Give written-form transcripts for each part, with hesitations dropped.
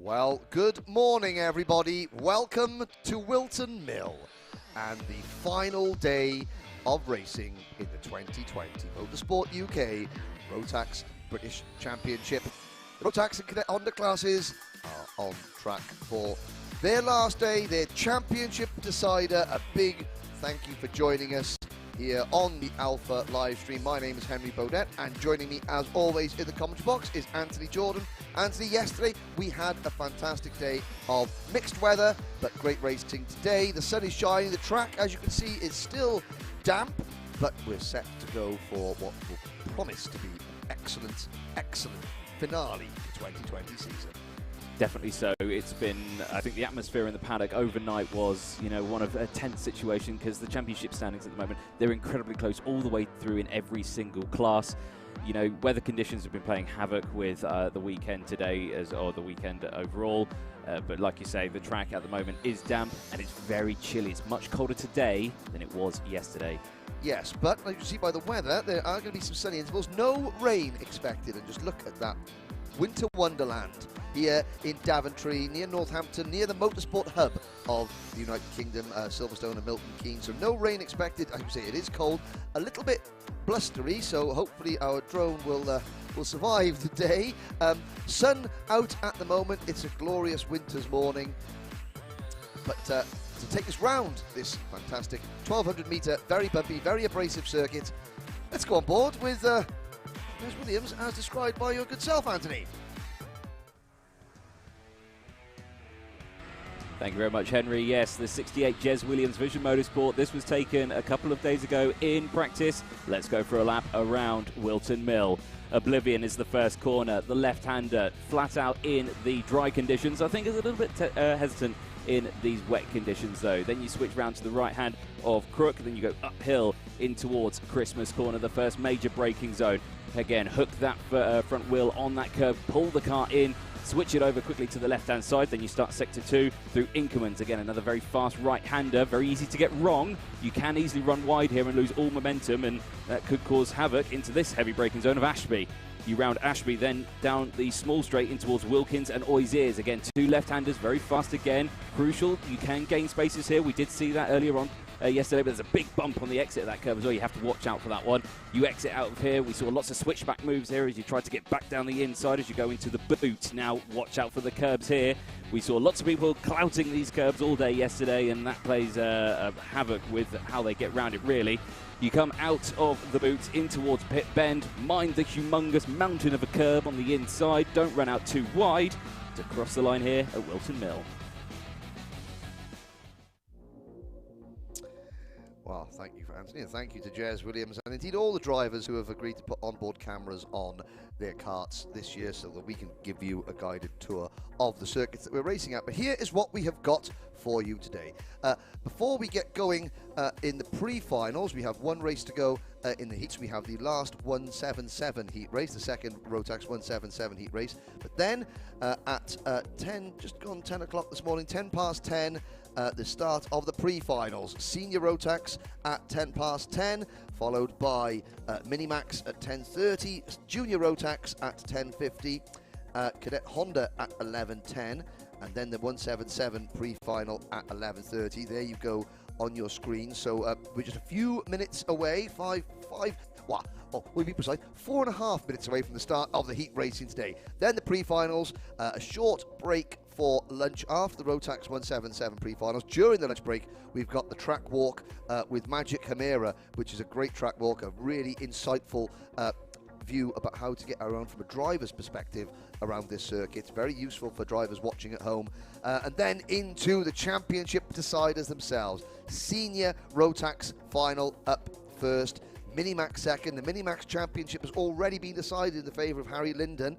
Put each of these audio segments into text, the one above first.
Well, good morning, everybody. Welcome to Whilton Mill and the final day of racing in the 2020 Motorsport UK Rotax British Championship. The Rotax and Cadet Honda classes are on track for their last day, their championship decider. A big thank you for joining us here on the Alpha live stream. My name is Henry Beaudette, and joining me as always in the commentary box is Anthony Jordan. Anthony, yesterday we had a fantastic day of mixed weather, but great racing today. The sun is shining, the track, as you can see, is still damp, but we're set to go for what will promise to be an excellent finale to the 2020 season. Definitely so. It's been, I think the atmosphere in the paddock overnight was, one of a tense situation, because the championship standings at the moment, they're incredibly close all the way through in every single class. Weather conditions have been playing havoc with the weekend today, or the weekend overall. But like you say, the track at the moment is damp and it's very chilly. It's much colder today than it was yesterday. Yes, but like you see by the weather, there are going to be some sunny intervals. No rain expected, and just look at that winter wonderland here in Daventry, near Northampton, near the motorsport hub of the United Kingdom, Silverstone and Milton Keynes. So no rain expected. I would say it is cold, a little bit blustery, so hopefully our drone will survive the day. Sun out at the moment. It's a glorious winter's morning. But to take us round this fantastic 1,200 metre, very bumpy, very abrasive circuit, let's go on board with Jez Williams, as described by your good self, Anthony. Thank you very much, Henry. Yes, the 68 Jez Williams Vision Motorsport. This was taken a couple of days ago in practice. Let's go for a lap around Whilton Mill. Oblivion is the first corner. The left-hander flat out in the dry conditions. I think is a little bit hesitant in these wet conditions, though. Then you switch round to the right hand of Crook. Then you go uphill in towards Christmas Corner, the first major braking zone. Again, hook that front wheel on that curve, pull the car in, switch it over quickly to the left-hand side. Then you start Sector 2 through Inkermans. Again, another very fast right-hander, very easy to get wrong. You can easily run wide here and lose all momentum, and that could cause havoc into this heavy braking zone of Ashby. You round Ashby, then down the small straight in towards Wilkins and Oisiers. Again, two left-handers, very fast again. Crucial, you can gain spaces here. We did see that earlier on yesterday, but there's a big bump on the exit of that curve as well. You have to watch out for that one. You exit out of here. We saw lots of switchback moves here as you try to get back down the inside as you go into the boot. Now, watch out for the curbs here. We saw lots of people clouting these curbs all day yesterday, and that plays a havoc with how they get round it, really. You come out of the boot in towards Pit Bend. Mind the humongous mountain of a curb on the inside. Don't run out too wide to cross the line here at Whilton Mill. Well, thank you for Anthony, and thank you to Jez Williams, and indeed all the drivers who have agreed to put onboard cameras on their karts this year so that we can give you a guided tour of the circuits that we're racing at. But here is what we have got for you today. Before we get going in the pre-finals, we have one race to go in the heats. We have the last 177 heat race, the second Rotax 177 heat race. But then at 10, just gone 10 o'clock this morning, 10 past 10, the start of the pre-finals. Senior Rotax at 10 past 10, followed by Minimax at 10:30, Junior Rotax at 10:50, Cadet Honda at 11:10, and then the 177 pre-final at 11:30. There you go on your screen. So we're just a few minutes away, we'll be precise, 4.5 minutes away from the start of the heat racing today. Then the pre-finals, a short break for lunch after the Rotax 177 pre-finals. During the lunch break, we've got the track walk with Magic Chimera, which is a great track walk, a really insightful view about how to get around from a driver's perspective around this circuit. It's very useful for drivers watching at home. And then into the championship deciders themselves. Senior Rotax final up first. Minimax second. The Minimax Championship has already been decided in the favour of Harry Linden.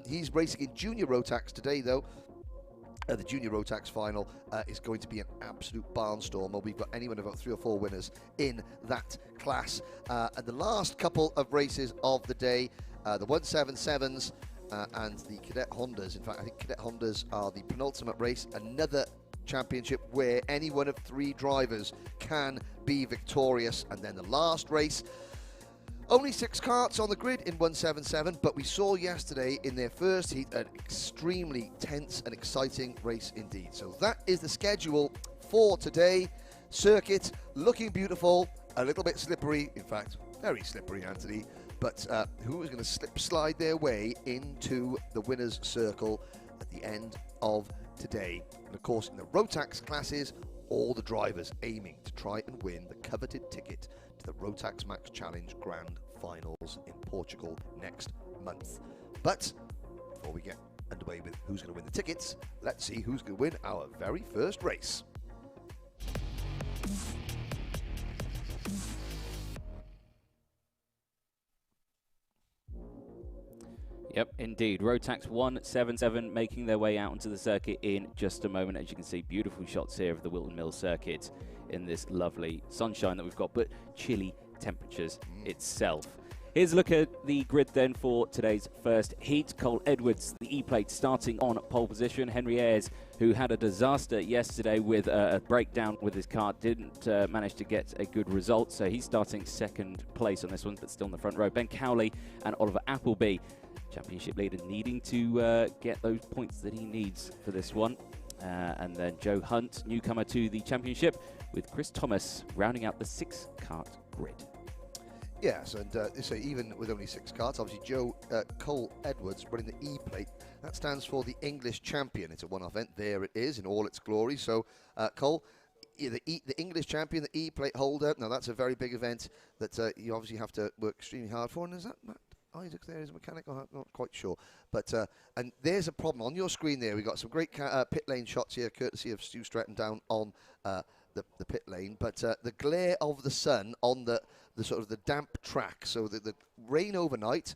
He's racing in Junior Rotax today, though. The Junior Rotax final is going to be an absolute barnstormer. We've got anyone about 3 or 4 winners in that class. And the last couple of races of the day, the 177s and the Cadet Hondas. In fact, I think Cadet Hondas are the penultimate race. Another championship where any one of 3 drivers can be victorious. And then the last race, only 6 karts on the grid in 177, but we saw yesterday in their first heat an extremely tense and exciting race indeed. So that is the schedule for today. Circuit looking beautiful, a little bit slippery, in fact, very slippery, Anthony. But who is going to slide their way into the winner's circle at the end of today? And of course, in the Rotax classes, all the drivers aiming to try and win the coveted ticket to the Rotax Max Challenge Grand Finals in Portugal next month. But before we get underway with who's going to win the tickets, let's see who's going to win our very first race. Yep, indeed. Rotax 177 making their way out onto the circuit in just a moment. As you can see, beautiful shots here of the Whilton Mill circuit in this lovely sunshine that we've got, but chilly temperatures itself. Here's a look at the grid then for today's first heat. Cole Edwards, the E-plate, starting on pole position. Henry Ayres, who had a disaster yesterday with a breakdown with his car, didn't manage to get a good result, so he's starting second place on this one, but still in the front row. Ben Cowley and Oliver Appleby, championship leader, needing to get those points that he needs for this one. And then Joe Hunt, newcomer to the championship, with Chris Thomas rounding out the 6-kart grid. Yes, and so even with only 6 karts, obviously Cole Edwards running the E-plate. That stands for the English champion. It's a one-off event. There it is in all its glory. So Cole, the English champion, the E-plate holder. Now that's a very big event that you obviously have to work extremely hard for. And is that Matt Isaac there as a mechanic? I'm not quite sure. But and there's a problem on your screen there. We've got some great pit lane shots here, courtesy of Stu Stratton down on the pit lane. But the glare of the sun on the sort of the damp track, so the rain overnight,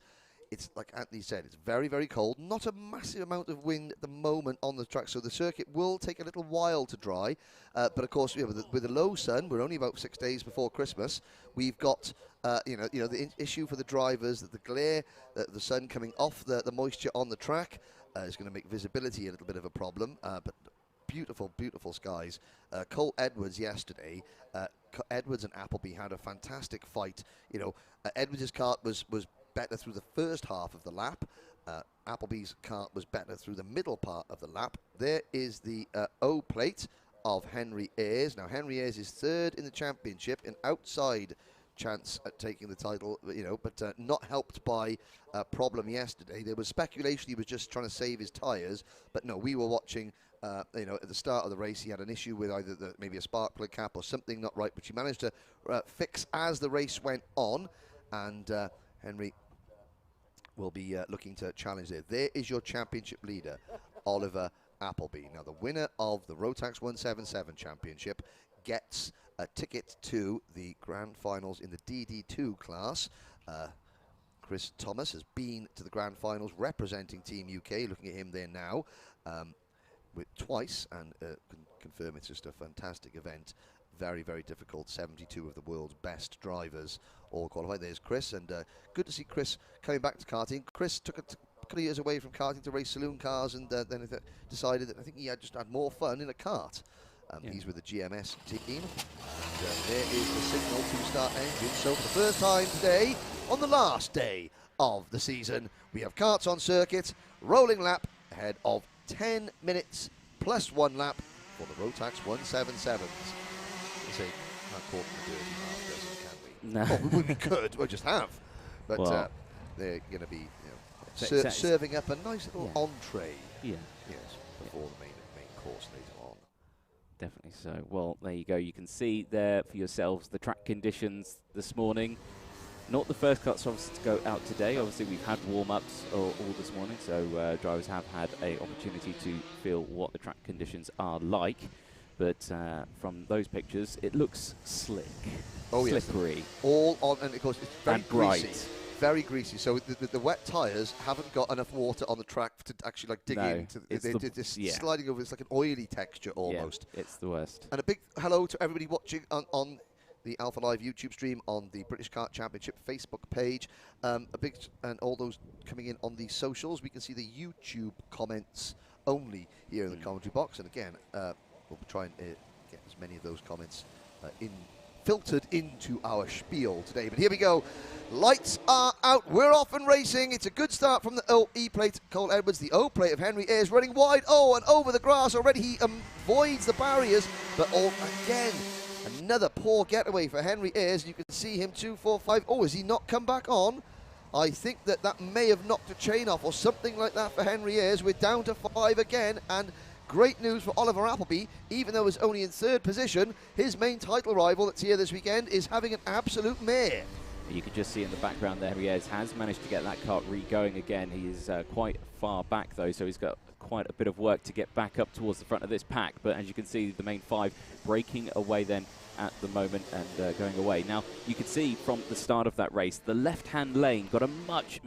it's like Anthony said, it's very, very cold. Not a massive amount of wind at the moment on the track, so the circuit will take a little while to dry. But of course, with the low sun, we're only about 6 days before Christmas. We've got the issue for the drivers that the glare, the sun coming off the moisture on the track is going to make visibility a little bit of a problem. But beautiful, beautiful skies. Cole Edwards yesterday. Edwards and Appleby had a fantastic fight. Edwards' kart was better through the first half of the lap. Appleby's kart was better through the middle part of the lap. There is the O plate of Henry Ayres. Now Henry Ayres is 3rd in the championship, an outside chance at taking the title, but not helped by a problem yesterday. There was speculation he was just trying to save his tyres, but no, we were watching. At the start of the race, he had an issue with either maybe a spark plug cap or something not right, which he managed to fix as the race went on. And Henry will be looking to challenge there. There is your championship leader, Oliver Appleby. Now, the winner of the Rotax 177 Championship gets a ticket to the Grand Finals in the DD2 class. Chris Thomas has been to the Grand Finals representing Team UK. Looking at him there now. With twice, and can confirm it's just a fantastic event. Very, very difficult. 72 of the world's best drivers all qualified. There's Chris, and good to see Chris coming back to karting. Chris took a couple of years away from karting to race saloon cars, and then decided that I think he just had more fun in a kart. He's with the GMS team. And there is the signal to start engine. So for the first time today, on the last day of the season, we have karts on circuit, rolling lap ahead of 10 minutes plus 1 lap for the Rotax 177s. We say, can't call them the dirty masters, can we? No. Oh, we could, we just have. But well, they're going to be serving up a nice little entree. Yeah. Yes, before the main course later on. Definitely so. Well, there you go. You can see there for yourselves the track conditions this morning. Not the first cuts obviously to go out today. Obviously, we've had warm-ups all this morning, so drivers have had an opportunity to feel what the track conditions are like. But from those pictures, it looks slick. slippery. All on, and of course it's very and bright. greasy. Very greasy. So the wet tyres haven't got enough water on the track to actually like dig into. They're just sliding over. It's like an oily texture almost. Yeah, it's the worst. And a big hello to everybody watching on the Alpha Live YouTube stream, on the British Kart Championship Facebook page. And all those coming in on the socials. We can see the YouTube comments only here in the commentary box. And again, we'll try and get as many of those comments filtered into our spiel today. But here we go. Lights are out. We're off and racing. It's a good start from the E-plate. Cole Edwards, the O-plate of Henry Ayres, running wide. Oh, and over the grass already. He avoids the barriers. But again, another poor getaway for Henry Ayres. You can see him 2, 4, 5. Oh, has he not come back on? I think that may have knocked a chain off or something like that for Henry Ayres. We're down to 5 again. And great news for Oliver Appleby, even though he's only in 3rd position, his main title rival that's here this weekend is having an absolute mare. You can just see in the background there, Henry Ayres has managed to get that kart re-going again. He is quite far back though, so he's got quite a bit of work to get back up towards the front of this pack. But as you can see, the main 5 breaking away then at the moment and going away. Now, you can see from the start of that race, the left-hand lane got a much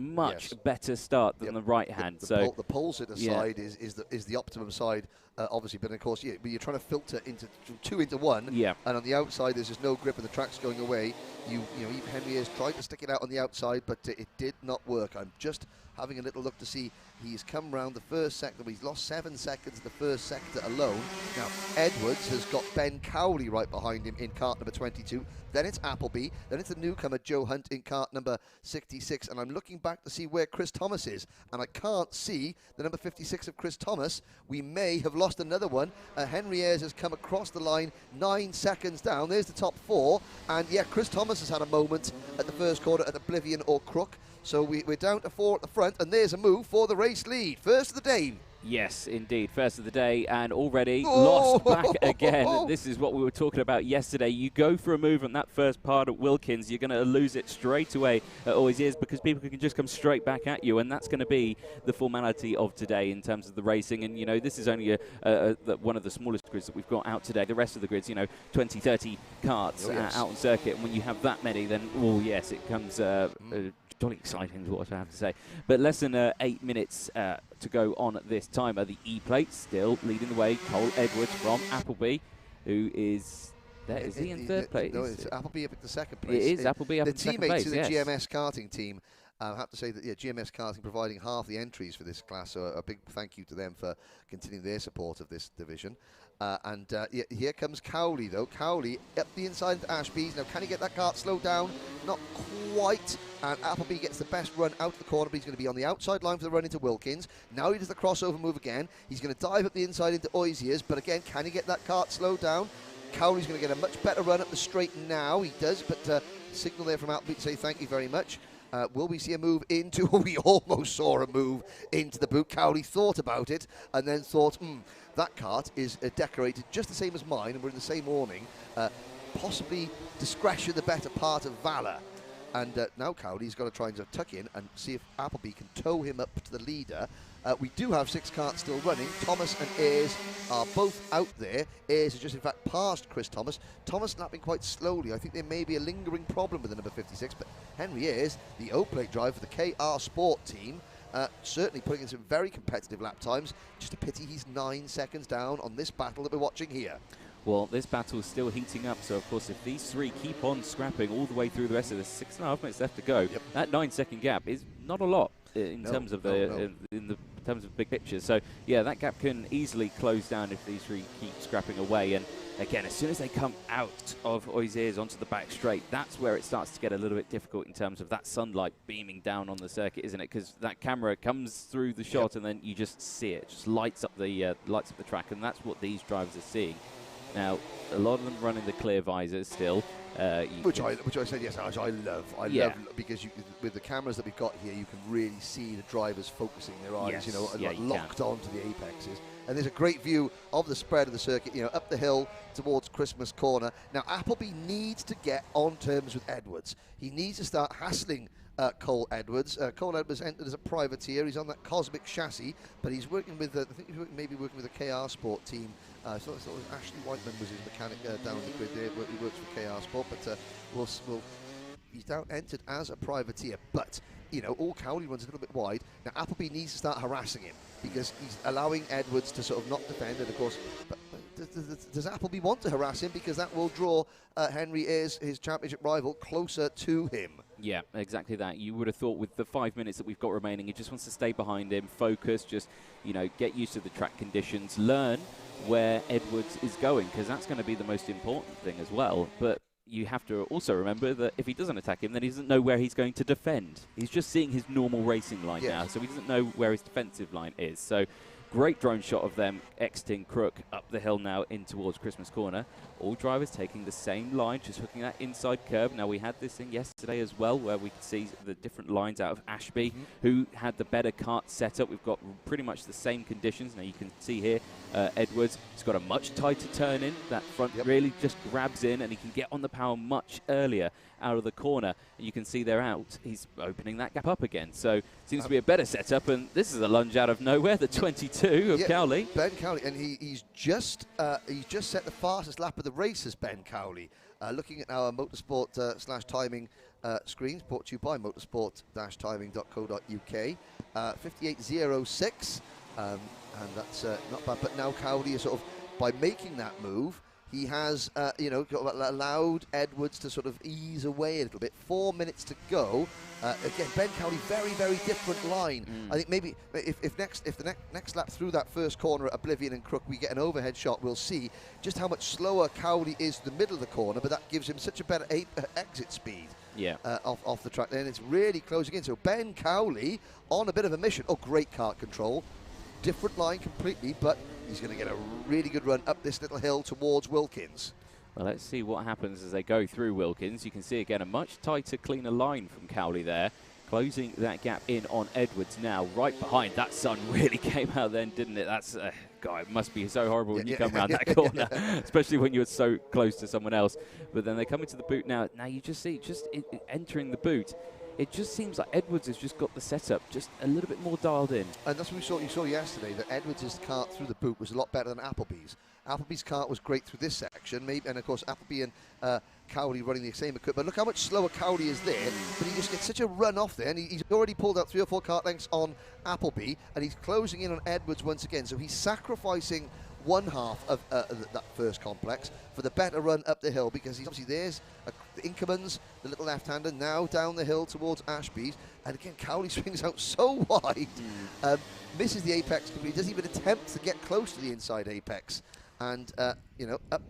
better start than the right-hand. The pole sitter side is the optimum side, obviously, but of course, you're trying to filter into 2 into 1, and on the outside there's just no grip and the track's going away. You know, even Henry Ayres tried to stick it out on the outside, but it did not work. I'm just having a little look to see he's come round the first sector. He's lost 7 seconds in the first sector alone. Now, Edwards has got Ben Cowley right behind him in kart number 22. Then it's Appleby. Then it's the newcomer Joe Hunt in kart number 66. And I'm looking back to see where Chris Thomas is. And I can't see the number 56 of Chris Thomas. We may have lost another one. Henry Ayres has come across the line 9 seconds down. There's the top 4. And yeah, Chris Thomas has had a moment at the first corner at Oblivion or Crook. So we're down to 4 at the front, and there's a move for the race lead. First of the day. Yes, indeed. First of the day, and already lost back again. This is what we were talking about yesterday. You go for a move on that first part at Wilkins, you're going to lose it straight away at Always Is, because people can just come straight back at you, and that's going to be the formality of today in terms of the racing. And, you know, this is only one of the smallest grids that we've got out today. The rest of the grids, you know, 20, 30 karts out on circuit. And when you have that many, then, yes, it comes jolly exciting is what I have to say. But less than 8 minutes to go on this timer. The E-plate still leading the way. Cole Edwards from Appleby, who is there. Is he in 3rd place? No, it's Appleby up in the 2nd place. It is Appleby up in 2nd place. The teammates of the GMS karting team. I have to say that GMS Karting providing half the entries for this class, so a big thank you to them for continuing their support of this division. Here comes Cowley, though. Cowley up the inside into Ashby's. Now, can he get that kart slowed down? Not quite. And Appleby gets the best run out of the corner, but he's going to be on the outside line for the run into Wilkins. Now he does the crossover move again. He's going to dive up the inside into Oisiers, but again, can he get that kart slowed down? Cowley's going to get a much better run up the straight now. He does, but signal there from Appleby to say thank you very much. Will we see a move into... we almost saw a move into the boot. Cowley thought about it and then thought, that kart is decorated just the same as mine, and we're in the same awning. Possibly discretion the better part of valour. And now Cowley's got to try and tuck in and see if Appleby can tow him up to the leader. We do have 6 karts still running. Thomas and Ayres are both out there. Ayres has just, in fact, passed Chris Thomas. Thomas lapping quite slowly. I think there may be a lingering problem with the number 56, but Henry Ayres, the O-plate driver for the KR Sport team, certainly putting in some very competitive lap times. Just a pity he's 9 seconds down on this battle that we're watching here. Well, this battle is still heating up, so of course if these 3 keep on scrapping all the way through the rest of the 6.5 minutes left to go, that 9-second gap is not a lot in terms of in terms of big pictures. So yeah, that gap can easily close down if these 3 keep scrapping away. And again, as soon as they come out of Oisiers onto the back straight, that's where it starts to get a little bit difficult in terms of that sunlight beaming down on the circuit, isn't it? Because that camera comes through the shot and then you just see it, just lights up the track, and that's what these drivers are seeing. Now, a lot of them running the clear visors still. Which I said yes, I love. I love, because with the cameras that we've got here, you can really see the drivers focusing their eyes, locked onto the apexes. And there's a great view of the spread of the circuit, up the hill towards Christmas Corner. Now, Appleby needs to get on terms with Edwards. He needs to start hassling Cole Edwards. Cole Edwards entered as a privateer. He's on that Cosmic chassis, but he's working with, I think he's maybe working with a KR Sport team. I thought Ashley Whiteman was his mechanic down the grid there. He works for KR Sport, but he's entered as a privateer. But, you know, all Cowley runs a little bit wide. Now, Appleby needs to start harassing him because he's allowing Edwards to sort of not defend. And, of course, but does Appleby want to harass him? Because that will draw Henry Ayres, his championship rival, closer to him. Yeah, exactly that. You would have thought with the 5 minutes that we've got remaining, he just wants to stay behind him, focus, just, you know, get used to the track conditions, learn where Edwards is going, because that's going to be the most important thing as well. But you have to also remember that if he doesn't attack him, then he doesn't know where he's going to defend. He's just seeing his normal racing line now, so he doesn't know where his defensive line is. So great drone shot of them exiting Crook up the hill now in towards Christmas Corner. All drivers taking the same line, just hooking that inside curve. Now, we had this thing yesterday as well where we could see the different lines out of Ashby, who had the better kart setup. We've got pretty much the same conditions. Now, you can see here Edwards, he's got a much tighter turn in. That front really just grabs in, and he can get on the power much earlier out of the corner. And you can see they're out. He's opening that gap up again. So seems to be a better setup, and this is a lunge out of nowhere, the 22 of Cowley. Ben Cowley, and he's just set the fastest lap of the race as Ben Cowley. Looking at our motorsport /timing screens, brought to you by motorsport-timing.co.uk. 58.06, and that's not bad. But now Cowley is sort of, by making that move, he has, you know, allowed Edwards to sort of ease away a little bit. 4 minutes to go. Again, Ben Cowley, very, very different line. I think maybe if the next lap through that first corner at Oblivion and Crook, we get an overhead shot, we'll see just how much slower Cowley is to the middle of the corner, but that gives him such a better exit speed off the track there, and it's really closing in. So Ben Cowley on a bit of a mission. Oh, great kart control. Different line completely, but he's going to get a really good run up this little hill towards Wilkins. Well, let's see what happens as they go through Wilkins. You can see again a much tighter, cleaner line from Cowley there, closing that gap in on Edwards now. Right behind, that sun really came out then, didn't it? That's, God, it must be so horrible when you come around that corner, especially when you're so close to someone else. But then they come into the boot now. Now you just see, entering the boot, it just seems like Edwards has just got the setup just a little bit more dialed in. And that's what you saw yesterday, that Edwards' kart through the boot was a lot better than Appleby's. Appleby's kart was great through this section, and of course Appleby and Cowley running the same equipment. But look how much slower Cowley is there, but he just gets such a run off there, and he's already pulled out 3 or 4 kart lengths on Appleby, and he's closing in on Edwards once again. So he's sacrificing one half of that first complex for the better run up the hill, because he's obviously there's the Inkermans, the little left-hander, now down the hill towards Ashby's, and again Cowley swings out so wide, misses the apex completely, doesn't even attempt to get close to the inside apex, and you know, up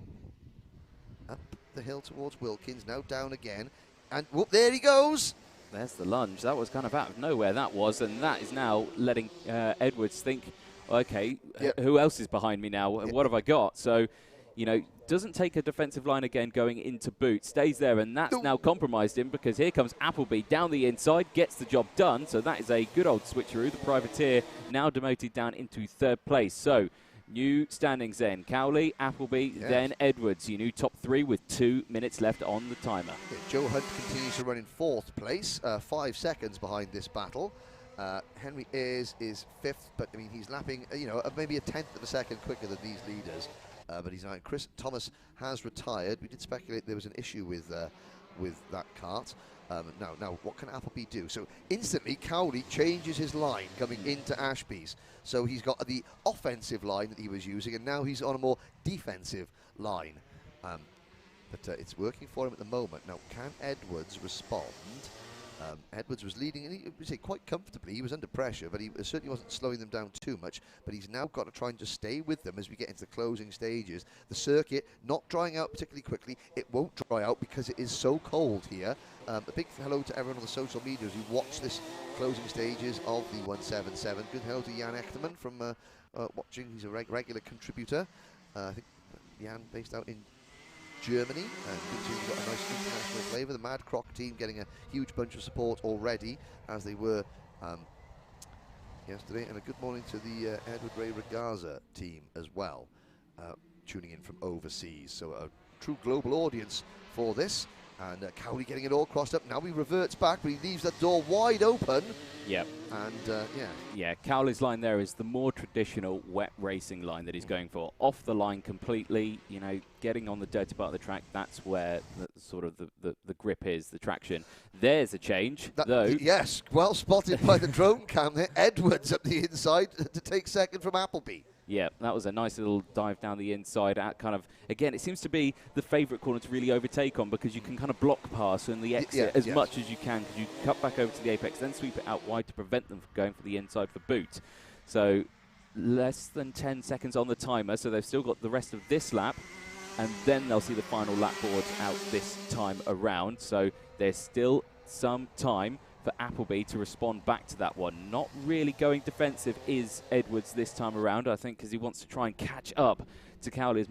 the hill towards Wilkins, now down again, and whoop, there he goes. There's the lunge. That was kind of out of nowhere, that was, and that is now letting Edwards think, okay, who else is behind me now? What have I got? So, you know, doesn't take a defensive line again going into boot, stays there, and that's now compromised him, because here comes Appleby down the inside, gets the job done. So that is a good old switcheroo. The privateer now demoted down into 3rd place. So new standings then. Cowley, Appleby, then Edwards. You new top 3 with 2 minutes left on the timer. Joe Hunt continues to run in 4th place, 5 seconds behind this battle. Henry Ayres is 5th, but I mean he's lapping, you know, maybe a 1/10 of a second quicker than these leaders. But he's not. Chris Thomas has retired. We did speculate there was an issue with that kart. Now, what can Appleby do? So instantly, Cowley changes his line coming into Ashby's. So he's got the offensive line that he was using, and now he's on a more defensive line. But it's working for him at the moment. Now, can Edwards respond? Edwards was leading, and he would say quite comfortably. He was under pressure, but he certainly wasn't slowing them down too much. But he's now got to try and just stay with them as we get into the closing stages. The circuit not drying out particularly quickly. It won't dry out because it is so cold here. A big hello to everyone on the social medias who watch this closing stages of the 177. Good hello to Jan Echterman from watching. He's a regular contributor. I think Jan based out in Germany, and he's got a nice international flavour. The Mad Croc team getting a huge bunch of support already, as they were yesterday. And a good morning to the Edward Ray Regaza team as well, tuning in from overseas. So a true global audience for this, And Cowley getting it all crossed up. Now he reverts back, but he leaves that door wide open. Yep. And Yeah, Cowley's line there is the more traditional wet racing line that he's going for. Off the line completely, you know, getting on the dirty part of the track, that's where the grip is, the traction. There's a change, though. Yes, well spotted by the drone cam there. Edwards up the inside to take second from Appleby. Yeah, that was a nice little dive down the inside. At kind of, again, it seems to be the favourite corner to really overtake on, because you can kind of block pass and the exit as much as you can, because you cut back over to the apex, then sweep it out wide to prevent them from going for the inside for boot. So less than 10 seconds on the timer, so they've still got the rest of this lap, and then they'll see the final lap board out this time around. So there's still some time for Appleby to respond back to that one. Not really going defensive is Edwards this time around, I think, because he wants to try and catch up to Cowley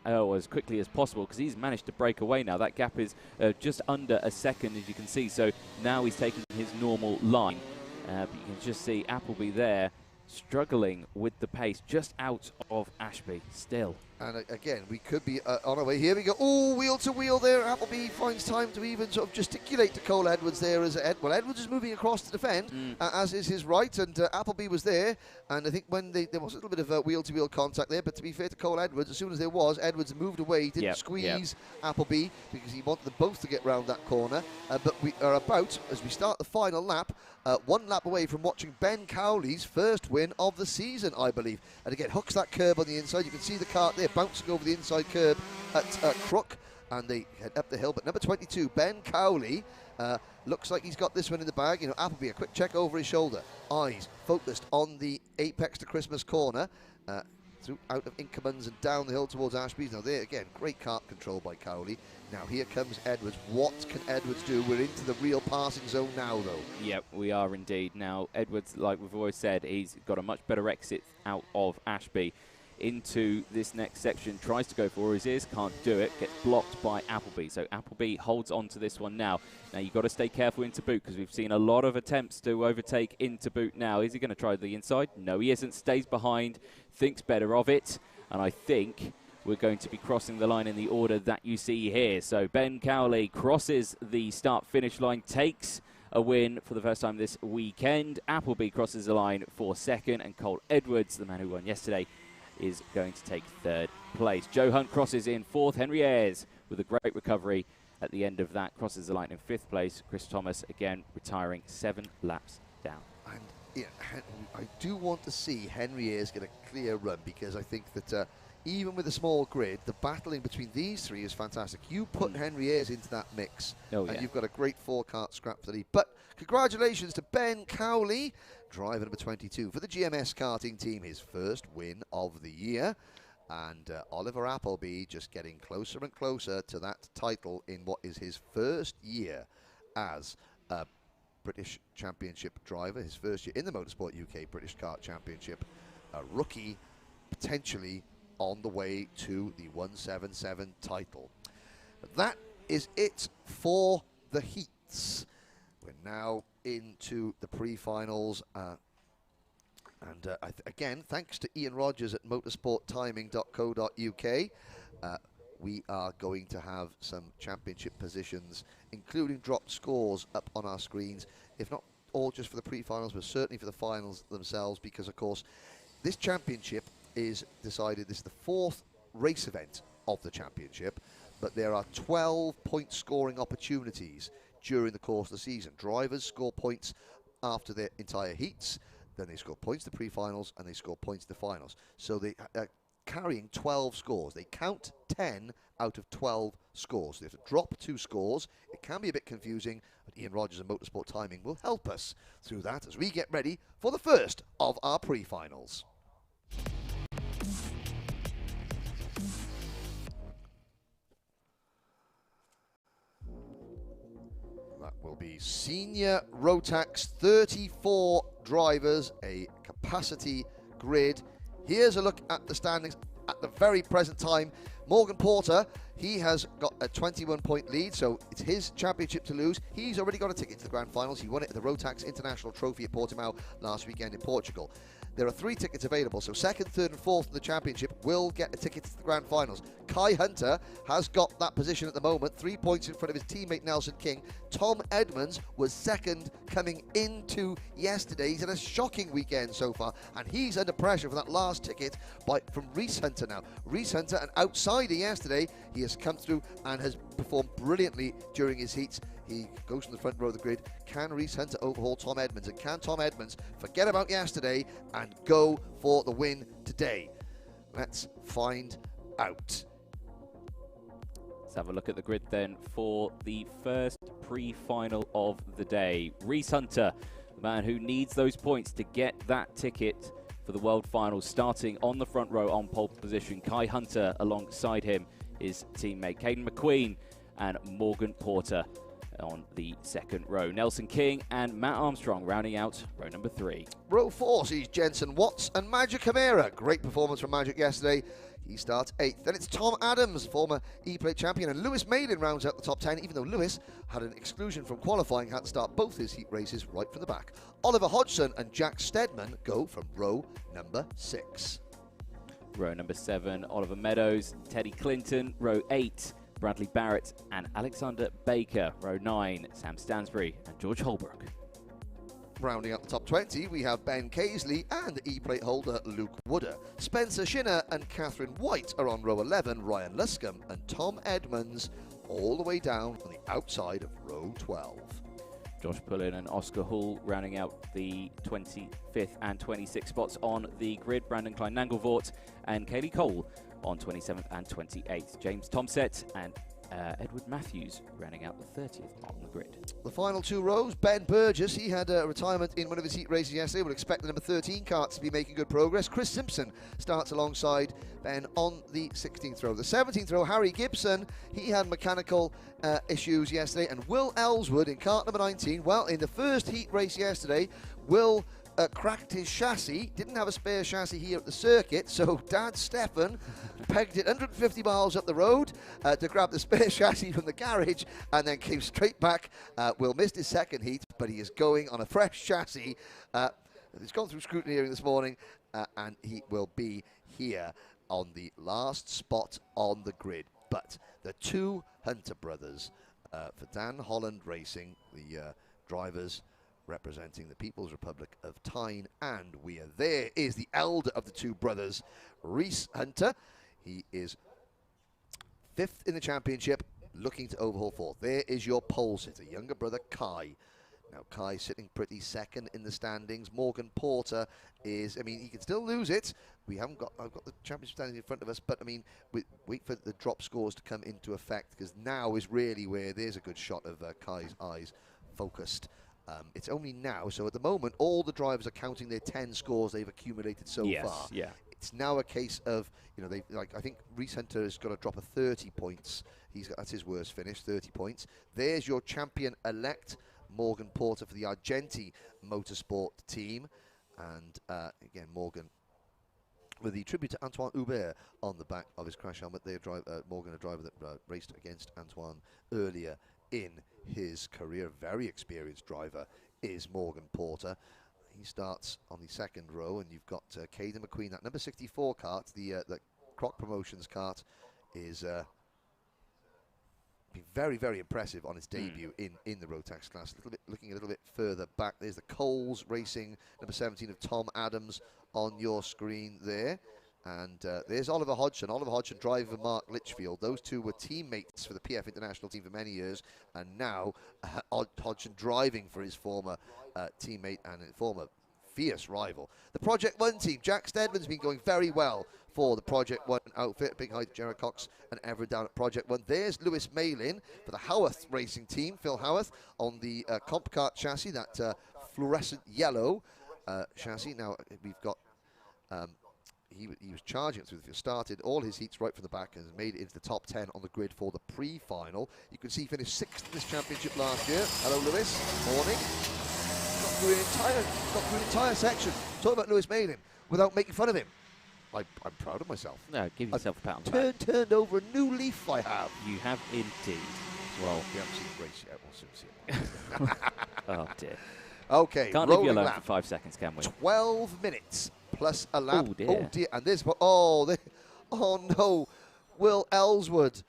as quickly as possible, because he's managed to break away now. That gap is just under a second, as you can see. So now he's taking his normal line. But you can just see Appleby there struggling with the pace, just out of Ashby still. And again, we could be on our way. Here we go. Oh, wheel to wheel there. Appleby finds time to even sort of gesticulate to Cole Edwards there. Edwards is moving across to defend, as is his right, and Appleby was there. And I think when there was a little bit of wheel to wheel contact there, but to be fair to Cole Edwards, as soon as there was, Edwards moved away, didn't squeeze Appleby, because he wanted them both to get round that corner. But we are about, as we start the final lap, 1 lap away from watching Ben Cowley's first win of the season, I believe. And again, hooks that curb on the inside. You can see the kart there bouncing over the inside curb at Crook, and they head up the hill. But number 22, Ben Cowley, looks like he's got this one in the bag. You know, Appleby, a quick check over his shoulder, eyes focused on the apex to Christmas corner, through out of Inkermans and down the hill towards Ashby's. Now there again, great kart control by Cowley. Now here comes Edwards. What can Edwards do? We're into the real passing zone now, though. Yep, we are indeed. Now Edwards, like we've always said, he's got a much better exit out of Ashby into this next section. Tries to go for his ears, can't do it, gets blocked by Appleby. So Appleby holds on to this one now. Now you've got to stay careful into boot, because we've seen a lot of attempts to overtake into boot now. Is he going to try the inside? No, he isn't. Stays behind, thinks better of it, and I think we're going to be crossing the line in the order that you see here. So Ben Cowley crosses the start-finish line, takes a win for the first time this weekend. Appleby crosses the line for second, and Cole Edwards, the man who won yesterday, is going to take third place. Joe Hunt crosses in fourth. Henry Ayres with a great recovery at the end of that crosses the line in fifth place. Chris Thomas again retiring 7 laps down. And yeah, I do want to see Henry Ayres get a clear run, because I think that even with a small grid, the battling between these three is fantastic. You put Henry Ayres into that mix, and you've got a great 4-kart scrap for the lead. But congratulations to Ben Cowley, driver number 22 for the GMS karting team, his first win of the year. And Oliver Appleby just getting closer and closer to that title in what is his first year as a British Championship driver, his first year in the Motorsport UK British Kart Championship, a rookie potentially on the way to the 177 title. That is it for the heats. We're now into the pre-finals, again, thanks to Ian Rogers at motorsporttiming.co.uk, we are going to have some championship positions, including dropped scores, up on our screens, if not all just for the pre-finals, but certainly for the finals themselves, because of course this championship is decided, this is the 4th race event of the championship, but there are 12 point scoring opportunities during the course of the season. Drivers score points after their entire heats, then they score points to pre-finals, and they score points to finals. So they are carrying 12 scores. They count 10 out of 12 scores. They have to drop 2 scores. It can be a bit confusing, but Ian Rogers and Motorsport Timing will help us through that as we get ready for the first of our pre-finals. That will be senior Rotax, 34 drivers, a capacity grid. Here's a look at the standings at the very present time. Morgan Porter, he has got a 21-point lead, so it's his championship to lose. He's already got a ticket to the grand finals. He won it at the Rotax International Trophy at Portimao last weekend in Portugal. There are 3 tickets available, so 2nd, 3rd and 4th in the championship will get a ticket to the grand finals. Kai Hunter has got that position at the moment, 3 points in front of his teammate Nelson King. Tom Edmonds was 2nd coming into yesterday. He's had a shocking weekend so far, and he's under pressure for that last ticket from Reese Hunter now. Reese Hunter, an outsider yesterday, he has come through and has performed brilliantly during his heats. He goes from the front row of the grid. Can Reese Hunter overhaul Tom Edmonds? And can Tom Edmonds forget about yesterday and go for the win today? Let's find out. Let's have a look at the grid then for the first pre-final of the day. Reese Hunter, the man who needs those points to get that ticket for the World Finals, starting on the front row on pole position. Kai Hunter alongside him, his teammate Caden McQueen and Morgan Porter on the 2nd row. Nelson King and Matt Armstrong rounding out row number 3. Row 4 sees Jensen Watts and Magic Camara. Great performance from Magic yesterday. He starts 8th. Then it's Tom Adams, former E-Plate champion, and Lewis Malin rounds out the top 10, even though Lewis had an exclusion from qualifying, had to start both his heat races right from the back. Oliver Hodgson and Jack Steadman go from row number 6. Row number 7, Oliver Meadows, Teddy Clinton. Row 8, Bradley Barrett and Alexander Baker. Row 9, Sam Stansbury and George Holbrook. Rounding up the top 20, we have Ben Casely and E-Plate holder Luke Wooder. Spencer Shinner and Catherine White are on row 11, Ryan Luscombe and Tom Edmonds all the way down on the outside of row 12. Josh Pullen and Oscar Hall rounding out the 25th and 26th spots on the grid. Brandon Klein-Nangelvort and Kaylee Cole on 27th and 28th. James Tomset and Edward Matthews rounding out the 30th on the grid. The final 2 rows, Ben Burgess, he had a retirement in one of his heat races yesterday. We'll expect the number 13 karts to be making good progress. Chris Simpson starts alongside Ben on the 16th row. The 17th row, Harry Gibson, he had mechanical issues yesterday. And Will Ellswood in kart number 19, well, in the first heat race yesterday, Will cracked his chassis, didn't have a spare chassis here at the circuit, so Dad Stefan pegged it 150 miles up the road to grab the spare chassis from the garage and then came straight back. Will missed his 2nd heat, but he is going on a fresh chassis. He's gone through scrutineering this morning and he will be here on the last spot on the grid. But the 2 Hunter brothers for Dan Holland Racing, the drivers representing the People's Republic of Tyne and Weir. There is the elder of the 2 brothers, Reese Hunter. He is 5th in the championship, looking to overhaul 4th. There is your pole sitter, younger brother Kai. Now Kai sitting pretty 2nd in the standings. Morgan Porter is, I mean, he can still lose it. I've got the championship standing in front of us, but I mean, wait for the drop scores to come into effect, because now is really where there's a good shot of Kai's eyes focused. It's only now, so at the moment, all the drivers are counting their 10 scores they've accumulated so far. Yeah. It's now a case of, you know, I think Reese Hunter has got to drop a 30 points. That's his worst finish, 30 points. There's your champion-elect, Morgan Porter for the Argenti Motorsport team. And again, Morgan, with the tribute to Antoine Hubert on the back of his crash helmet. Morgan, a driver that raced against Antoine earlier in his career. Very experienced driver is Morgan Porter. He starts on the 2nd row, and you've got Caden McQueen. That number 64 kart, the Croc Promotions kart, is been very, very impressive on its debut in the Rotax class. Looking a little bit further back, there's the Coles Racing number 17 of Tom Adams on your screen there. And there's Oliver Hodgson. Oliver Hodgson, driver Mark Litchfield. Those 2 were teammates for the PF International team for many years. And now Hodgson driving for his former teammate and former fierce rival. The Project 1 team, Jack Steadman's been going very well for the Project 1 outfit. Big height, Jared Cox and Everett down at Project 1. There's Lewis Malin for the Howarth Racing team. Phil Howarth on the Comp Kart chassis, that fluorescent yellow chassis. Now we've got... He was charging it through the field, started all his heats right from the back and has made it into the top 10 on the grid for the pre-final. You can see he finished 6th in this championship last year. Hello, Lewis. Morning. Got through an entire section talking about Lewis Malin without making fun of him. I'm proud of myself. No, give yourself a pat on the back. Turned over a new leaf, I have. You have indeed. Well, we haven't seen the race yet. We'll soon see it. Oh, dear. Okay, Can't leave you rolling alone lap. for 5 seconds, can we? 12 minutes plus a lap. Oh, dear. Oh, dear. And this, oh no, Will Ellswood.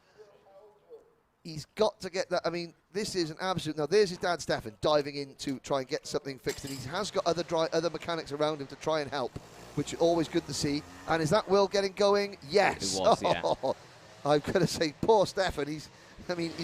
He's got to get that. I mean, this is an absolute. Now, there's his dad, Stefan, diving in to try and get something fixed, and he has got other mechanics around him to try and help, which is always good to see. And is that Will getting going? Yes. It was, yeah. I'm going to say, poor Stefan. He's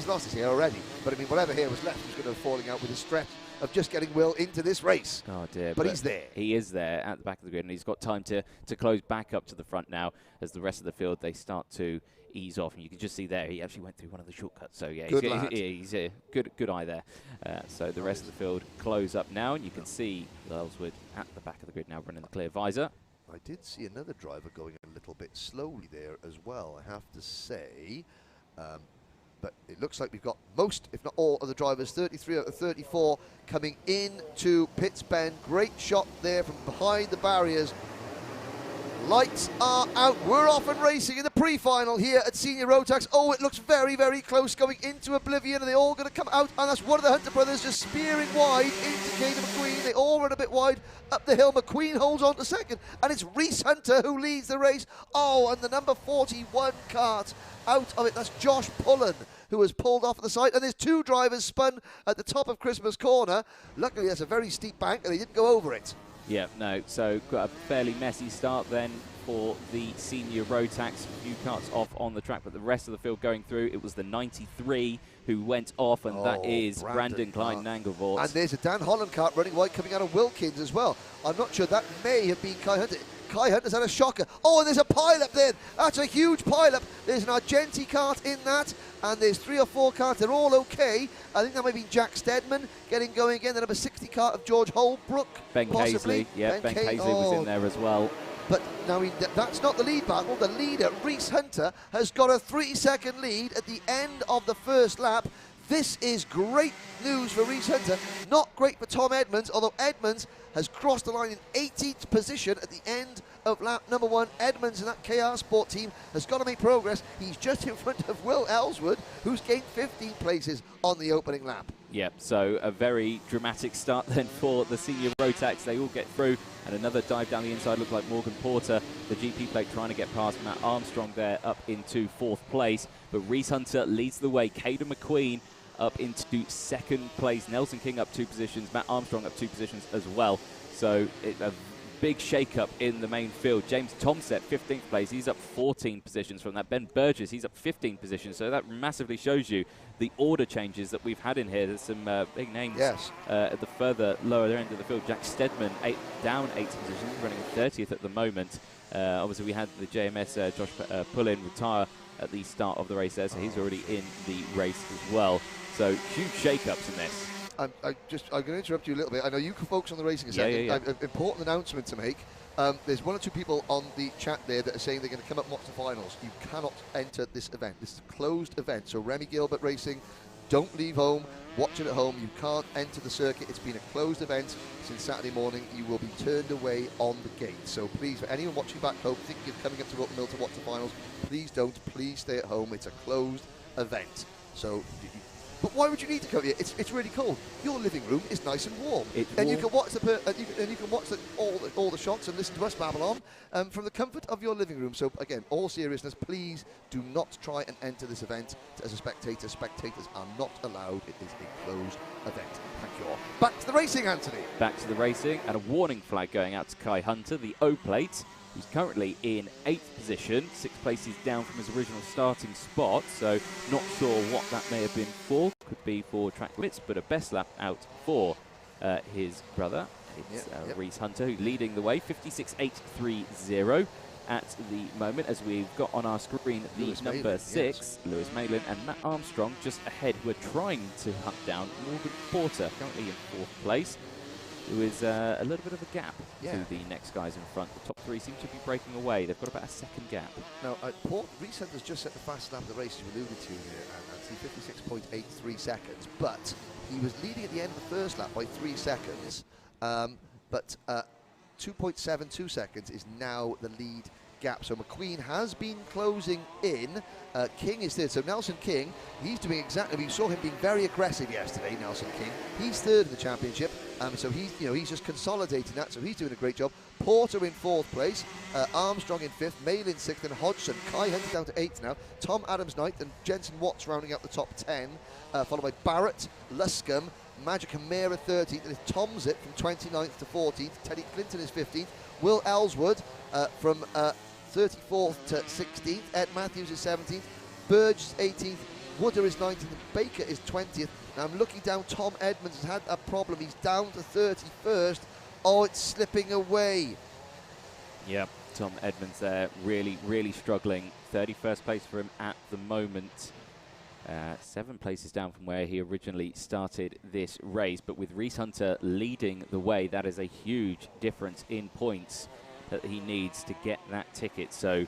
lost his hair already. But I mean, whatever hair was left was going to be falling out with the stress of just getting Will into this race. Oh dear. But he's there. He is there at the back of the grid, and he's got time to close back up to the front now as the rest of the field, they start to ease off. And you can just see there, he actually went through one of the shortcuts. So yeah, he's a good eye there. So the rest of the field close up now, and you can see Ellswood at the back of the grid now running the clear visor. I did see another driver going a little bit slowly there as well, I have to say. But it looks like we've got most, if not all, of the drivers, 33 out of 34, coming into Pitts Bend. Great shot there from behind the barriers. Lights are out. We're off and racing in the pre-final here at Senior Rotax. Oh, it looks very, very close going into oblivion, and they're all going to come out, and that's one of the Hunter brothers just spearing wide into Cadet McQueen. They all run a bit wide up the hill. McQueen holds on to second, and it's Reese Hunter who leads the race. Oh, and the number 41 Kart out of it. That's Josh Pullen, who has pulled off at the side, and there's two drivers spun at the top of Christmas Corner. Luckily, that's a very steep bank, and they didn't go over it. Yeah, no, so got a fairly messy start then for the Senior Rotax. A few carts off on the track, but the rest of the field going through. It was the 93 who went off, and that is Brandon Klein-Nangelvoort. And there's a Dan Holland kart running wide coming out of Wilkins as well. I'm not sure, that may have been Kai Hunter. Kai Hunter's had a shocker. Oh, and there's a pile-up there. That's a huge pile-up. There's an Argenti kart in that, and there's 3 or 4 carts. They're all okay. I think that might be Jack Steadman getting going again. The number 60 kart of George Holbrook, Ben possibly. Paisley. Yeah, Ben Paisley was in there as well. But now that's not the lead battle. The leader, Reese Hunter, has got a 3-second lead at the end of the first lap. This is great news for Reese Hunter. Not great for Tom Edmonds, although Edmonds has crossed the line in 18th position at the end of lap number 1. Edmonds in that KR Sport team has got to make progress. He's just in front of Will Ellswood, who's gained 15 places on the opening lap. Yep, so a very dramatic start then for the Senior Rotax. They all get through, and another dive down the inside. Looked like Morgan Porter, the GP plate, trying to get past Matt Armstrong there up into 4th place. But Reese Hunter leads the way. Caden McQueen up into 2nd place. Nelson King up 2 positions. Matt Armstrong up 2 positions as well. So it's a big shake-up in the main field. James Tomset, 15th place. He's up 14 positions from that. Ben Burgess, he's up 15 positions. So that massively shows you the order changes that we've had in here. There's some big names at the further lower end of the field. Jack Steadman down 8 positions, running 30th at the moment. Obviously, we had the JMS Josh Pullin retire at the start of the race there, so he's already in the race as well. So huge shake-ups in this. I'm going to interrupt you a little bit. I know you can focus on the racing a second. Yeah. Important announcement to make. There's 1 or 2 people on the chat there that are saying they're going to come up and watch the finals. You cannot enter this event. This is a closed event. So Remy Gilbert Racing, don't leave home. Watch it at home. You can't enter the circuit. It's been a closed event since Saturday morning. You will be turned away on the gate. So please, for anyone watching back home, thinking of coming up to Whilton Mill to watch the finals, please don't. Please stay at home. It's a closed event. So. But why would you need to come here? It's really cold. Your living room is nice and warm, and you can watch all the shots and listen to us babble on from the comfort of your living room. So again, all seriousness, please do not try and enter this event as a spectator. Spectators are not allowed. It is a closed event. Thank you all. Back to the racing, Anthony. Back to the racing, and a warning flag going out to Kai Hunter, the O plate. He's currently in 8th position, 6 places down from his original starting spot, so not sure what that may have been for. Could be for track limits, but a best lap out for his brother. It's Reese Hunter, who's leading the way, 56.830 at the moment, as we've got on our screen the Lewis number Malin, 6, Lewis Malin, and Matt Armstrong just ahead, who are trying to hunt down Morgan Porter, currently in 4th place. Who is a little bit of a gap to the next guys in front. The top 3 seem to be breaking away. They've got about a 2nd gap. Now, Reese Hunter's just set the fast lap of the race, as you alluded to here, and 56.83 seconds. But he was leading at the end of the first lap by 3 seconds. But 2.72 seconds is now the lead gap. So McQueen has been closing in. King is third. So Nelson King, he's doing exactly. We saw him being very aggressive yesterday. Nelson King, he's third in the championship. So he's just consolidating that. So he's doing a great job. Porter in fourth place, Armstrong in fifth, Mail in sixth, and Hodgson. Kai Hunter down to eighth now. Tom Adams ninth, and Jensen Watts rounding out the top 10, followed by Barrett, Luscombe, Magic Hamera 13th, and it's Tomsit from 29th to 14th. Teddy Clinton is 15th. Will Ellswood from 34th to 16th. Ed Matthews is 17th. Burge is 18th. Wooder is 19th. And Baker is 20th. Now I'm looking down. Tom Edmonds has had a problem. He's down to 31st. Oh, it's slipping away. Yeah, Tom Edmonds there really, really struggling. 31st place for him at the moment. 7 places down from where he originally started this race, but with Reese Hunter leading the way, that is a huge difference in points that he needs to get that ticket. So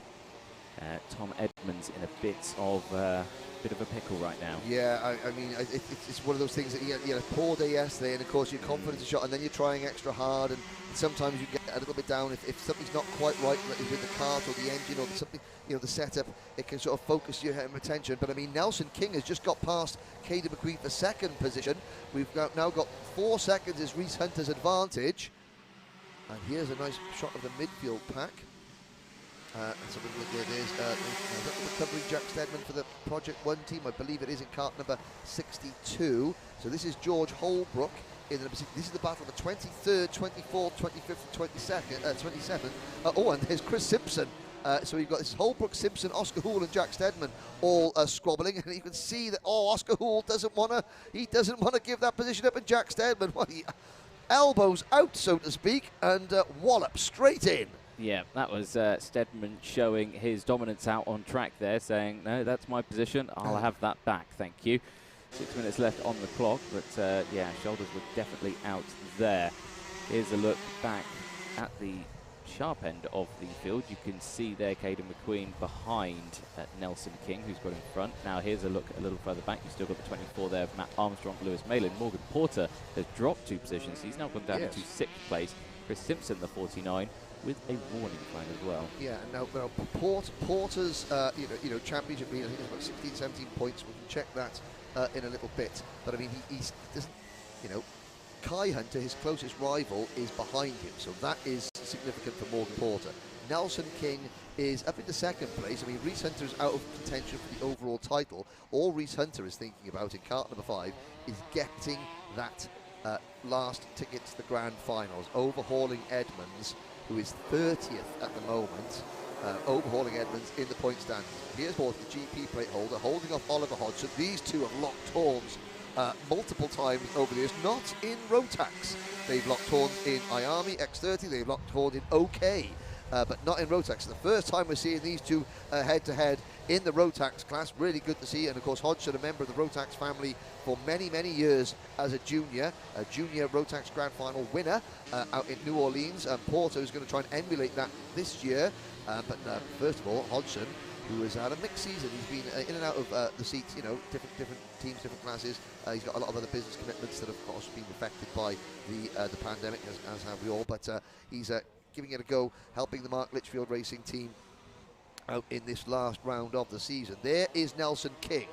Tom Edmonds in a bit of a pickle right now. Yeah, I mean, it's one of those things that you had a poor day yesterday, and of course your confidence is shot, and then you're trying extra hard, and sometimes you get a little bit down if something's not quite right with the cart or the engine or something, the setup, it can sort of focus your attention. But I mean, Nelson King has just got past Caden McQueen for second position. We've now got 4 seconds as Reese Hunter's advantage, and here's a nice shot of the midfield pack. So there's covering Jack Steadman for the Project 1 team. I believe it is in cart number 62. So this is George Holbrook. This is the battle of the 23rd, 24th, 25th, and 27th. And there's Chris Simpson. So we've got this Holbrook, Simpson, Oscar Hoole, and Jack Steadman all squabbling, and you can see that Oscar Hoole doesn't want to give that position up, and Jack Steadman, well, he elbows out, so to speak, and wallop straight in. Yeah, that was Steadman showing his dominance out on track there, saying, no, that's my position, I'll have that back, thank you. 6 minutes left on the clock, but yeah, shoulders were definitely out there. Here's a look back at the sharp end of the field. You can see there Caden McQueen behind Nelson King, who's got in front. Now here's a look a little further back. You've still got the 24 there of Matt Armstrong, Lewis Malin. Morgan Porter has dropped 2 positions. He's now gone down to 6th place. Chris Simpson, the 49, with a warning flag as well. Yeah, and now Porter's championship lead, I think it's about 16, 17 points. We can check that in a little bit. But I mean, he doesn't, Kai Hunter, his closest rival, is behind him, so that is significant for Morgan Porter. Nelson King is up into 2nd place. I mean, Reese Hunter is out of contention for the overall title. All Reese Hunter is thinking about in cart number 5 is getting that last ticket to the grand finals, overhauling Edmonds, who is 30th at the moment, overhauling Edmonds in the point standings. Here's Porter, the GP plate holder, holding off Oliver Hodgson. These two have locked horns multiple times over the years, not in Rotax. They've locked horns in Miami X30, they've locked horns in OK, but not in Rotax. The first time we're seeing these two head-to-head in the Rotax class. Really good to see, and of course Hodgson, a member of the Rotax family for many, many years as a junior Rotax Grand Final winner out in New Orleans. Porter is going to try and emulate that this year, but first of all, Hodgson, who has had a mixed season. He's been in and out of the seats, different teams, different classes. He's got a lot of other business commitments that have, of course, been affected by the pandemic, as have we all. But he's giving it a go, helping the Mark Litchfield Racing team out in this last round of the season. There is Nelson King.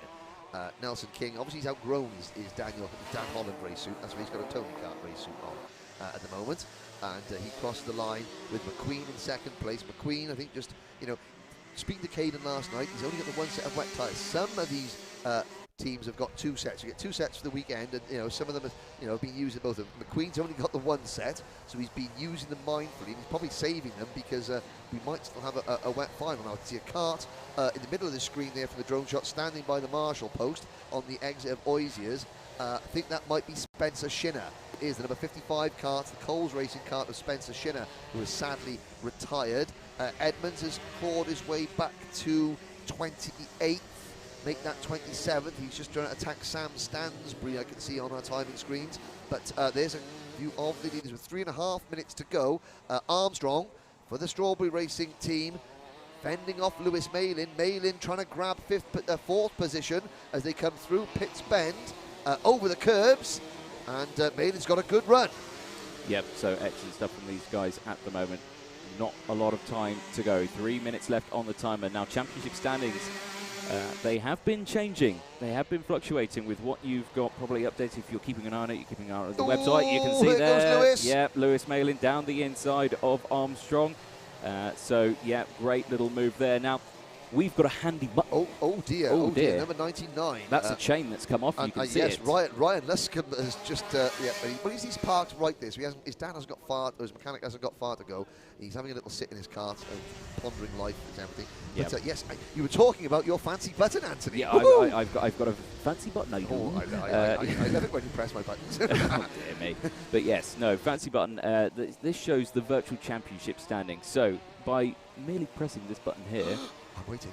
Nelson King, obviously he's outgrown his Dan Holland race suit. That's why he's got a Tony Kart race suit on at the moment. And he crossed the line with McQueen in 2nd place. McQueen, I think, just, speaking to Caden last night, he's only got the 1 set of wet tyres. Some of these teams have got 2 sets. You get 2 sets for the weekend, and some of them have been using both of them. McQueen's only got the 1 set, so he's been using them mindfully, and he's probably saving them because we might still have a wet final. Now I can see a cart in the middle of the screen there from the drone shot, standing by the marshal post on the exit of Oisiers. I think that might be Spencer Shinner. It is the number 55 cart, the Coles Racing cart of Spencer Shinner, who has sadly retired. Edmonds has clawed his way back to 28th, make that 27th. He's just trying to attack Sam Stansbury, I can see on our timing screens. But there's a view of the leaders with 3.5 minutes to go. Armstrong for the Strawberry Racing team, fending off Lewis Malin. Malin trying to grab 4th position as they come through Pitts Bend over the curbs, and Malin's got a good run. Yep, so excellent stuff from these guys at the moment. not a lot of time to go. 3 minutes left on the timer. Now, championship standings, they have been changing. They have been fluctuating with what you've got probably updated. If you're keeping an eye on it, you're keeping an eye on the website. You can see there. Goes Lewis. Yeah, Lewis Malin down the inside of Armstrong. So, yeah, great little move there. Now, we've got a handy button. Oh dear, oh dear, number 99. That's a chain that's come off, you can see yes, it. Ryan Luscombe has just, but he's parked right there, so his dad hasn't got far, or his mechanic hasn't got far to go. He's having a little sit in his cart and pondering life and everything. Yep. But yes, you were talking about your fancy button, Anthony. Yeah, I've got a fancy button. I love it when you press my buttons. Oh, dear me. But yes, no, fancy button. This shows the virtual championship standing. So by merely pressing this button here, I'm waiting.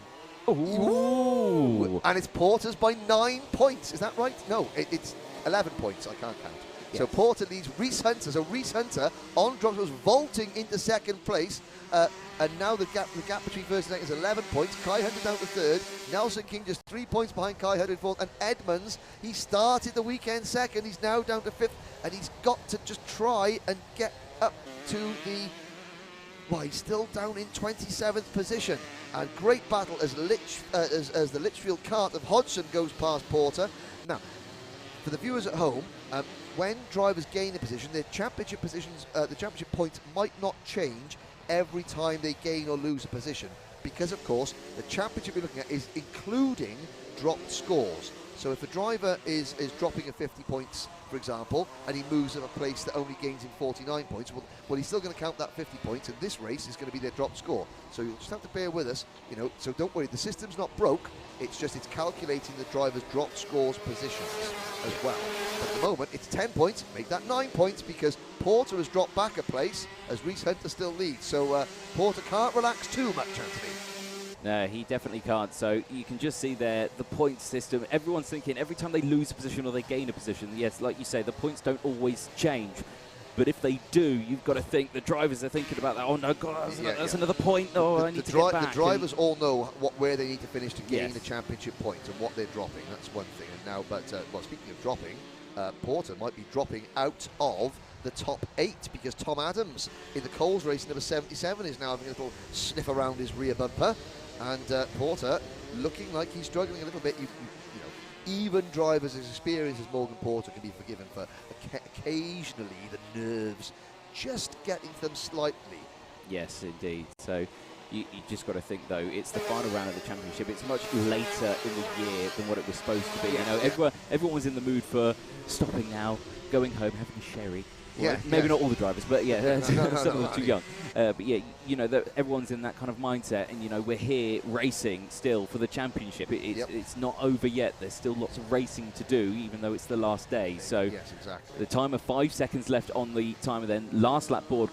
Ooh. And it's Porter's by 9 points. Is that right? No, it's 11 points. I can't count. Yes. So Porter leads Rhys Hunter. So Rhys Hunter on drops was vaulting into second place. And now the gap between first and second is 11 points. Kai Hunter down to third. Nelson King just 3 points behind Kai Hunter in fourth. And Edmonds, he started the weekend second. He's now down to fifth. And he's got to just try and get up to the... Well, he's still down in 27th position. And great battle as the Litchfield Kart of Hodgson goes past Porter. Now, for the viewers at home, when drivers gain a position, their championship positions, the championship points might not change every time they gain or lose a position, because of course the championship you're looking at is including dropped scores. So if a driver is dropping at 50 points, for example, and he moves to a place that only gains him 49 points, well he's still going to count that 50 points, and this race is going to be their drop score. So you'll just have to bear with us, so don't worry, the system's not broke, it's calculating the driver's drop scores positions as well. But at the moment, it's 10 points, make that 9 points, because Porter has dropped back a place, as Rhys Hunter still leads. So Porter can't relax too much, Anthony. No, he definitely can't. So you can just see there the point system. Everyone's thinking every time they lose a position or they gain a position, yes, like you say, the points don't always change. But if they do, you've got to think the drivers are thinking about that. Oh no, God, that's another point. Oh, I need to get back. The drivers all know where they need to finish to gain a championship point and what they're dropping. That's one thing. And now, well, speaking of dropping, Porter might be dropping out of the top 8, because Tom Adams in the Coles race, number 77, is now having a little sniff around his rear bumper. And Porter looking like he's struggling a little bit. Even drivers as experienced as Morgan Porter can be forgiven for occasionally the nerves just getting to them slightly. Yes, indeed. So you just got to think, though, it's the final round of the championship. It's much later in the year than what it was supposed to be. Everyone was in the mood for stopping now, going home, having a sherry. Well, maybe not all the drivers, but yeah, some of them too young. But yeah, everyone's in that kind of mindset, and we're here racing still for the championship. It's not over yet. There's still lots of racing to do, even though it's the last day. So yes, exactly. The timer, 5 seconds left on the timer. Then last lap board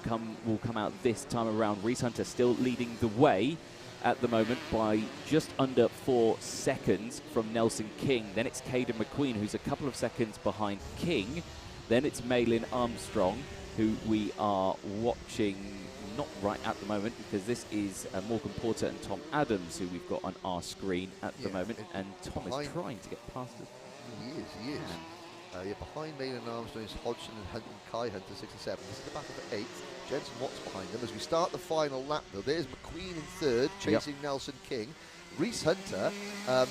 will come out this time around. Rhys Hunter still leading the way at the moment by just under 4 seconds from Nelson King. Then it's Caden McQueen, who's a couple of seconds behind King. Then it's Malin Armstrong, who we are watching, not right at the moment, because this is Morgan Porter and Tom Adams, who we've got on our screen at the moment. And Tom is trying to get past us. He is. Behind Malin Armstrong is Hodgson and Kai Hunter, 67. This is the battle for 8th. Jensen Watts behind them. As we start the final lap, though, there's McQueen in 3rd, chasing Nelson King. Rhys Hunter, I'm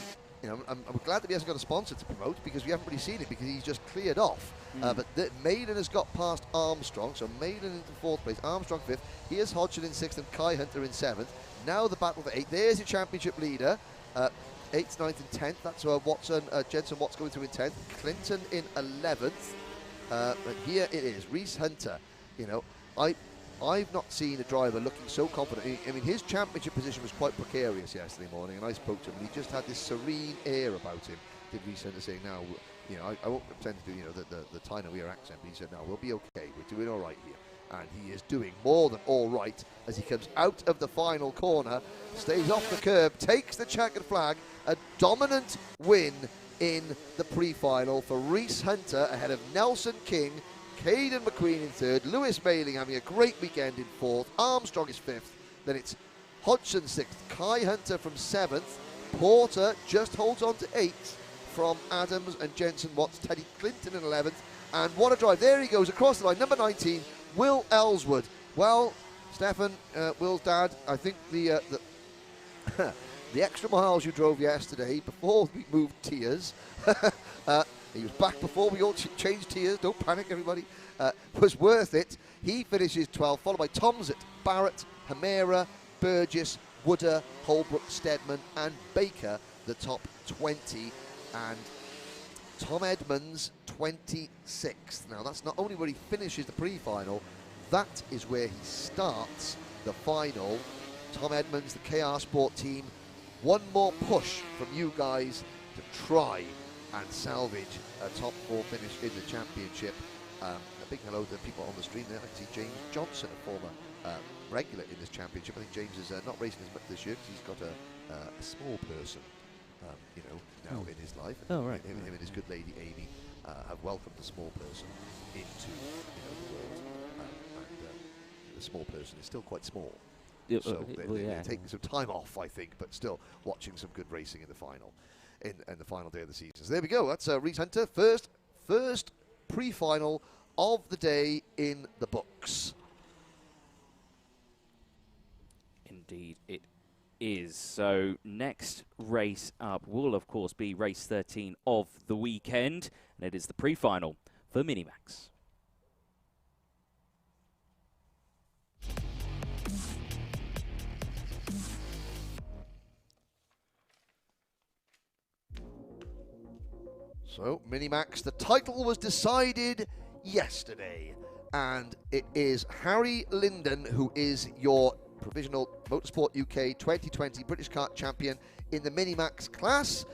glad that he hasn't got a sponsor to promote, because we haven't really seen it, because he's just cleared off. But Malin has got past Armstrong, so Malin into 4th place, Armstrong 5th. Here's Hodgson in 6th and Kai Hunter in 7th. Now the battle for 8th. There's your championship leader. 8th, 9th and 10th. That's Jensen Watts going through in 10th. Clinton in 11th. But here it is, Rhys Hunter. I've not seen a driver looking so confident. I mean, his championship position was quite precarious yesterday morning, and I spoke to him, and he just had this serene air about him. Did Rhys Hunter saying, now, I won't pretend to do, the Tyne-Weir accent, but he said, no, we'll be okay. We're doing all right here. And he is doing more than all right as he comes out of the final corner, stays off the curb, takes the checkered flag, a dominant win in the pre-final for Rhys Hunter ahead of Nelson King, Caden McQueen in 3rd, Lewis Malin having a great weekend in 4th, Armstrong is 5th, then it's Hodgson 6th, Kai Hunter from 7th, Porter just holds on to 8th from Adams and Jensen Watts, Teddy Clinton in 11th, and what a drive, there he goes across the line, number 19, Will Ellswood. Well, Stefan, Will's dad, I think the the extra miles you drove yesterday before we moved tiers, he was back before we all changed tiers, don't panic everybody, was worth it. He finishes 12th, followed by Tomsit, Barrett, Hamera, Burgess, Wooder, Holbrook, Stedman and Baker, the top 20, and Tom Edmonds 26th. Now that's not only where he finishes the pre-final, that is where he starts the final. Tom Edmonds, the KR Sport team, one more push from you guys to try and salvage a top 4 finish in the championship. A big hello to the people on the stream there. I can see James Johnson, a former regular in this championship. I think James is not racing as much this year because he's got a small person, now in his life. Oh, right. Him and his good lady Amy have welcomed the small person into the world. And the small person is still quite small. So they're taking some time off, I think, but still watching some good racing in the final, in the final day of the season. So there we go. That's Reese Hunter, first pre-final of the day in the books. Indeed, it is. So next race up will, of course, be race 13 of the weekend, and it is the pre-final for Minimax. So, Minimax, the title was decided yesterday, and it is Harry Linden who is your provisional Motorsport UK 2020 British Kart champion in the Minimax class.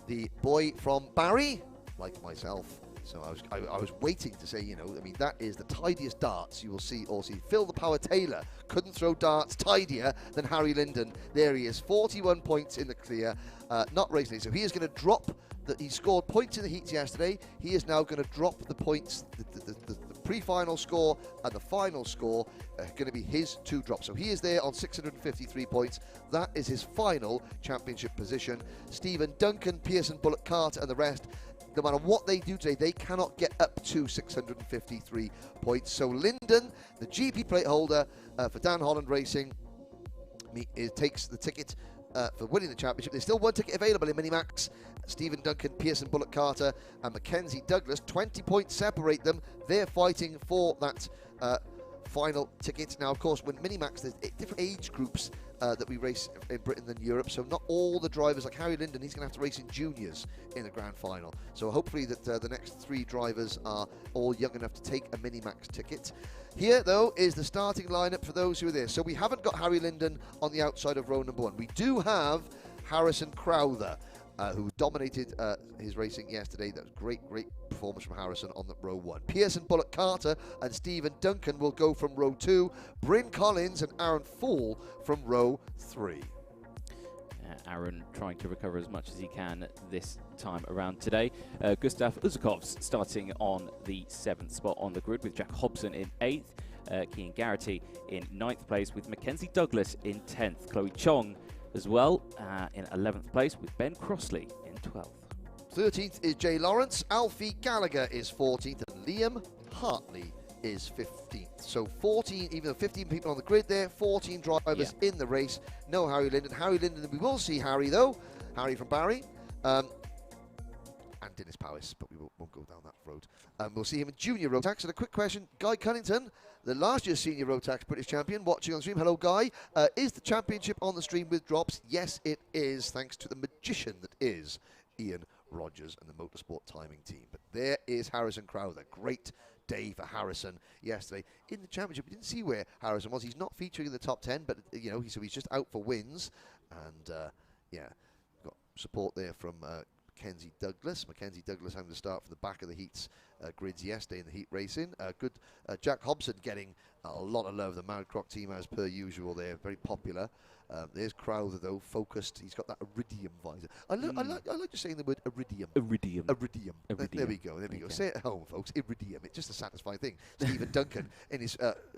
The boy from Barry, like myself. So I was waiting to say, that is the tidiest darts you will see. Also, Phil the Power Taylor couldn't throw darts tidier than Harry Linden. There he is, 41 points in the clear, not racing. So he is going to drop. He scored points in the heats yesterday. He is now going to drop the points, the pre-final score and the final score are going to be his 2 drops. So he is there on 653 points. That is his final championship position. Stephen, Duncan, Pearson, Bullock, Carter and the rest, no matter what they do today, they cannot get up to 653 points. So Linden, the GP plate holder for Dan Holland Racing, takes the ticket for winning the championship. There's still 1 ticket available in Minimax. Stephen Duncan, Pearson, Bullock, Carter and Mackenzie Douglas. 20 points separate them. They're fighting for that final ticket. Now, of course, when Minimax, there's different age groups that we race in Britain than Europe, so not all the drivers, like Harry Linden, he's going to have to race in juniors in the grand final. So hopefully that the next 3 drivers are all young enough to take a Minimax ticket. Here, though, is the starting lineup for those who are there. So we haven't got Harry Linden on the outside of row number 1. We do have Harrison Crowther, who dominated his racing yesterday. That was great performance from Harrison on the row 1. Pearson, Bullock, Carter and Stephen Duncan will go from row 2. Bryn Collins and Aaron Fall from row 3. Aaron trying to recover as much as he can this time around today. Gustav Uzakov's starting on the 7th spot on the grid with Jack Hobson in 8th. Kean Garrity in 9th place with Mackenzie Douglas in 10th. Chloe Chong as well in 11th place with Ben Crossley in 12th. 13th is Jay Lawrence. Alfie Gallagher is 14th and Liam Hartley is 15th. So 14, even though 15 people on the grid there, 14 drivers in the race. No Harry Linden. Harry Linden, we will see Harry though. Harry from Barry. And Dennis Powis, but we won't go down that road. We'll see him in junior Rotax. And a quick question, Guy Cunnington, the last year's senior Rotax British champion, watching on stream. Hello, Guy. Is the championship on the stream with drops? Yes, it is, thanks to the magician that is Ian Rogers and the Motorsport timing team. But there is Harrison Crowther. Great day for Harrison yesterday in the championship. We didn't see where Harrison was. He's not featuring in the top 10, but so he's just out for wins. And got support there from Mackenzie Douglas. Mackenzie Douglas having to start from the back of the heats grids yesterday in the heat racing. Good Jack Hobson getting a lot of love. The Mad Croc team as per usual there, very popular. There's Crowther though, focused. He's got that iridium visor. I like just saying the word iridium. Iridium. Iridium. There we go. There we go. Say it at home, folks. Iridium. It's just a satisfying thing. Stephen Duncan in his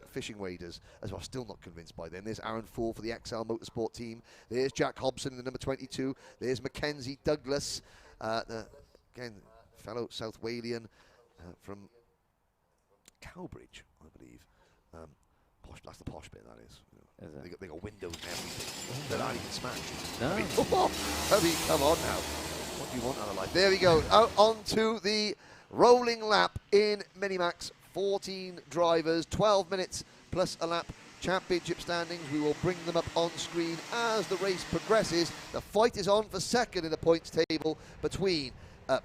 fishing waders as well. Still not convinced by then. There's Aaron Fall for the XL Motorsport team. There's Jack Hobson in the number 22. There's Mackenzie Douglas, again fellow South Walian from Cowbridge, I believe. That's the posh bit. That is. Is it? They got windows and everything. They're not even smashed. No. I mean, come on now. What do you want out of life? There we go. Out onto the rolling lap in Minimax. 14 drivers, 12 minutes plus a lap. Championship standings, we will bring them up on screen as the race progresses. The fight is on for second in the points table between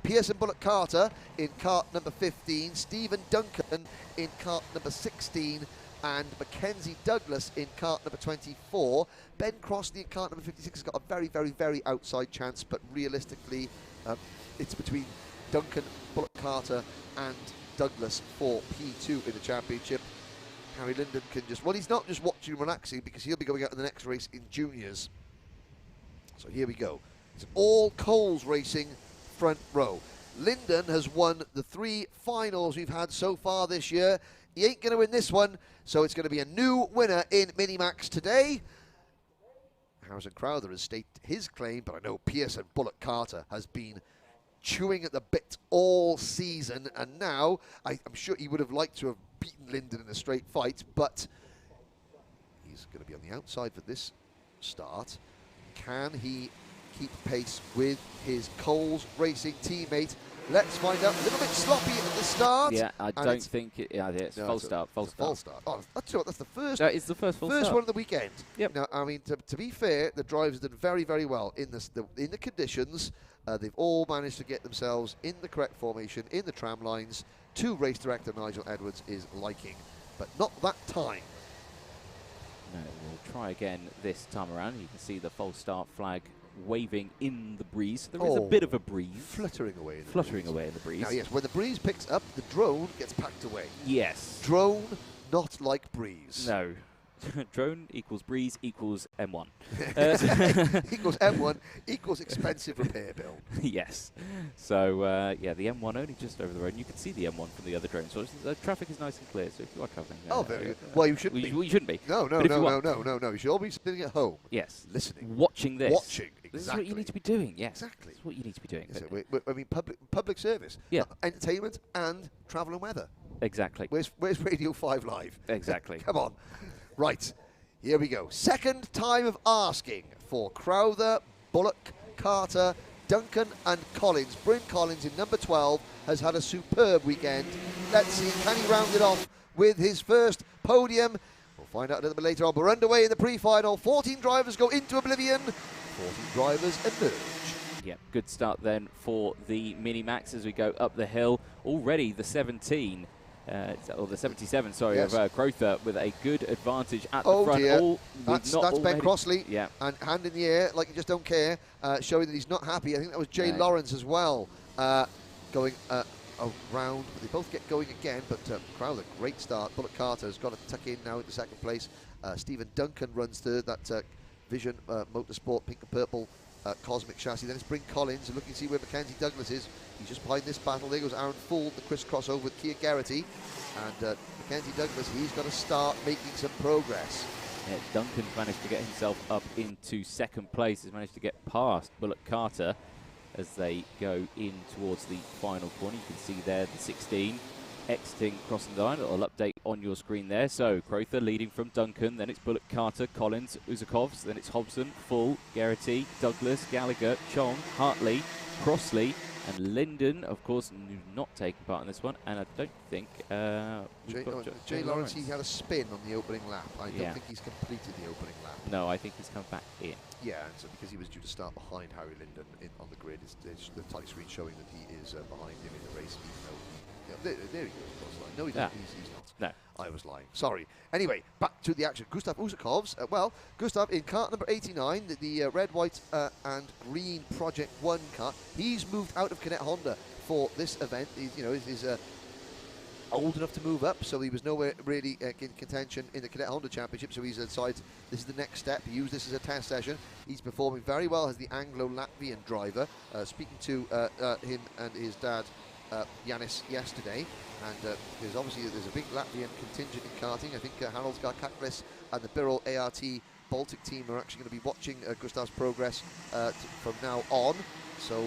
Pearson Bullock Carter in kart number 15, Stephen Duncan in kart number 16, and Mackenzie Douglas in kart number 24. Ben Crossley in kart number 56 has got a very, very, very outside chance, but realistically, it's between Duncan, Bullock Carter, and Douglas for P2 in the championship. Harry Linden can just, well, he's not just watching and relaxing because he'll be going out in the next race in juniors. So here we go. It's all Coles Racing front row. Linden has won the 3 finals we've had so far this year. He ain't going to win this one, so it's going to be a new winner in Minimax today. Harrison Crowther has stated his claim, but I know Pearson Bullock Carter has been chewing at the bit all season, and now I'm sure he would have liked to have beaten Linden in a straight fight, but he's going to be on the outside for this start. Can he keep pace with his Coles Racing teammate? Let's find out. A little bit sloppy at the start. Yeah, I don't think it. Yeah, it's no, false start. False start. Oh, that's the first. That is the first false start. one of the weekend. Yep. Now, I mean, to be fair, the drivers did very, very well in this. In the conditions, they've all managed to get themselves in the correct formation in the tram lines to race director Nigel Edwards is liking, but not that time. No, we'll try again this time around. You can see the false start flag waving in the breeze. There is a bit of a breeze. Fluttering away in the breeze. Now, yes, when the breeze picks up, the drone gets packed away. Yes. Drone, not like breeze. No. Drone equals breeze equals M1. Equals M1 equals expensive repair bill. Yes. So, yeah, the M1 only just over the road. And you can see the M1 from the other drone. So the traffic is nice and clear. So if you are travelling... very good. Well, you shouldn't be. You shouldn't be. No. You should all be sitting at home. Yes. Listening. Watching this. Watching, exactly. This is what you need to be doing, yes. Exactly. This is what you need to be doing. I mean, public service. Yeah. Entertainment and travel and weather. Exactly. Where's Radio 5 Live? Exactly. Come on. Right. Here we go. Second time of asking for Crowther, Bullock, Carter, Duncan and Collins. Bryn Collins in number 12 has had a superb weekend. Let's see, can he round it off with his first podium? We'll find out a little bit later on. We're underway in the pre-final. 14 drivers go into oblivion. 14 drivers emerge. Yeah, good start then for the Mini-Max as we go up the hill. Already the 17. Or the 77, sorry, yes. of Crowther with a good advantage at the front. Dear. That's Ben Crossley. Yeah. And hand in the air, like you just don't care, showing that he's not happy. I think that was Jay Lawrence as well, going around. They both get going again, but Crowther, great start. Bullock Carter has got to tuck in now into second place. Stephen Duncan runs third, that Vision Motorsport pink and purple Cosmic chassis. Then it's Bryn Collins, and looking to see where Mackenzie Douglas is. He's just behind this battle. There goes Aaron Fould, the crisscross over with Keir Garrity. And Mackenzie Douglas, he's got to start making some progress. Yeah, Duncan's managed to get himself up into second place. He's managed to get past Bullock Carter as they go in towards the final corner. You can see there the 16 exiting, crossing the line. A little update on your screen there. So Crowther leading from Duncan, then it's Bullock Carter, Collins, Uzakovs, then it's Hobson, Full, Garrity, Douglas, Gallagher, Chong, Hartley, Crossley, and Linden, of course, not taking part in this one. And I don't think Jay Lawrence, he had a spin on the opening lap. I don't think he's completed the opening lap. No, I think he's come back in. Yeah, and so because he was due to start behind Harry Linden on the grid, it's the tally screen showing that he is behind him in the race, even though there he goes. No, he's not. No. I was lying. Sorry. Anyway, back to the action. Gustav Uzakovs. Gustav in kart number 89, the red, white, and green Project 1 kart. He's moved out of Cadet Honda for this event. He's old enough to move up, so he was nowhere really in contention in the Cadet Honda Championship. So he's decided this is the next step. He used this as a test session. He's performing very well as the Anglo-Latvian driver. Speaking to him and his dad, Yanis, yesterday, and there's a big Latvian contingent in karting. I think Harold Garkaklis and the Birol ART Baltic team are actually going to be watching Gustav's progress from now on. So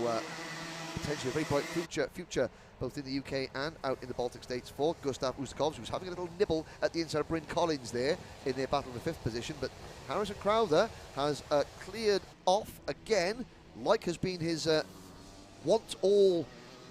potentially a very bright future both in the UK and out in the Baltic states for Gustav Usakovs, who's having a little nibble at the inside of Bryn Collins there in their battle for 5th position. But Harrison Crowther has cleared off again, like has been his want all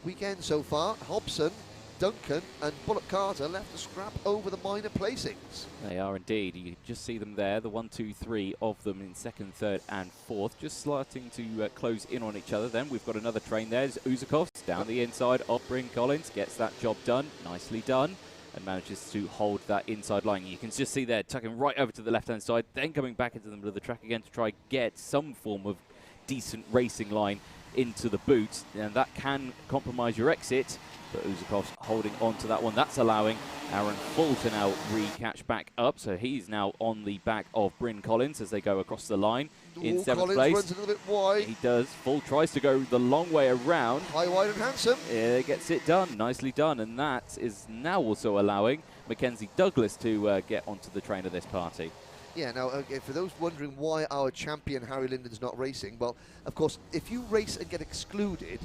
weekend so far. Hobson, Duncan and Bullock Carter left to scrap over the minor placings. They are indeed. You just see them there, the 1, 2, 3 of them in 2nd, 3rd and 4th, just starting to close in on each other. Then we've got another train there. Usakovs down the inside of Bryn Collins, gets that job done, nicely done, and manages to hold that inside line. You can just see there, tucking right over to the left-hand side, then coming back into the middle of the track again to try get some form of decent racing line into the boot, and that can compromise your exit. But Usakovs holding on to that one. That's allowing Aaron Full to now re-catch back up. So he's now on the back of Bryn Collins as they go across the line in 7th Collins place. runs a little bit wide. He does. Full tries to go the long way around. High, wide and handsome. Yeah, gets it done. Nicely done. And that is now also allowing Mackenzie Douglas to get onto the train of this party. Yeah, now, for those wondering why our champion Harry Linden's not racing, well, of course, if you race and get excluded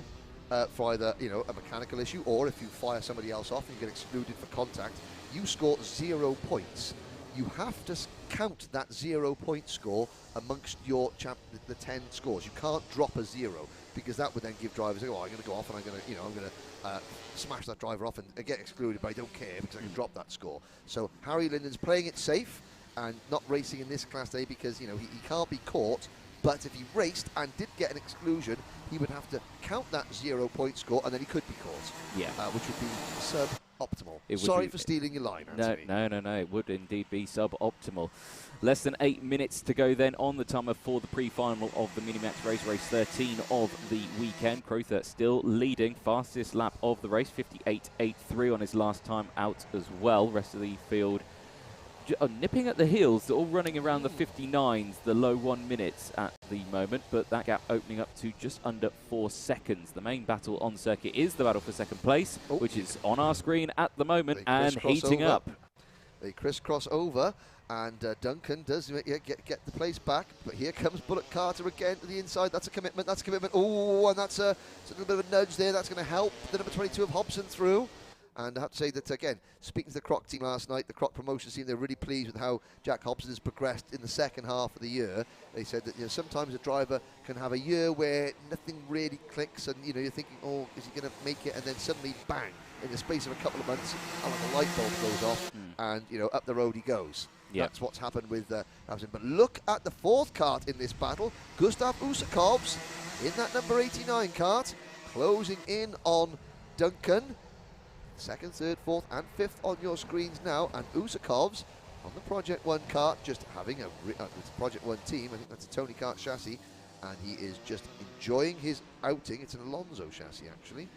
for either, you know, a mechanical issue, or if you fire somebody else off and you get excluded for contact, you score 0 points. You have to count that 0 point score amongst your the 10 scores. You can't drop a 0, because that would then give drivers, oh, I'm going to go off and I'm going to, you know, I'm going to smash that driver off and get excluded, but I don't care because I can drop that score. So Harry Linden's playing it safe and not racing in this Class A because, you know, he can't be caught. But if he raced and did get an exclusion, he would have to count that 0 point score, and then he could be caught. Yeah. Which would be sub-optimal. Sorry for stealing your line, Anthony. No. It would indeed be sub-optimal. Less than 8 minutes to go then on the timer for the pre-final of the Minimax race, race 13 of the weekend. Crowther still leading, fastest lap of the race, 58.83 on his last time out as well. Rest of the field nipping at the heels, all running around the 59s, the low 1 minutes at the moment, but that gap opening up to just under 4 seconds. The main battle on circuit is the battle for 2nd place, which is on our screen at the moment and heating up. They crisscross over, and Duncan does get the place back, but here comes Bullock Carter again to the inside. That's a commitment, Oh, and that's a little bit of a nudge there. That's going to help the number 22 of Hobson through. And I have to say that, again, speaking to the Croc team last night, the Croc promotion team, they're really pleased with how Jack Hobson has progressed in the second half of the year. They said that, you know, sometimes a driver can have a year where nothing really clicks and, you know, you're thinking, oh, is he going to make it? And then suddenly, bang, in the space of a couple of months, a light bulb goes off and, you know, up the road he goes. Yep. That's what's happened with Hobson. But look at the 4th kart in this battle. Gustav Usakovs in that number 89 kart, closing in on Duncan. 2nd, 3rd, 4th and 5th on your screens now, and Usakovs on the Project 1 kart, just having it's a Project 1 team. I think that's a Tony Kart chassis, and he is just enjoying his outing. It's an Alonso chassis, actually.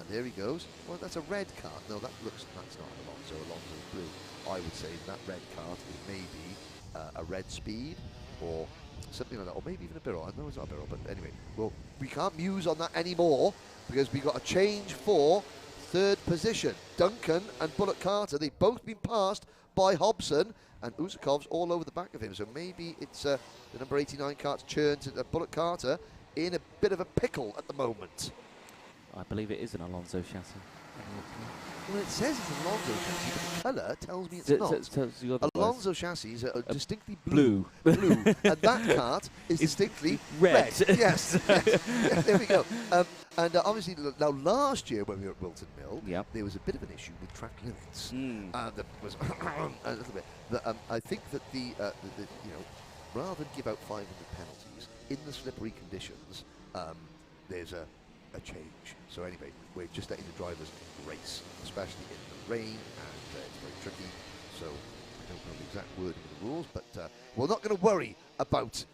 There he goes. Well, that's a red kart. No, that's not an Alonso. Alonso's blue. I would say that red kart is maybe a Red Speed or something like that, or maybe even a Birol. I know it's not a Birol, but anyway, well, we can't muse on that anymore because we got a change for 3rd position. Duncan and Bullock Carter, they've both been passed by Hobson, and Usakovs all over the back of him. So maybe it's the number 89 kart's turn to Bullock Carter in a bit of a pickle at the moment. I believe it is an Alonso chassis. Well, it says it's an Alonso chassis, but the colour tells me it's not. Alonso chassis are distinctly blue. And that kart is distinctly red. Yes. There we go. And obviously, now last year when we were at Whilton Mill, there was a bit of an issue with track limits. That was a little bit. I think that you know, rather than give out 500 penalties in the slippery conditions, there's a change. So anyway, we're just letting the drivers race, especially in the rain, and it's very tricky. So I don't know the exact wording of the rules, but we're not going to worry about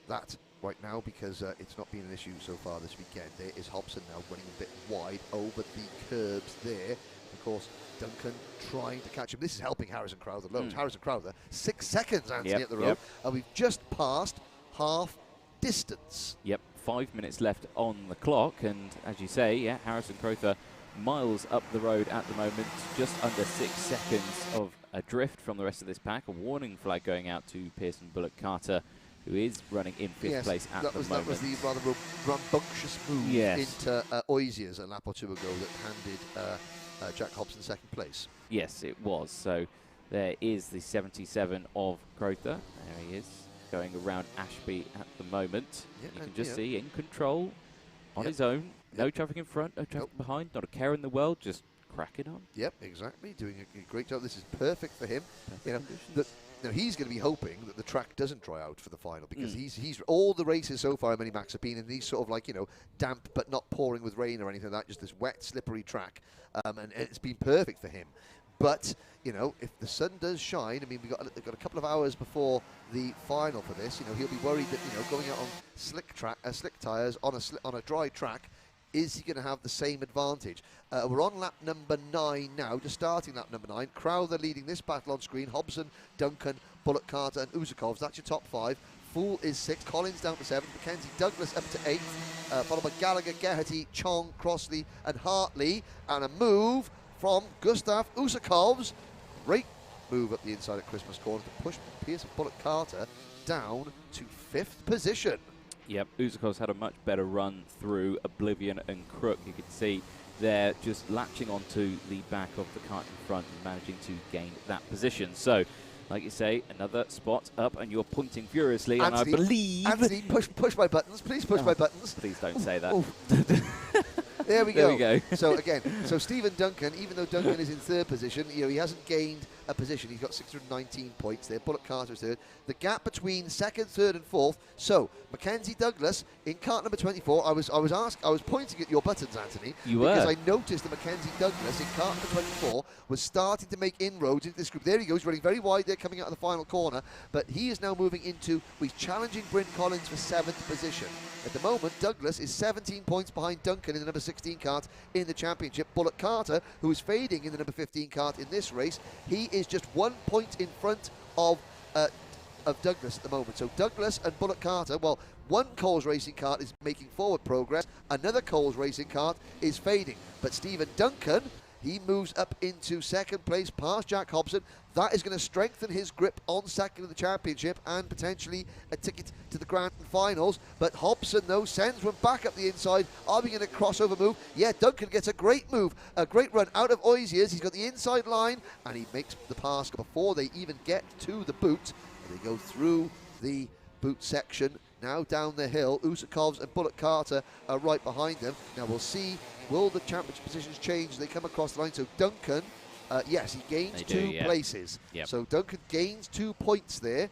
that right now because it's not been an issue so far this weekend. There is Hobson now running a bit wide over the curbs there. Of course, Duncan trying to catch him. This is helping Harrison Crowther loads. Harrison Crowther, 6 seconds, Anthony, at the road, and we've just passed half distance. 5 minutes left on the clock, and as you say, Harrison Crowther miles up the road at the moment, just under 6 seconds of adrift from the rest of this pack. A warning flag going out to Pearson Bullock Carter, who is running in 5th place at the moment. That was the rather rambunctious move into Oisiers a lap or two ago that handed Jack Hobson 2nd place. Yes, it was. So there is the 77 of Crowther. There he is, going around Ashby at the moment. You can just see in control on his own. No traffic in front, no traffic behind, not a care in the world, just cracking on. Yep, exactly. Doing a great job. This is perfect for him. He's going to be hoping that the track doesn't dry out for the final, because he's all the races so far, many Max have been in these sort of like, damp but not pouring with rain or anything like that, just this wet, slippery track, and it's been perfect for him. But if the sun does shine, I mean, we've got a couple of hours before the final for this. He'll be worried that going out on slick tyres on a dry track, is he going to have the same advantage? We're on lap number 9 now, just starting lap number 9. Crowther leading this battle on screen. Hobson, Duncan, Bullock, Carter and Usakovs. That's your top 5. Fool is 6th. Collins down to 7th. Mackenzie Douglas up to 8th. Followed by Gallagher, Geraghty, Chong, Crossley and Hartley. And a move from Gustav Usakovs. Great move up the inside at Christmas corner to push Pierce and Bullock Carter down to 5th position. Yep, Usakovs had a much better run through Oblivion and Crook. You can see they're just latching onto the back of the cart in front and managing to gain that position. So, like you say, another spot up, and you're pointing furiously, Anthony, and I believe... Anthony, push my buttons. Please push my buttons. Please don't say that. There we go. There we go. So again, Stephen Duncan, even though Duncan is in 3rd position, he hasn't gained a position. He's got 619 points there. Bullock Carter is 3rd. The gap between 2nd, 3rd, and 4th. So Mackenzie Douglas in cart number 24. I was pointing at your buttons, Anthony, because I noticed that Mackenzie Douglas in cart number 24 was starting to make inroads into this group. There he goes, running very wide there, coming out of the final corner. But he is now moving into. He's challenging Bryn Collins for 7th position. At the moment, Douglas is 17 points behind Duncan in the number 16 cart in the championship. Bullock Carter, who is fading in the number 15 cart in this race, he is just 1 point in front of Douglas at the moment. So Douglas and Bullock Carter, well, one Coles Racing cart is making forward progress, another Coles Racing cart is fading. But Stephen Duncan, he moves up into 2nd place past Jack Hobson. That is going to strengthen his grip on 2nd of the championship and potentially a ticket to the grand finals. But Hobson, though, sends one back up the inside. Are we going to crossover move? Yeah, Duncan gets a great move, a great run out of Oisiers. He's got the inside line and he makes the pass before they even get to the boot. And they go through the boot section. Now down the hill, Usakovs and Bullock Carter are right behind them. Now we'll see, will the championship positions change as they come across the line? So Duncan, yes, he gains 2 places. Yep. So Duncan gains 2 points there.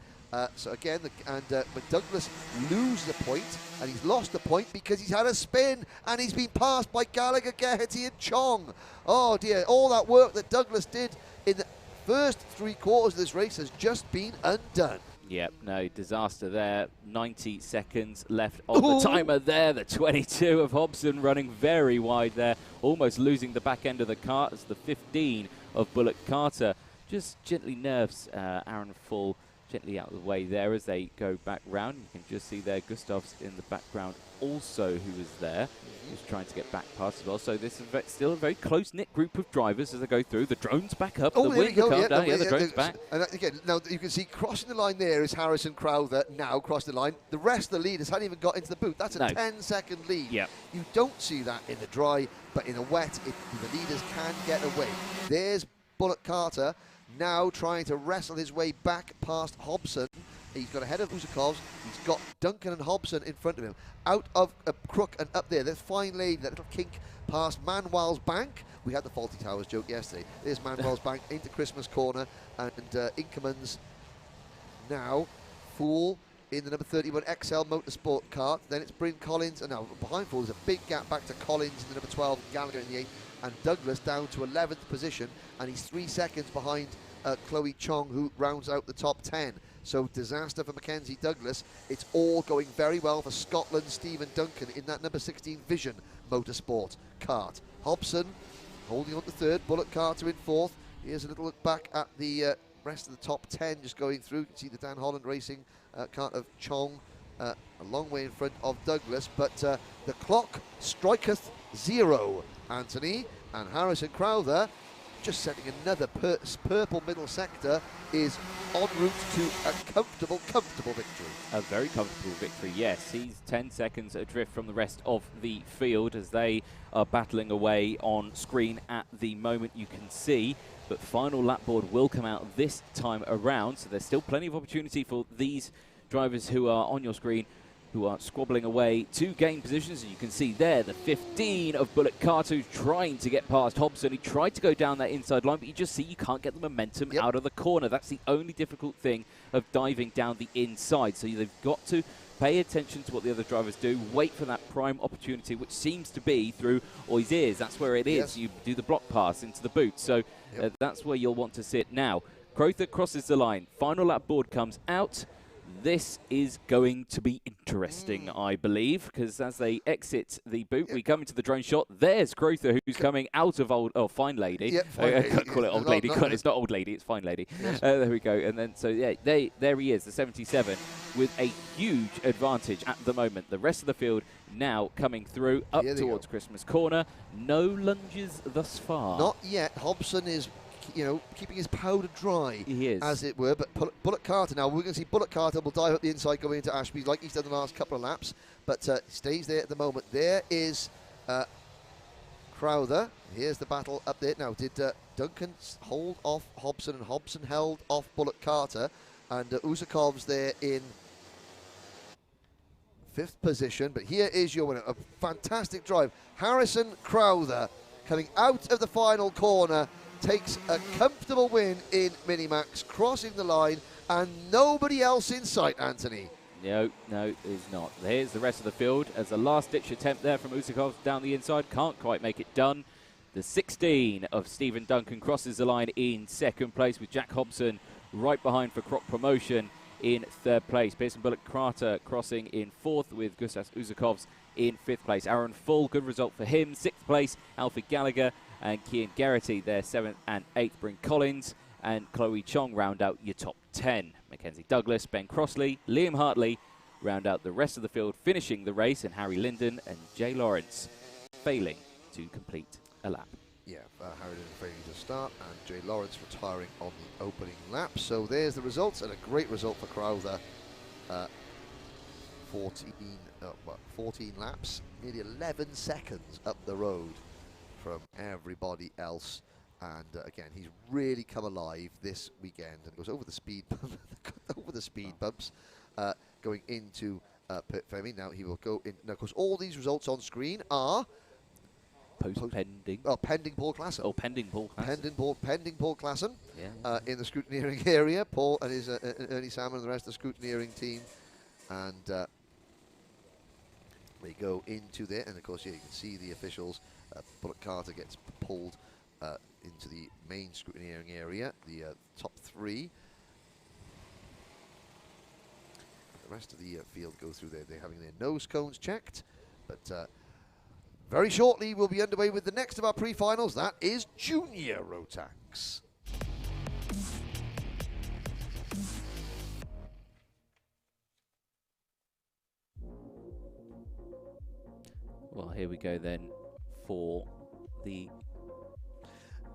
So again, but Douglas loses a point, and he's lost a point because he's had a spin, and he's been passed by Gallagher, Geraghty and Chong. Oh dear, all that work that Douglas did in the first 3 quarters of this race has just been undone. Yep, no, disaster there. 90 seconds left on the timer there. The 22 of Hobson running very wide there, almost losing the back end of the cart as the 15 of Bullock Carter just gently nerves Aaron Full gently out of the way there as they go back round. You can just see there Gustav's in the background also, who was there. He's trying to get back past as well. So this is still a very close-knit group of drivers as they go through. The drone's back up. Oh, the wind go. Calm down. The drone's back. And again, now you can see crossing the line there is Harrison Crowther now crossed the line. The rest of the leaders hadn't even got into the boot. That's a 10-second lead. Yep. You don't see that in the dry, but in the wet, the leaders can get away. There's Bullock Carter now trying to wrestle his way back past Hobson. He's got ahead of Usakovs. He's got Duncan and Hobson in front of him. Out of Crook and up there, there's fine lady, that little kink past Manuel's Bank. We had the Faulty Towers joke yesterday. There's Manuel's Bank into Christmas corner, and Inkerman's now Fool in the number 31 XL Motorsport cart. Then it's Bryn Collins, and now behind Fool there's a big gap back to Collins in the number 12, Gallagher in the 8th, and Douglas down to 11th position, and he's 3 seconds behind Chloe Chong, who rounds out the top 10. So disaster for Mackenzie Douglas. It's all going very well for Scotland's Stephen Duncan in that number 16 Vision Motorsport cart. Hobson holding on to 3rd, Bullock Carter in 4th. Here's a little look back at the rest of the top 10 just going through. You can see the Dan Holland Racing cart of Chong a long way in front of Douglas, but the clock striketh 0, Anthony, and Harrison Crowther just setting another purple middle sector is en route to a comfortable victory. A very comfortable victory, yes. He's 10 seconds adrift from the rest of the field as they are battling away on screen at the moment, you can see. But final lap board will come out this time around, so there's still plenty of opportunity for these drivers who are on your screen, who are squabbling away to gain positions. And you can see there the 15 of Bullet Kart, who's trying to get past Hobson. He tried to go down that inside line, but you just see you can't get the momentum out of the corner. That's the only difficult thing of diving down the inside. So they've got to pay attention to what the other drivers do, wait for that prime opportunity, which seems to be through Oi's ears. That's where it is. Yes. You do the block pass into the boot. So that's where you'll want to sit now. Crowther crosses the line. Final lap board comes out. This is going to be interesting, I believe, because as they exit the boot, we come into the drone shot. There's Crowther, who's coming out of Fine Lady. Yep, Fine Lady. I can't call it Old Lady. It's not Old Lady, it's Fine Lady. Yes. There we go. And then, so yeah, there he is, the 77, with a huge advantage at the moment. The rest of the field now coming through up towards Christmas Corner. No lunges thus far. Not yet. Hobson is, keeping his powder dry, as it were. But Bullet Carter now, we're going to see Bullet Carter will dive up the inside going into Ashby like he's done the last couple of laps, but stays there at the moment. There is Crowther. Here's the battle up there. Now, did Duncan hold off Hobson, and Hobson held off Bullet Carter, and Usakov's there in 5th position, but here is your winner. A fantastic drive. Harrison Crowther coming out of the final corner, takes a comfortable win in Minimax, crossing the line, and nobody else in sight, Anthony. No, it's not. Here's the rest of the field as a last-ditch attempt there from Usakov down the inside. Can't quite make it done. The 16 of Stephen Duncan crosses the line in 2nd place, with Jack Hobson right behind for Croc Promotion in 3rd place. Pearson Bullet Carter crossing in 4th, with Gustas Usakovs in 5th place. Aaron Full, good result for him. 6th place, Alfie Gallagher and Kian Garrity there, 7th and 8th. Bryn Collins and Chloe Chong round out your top 10. Mackenzie Douglas, Ben Crossley, Liam Hartley round out the rest of the field, finishing the race, and Harry Linden and Jay Lawrence failing to complete a lap. Yeah, Harry Linden failing to start, and Jay Lawrence retiring on the opening lap. So there's the results, and a great result for Crowther. 14 laps, nearly 11 seconds up the road from everybody else. And again, he's really come alive this weekend, and goes over the speed bumps, going into pit Femi. Now he will go in. Now, of course, all these results on screen are pending. Oh, pending Paul Klassen. Oh, pending Paul Klassen. Pending Paul Klassen. Yeah. In the scrutineering area. Paul and his Ernie Salmon and the rest of the scrutineering team, and they go into there. And of course, yeah, you can see the officials. Bullet Carter gets pulled into the main scrutineering area, the top 3. The rest of the field go through there. They're having their nose cones checked, but very shortly we'll be underway with the next of our pre-finals. That is Junior Rotax. Well, here we go then for the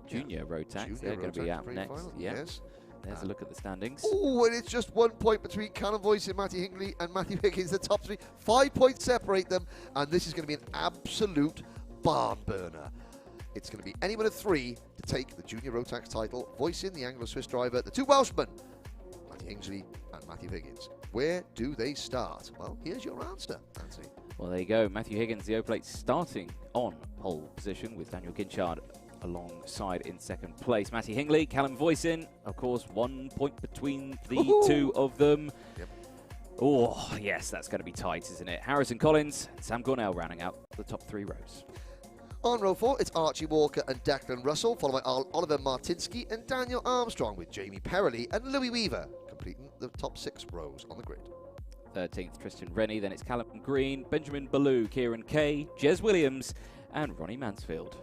Junior Rotax. They're going to be out next. Yeah. Yes. There's a look at the standings. Oh, and it's just 1 point between Callum Voice and Matty Hingley and Matthew Higgins, the top 3. 5 points separate them, and this is going to be an absolute barn burner. It's going to be anyone of 3 to take the Junior Rotax title. Voicing the Anglo-Swiss driver, the 2 Welshmen, Matty Hingley and Matthew Higgins. Where do they start? Well, here's your answer, Anthony. Well, there you go. Matthew Higgins, the O-Plate, starting on pole position with Daniel Ginchard alongside in 2nd place. Matty Hingley, Callum Voicin, of course, 1 point between the 2 of them. Yep. Oh, yes, that's going to be tight, isn't it? Harrison Collins, Sam Gornell rounding out the top 3 rows. On row 4, it's Archie Walker and Declan Russell, followed by Oliver Martinsky and Daniel Armstrong, with Jamie Perrelly and Louis Weaver completing the top 6 rows on the grid. 13th, Tristan Rennie. Then it's Callum Green, Benjamin Ballou, Kieran Kay, Jez Williams, and Ronnie Mansfield.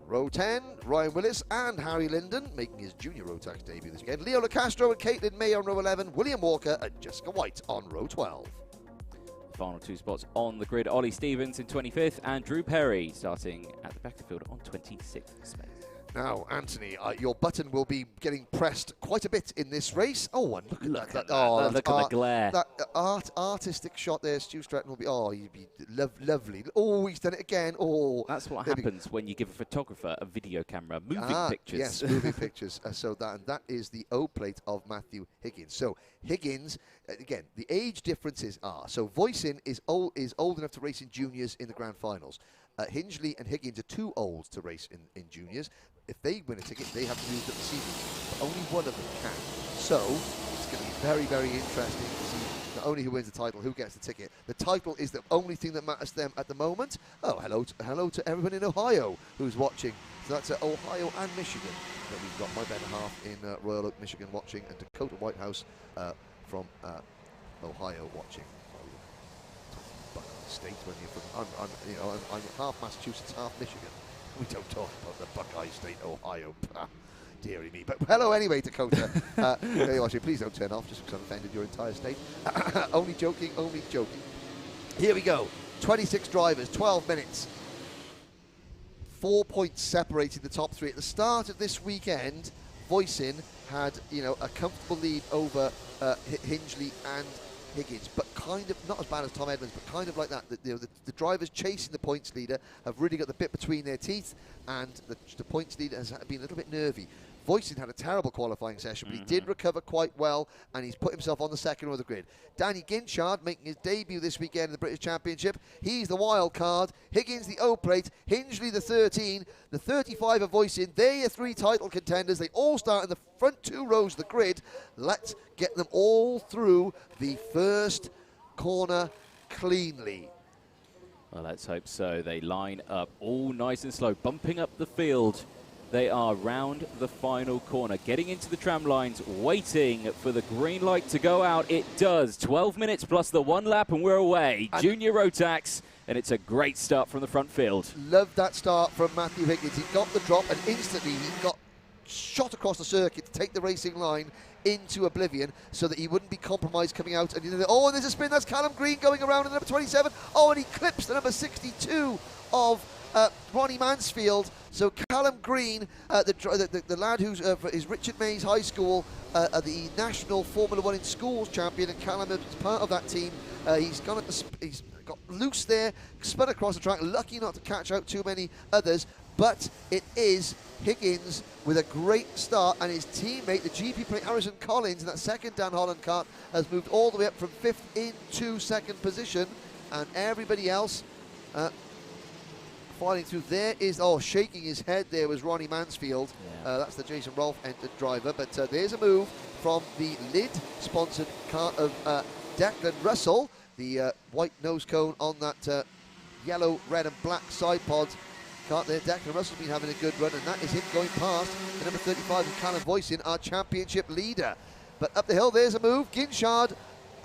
Row 10, Ryan Willis and Harry Linden making his Junior Rotax debut this weekend. Leo LaCastro and Caitlin May on row 11, William Walker and Jessica White on row 12. Final 2 spots on the grid, Ollie Stevens in 25th and Drew Perry starting at the back of the field on 26th space. Now, Anthony, your button will be getting pressed quite a bit in this race. Oh, and look at that. Oh, look at the glare. That artistic shot there, Stu Stratton will be, he'd be lovely. Oh, he's done it again. Oh, that's what happens when you give a photographer a video camera, moving pictures. Yes, moving pictures. So that is the O plate of Matthew Higgins. So Higgins, again, the age differences are, so Voisin is old enough to race in juniors in the grand finals. Hingley and Higgins are too old to race in juniors. If they win a ticket, they have to use it at the seniors, but only one of them can. So it's going to be very, very interesting to see not only who wins the title, who gets the ticket. The title is the only thing that matters to them at the moment. Oh, hello to everyone in Ohio who's watching. So that's Ohio and Michigan. Then we've got my better half in Royal Oak, Michigan watching, and Dakota Whitehouse from Ohio watching. State when you're from, I'm half Massachusetts, half Michigan. We don't talk about the Buckeye State, Ohio. Deary me. But hello anyway, Dakota. Please don't turn off just because I've offended your entire state. Only joking, only joking. Here we go. 26 drivers, 12 minutes. 4 points separating the top three. At the start of this weekend, Voisin had a comfortable lead over Hingley and Higgins, but kind of not as bad as Tom Edmonds, but kind of like that. The drivers chasing the points leader have really got the bit between their teeth, and the points leader has been a little bit nervy. Voisin had a terrible qualifying session, but he did recover quite well, and he's put himself on the second row of the grid. Danny Ginchard making his debut this weekend in the British Championship. He's the wild card. Higgins the O plate. Hingley the 13. The 35 of Voisin. They're your three title contenders. They all start in the front two rows of the grid. Let's get them all through the first corner cleanly. Well, let's hope so. They line up all nice and slow, bumping up the field. They are round the final corner, getting into the tram lines, waiting for the green light to go out. It does. 12 minutes plus the one lap, and we're away. Junior Rotax, and it's a great start from the front field. Loved that start from Matthew Higgins. He got the drop, and instantly he got shot across the circuit to take the racing line into oblivion so that he wouldn't be compromised coming out. And and there's a spin. That's Callum Green going around at number 27. Oh, and he clips the number 62 of Ronnie Mansfield. So Callum Green, the lad who's is Richard Mays High School, the national Formula 1 in schools champion, and Callum is part of that team. He's got loose there, spun across the track, lucky not to catch out too many others. But it is Higgins with a great start, and his teammate, the GP plate Harrison Collins, in that second Dan Holland kart, has moved all the way up from 5th into 2nd position, and everybody else fighting through. There is, shaking his head there was Ronnie Mansfield. Yeah. That's the Jason Rolfe entered driver, but there's a move from the lid-sponsored kart of Declan Russell, the white nose cone on that yellow, red and black side pod kart there. Declan Russell's been having a good run, and that is him going past the number 35 of Callum Voisin, our championship leader. But up the hill, there's a move. Ginchard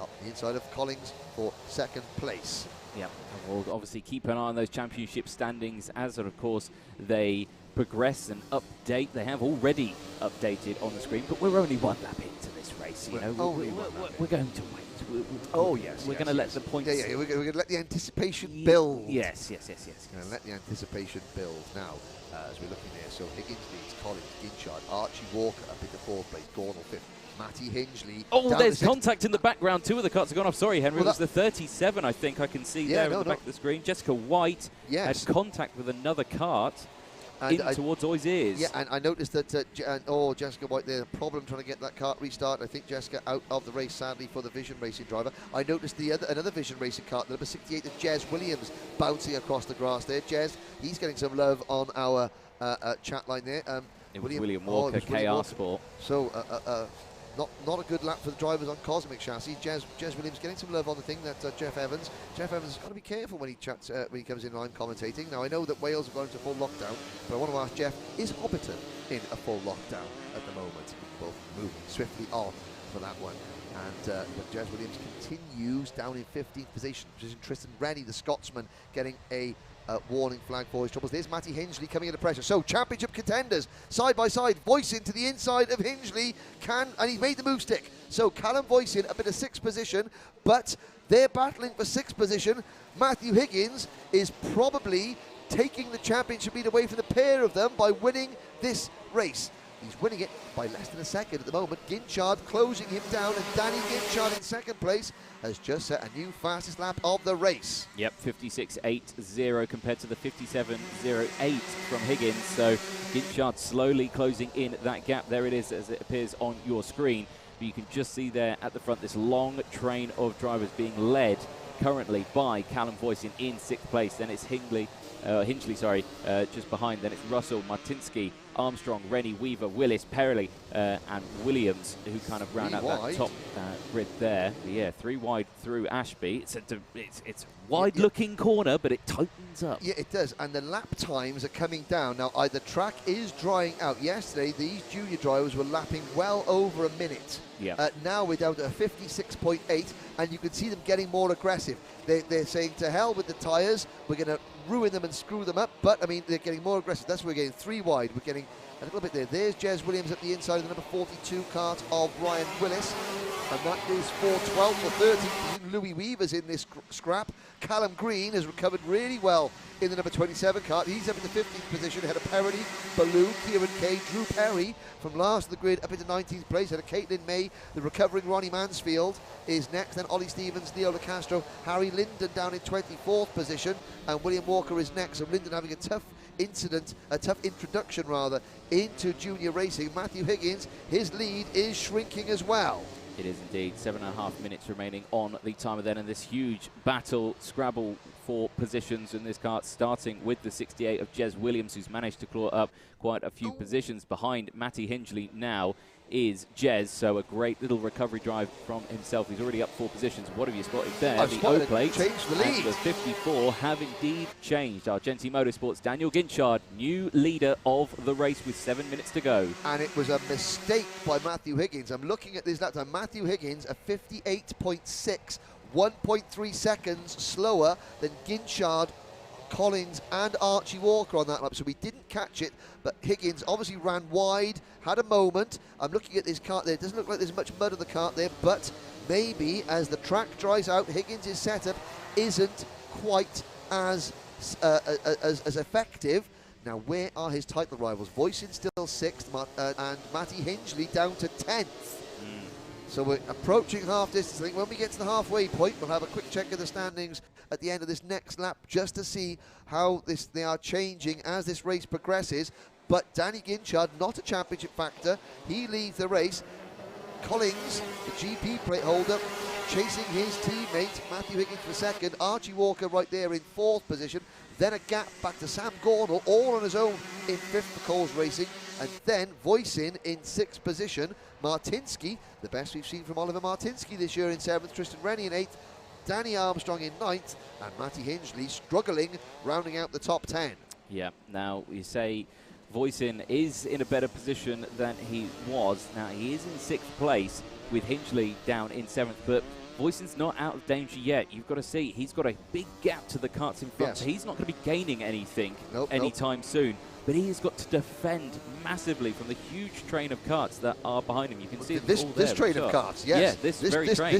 up the inside of Collins for 2nd place. Yeah, and we'll obviously keep an eye on those championship standings as, of course, they progress and update. They have already updated on the screen, but we're only one lap into this race. We're going to wait. We're going to let the points. Yeah, we're going to let the anticipation build. Yes. Going to let the anticipation build now. As we're looking there, so Higgins leads, Collins, Ginchard, Archie Walker up into 4th place, Gornell 5th. Matty Hingley. Oh, there's contact in the background. 2 of the carts have gone off. Sorry, Henry. It was the 37, I think I can see there in the back of the screen. Jessica White had contact with another cart towards Oisiers. Yeah, and I noticed that, Jessica White there, problem trying to get that kart restart. I think Jessica out of the race, sadly, for the Vision Racing driver. I noticed another Vision Racing kart, number 68 of Jez Williams, bouncing across the grass there. Jez, he's getting some love on our chat line there. It was William Walker, KR Sport. So, not a good lap for the drivers on Cosmic Chassis. Jez Williams getting some love on the thing that Jeff Evans. Jeff Evans has got to be careful when he chats when he comes in and I'm commentating. Now I know that Wales have gone into full lockdown, but I want to ask Jeff: is Hobbiton in a full lockdown at the moment? Both moving swiftly on for that one. And Jez Williams continues down in 15th position. Tristan Rennie, the Scotsman, getting a warning flag for his troubles. There's Matty Hingley coming under pressure. So championship contenders side by side. Voisin to the inside of Hingley, and he's made the move stick. So Callum Voisin up in a 6th position, but they're battling for 6th position. Matthew Higgins is probably taking the championship lead away from the pair of them by winning this race. He's winning it by less than a second at the moment. Ginchard closing him down, and Danny Ginchard in second place has just set a new fastest lap of the race. Yep, 56.80 compared to the 57.08 from Higgins. So Ginchard slowly closing in that gap. There it is as it appears on your screen. But you can just see there at the front this long train of drivers being led currently by Callum Voisin in 6th place. Then it's Hingley, just behind. Then it's Russell, Martinsky, Armstrong, Rennie, Weaver, Willis, Perley, and Williams, who kind of round out that top grid there. But yeah, 3 wide through Ashby. It's a wide-looking corner, but it tightens up. Yeah, it does. And the lap times are coming down. Now, the track is drying out. Yesterday, these junior drivers were lapping well over a minute. Yeah. Now we're down to a 56.8, and you can see them getting more aggressive. They're saying, to hell with the tyres, we're going to ruin them and screw them up. But, I mean, they're getting more aggressive. That's why we're getting 3 wide. We're getting a little bit there. There's Jez Williams at the inside of the number 42 kart of Ryan Willis. And that is for 12th or 13th. Louis Weaver's in this scrap. Callum Green has recovered really well in the number 27 kart. He's up in the 15th position ahead of Perry, Ballou, Kieran Kay, Drew Perry from last of the grid up into 19th place. Ahead of Caitlin May, the recovering Ronnie Mansfield is next. Then Ollie Stevens, Leo LaCastro, Harry Linden down in 24th position, and William Walker is next. So Linden having a tough introduction rather into junior racing. Matthew Higgins, his lead is shrinking as well. It is indeed. 7.5 minutes remaining on the timer then, and this huge battle, scrabble for positions in this kart, starting with the 68 of Jez Williams, who's managed to claw up quite a few positions. Behind Matty Hingley now is Jez, so a great little recovery drive from himself. He's already up 4 positions. What have you spotted there? I've spotted O-plate changed the lead. and the 54 have indeed changed. Argenti Motorsport's Daniel Ginchard, new leader of the race with 7 minutes to go. And it was a mistake by Matthew Higgins. I'm looking at this lap time. Matthew Higgins, a 58.6, 1.3 seconds slower than Ginchard, Collins and Archie Walker on that lap, so we didn't catch it, but Higgins obviously ran wide, had a moment. I'm looking at this kart there. It doesn't look like there's much mud on the kart there, but maybe as the track dries out, Higgins' setup isn't quite as effective. Now, where are his title rivals? Voisin still 6th, and Matty Hingley down to 10th. So we're approaching half distance. I think when we get to the halfway point, we'll have a quick check of the standings at the end of this next lap just to see how they are changing as this race progresses. But Danny Ginchard, not a championship factor. He leads the race. Collins, the GP plate holder, chasing his teammate Matthew Higgins for 2nd. Archie Walker right there in 4th position. Then a gap back to Sam Gornall, all on his own in 5th for Coles Racing. And then Voisin in 6th position. Martinsky, the best we've seen from Oliver Martinsky this year in 7th. Tristan Rennie in 8th. Danny Armstrong in 9th. And Matty Hingley struggling, rounding out the top 10. Yeah, now you say Voisin is in a better position than he was. Now he is in 6th place with Hingley down in 7th, but Voisin's not out of danger yet. You've got to see, he's got a big gap to the karts in front, so he's not going to be gaining anything anytime soon. But he has got to defend massively from the huge train of karts that are behind him. You can see this train of karts, yes. Yeah, this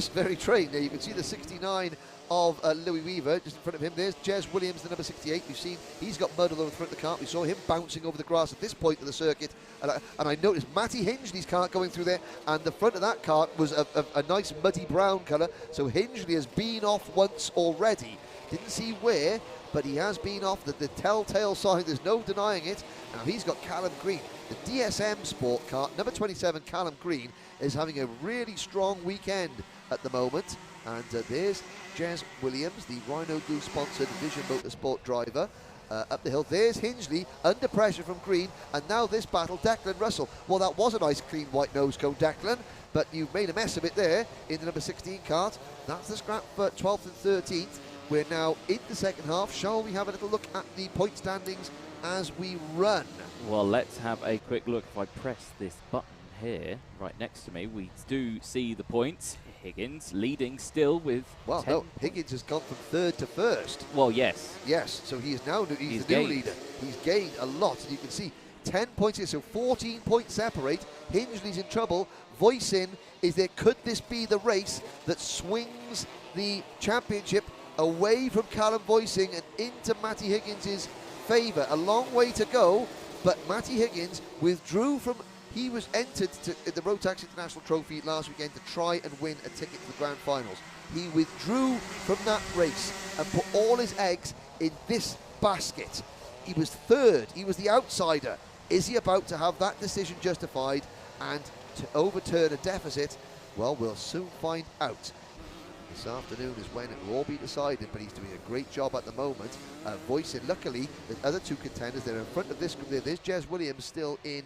very train. Now you can see the 69 of Louis Weaver just in front of him. There's Jez Williams, the number 68. We've seen he's got mud all over the front of the kart. We saw him bouncing over the grass at this point of the circuit. And I noticed Matty Hingley's kart going through there, and the front of that kart was a nice muddy brown colour. So Hingley has been off once already. Didn't see where, but he has been off the telltale sign. There's no denying it. Now he's got Callum Green. The DSM Sport car, number 27, Callum Green, is having a really strong weekend at the moment. And there's Jez Williams, the Rhino Goose sponsored Vision Motorsport driver. Up the hill, there's Hingley under pressure from Green, and now this battle, Declan Russell. Well, that was a nice clean white nose cone, Declan, but you've made a mess of it there in the number 16 kart. That's the scrap for 12th and 13th. We're now in the second half. Shall we have a little look at the point standings as we run? Well, let's have a quick look. If I press this button here, right next to me, we do see the points. Higgins leading still with 10 no, Higgins has gone from 3rd to 1st. Well, yes. Yes, so he is now the new leader. He's gained a lot, and you can see 10 points here, so 14 points separate. Hingley's in trouble. Voisin is there. Could this be the race that swings the championship away from Callum Voisin and into Matty Higgins' favour. A long way to go, but Matty Higgins withdrew from... He was entered to the Rotax International Trophy last weekend to try and win a ticket to the Grand Finals. He withdrew from that race and put all his eggs in this basket. He was third. He was the outsider. Is he about to have that decision justified and to overturn a deficit? Well, we'll soon find out. This afternoon is when it will all be decided, but he's doing a great job at the moment. Voicing, luckily, the other two contenders, they're in front of this group. There's Jez Williams still in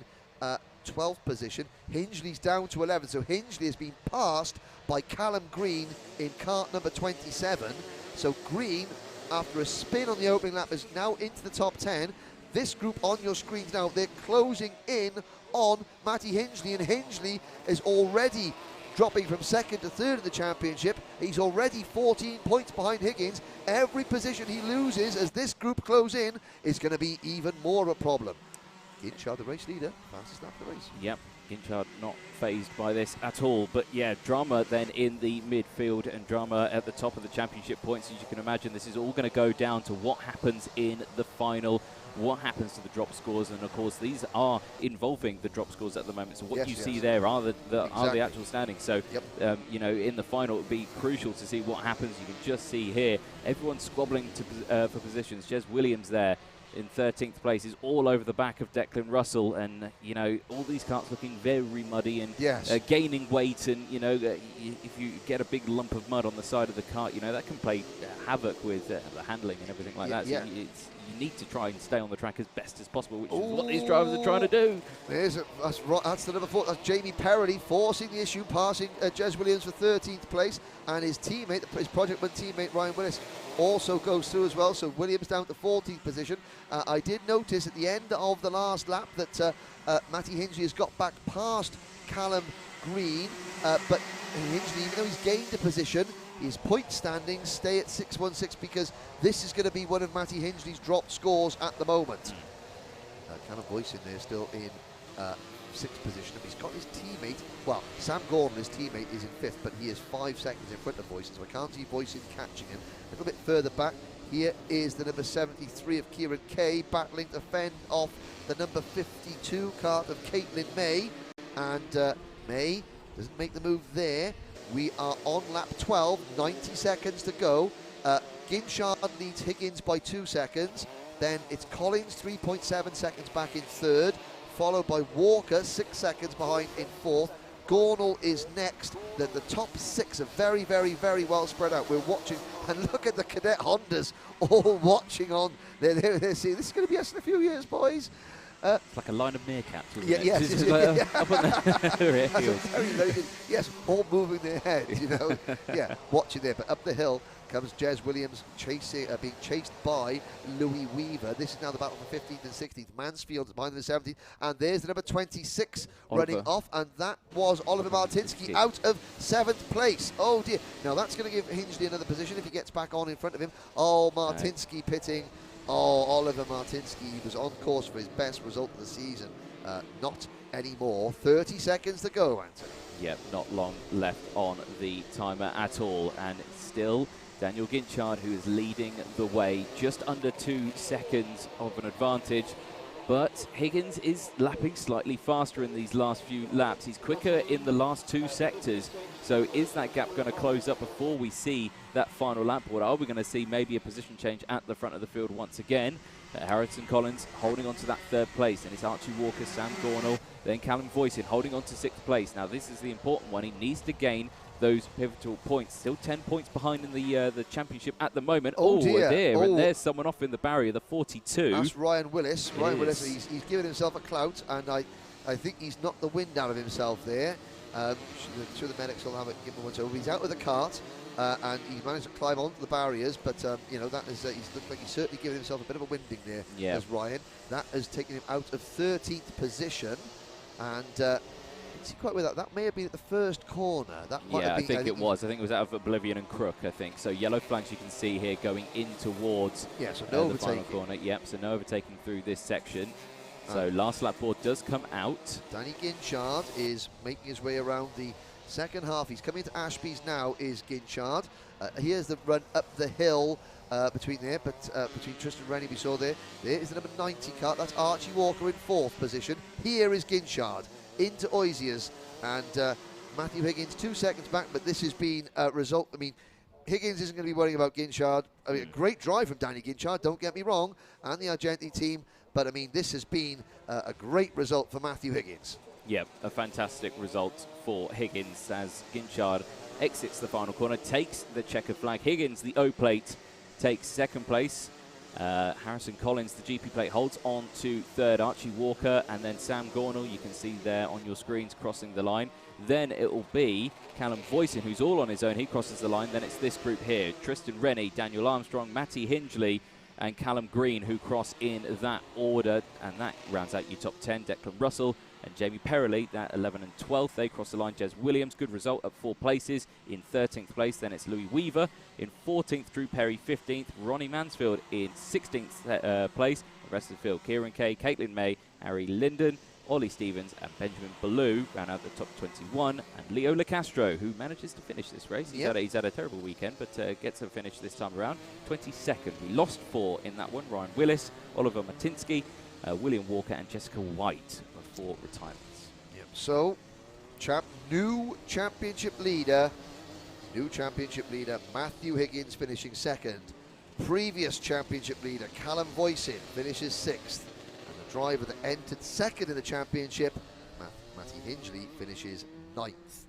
12th position. Hingley's down to 11, so Hingley has been passed by Callum Green in kart number 27. So Green, after a spin on the opening lap, is now into the top 10. This group on your screens now, they're closing in on Matty Hingley, and Hingley is already dropping from second to third in the championship. He's already 14 points behind Higgins. Every position he loses as this group close in is going to be even more of a problem. Ginchard, the race leader, fastest lap of the race. Yep, Ginchard not phased by this at all. But yeah, drama then in the midfield and drama at the top of the championship points. As you can imagine, this is all going to go down to what happens in the final, what happens to the drop scores, and of course these are involving the drop scores at the moment. So what you see there are the actual standings. So you know, in the final it would be crucial to see what happens. You can just see here everyone squabbling for positions. Jez Williams there in 13th place is all over the back of Declan Russell, and you know, all these karts looking very muddy and gaining weight, and you know, if you get a big lump of mud on the side of the kart, you know, that can play havoc with the handling and everything like that. So you need to try and stay on the track as best as possible, which is what these drivers are trying to do. That's the number 4. That's Jamie Perrelly forcing the issue, passing Jez Williams for 13th place, and his teammate, his Project One teammate Ryan Willis, also goes through as well. So Williams down to 14th position. I did notice at the end of the last lap that Matty Hingley has got back past Callum Green, but Hingley, even though he's gained a position, his point standings stay at 616, because this is going to be one of Matty Hingley's drop scores at the moment. Callum Boyce in there still in 6th position. He's got his teammate, well, Sam Gordon, his teammate, is in 5th, but he is 5 seconds in front of Boyce, so I can't see Boyce catching him. A little bit further back, here is the number 73 of Kieran Kay, battling to fend off the number 52 kart of Caitlin May, and May doesn't make the move there. We are on lap 12, 90 seconds to go. Ginchard leads Higgins by 2 seconds. Then it's Collins, 3.7 seconds back in 3rd, followed by Walker, 6 seconds behind in 4th. Gornall is next. The top 6 are very well spread out. We're watching, and look at the Cadet Hondas all watching on. They're seeing, this is going to be us in a few years, boys. It's like a line of meerkats, isn't it? Yes. Up on the rear heels. Very good. Yes, all moving their heads, you know. Watching there. But up the hill comes Jez Williams chasing, being chased by Louis Weaver. This is now the battle for 15th and 16th. Mansfield's behind the 17th. And there's the number 26 running off. And that was Oliver Martinsky out of 7th place. Oh, dear. Now, that's going to give Hingley another position if he gets back on in front of him. Oh, Martinsky pitting. Oh, Oliver Martinsky, he was on course for his best result of the season. Not anymore. 30 seconds to go, Anthony. Yep, not long left on the timer at all. And still Daniel Ginchard, who is leading the way, just under 2 seconds of an advantage. But Higgins is lapping slightly faster in these last few laps. He's quicker in the last 2 sectors. So is that gap going to close up before we see that final lap? Or are we going to see maybe a position change at the front of the field once again? Harrison Collins holding on to that 3rd place. And it's Archie Walker, Sam Gornall, then Callum Voisin holding on to 6th place. Now this is the important one. He needs to gain those pivotal points. Still 10 points behind in the championship at the moment. Oh dear. And there's someone off in the barrier, the 42. That's Ryan Willis. Ryan Willis, he's given himself a clout, and I think he's knocked the wind out of himself there. I'm sure the medics will have it, give him once over. He's out with the kart, and he's managed to climb onto the barriers, but you know, that is he's looked like he's certainly given himself a bit of a winding there. As Ryan, that has taken him out of 13th position, and see quite with that. That may have been at the first corner. That might have been, I think it was. I think it was out of Oblivion and Crook, I think. So yellow flags you can see here going in towards so no the final corner. Yep, so no overtaking through this section. So last lap board does come out. Danny Ginchard is making his way around the second half. He's coming to Ashby's now, is Ginchard. Here's the run up the hill between there, but between Tristan Rennie we saw there. There is the number 90 kart. That's Archie Walker in 4th position. Here is Ginchard into Oisiers, and Matthew Higgins 2 seconds back, but this has been a result. I mean, Higgins isn't going to be worrying about Ginchard. I mean, a great drive from Danny Ginchard, don't get me wrong, and the Argentine team, but I mean, this has been a great result for Matthew Higgins. Yeah, a fantastic result for Higgins as Ginchard exits the final corner, takes the checker flag. Higgins, the O plate, takes 2nd place. Harrison Collins, the GP plate, holds on to 3rd. Archie Walker and then Sam Gornall, you can see there on your screens, crossing the line. Then it will be Callum Voisin, who's all on his own. He crosses the line. Then it's this group here: Tristan Rennie, Daniel Armstrong, Matty Hingley, and Callum Green, who cross in that order. And that rounds out your top 10. Declan Russell and Jamie Perrelli, that 11 and 12th. They cross the line. Jez Williams, good result at 4 places. In 13th place, then it's Louis Weaver. In 14th, Drew Perry, 15th. Ronnie Mansfield in 16th place. The rest of the field: Kieran Kay, Caitlin May, Harry Linden, Ollie Stevens and Benjamin Ballou round out the top 21, and Leo Lacastro, who manages to finish this race. He's had a terrible weekend, but gets a finish this time around. 22nd. We lost 4 in that one: Ryan Willis, Oliver Matinsky, William Walker and Jessica White for retirements. Yep. So, new championship leader Matthew Higgins finishing 2nd. Previous championship leader Callum Voisin finishes 6th. Driver that entered 2nd in the championship, Matty Hingley, finishes 9th.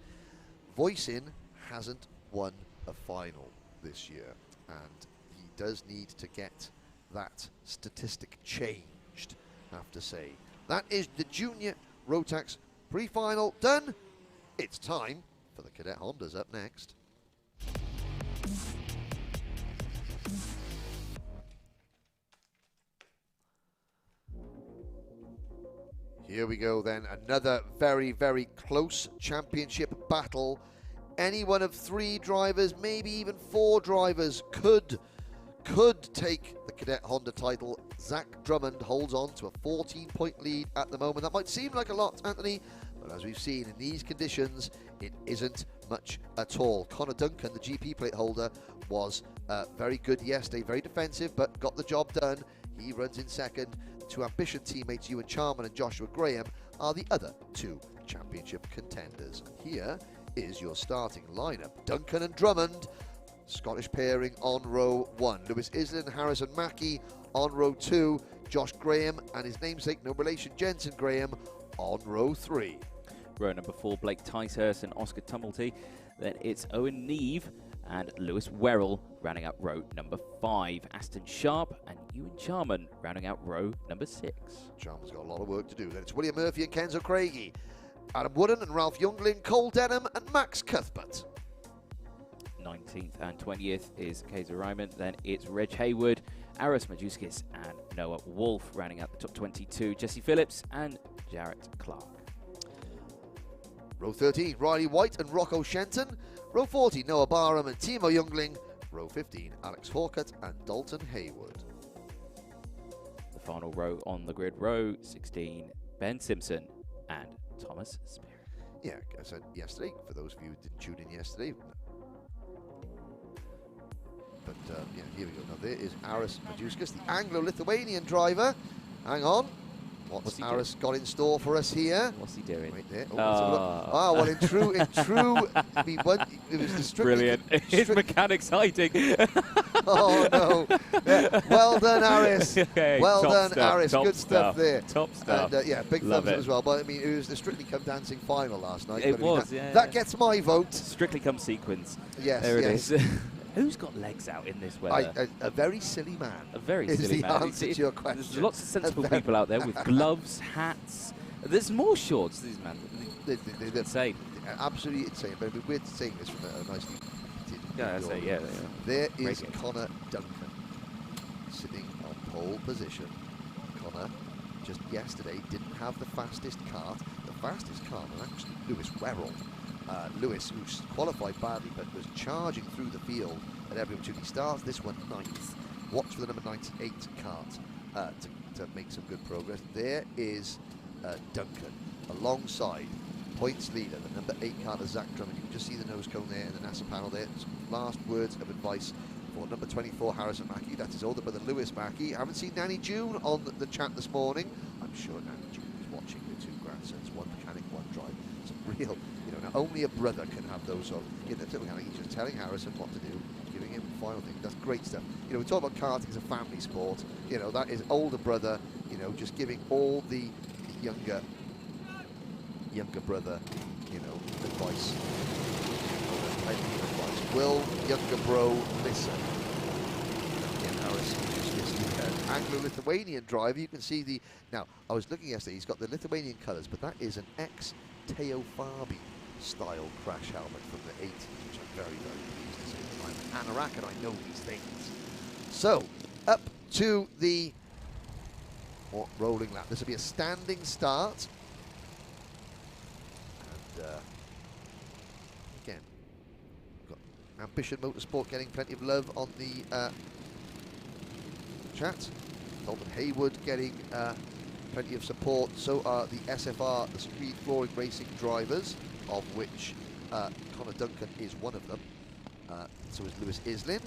Voisin hasn't won a final this year, and he does need to get that statistic changed, I have to say. That is the Junior Rotax pre-final done. It's time for the Cadet Hondas up next. Here we go then, another very, very close championship battle. Any one of 3 drivers, maybe even 4 drivers could take the Cadet Honda title. Zach Drummond holds on to a 14-point lead at the moment. That might seem like a lot, Anthony, but as we've seen in these conditions, it isn't much at all. Connor Duncan, the GP plate holder, was very good yesterday, very defensive, but got the job done. He runs in 2nd. The 2 Ambition teammates, Ewan Charman and Joshua Graham, are the other 2 championship contenders. Here is your starting lineup: Duncan and Drummond, Scottish pairing on row 1. Lewis Islin, Harrison Mackie on row 2. Josh Graham and his namesake, no relation, Jensen Graham, on row 3. Row number 4, Blake Ticehurst and Oscar Tumulty. Then it's Owen Neve and Lewis Werrell rounding out row number 5. Aston Sharp and Ewan Charman rounding out row number 6. Charman's got a lot of work to do. Then it's William Murphy and Kenzo Craigie, Adam Wooden and Ralph Youngling, Cole Denham and Max Cuthbert. 19th and 20th is Kaiser Ryman. Then it's Reg Hayward, Aris Majewskis and Noah Wolf rounding out the top 22. Jesse Phillips and Jarrett Clark. Row 13, Riley White and Rocco Shenton. Row 40, Noah Barham and Timo Youngling. Row 15, Alex Hawkett and Dalton Haywood. The final row on the grid, row 16, Ben Simpson and Thomas Spear. Yeah, I said yesterday, for those of you who didn't tune in yesterday. But yeah, here we go. Now there is Aris Majewskis, the Anglo-Lithuanian driver. Hang on. What's Aris got in store for us here? What's he doing? Right there. Oh, well, in true, I mean, it was the strictly... Brilliant. His mechanic's hiding. Oh, no. Yeah. Well done, Aris. Okay, well done, stuff, Aris. Good stuff there. Top stuff. And yeah, big Love thumbs up it. as well. But I mean, it was the Strictly Come Dancing final last night. It was, that gets my vote. Strictly Come Sequence. Yes, there yes. it is. Who's got legs out in this weather? A very silly man. A very is silly the man. answer to your question. There's lots of sensible people out there with gloves, hats. There's more shorts, these men. They're insane. Absolutely insane. But we're saying this from a nicely. Yeah, I say, yeah. There is Connor Duncan sitting on pole position. Connor just yesterday didn't have the fastest kart. The fastest kart was actually Lewis Werrell. Lewis, who's qualified badly but was charging through the field at every opportunity. Starts this one 9th. Watch for the number 98 kart to make some good progress. There is Duncan alongside points leader, the number 8 kart of Zach Drummond. You can just see the nose cone there and the NASA panel there. Some last words of advice for number 24, Harrison Mackie. That's his older brother, Lewis Mackie. Haven't seen Nanny June on the chat this morning. I'm sure Nanny June is watching the two grandsons, one mechanic, one drive. Some real, you know, now only a brother can have those sort of, you know, he's just telling Harrison what to do, giving him the final thing. That's great stuff. You know, we talk about karting as a family sport. You know, that is older brother, you know, just giving all the younger brother, you know, advice. Will younger bro listen? Again, Harris is the Anglo-Lithuanian driver. You can see the, now I was looking yesterday, he's got the Lithuanian colours, but that is an ex-Teo Fabi style crash helmet from the 80s, which I'm very, very pleased to say. I'm an Anorak and I know these things. So, up to the rolling lap. This will be a standing start. And again, we've got Ambition Motorsport getting plenty of love on the chat. Dalton Haywood getting plenty of support. So are the SFR, the Speed Flooring Racing drivers, of which Connor Duncan is one of them. So is Lewis Islin.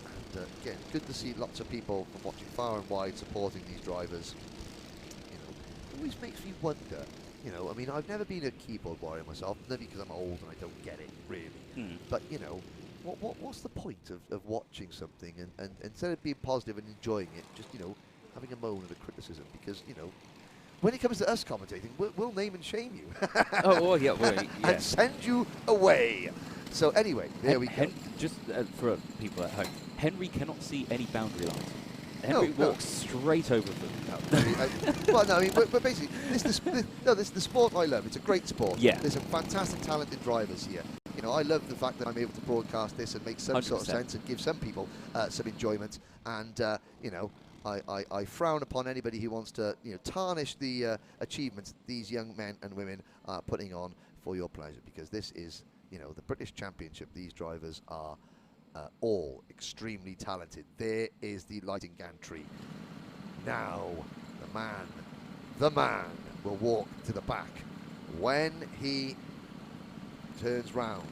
And again, good to see lots of people from watching far and wide supporting these drivers. You know, it always makes me wonder. You know, I mean, I've never been a keyboard warrior myself, maybe because I'm old and I don't get it, really. But, you know, what's the point of watching something and instead of being positive and enjoying it, just, you know, having a moan and a criticism? Because, you know, when it comes to us commentating, we'll name and shame you. Oh, yeah, yeah. And send you away. So anyway, there we go. Just for people at home, Henry cannot see any boundary lines. Henry walks straight over them. Well, no, I mean, but basically, this is the sport I love. It's a great sport. Yeah. There's some fantastic, talented drivers here. You know, I love the fact that I'm able to broadcast this and make some 100%. sort of sense and give some people some enjoyment. And you know, I frown upon anybody who wants to, you know, tarnish the achievements these young men and women are putting on for your pleasure, because this is, you know, the British Championship. These drivers are all extremely talented. There is the lighting gantry. Now, the man will walk to the back. When he turns round,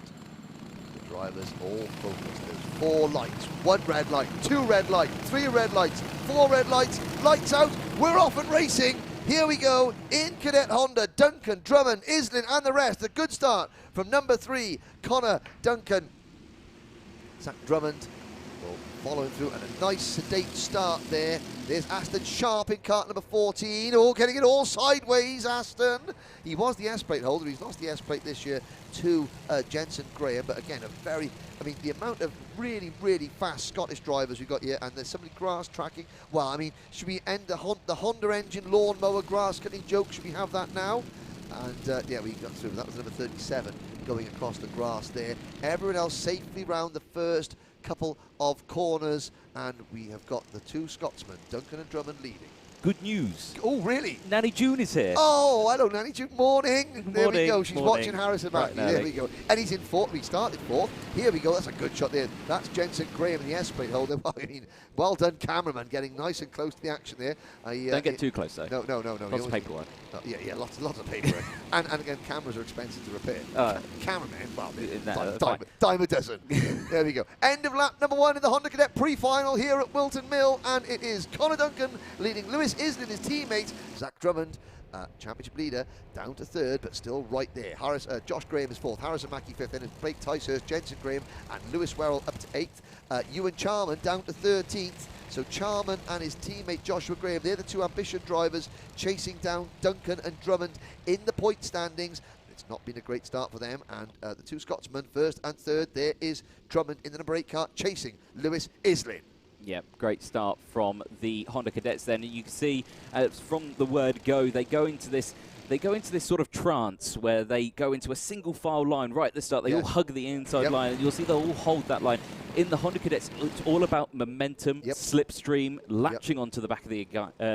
the drivers all focus. There's 4 lights, 1 red light, 2 red lights, 3 red lights, 4 red lights, lights out, we're off and racing. Here we go, in Cadet Honda, Duncan, Drummond, Islin and the rest. A good start from number 3, Connor Duncan. Zach Drummond will follow him through, and a nice sedate start there. There's Aston Sharp in kart number 14. Oh, getting it all sideways, Aston. He was the S-plate holder. He's lost the S-plate this year to Jensen Graham. But again, I mean, the amount of really, really fast Scottish drivers we've got here, and there's somebody grass tracking. Well, I mean, should we end the Honda engine lawnmower grass cutting joke? Should we have that now? And yeah, we got through. That was number 37 going across the grass there. Everyone else safely round the first couple of corners, and we have got the 2 Scotsmen, Duncan and Drummond, leading. Good news. Oh, really? Nanny June is here. Oh, hello, Nanny June. Morning. There we go. She's watching Harrison Mackie. Right, there we go. And he's in 4th. We started 4th. Here we go. That's a good shot there. That's Jensen Graham in the S-plate holder. I mean, well done, cameraman, getting nice and close to the action there. Don't get too close, though. No. Lots of paperwork. Yeah, lots of paperwork. and again, cameras are expensive to repair. Cameramen, well, dime a dozen. There we go. End of lap number 1 in the Honda Cadet pre-final here at Whilton Mill, and it is Connor Duncan leading Lewis Islin, his teammate, Zach Drummond, championship leader, down to 3rd, but still right there. Josh Graham is 4th, Harrison Mackie 5th, then it's Blake Ticehurst, Jensen Graham, and Lewis Werrell up to 8th. Ewan Charman down to 13th. So Charman and his teammate Joshua Graham, they're the 2 Ambition drivers chasing down Duncan and Drummond in the point standings. It's not been a great start for them, and the 2 Scotsmen, 1st and 3rd. There is Drummond in the number 8 car chasing Lewis Islin. Yeah, great start from the Honda Cadets then. And you can see from the word go, they go into this sort of trance where they go into a single file line right at the start. They all hug the inside line, and you'll see they'll all hold that line. In the Honda Cadets, it's all about momentum, slipstream, latching onto the back of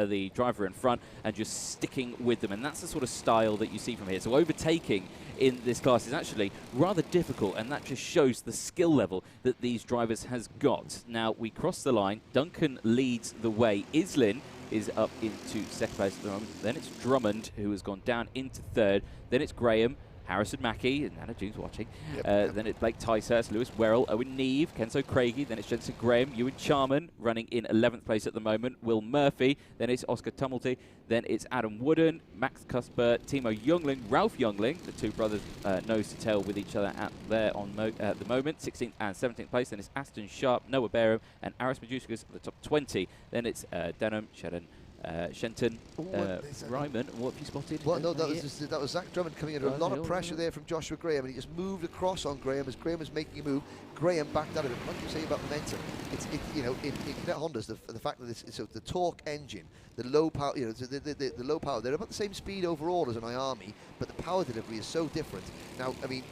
the driver in front and just sticking with them. And that's the sort of style that you see from here. So overtaking in this class is actually rather difficult, and that just shows the skill level that these drivers has got. Now, we cross the line. Duncan leads the way. Islin is up into 2nd place at the moment. Then it's Drummond, who has gone down into 3rd. Then it's Graham. Harrison Mackie, and Anna June's watching. Yep. Then it's Blake Ticehurst, Lewis Werrell, Owen Neve, Kenzo Craigie. Then it's Jensen Graham, Ewan Charman, running in 11th place at the moment. Will Murphy. Then it's Oscar Tumulty. Then it's Adam Wooden, Max Cuthbert, Timo Youngling, Ralph Youngling. The two brothers nose to tail with each other at the moment. 16th and 17th place. Then it's Aston Sharp, Noah Barham, and Aris Majuskas at the top 20. Then it's Denham, Shedden, Shenton, Ryman. What have you spotted? Well, no, that was Zach Drummond coming under a lot of pressure there from Joshua Graham, and he just moved across on Graham as Graham was making a move. Graham backed out of it. What do you say about momentum? In Cadet Hondas, the fact that it's the torque engine, the low power, the low power, they're about the same speed overall as an iArmy, but the power delivery is so different. Now, I mean,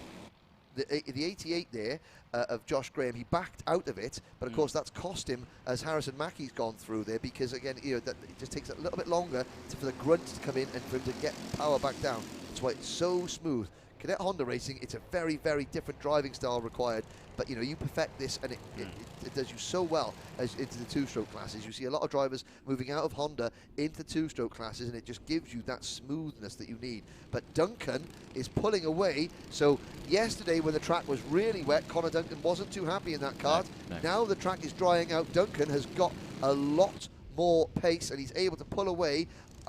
the 88 there of Josh Graham, he backed out of it, but of course that's cost him as Harrison Mackie's gone through there, because again, that it just takes a little bit longer for the grunt to come in and for him to get power back down. That's why it's so smooth. Cadet Honda racing, it's a very, very different driving style required, but you perfect this and it does you so well as into the two-stroke classes. You see a lot of drivers moving out of Honda into two-stroke classes, and it just gives you that smoothness that you need. But Duncan is pulling away, so yesterday when the track was really wet, Connor Duncan wasn't too happy in that kart. No. Now the track is drying out, Duncan has got a lot more pace and he's able to pull away.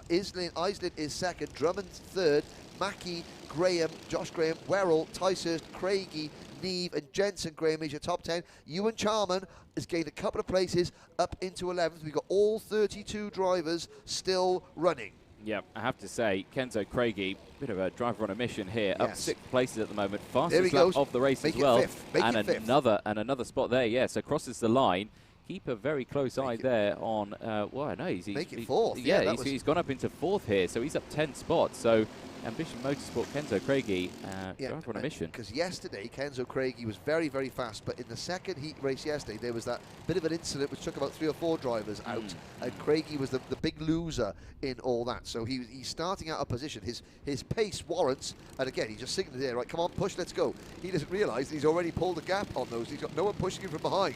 Islin is second, Drummond's third, Mackie, Graham, Josh Graham, Werrell, Ticehurst, Craigie, Neve and Jensen Graham is your top 10. Ewan Charman has gained a couple of places up into 11th. We've got all 32 drivers still running. Yeah, I have to say, Kenzo Craigie, bit of a driver on a mission here, up 6 places at the moment, fastest lap of the race as well, and another spot there. Yeah, so crosses the line. Keep a very close eye there on. Well, I know he's fourth. Yeah, he's gone up into 4th here, so he's up 10 spots. So Ambition Motorsport, Kenzo Craigie, driver on a mission. Because yesterday, Kenzo Craigie was very, very fast, but in the second heat race yesterday, there was that bit of an incident which took about 3 or 4 drivers out, and Craigie was the big loser in all that. So he's starting out a position. His pace warrants, and again, he's just signaling there, right, come on, push, let's go. He doesn't realise he's already pulled a gap on those. He's got no one pushing him from behind.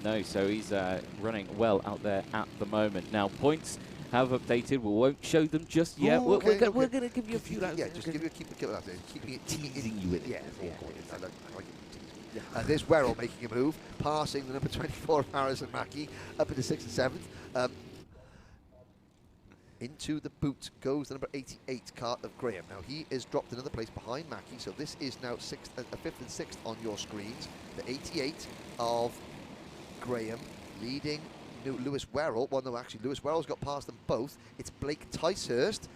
No, so he's running well out there at the moment. Now, points have updated. We won't show them just yet. Ooh, we're going to give you a few. Yeah, just keep it out there. Teasing you with it. There's Werrell making a move, passing the number 24 of Harrison Mackie up into 6th and 7th. Into the boot goes the number 88 Kart of Graham. Now he is dropped another place behind Mackie, so this is now 5th and 6th on your screens. The 88 of Graham leading Lewis Werrell. Well, no, actually, Lewis Werrell's got past them both. It's Blake Ticehurst.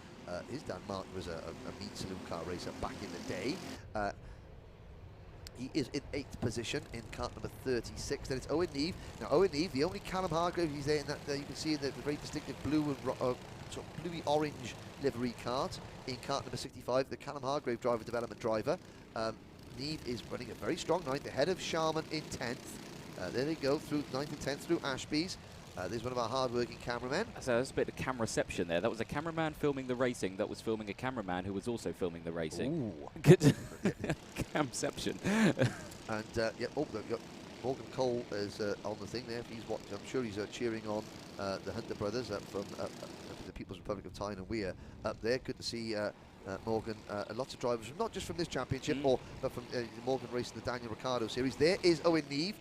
His dad Mark was a meat saloon car racer back in the day. He is in 8th position in kart number 36. Then it's Owen Neve. Now, Owen Neve, the only Callum Hargrave, he's there in that. You can see the very distinctive blue and sort of bluey orange livery kart in kart number 65. The Callum Hargrave driver, development driver. Neve is running a very strong 9th, ahead of Sharman in 10th. There they go through 9th and 10th through Ashby's. There's one of our hard-working cameramen. So there's a bit of camera reception there. That was a cameraman filming the racing that was filming a cameraman who was also filming the racing. Ooh. Good camception. And Morgan Cole is on the thing there. He's watching. I'm sure he's cheering on the Hunter brothers from the People's Republic of Thailand. We're up there. Good to see Morgan. Lots of drivers, not just from this championship, but from Morgan racing the Daniel Ricciardo series. There is Owen Neve.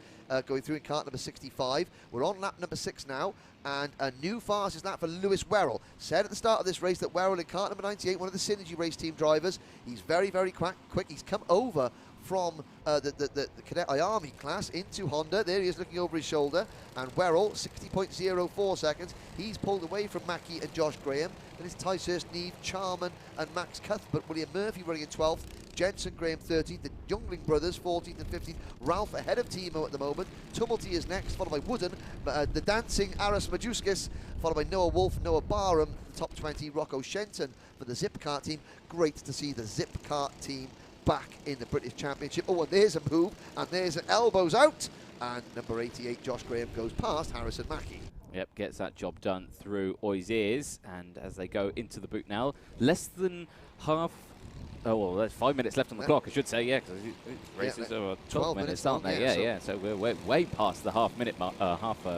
Going through in kart number 65. We're on lap number 6 now, and a new fastest lap for Lewis Werrell. Said at the start of this race that Werrell in kart number 98, one of the Synergy race team drivers, he's very, very quick. He's come over from the Cadet iArmy class into Honda. There he is looking over his shoulder, and Werrell, 60.04 seconds. He's pulled away from Mackie and Josh Graham. Then it's Ticehurst, Neve, Charman, and Max Cuthbert. William Murphy running in 12th. Jensen Graham 13th, the Youngling brothers 14th and 15th. Ralph ahead of Timo at the moment. Tumulty is next, followed by Wooden. The dancing Aris Majuskas, followed by Noah Wolf, Noah Barham. The top 20, Rocco Shenton for the Zip Kart team. Great to see the Zip Kart team back in the British Championship. Oh, and there's a move, and there's an elbows out. And number 88, Josh Graham, goes past Harrison Mackie. Yep, gets that job done through Oi's ears. And as they go into the boot now, less than half. Oh, well, there's 5 minutes left on the clock, I should say, because races are 12 minutes, aren't they? Yeah. So we're way past the half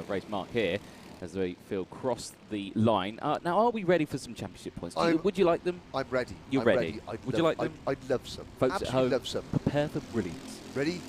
race mark here. as they feel cross the line. Now, are we ready for some championship points? Would you like them? I'm ready. You're ready. Would you like them? I'd love some. Folks Absolutely at home, love some. prepare for brilliance. Ready?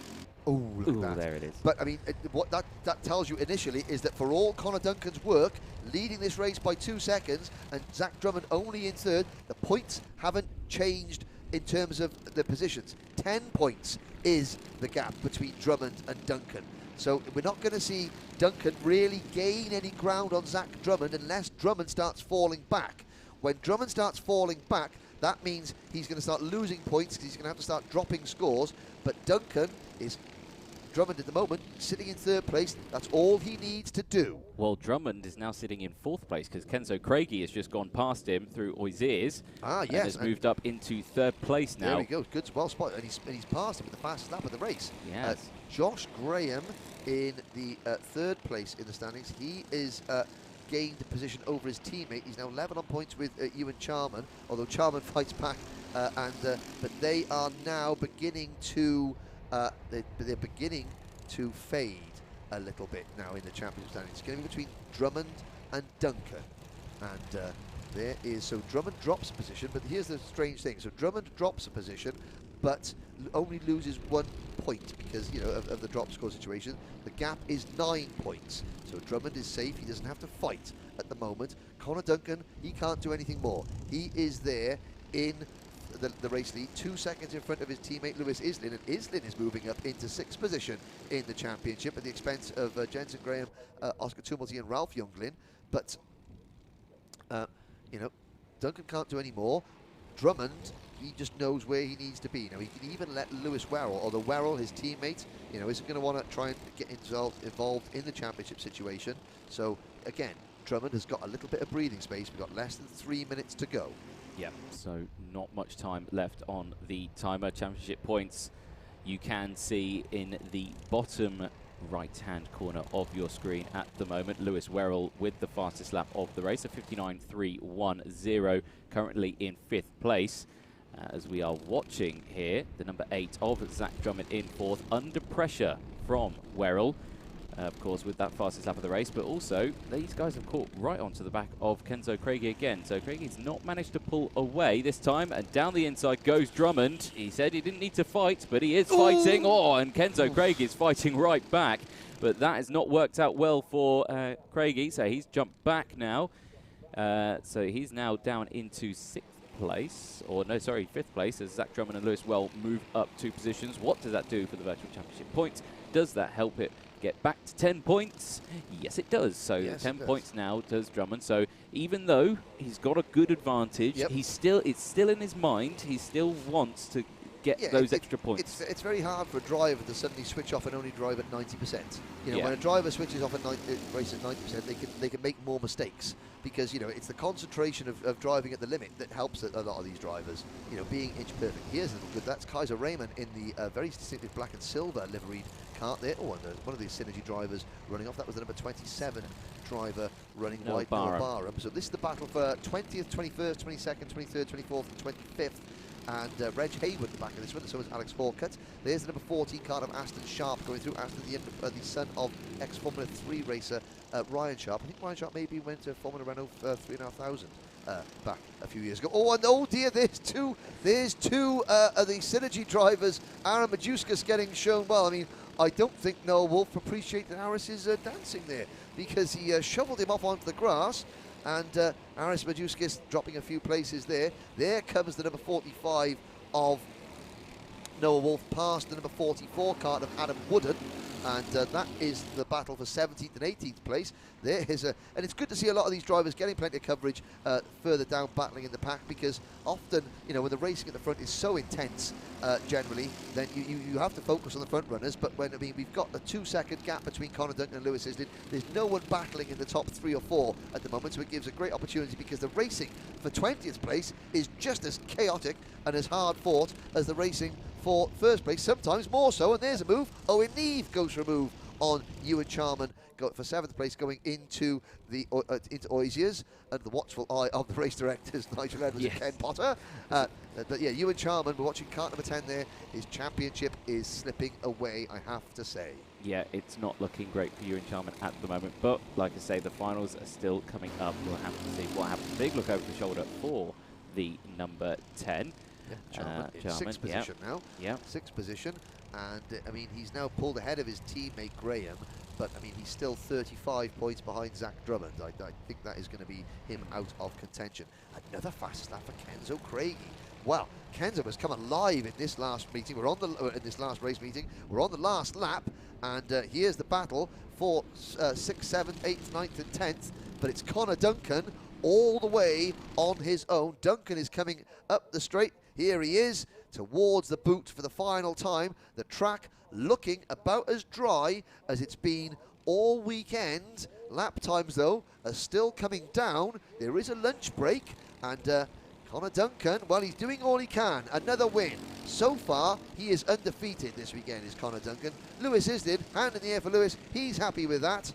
Oh, look at that. There it is. But I mean, what that tells you initially is that for all Connor Duncan's work, leading this race by 2 seconds, and Zach Drummond only in third, the points haven't changed in terms of the positions. 10 points is the gap between Drummond and Duncan. So we're not going to see Duncan really gain any ground on Zach Drummond unless Drummond starts falling back. When Drummond starts falling back, that means he's going to start losing points because he's going to have to start dropping scores. But Duncan is, Drummond at the moment, sitting in third place. That's all he needs to do. Well, Drummond is now sitting in fourth place because Kenzo Craigie has just gone past him through Oisiers. Yes. And has moved up into third place now. There we go. Good, well spotted. And he's passed him with the fastest lap of the race. Yes. Josh Graham in the third place in the standings. He is gained a position over his teammate. He's now level on points with Ewan Charman, although Charman fights back. But they are now beginning to they're beginning to fade a little bit now in the championship standings. It's going to be between Drummond and Duncan, and there is, so Drummond drops a position, but here's the strange thing. So Drummond drops a position, but only loses 1 point because, you know, of the drop score situation. The gap is 9 points. So Drummond is safe. He doesn't have to fight at the moment. Connor Duncan, he can't do anything more. He is there in the race lead, 2 seconds in front of his teammate Lewis Islin, and Islin is moving up into 6th position in the championship at the expense of Jensen Graham, Oscar Tumulty and Ralph Younglin. But you know, Duncan can't do any more. Drummond, he just knows where he needs to be. Now, he can even let Lewis Werrell, although Werrell, his teammate, you know, isn't going to want to try and get involved in the championship situation. So, again, Drummond has got a little bit of breathing space. We've got less than 3 minutes to go. Yeah, so not much time left on the timer. Championship points you can see in the bottom right-hand corner of your screen at the moment. Lewis Werrell with the fastest lap of the race, a 59.310, currently in 5th place. As we are watching here, the number 8 of Zach Drummond in 4th, under pressure from Werrell. Of course, with that fastest lap of the race, but also these guys have caught right onto the back of Kenzo Craigie again. So Craigie's not managed to pull away this time, and down the inside goes Drummond. He said he didn't need to fight, but he is fighting. Oh, and Kenzo Craigie is fighting right back, but that has not worked out well for Craigie. So he's jumped back now. So he's now down into 6th place, or no, sorry, 5th place, as Zach Drummond and Lewis Well move up 2 positions. What does that do for the Virtual Championship points? Does that help it get back to 10 points? Yes, it does. So yes, 10 points now does Drummond. So even though he's got a good advantage, it's still in his mind. He still wants to get those extra points. It's very hard for a driver to suddenly switch off and only drive at 90%. You know, when a driver switches off and races at 90%, they can make more mistakes because, you know, it's the concentration of driving at the limit that helps a lot of these drivers. You know, being inch perfect. Here's a little good. That's Kaiser Raymond in the very distinctive black and silver liveried Kart there. Oh, and one of these Synergy drivers running off. That was the number 27 driver running white, Noah Barham. So this is the battle for 20th, 21st, 22nd, 23rd, 24th, and 25th. And Reg Hayward at the back of this one, so is Alex Falkett. There's the number 14 card of Aston Sharp going through. Aston, the son of ex-Formula 3 racer Ryan Sharp. I think Ryan Sharp maybe went to Formula Renault 3,500 back a few years ago. Oh, and oh dear, there's two of the Synergy drivers. Aaron Majuskas getting shown well. I mean, I don't think Noah Wolf appreciated Harris's dancing there because he shoveled him off onto the grass. And Aris Majuskas dropping a few places there. There comes the number 45 of Noah Wolf past the number 44 card of Adam Wooden. And that is the battle for 17th and 18th place. There is and it's good to see a lot of these drivers getting plenty of coverage further down, battling in the pack, because often, you know, when the racing at the front is so intense, generally, then you have to focus on the front runners. But when, I mean, we've got a 2-second gap between Connor Duncan and Lewis Islin. There's no one battling in the top 3 or 4 at the moment, so it gives a great opportunity because the racing for 20th place is just as chaotic and as hard fought as the racing for first place, sometimes more so. And there's a move. Owen Neve goes for a move on Ewan Charman, for 7th place going into the into Oisiers under the watchful eye of the race directors Nigel Edwards and Ken Potter. But yeah, Ewan Charman, we're watching kart number 10 there. His championship is slipping away, I have to say. Yeah, it's not looking great for Ewan Charman at the moment, but like I say, the finals are still coming up. We'll have to see what happens. Big look over the shoulder for the number 10. Yeah, Charman in 6th position now. Yeah. 6th position. And, I mean, he's now pulled ahead of his teammate Graham, but, I mean, he's still 35 points behind Zach Drummond. I think that is going to be him out of contention. Another fastest lap for Kenzo Craigie. Well, Kenzo has come alive in this last meeting. We're on the in this last race meeting. We're on the last lap, and here's the battle for 6th, 7th, 8th, 9th, and 10th. But it's Connor Duncan all the way on his own. Duncan is coming up the straight. Here he is towards the boot for the final time. The track looking about as dry as it's been all weekend. Lap times, though, are still coming down. There is a lunch break, and Connor Duncan, well, he's doing all he can. Another win. So far, he is undefeated this weekend, is Connor Duncan. Lewis Isdin, hand in the air for Lewis. He's happy with that.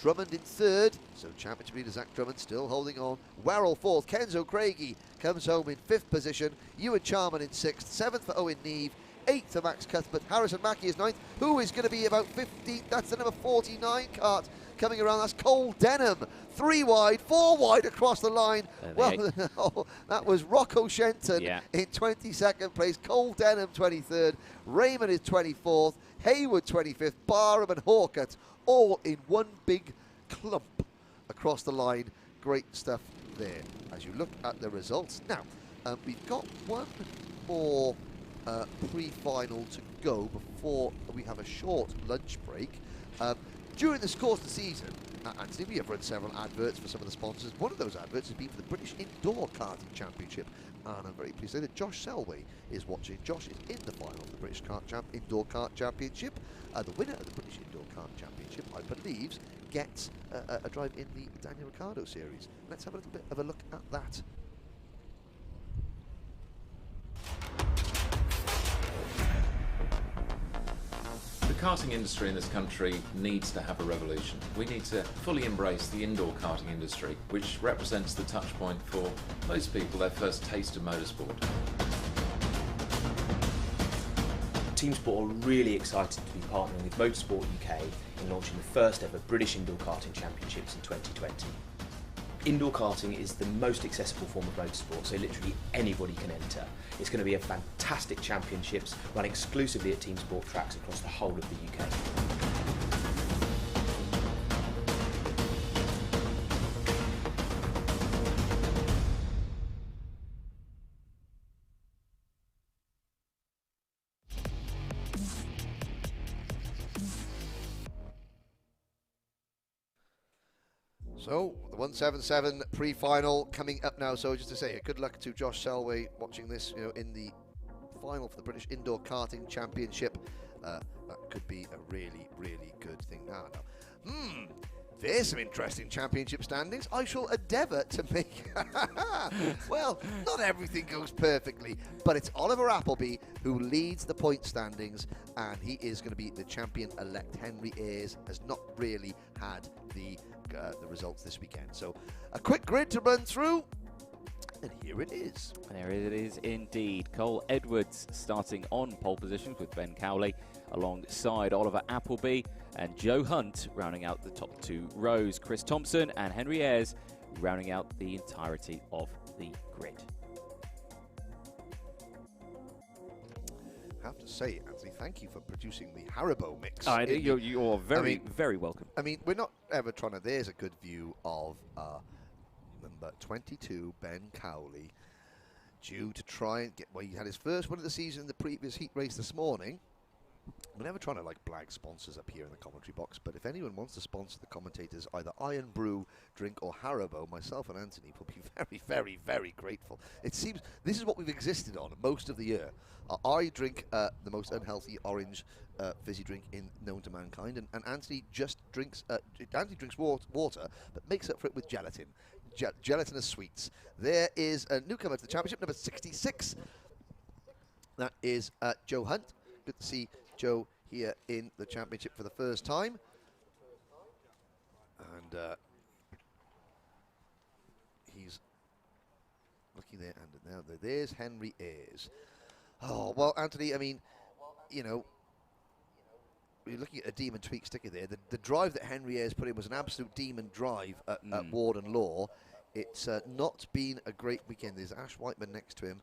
Drummond in 3rd, so championship leader Zach Drummond still holding on. Werrell 4th, Kenzo Craigie comes home in 5th position. Ewan Charman in 6th, 7th for Owen Neve, 8th for Max Cuthbert. Harrison Mackie is 9th. Who is going to be about 15th? That's the number 49 kart coming around. That's Cole Denham. 3 wide, 4 wide across the line. Well, no, that was Rocco Shenton in 22nd place. Cole Denham 23rd. Raymond is 24th. Hayward 25th. Barham and Hawkett all in one big clump across the line. Great stuff there as you look at the results. Now, we've got one more pre-final to go before we have a short lunch break. During this course of the season, Anthony, we have run several adverts for some of the sponsors. One of those adverts has been for the British Indoor Karting Championship, and I'm very pleased to say that Josh Selway is watching. Josh is in the final of the British Indoor Kart Championship. The winner of the British Indoor Kart Championship, I believe, gets a drive in the Daniel Ricciardo series. Let's have a little bit of a look at that. The karting industry in this country needs to have a revolution. We need to fully embrace the indoor karting industry, which represents the touch point for most people, their first taste of motorsport. Team Sport are really excited to be partnering with Motorsport UK in launching the first ever British Indoor Karting Championships in 2020. Indoor karting is the most accessible form of motorsport, so literally anybody can enter. It's going to be a fantastic championships run exclusively at Team Sport tracks across the whole of the UK. So, the 177 pre-final coming up now. So, just to say, good luck to Josh Selway watching this, in the final for the British Indoor Karting Championship. That could be a really, really good thing. Now, there's some interesting championship standings. I shall endeavour to make... Well, not everything goes perfectly, but it's Oliver Appleby who leads the point standings, and he is going to be the champion-elect. Henry Ayres has not really had the results this weekend. So a quick grid to run through, and here it is. There it is indeed. Cole Edwards starting on pole positions with Ben Cowley alongside Oliver Appleby, and Joe Hunt rounding out the top 2 rows. Chris Thompson and Henry Ayres rounding out the entirety of the grid. I have to say, Anthony, thank you for producing the Haribo mix. You're very, very welcome. I mean, we're not ever trying to... There's a good view of number 22, Ben Cowley, due to try and get... Well, he had his first win of the season in the previous heat race this morning. We're never trying to blag sponsors up here in the commentary box, but if anyone wants to sponsor the commentators, either Iron Brew drink or Haribo, myself and Anthony will be very, very, very grateful. It seems this is what we've existed on most of the year. I drink the most unhealthy orange fizzy drink known to mankind, and Anthony just drinks. Anthony drinks water, but makes up for it with gelatin, gelatinous sweets. There is a newcomer to the championship, number 66. That is Joe Hunt. Good to see Joe here in the championship for the first time. And he's looking there, and now there's Henry Ayres. Oh, well, Anthony, I mean, you know, you're looking at a demon Tweeks sticker there. The drive that Henry Ayres put in was an absolute demon drive at Warden Law. It's not been a great weekend. There's Ash Whiteman next to him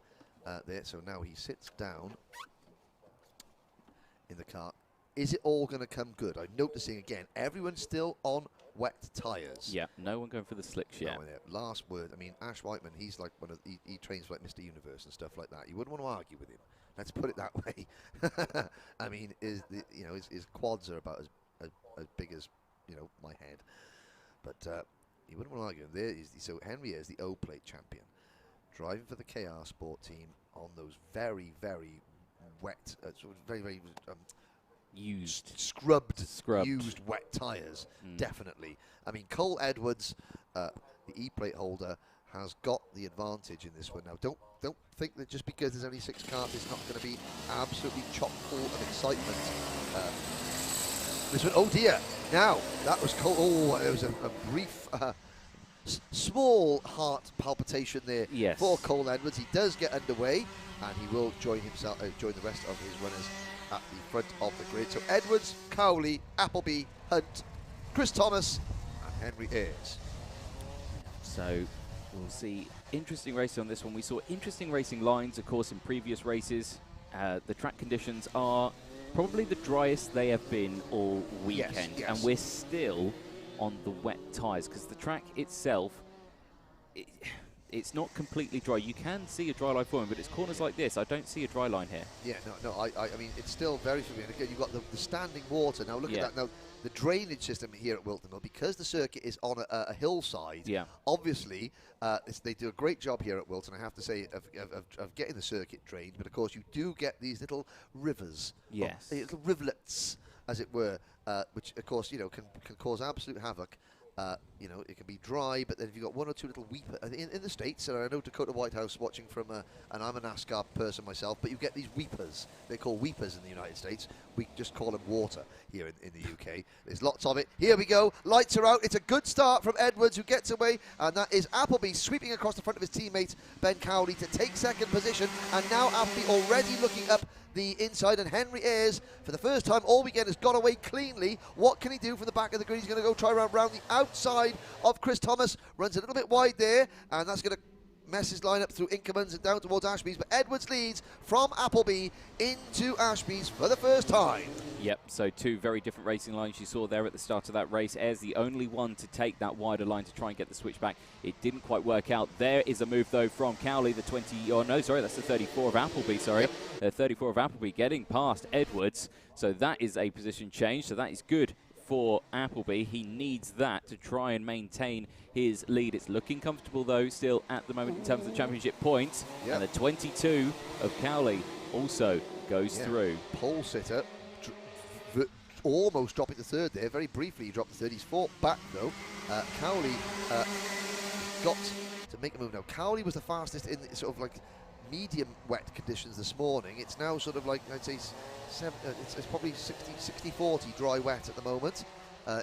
there, so now he sits down in the car. Is it all going to come good? I'm noticing again, everyone's still on wet tyres. Yeah, no one going for the slicks yet. Last word. I mean, Ash Whiteman, he's like he trains like Mr. Universe and stuff like that. You wouldn't want to argue with him. Let's put it that way. I mean, his quads are about as big as, you know, my head. But you wouldn't want to argue. There is so Henry is the O-Plate champion, driving for the KR Sport team on those very, very wet, sort of very scrubbed, used wet tyres. Definitely. I mean, Cole Edwards, the E-Plate holder, has got the advantage in this one. Now, don't think that just because there's only 6 cars, it's not going to be absolutely chock full of excitement. This one, oh dear! Now that was Cole. Oh, there was a brief, small heart palpitation there for Cole Edwards. He does get underway, and he will join the rest of his runners at the front of the grid. So Edwards, Cowley, Appleby, Hunt, Chris Thomas, and Henry Ayres. So we'll see interesting racing on this one. We saw interesting racing lines, of course, in previous races. The track conditions are probably the driest they have been all weekend. Yes. And we're still on the wet tyres because the track itself, it's not completely dry. You can see a dry line forming, but it's corners like this. I don't see a dry line here. Yeah, no, I mean, it's still very familiar. Again, you've got the standing water. Now, look at that. Now, the drainage system here at Whilton Mill, because the circuit is on a hillside, obviously, they do a great job here at Whilton, I have to say, of getting the circuit drained. But, of course, you do get these little rivers, little rivulets, as it were, which, of course, you know, can cause absolute havoc. You know, it can be dry, but then if you've got 1 or 2 little weepers in the States, and I know Dakota Whitehouse watching from, and I'm a NASCAR person myself, but you get these weepers. They're called weepers in the United States. We just call them water here in the UK. There's lots of it. Here we go. Lights are out. It's a good start from Edwards, who gets away, and that is Appleby sweeping across the front of his teammate, Ben Cowley, to take second position, and now Appleby already looking up the inside, and Henry Ayres, for the first time all weekend, has got away cleanly. What can he do from the back of the grid? He's going to go try around the outside of Chris Thomas. Runs a little bit wide there, and that's going to mess his line up through Inkermans and down towards Ashby's. But Edwards leads from Appleby into Ashby's for the first time. Yep, so 2 very different racing lines you saw there at the start of that race. Ayres the only one to take that wider line to try and get the switch back. It didn't quite work out. There is a move, though, from Cowley, the 20, oh no, sorry, that's the 34 of Appleby, sorry. Yep. The 34 of Appleby getting past Edwards. So that is a position change, so that is good for Appleby. He needs that to try and maintain his lead. It's looking comfortable, though, still at the moment in terms of the championship points. Yep. And the 22 of Cowley also goes through. Pole sitter, almost dropping to third there. Very briefly, he dropped to third. He's fought back, though. Cowley got to make a move now. Cowley was the fastest in sort of like medium wet conditions this morning. It's now sort of like, I'd say, it's probably 60-40 dry wet at the moment,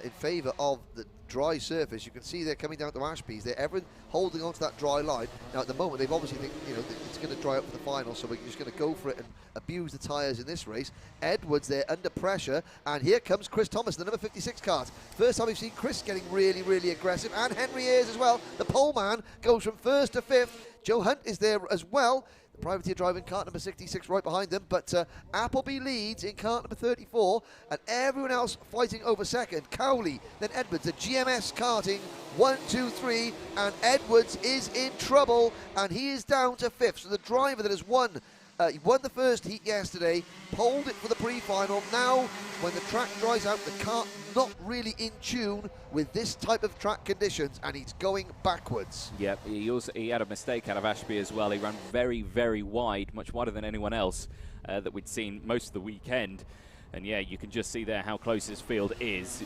in favour of the dry surface. You can see they're coming down to Ashby's. They're everyone holding on to that dry line. Now at the moment they've obviously think, you know, it's going to dry up for the final, so we're just going to go for it and abuse the tyres in this race. Edwards there under pressure, and here comes Chris Thomas, the number 56 cart. First time we've seen Chris getting really, really aggressive, and Henry Ayres as well. The pole man goes from 1st to 5th. Joe Hunt is there as well. The privateer driving cart number 66 right behind them, but Appleby leads in cart number 34, and everyone else fighting over 2nd. Cowley, then Edwards, the GMS karting 1, 2, 3, and Edwards is in trouble, and he is down to 5th. So the driver that has won, he won the first heat yesterday, poled it for the pre-final. Now, when the track dries out, the kart not really in tune with this type of track conditions, and he's going backwards. Yep, he had a mistake out of Ashby as well. He ran very, very wide, much wider than anyone else that we'd seen most of the weekend. And yeah, you can just see there how close his field is.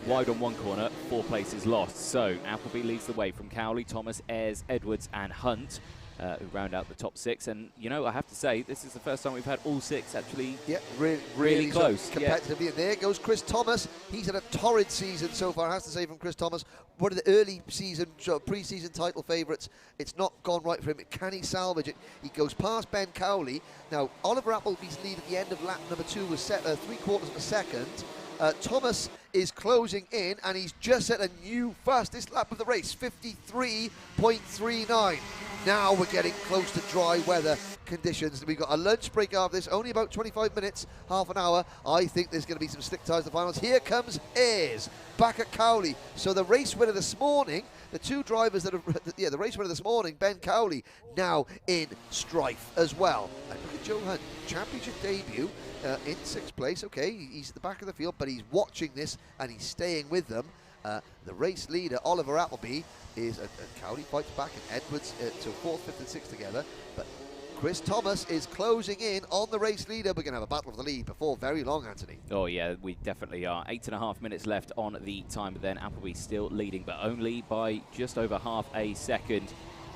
Wide on one corner, 4 places lost. So Appleby leads the way from Cowley, Thomas, Ayres, Edwards and Hunt. who round out the top 6. And, you know, I have to say, this is the first time we've had all 6 actually really close. Competitively. And there goes Chris Thomas. He's had a torrid season so far, I have to say, from Chris Thomas. One of the early season, pre-season title favourites. It's not gone right for him. Can he salvage it? He goes past Ben Cowley. Now, Oliver Appleby's lead at the end of lap number 2 was set 3/4 of a second. Thomas is closing in, and he's just set a new fastest lap of the race, 53.39. Now we're getting close to dry weather conditions. We've got a lunch break after this, only about 25 minutes, half an hour. I think there's going to be some slick tyres in the finals. Here comes Ayres, back at Cowley. So the race winner this morning, the two drivers that have, the race winner this morning, Ben Cowley, now in strife as well. And look at Joe Hunt, championship debut. In 6th place, okay, he's at the back of the field, but he's watching this and he's staying with them. The race leader, Oliver Appleby, is Cowley fights back, and Edwards to 4th, 5th and 6th together. But Chris Thomas is closing in on the race leader. We're going to have a battle for the lead before very long, Anthony. Oh yeah, we definitely are. 8.5 minutes left on the time, but then Appleby still leading, but only by just over half a second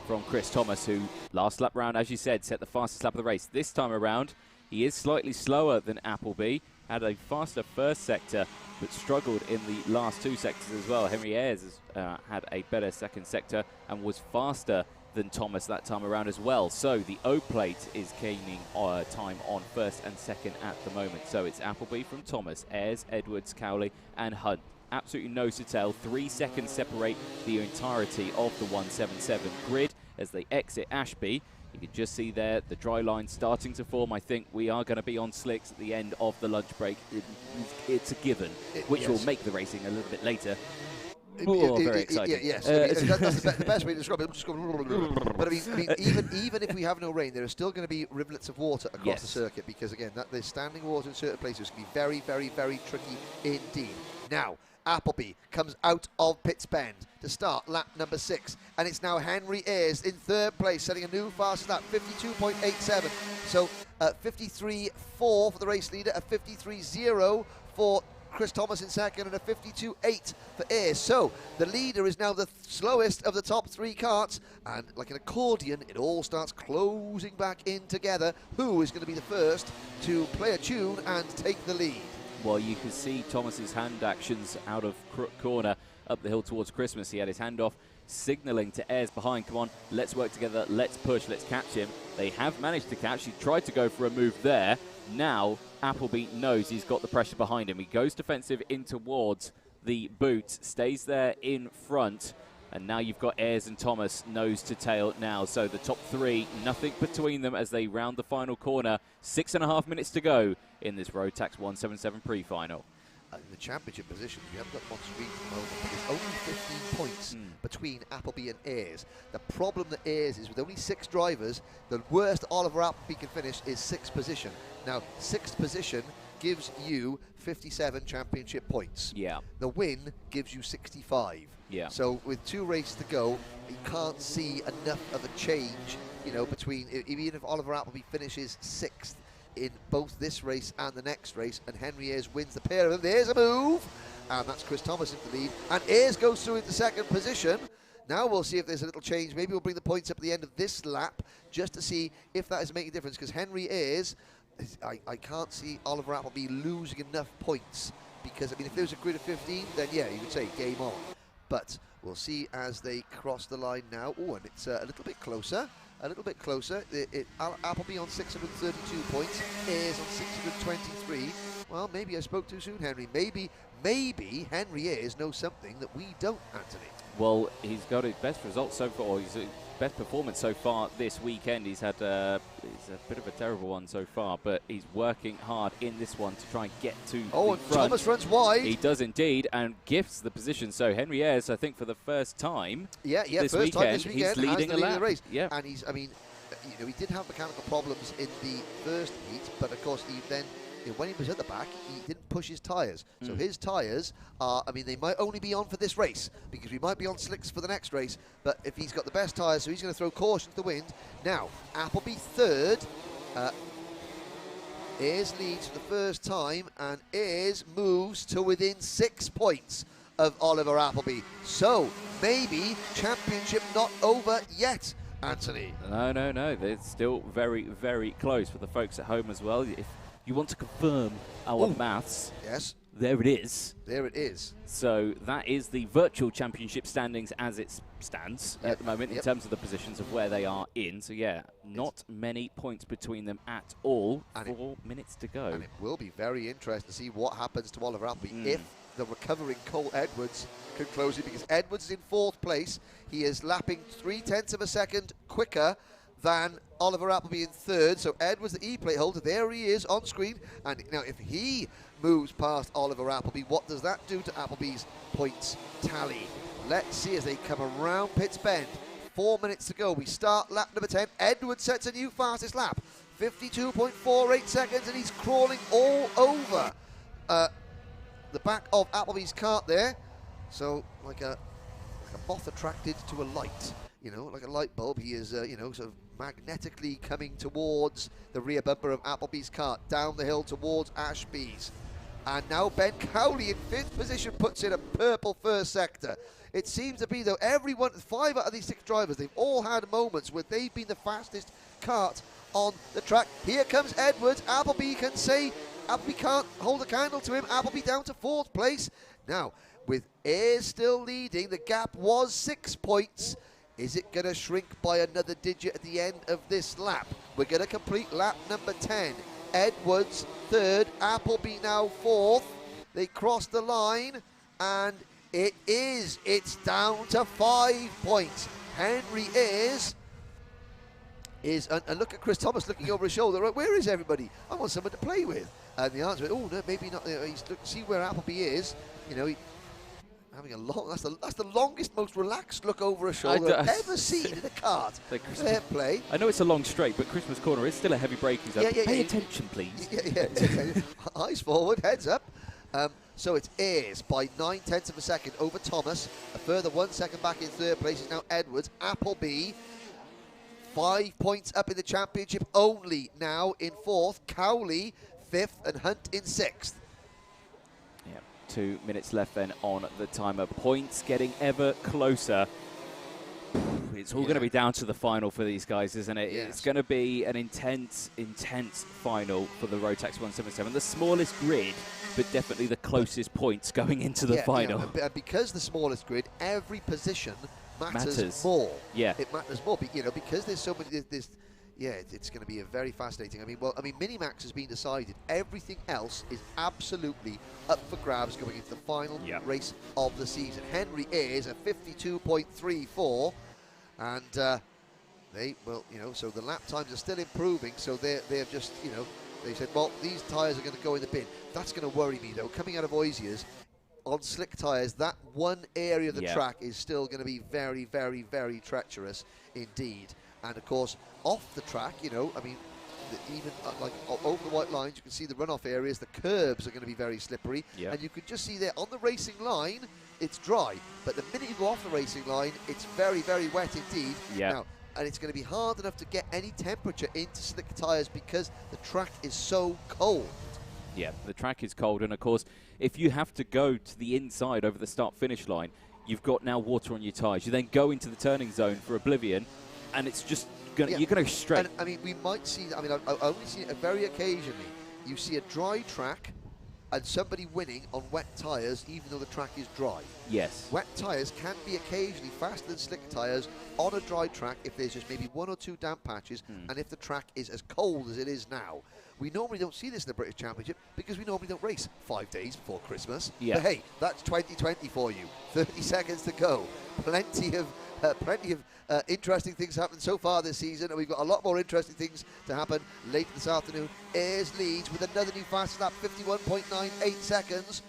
from Chris Thomas, who last lap round, as you said, set the fastest lap of the race. This time around, he is slightly slower than Appleby, had a faster first sector, but struggled in the last 2 sectors as well. Henry Ayres has had a better second sector and was faster than Thomas that time around as well. So the O plate is gaining time on 1st and 2nd at the moment. So it's Appleby from Thomas, Ayres, Edwards, Cowley and Hunt. Absolutely nose to tail. 3 seconds separate the entirety of the 177 grid as they exit Ashby. You can just see there the dry line starting to form. I think we are going to be on slicks at the end of the lunch break. It's a given, which will make the racing a little bit later. Very exciting. Yes, that's the best way to describe it. But I mean, even if we have no rain, there are still going to be rivulets of water across the circuit, because again, there's standing water in certain places can be very, very, very tricky indeed. Now, Appleby comes out of Pitts Bend to start lap number 6, and it's now Henry Ayres in 3rd place, setting a new fastest lap, 52.87. So 53.4 for the race leader, a 53.0 for Chris Thomas in 2nd, and a 52.8 for Ayres. So the leader is now the slowest of the top 3 karts, and like an accordion, it all starts closing back in together. Who is going to be the first to play a tune and take the lead? Well, you can see Thomas's hand actions out of Crook Corner up the hill towards Christmas. He had his hand off, signalling to Ayres behind. Come on, let's work together, let's push, let's catch him. They have managed to catch. He tried to go for a move there. Now, Appleby knows he's got the pressure behind him. He goes defensive in towards the boot, stays there in front. And now you've got Ayres and Thomas nose to tail now. So the top 3, nothing between them as they round the final corner. 6.5 minutes to go in this Rotax 177 pre-final. In the championship positions, we haven't got them on screen at the moment, but there's only 15 points between Appleby and Ayres. The problem that Ayres is with only 6 drivers, the worst Oliver Appleby can finish is 6th position. Now, 6th position gives you 57 championship points. Yeah. The win gives you 65. Yeah. So with 2 races to go, you can't see enough of a change, you know, between, even if Oliver Appleby finishes 6th in both this race and the next race, and Henry Ayres wins the pair of them. There's a move, and that's Chris Thomas into the lead, and Ayres goes through into 2nd position. Now we'll see if there's a little change. Maybe we'll bring the points up at the end of this lap just to see if that is making a difference, because Henry Ayres, I can't see Oliver Appleby losing enough points, because I mean, if there was a grid of 15, then yeah, you would say game on. But we'll see as they cross the line now. Oh, and it's a little bit closer. A little bit closer. Appleby on 632 points. Ayres on 623. Well, maybe I spoke too soon, Henry. Maybe Henry Ayres knows something that we don't, Anthony. Well, he's got his best results so far, or his best performance so far this weekend. He's had a bit of a terrible one so far, but he's working hard in this one to try and get to the front. Thomas runs wide. He does indeed, and gifts the position. So Henry Ayres, I think for the first time, this weekend, he's leading a lap. Race. Yeah. And he's, I mean, you know, he did have mechanical problems in the first heat, but of course he then, when he was at the back, he didn't push his tyres. So his tyres are, I mean, they might only be on for this race, because we might be on slicks for the next race, but if he's got the best tyres, so he's going to throw caution to the wind. Now, Appleby 3rd. Ayres leads for the first time, and Ayres moves to within 6 points of Oliver Appleby. So, maybe championship not over yet. Anthony. No. They're still very, very close for the folks at home as well. If you want to confirm our maths, Yes. there it is. There it is. So that is the virtual championship standings as it stands at the moment in terms of the positions of where they are in. So yeah, not many points between them at all. And 4 minutes to go. And it will be very interesting to see what happens to Oliver Appleby if the recovering Cole Edwards can close it, because Edwards is in 4th place. He is lapping 0.3 of a second quicker than Oliver Appleby in 3rd. So Edwards, the E-plate holder, there he is on screen. And now if he moves past Oliver Appleby, what does that do to Appleby's points tally? Let's see as they come around Pitts Bend. 4 minutes to go. We start lap number 10. Edwards sets a new fastest lap. 52.48 seconds, and he's crawling all over the back of Appleby's kart there. So like a moth attracted to a light. You know, like a light bulb, he is, you know, sort of magnetically coming towards the rear bumper of Appleby's kart, down the hill towards Ashby's. And now Ben Cowley in 5th position puts in a purple first sector. It seems to be, though, 5 out of these 6 drivers, they've all had moments where they've been the fastest kart on the track. Here comes Edwards. Appleby can't hold a candle to him. Appleby down to 4th place. Now, with Ayres still leading, the gap was 6 points. Is it going to shrink by another digit at the end of this lap? We're going to complete lap number 10. Edwards 3rd, Appleby now 4th. They cross the line, and it's down to 5 points. Henry Ayres is, and look at Chris Thomas looking over his shoulder. Right, where is everybody? I want someone to play with. And the answer is, oh no, maybe not. See where Appleby is. You know, having a long, that's the longest, most relaxed look over a shoulder I've ever seen in a kart. Fair play. I know it's a long straight, but Christmas Corner is still a heavy braking zone. Pay attention, please. Eyes forward, heads up. So it's Ayres by 0.9 of a second over Thomas. A further 1 second back in 3rd place is now Edwards. Appleby 5 points up in the championship only now in 4th. Cowley 5th and Hunt in 6th. 2 minutes left then on the timer. Points getting ever closer. It's all going to be down to the final for these guys, isn't it? Yes. It's going to be an intense final for the Rotax 177. The smallest grid, but definitely the closest points going into the final. Yeah, because the smallest grid, every position matters more. Yeah. It matters more, you know, because there's so many, it's going to be a very fascinating. Minimax has been decided. Everything else is absolutely up for grabs going into the final race of the season. Henry Ayres at 52.34, and they will, you know, so the lap times are still improving. So they've just, you know, they said, well, these tyres are going to go in the bin. That's going to worry me though. Coming out of Oisiers on slick tyres, that one area of the track is still going to be very, very, very treacherous indeed. And of course, off the track, you know, I mean, even like over the white lines, you can see the runoff areas. The curbs are going to be very slippery, and you can just see there on the racing line, it's dry. But the minute you go off the racing line, it's very, very wet indeed. Now, and it's going to be hard enough to get any temperature into slick tyres because the track is so cold. Yeah, the track is cold, and of course, if you have to go to the inside over the start-finish line, you've got now water on your tyres. You then go into the turning zone for Oblivion, and it's just going you're going to go straight. And, I mean, we might see, I mean, I've only seen it very occasionally. You see a dry track and somebody winning on wet tyres, even though the track is dry. Yes. Wet tyres can be occasionally faster than slick tyres on a dry track if there's just maybe 1 or 2 damp patches, and if the track is as cold as it is now. We normally don't see this in the British Championship because we normally don't race 5 days before Christmas. But hey, that's 2020 for you. 30 seconds to go. Plenty of interesting things happened so far this season, and we've got a lot more interesting things to happen later this afternoon. Ayres leads with another new fastest lap, 51.98 seconds.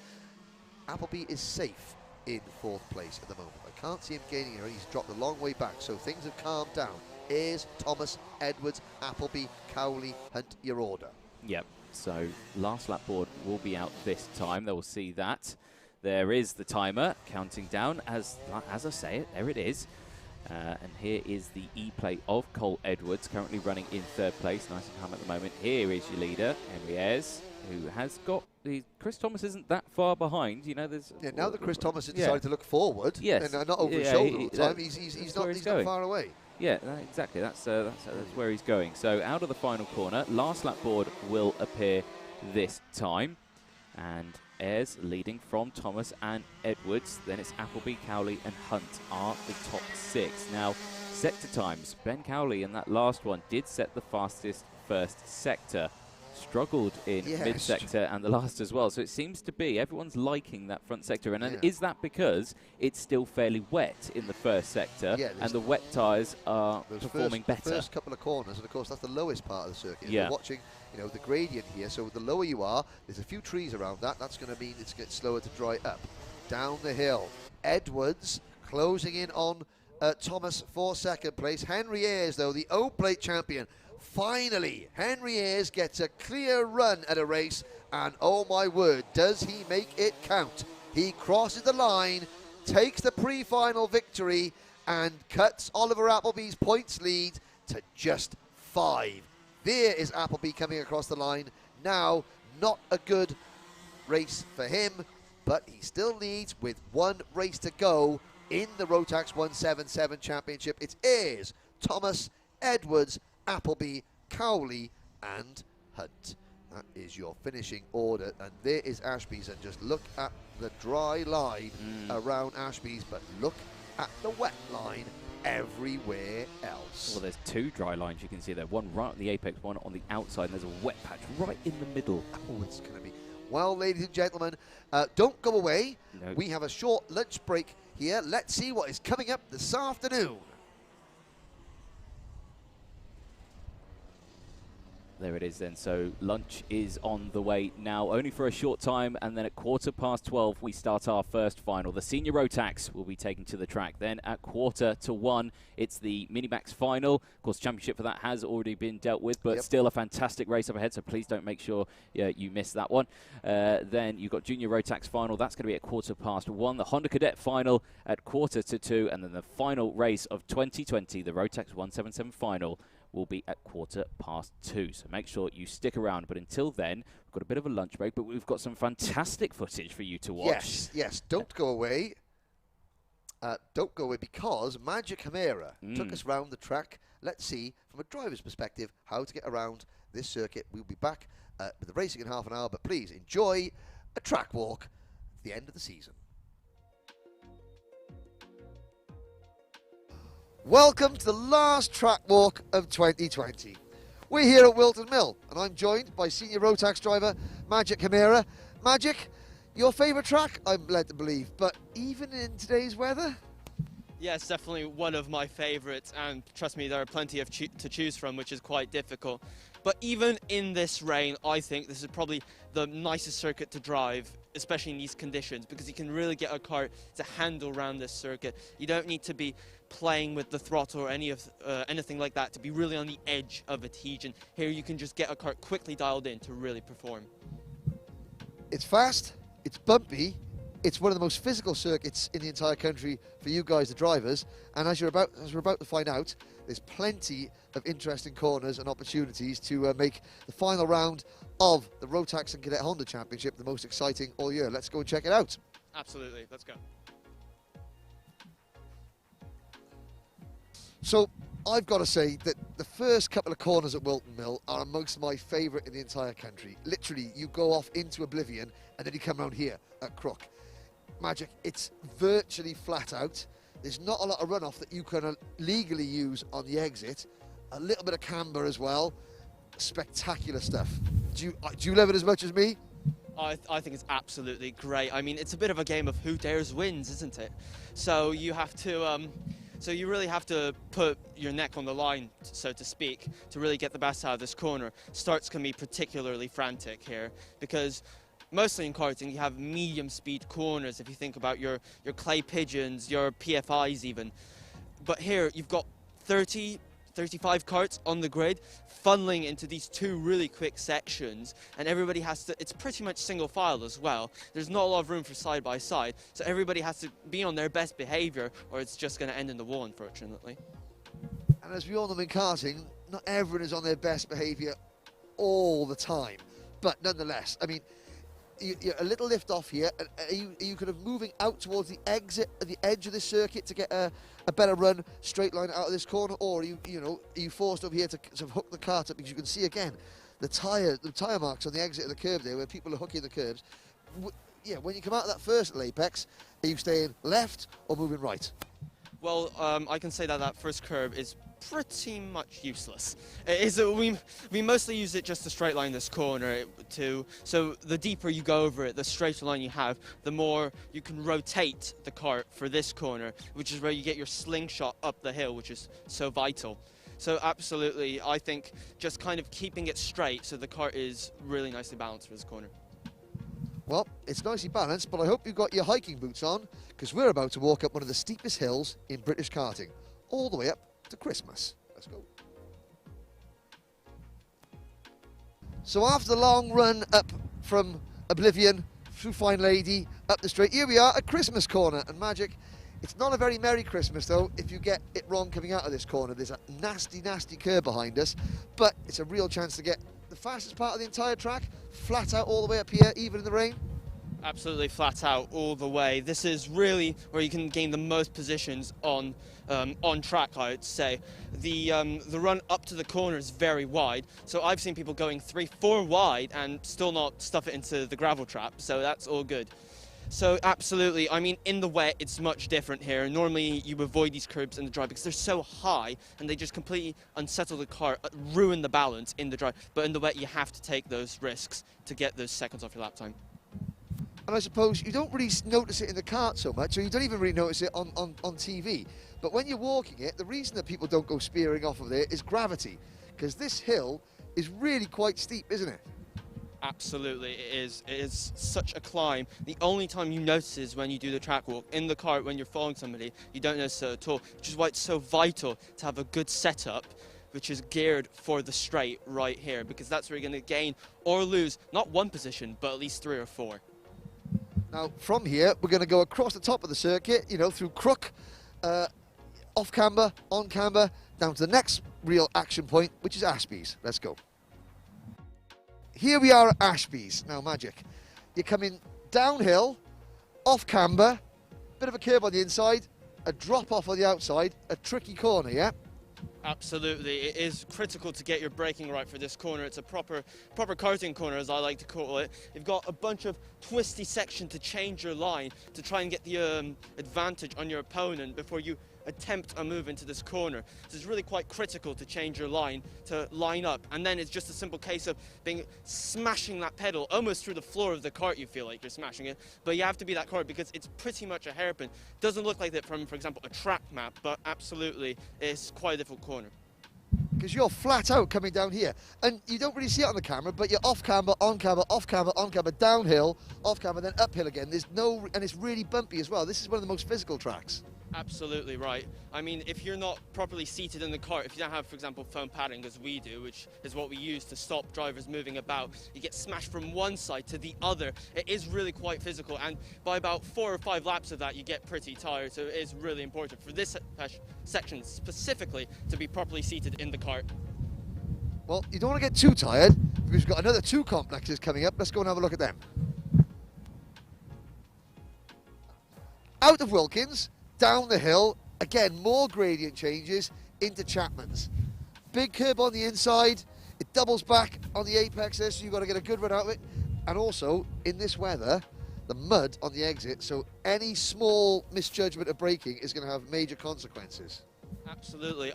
Appleby is safe in 4th place at the moment. I can't see him gaining here. He's dropped a long way back, so things have calmed down. Ayres, Thomas, Edwards, Appleby, Cowley, Hunt, your order. Yep, so last lap board will be out this time. They will see that. There is the timer counting down. As I say it, there it is. And here is the E-plate of Cole Edwards, currently running in 3rd place. Nice and calm at the moment. Here is your leader, Henry Ayres, who has got Chris Thomas isn't that far behind. You know, there's now that Chris Thomas has decided to look forward, and not over his shoulder all the time, he's not far away. Yeah, exactly. That's where he's going. So out of the final corner, last lap board will appear this time. And Ayres leading from Thomas and Edwards. Then it's Appleby, Cowley and Hunt are the top 6. Now, sector times. Ben Cowley in that last one did set the fastest first sector. Struggled in mid-sector and the last as well. So it seems to be everyone's liking that front sector. And is that because it's still fairly wet in the first sector and the wet tyres are performing better? First couple of corners, and of course that's the lowest part of the circuit. Yeah. We're watching, the gradient here. So the lower you are, there's a few trees around that. That's going to mean it's getting slower to dry up. Down the hill, Edwards closing in on Thomas for second place. Henry Ayres, though, the O-Plate champion. Finally, Henry Ayres gets a clear run at a race, and oh my word, does he make it count. He crosses the line, takes the pre-final victory, and cuts Oliver Appleby's points lead to just 5. There is Appleby coming across the line. Now, not a good race for him, but he still leads with 1 race to go in the Rotax 177 Championship. It's Ayres, Thomas, Edwards, Appleby, Cowley and Hunt. That is your finishing order, and there is Ashby's, and just look at the dry line around Ashby's, but look at the wet line everywhere else. Well, there's 2 dry lines you can see there, one right at the apex, one on the outside, and there's a wet patch right in the middle. Oh, it's going to be... Well, ladies and gentlemen, don't go away. No. We have a short lunch break here. Let's see what is coming up this afternoon. There it is then. So lunch is on the way now, only for a short time, and then at 12:15 we start our first final. The senior Rotax will be taken to the track. Then at 12:45 it's the Minimax final. Of course, championship for that has already been dealt with, but still a fantastic race up ahead, so please don't make sure you miss that one. Then you've got junior Rotax final. That's going to be at 1:15. The Honda Cadet final at 1:45, and then the final race of 2020, the Rotax 177 final, will be at 2:15. So make sure you stick around. But until then, we've got a bit of a lunch break, but we've got some fantastic footage for you to watch. Yes. Don't go away. Don't go away, because Magic Chimera took us round the track. Let's see, from a driver's perspective, how to get around this circuit. We'll be back with the racing in half an hour, but please enjoy a track walk at the end of the season. Welcome to the last track walk of 2020. We're here at Whilton Mill, and I'm joined by senior Rotax driver Magic Chimera. Magic, your favourite track, I'm led to believe, but even in today's weather? Yeah, it's definitely one of my favourites, and trust me, there are plenty to choose from, which is quite difficult. But even in this rain, I think this is probably the nicest circuit to drive, especially in these conditions, because you can really get a car to handle around this circuit. You don't need to be playing with the throttle or anything like that to be really on the edge of adhesion. Here you can just get a car quickly dialed in to really perform. It's fast, it's bumpy, it's one of the most physical circuits in the entire country for you guys, the drivers, and as we're about to find out, there's plenty of interesting corners and opportunities to make the final round of the Rotax and Cadet Honda Championship the most exciting all year. Let's go and check it out. Absolutely, let's go. So I've got to say that the first couple of corners at Whilton Mill are amongst my favourite in the entire country. Literally, you go off into oblivion and then you come around here at Crook. Magic, it's virtually flat out. There's not a lot of runoff that you can legally use on the exit. A little bit of camber as well. Spectacular stuff. Do you love it as much as me? I think it's absolutely great. I mean, it's a bit of a game of who dares wins, isn't it? So you have to, so you really have to put your neck on the line, so to speak, to really get the best out of this corner. Starts can be particularly frantic here, because mostly in karting you have medium speed corners, if you think about your clay pigeons, your PFIs even. But here you've got 35 karts on the grid, funneling into these 2 really quick sections, and everybody has to, it's pretty much single file as well. There's not a lot of room for side by side, so everybody has to be on their best behavior, or it's just going to end in the wall, unfortunately. And as we all know in karting, not everyone is on their best behavior all the time. But nonetheless, I mean, you're a little lift off here. And are you kind of moving out towards the exit, the edge of this circuit to get a better run, straight line out of this corner, or are you forced over here to sort of hook the cart up, because you can see again the tyre marks on the exit of the curb there where people are hooking the curbs. Yeah, when you come out of that first apex, are you staying left or moving right? Well, I can say that first curb is pretty much useless. It is, we mostly use it just to straight line this corner so the deeper you go over it, the straighter line you have, the more you can rotate the cart for this corner, which is where you get your slingshot up the hill, which is so vital. So absolutely, I think just kind of keeping it straight so the cart is really nicely balanced for this corner. Well, it's nicely balanced, but I hope you've got your hiking boots on, because we're about to walk up one of the steepest hills in British karting, all the way up to Christmas. Let's go. So after the long run up from Oblivion through Fine Lady up the straight, here we are at Christmas corner. And Magic, it's not a very Merry Christmas though if you get it wrong coming out of this corner. There's a nasty curve behind us, but it's a real chance to get the fastest part of the entire track, flat out all the way up here, even in the rain. Absolutely flat out all the way. This is really where you can gain the most positions on track, I would say. The run up to the corner is very wide, so I've seen people going 3-4 wide and still not stuff it into the gravel trap, so that's all good. So absolutely, I mean, in the wet it's much different here. Normally you avoid these curbs in the dry because they're so high and they just completely unsettle the car, ruin the balance in the dry. But in the wet you have to take those risks to get those seconds off your lap time. And I suppose you don't really notice it in the kart so much, or you don't even really notice it on TV. But when you're walking it, the reason that people don't go spearing off of there is gravity, because this hill is really quite steep, isn't it? Absolutely, it is. It is such a climb. The only time you notice is when you do the track walk. In the cart, when you're following somebody, you don't notice it at all, which is why it's so vital to have a good setup, which is geared for the straight right here, because that's where you're going to gain or lose, not one position, but at least 3 or 4. Now, from here, we're going to go across the top of the circuit, through Crook, off camber, on camber, down to the next real action point, which is Ashby's. Let's go. Here we are at Ashby's. Now, Magic, you're coming downhill, off camber, bit of a curve on the inside, a drop off on the outside, a tricky corner, yeah? Absolutely, it is critical to get your braking right for this corner. It's a proper karting corner, as I like to call it. You've got a bunch of twisty section to change your line to try and get the advantage on your opponent before you attempt a move into this corner. So it's really quite critical to change your line to line up, and then it's just a simple case of smashing that pedal almost through the floor of the cart. You feel like you're smashing it, but you have to be that cart because it's pretty much a hairpin. Doesn't look like that from, for example, a track map, but absolutely it's quite a difficult corner. Because you're flat out coming down here, and you don't really see it on the camera, but you're off camber, on camber, off camber, on camber, downhill, off camber, then uphill again. And it's really bumpy as well. This is one of the most physical tracks. Absolutely right. I mean, if you're not properly seated in the cart, if you don't have, for example, foam padding as we do, which is what we use to stop drivers moving about, you get smashed from one side to the other. It is really quite physical, and by about 4 or 5 laps of that, you get pretty tired, so it is really important for this section specifically to be properly seated in the cart. Well, you don't want to get too tired, because we've got another 2 complexes coming up. Let's go and have a look at them. Out of Wilkins, down the hill, again, more gradient changes into Chapman's. Big curb on the inside, it doubles back on the apex there, so you've got to get a good run out of it. And also, in this weather, the mud on the exit, so any small misjudgment of braking is going to have major consequences. Absolutely,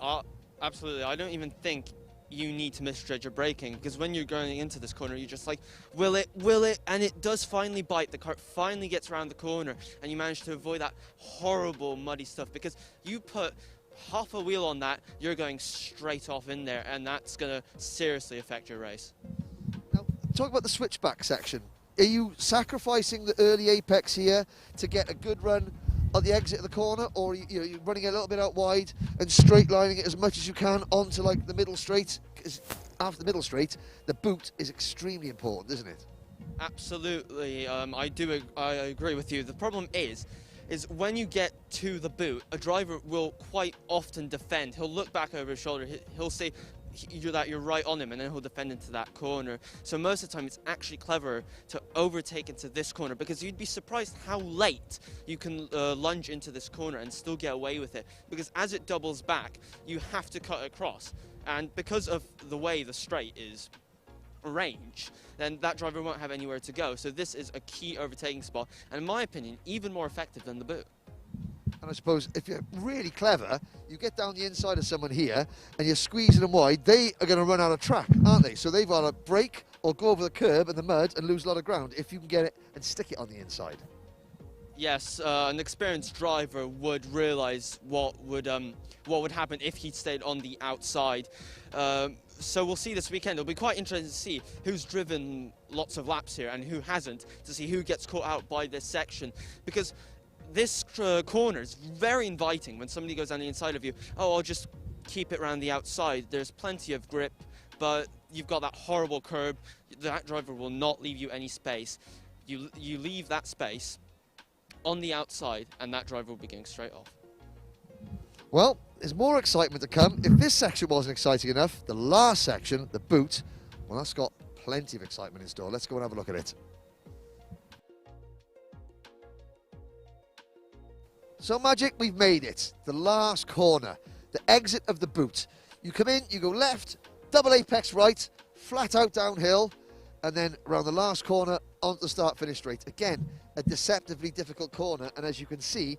absolutely. I don't even think you need to misjudge your braking, because when you're going into this corner, you're just like, will it, and it does finally bite. The cart finally gets around the corner, and you manage to avoid that horrible muddy stuff, because you put half a wheel on that, you're going straight off in there, and that's going to seriously affect your race. Now, talk about the switchback section. Are you sacrificing the early apex here to get a good run at the exit of the corner, or you're running a little bit out wide and straight lining it as much as you can onto like the middle straight? Because after the middle straight, the boot is extremely important, isn't it? Absolutely, I agree with you. The problem is when you get to the boot, a driver will quite often defend. He'll look back over his shoulder, he'll say, you're right on him, and then he'll defend into that corner. So most of the time it's actually clever to overtake into this corner, because you'd be surprised how late you can lunge into this corner and still get away with it, because as it doubles back you have to cut across, and because of the way the straight is arranged, then that driver won't have anywhere to go. So this is a key overtaking spot, and in my opinion even more effective than the boot. And I suppose if you're really clever, you get down the inside of someone here and you're squeezing them wide, they are going to run out of track, aren't they? So they've got to brake or go over the curb and the mud and lose a lot of ground if you can get it and stick it on the inside. Yes, an experienced driver would realise what would happen if he stayed on the outside. So we'll see this weekend. It'll be quite interesting to see who's driven lots of laps here and who hasn't, to see who gets caught out by this section, because this corner is very inviting when somebody goes on the inside of you. Oh, I'll just keep it around the outside. There's plenty of grip, but you've got that horrible curb. That driver will not leave you any space. You leave that space on the outside, and that driver will be going straight off. Well, there's more excitement to come. If this section wasn't exciting enough, the last section, the boot, well, that's got plenty of excitement in store. Let's go and have a look at it. So, Magic, we've made it. The last corner, the exit of the boot. You come in, you go left, double apex right, flat out downhill, and then around the last corner onto the start-finish straight. Again, a deceptively difficult corner, and as you can see,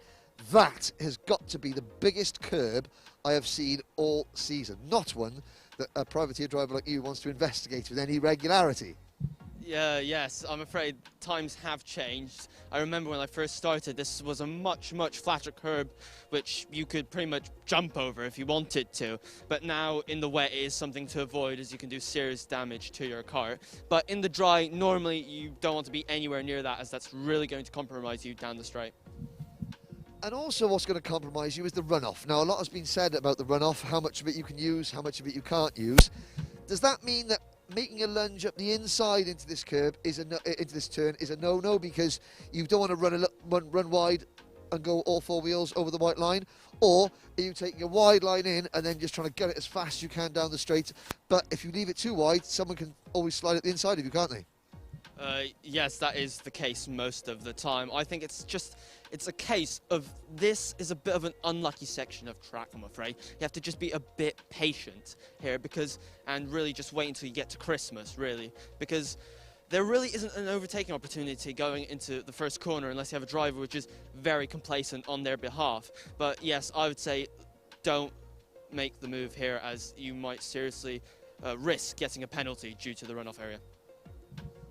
that has got to be the biggest curb I have seen all season. Not one that a privateer driver like you wants to investigate with any regularity. Yes, I'm afraid times have changed. I remember when I first started, this was a much flatter curb, which you could pretty much jump over if you wanted to. But now in the wet it is something to avoid, as you can do serious damage to your car. But in the dry, normally you don't want to be anywhere near that, as that's really going to compromise you down the straight. And also what's going to compromise you is the runoff. Now, a lot has been said about the runoff, how much of it you can use, how much of it you can't use. Does that mean that making a lunge up the inside into this curb into this turn is a no-no, because you don't want to run wide and go all four wheels over the white line? Or are you taking a wide line in and then just trying to get it as fast as you can down the straight? But if you leave it too wide, someone can always slide at the inside of you, can't they? Yes, that is the case most of the time. I think it's a case of, this is a bit of an unlucky section of track, I'm afraid. You have to just be a bit patient here, and really just wait until you get to Christmas, really, because there really isn't an overtaking opportunity going into the first corner unless you have a driver which is very complacent on their behalf. But yes, I would say don't make the move here, as you might seriously risk getting a penalty due to the runoff area.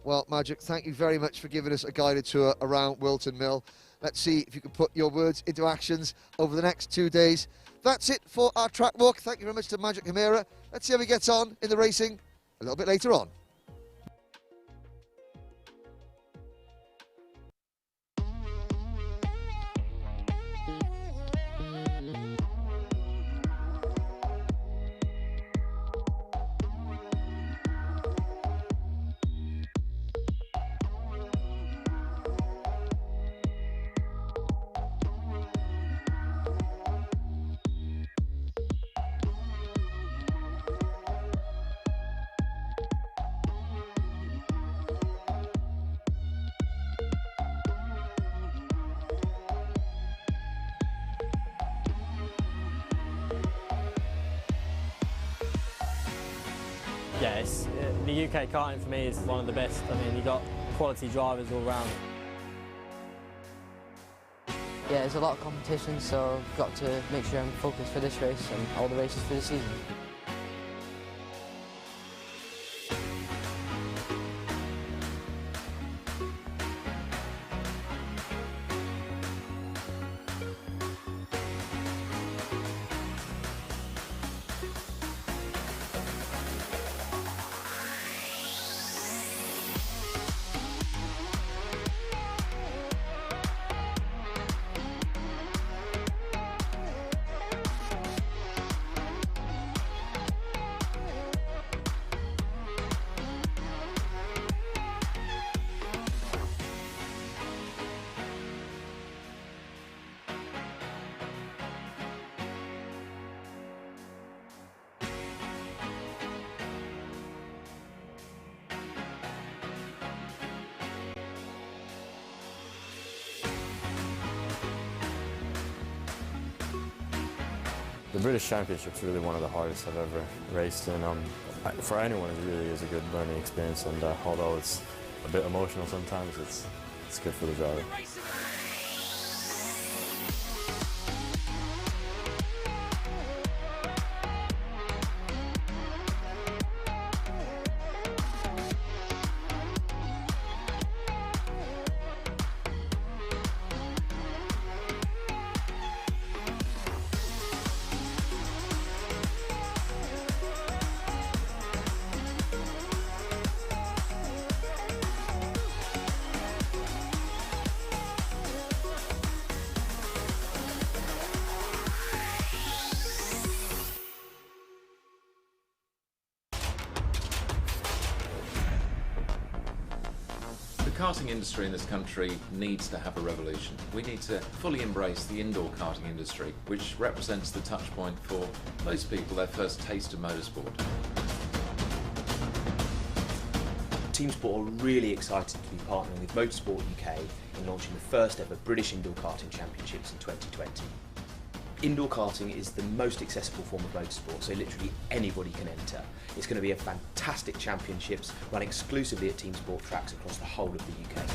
Well, Magic, thank you very much for giving us a guided tour around Whilton Mill. Let's see if you can put your words into actions over the next 2 days. That's it for our track walk. Thank you very much to Magic Hamira. Let's see how he gets on in the racing a little bit later on. Yeah, the UK karting for me is one of the best. I mean, you've got quality drivers all round. Yeah, there's a lot of competition, so I've got to make sure I'm focused for this race and all the races for the season. The British Championship's really one of the hardest I've ever raced in. For anyone, it really is a good learning experience, and although it's a bit emotional sometimes, it's good for the driver. The karting industry in this country needs to have a revolution. We need to fully embrace the indoor karting industry, which represents the touch point for most people, their first taste of motorsport. Team Sport are really excited to be partnering with Motorsport UK in launching the first ever British Indoor Karting Championships in 2020. Indoor karting is the most accessible form of motorsport, so literally anybody can enter. It's going to be a fantastic championships run exclusively at Team Sport tracks across the whole of the UK.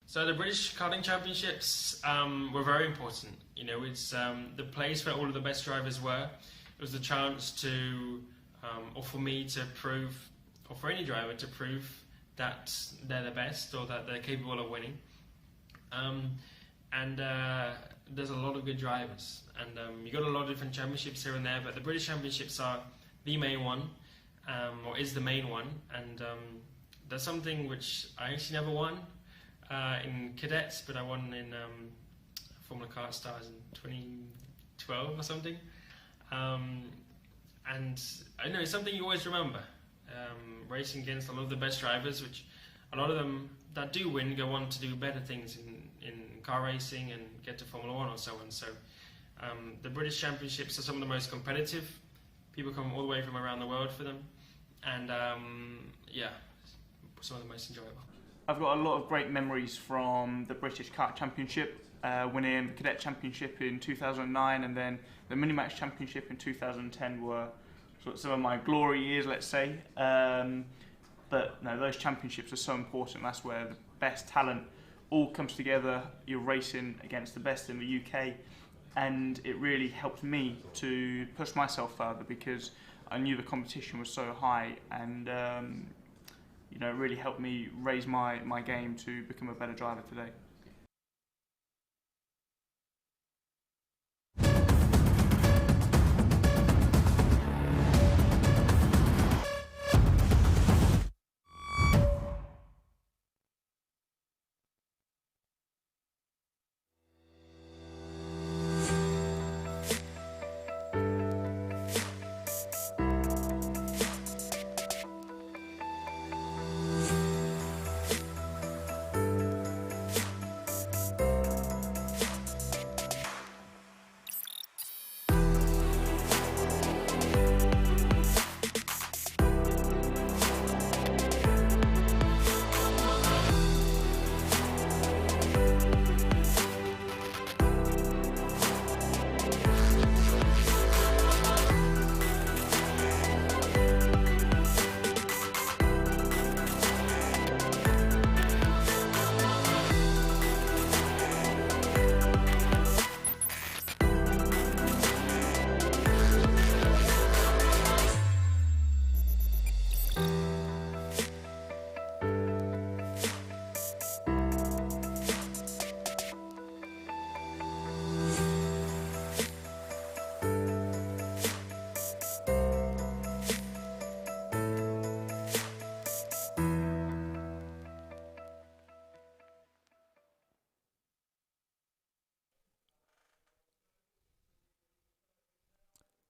So the British Karting Championships were very important. You know, it's the place where all of the best drivers were. It was the chance to, or for me to prove, or for any driver to prove that they're the best or that they're capable of winning. There's a lot of good drivers, and you got a lot of different championships here and there, but the British Championships are the main one, or is the main one, and there's something which I actually never won. In Cadets, but I won in Formula Kart Stars in 2012 or something. And I know it's something you always remember. Racing against a lot of the best drivers, which a lot of them that do win go on to do better things in car racing and get to Formula 1 or so on. So the British Championships are some of the most competitive. People come all the way from around the world for them. And yeah, some of the most enjoyable. I've got a lot of great memories from the British Kart Championship, winning the Cadet Championship in 2009, and then the Mini-Match Championship in 2010 were sort of some of my glory years, let's say. But no, those championships are so important. That's where the best talent all comes together. You're racing against the best in the UK, and it really helped me to push myself further because I knew the competition was so high, and you know, it really helped me raise my game to become a better driver today.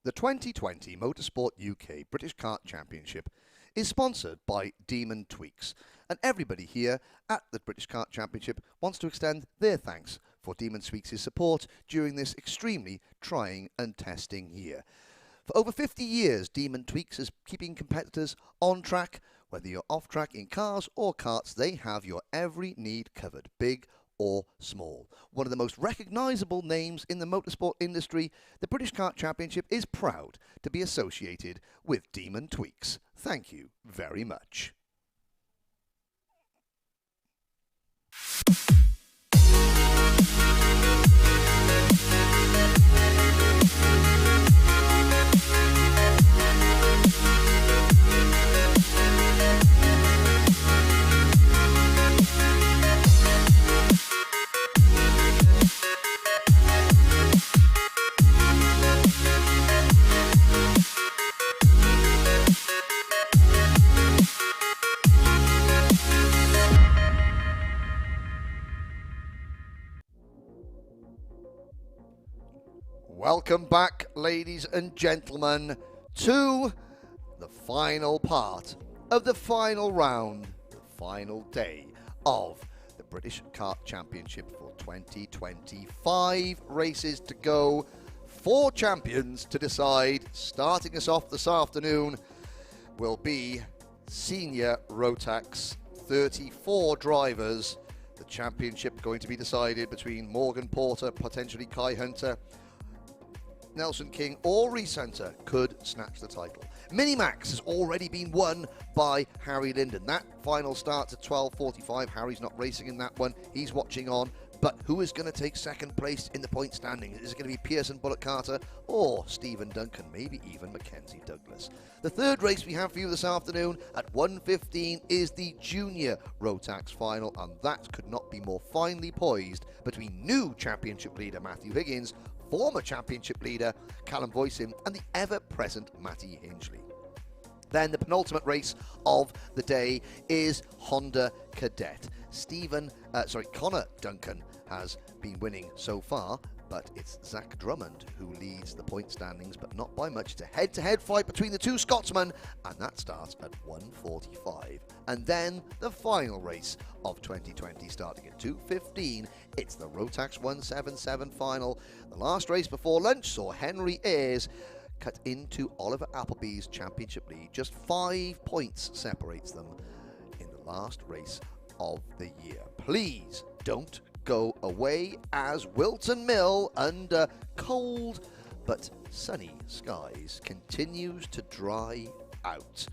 The 2020 Motorsport UK British Kart Championship is sponsored by Demon Tweeks, and everybody here at the British Kart Championship wants to extend their thanks for Demon Tweeks' support during this extremely trying and testing year. For over 50 years, Demon Tweeks is keeping competitors on track. Whether you're off track in cars or karts, they have your every need covered, big or small. One of the most recognisable names in the motorsport industry, the British Kart Championship is proud to be associated with Demon Tweeks. Thank you very much. Welcome back, ladies and gentlemen, to the final part of the final round, the final day of the British Kart Championship for 2020. 5 races to go, 4 champions to decide. Starting us off this afternoon will be Senior Rotax, 34 drivers. The championship going to be decided between Morgan Porter, potentially Kai Hunter, Nelson King or Reece Hunter could snatch the title. Minimax has already been won by Harry Linden. That final starts at 12:45. Harry's not racing in that one. He's watching on. But who is going to take second place in the point standings? Is it going to be Pearson Bullock Carter or Stephen Duncan, maybe even Mackenzie Douglas? The third race we have for you this afternoon at 1:15 is the Junior Rotax final, and that could not be more finely poised between new championship leader Matthew Higgins, former championship leader Callum Voisin, and the ever-present Matty Hinchley. Then the penultimate race of the day is Honda Cadet. Connor Duncan has been winning so far, but it's Zach Drummond who leads the point standings, but not by much. It's a head-to-head fight between the two Scotsmen, and that starts at 1:45. And then the final race of 2020 starting at 2:15. It's the Rotax 177 final. The last race before lunch saw Henry Ayres cut into Oliver Appleby's championship lead. Just 5 points separates them in the last race of the year. Please don't go away as Whilton Mill, under cold but sunny skies, continues to dry out.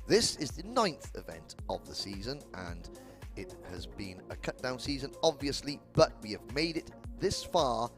This is the 9th event of the season, and it has been a cut-down season, obviously, but we have made it this far.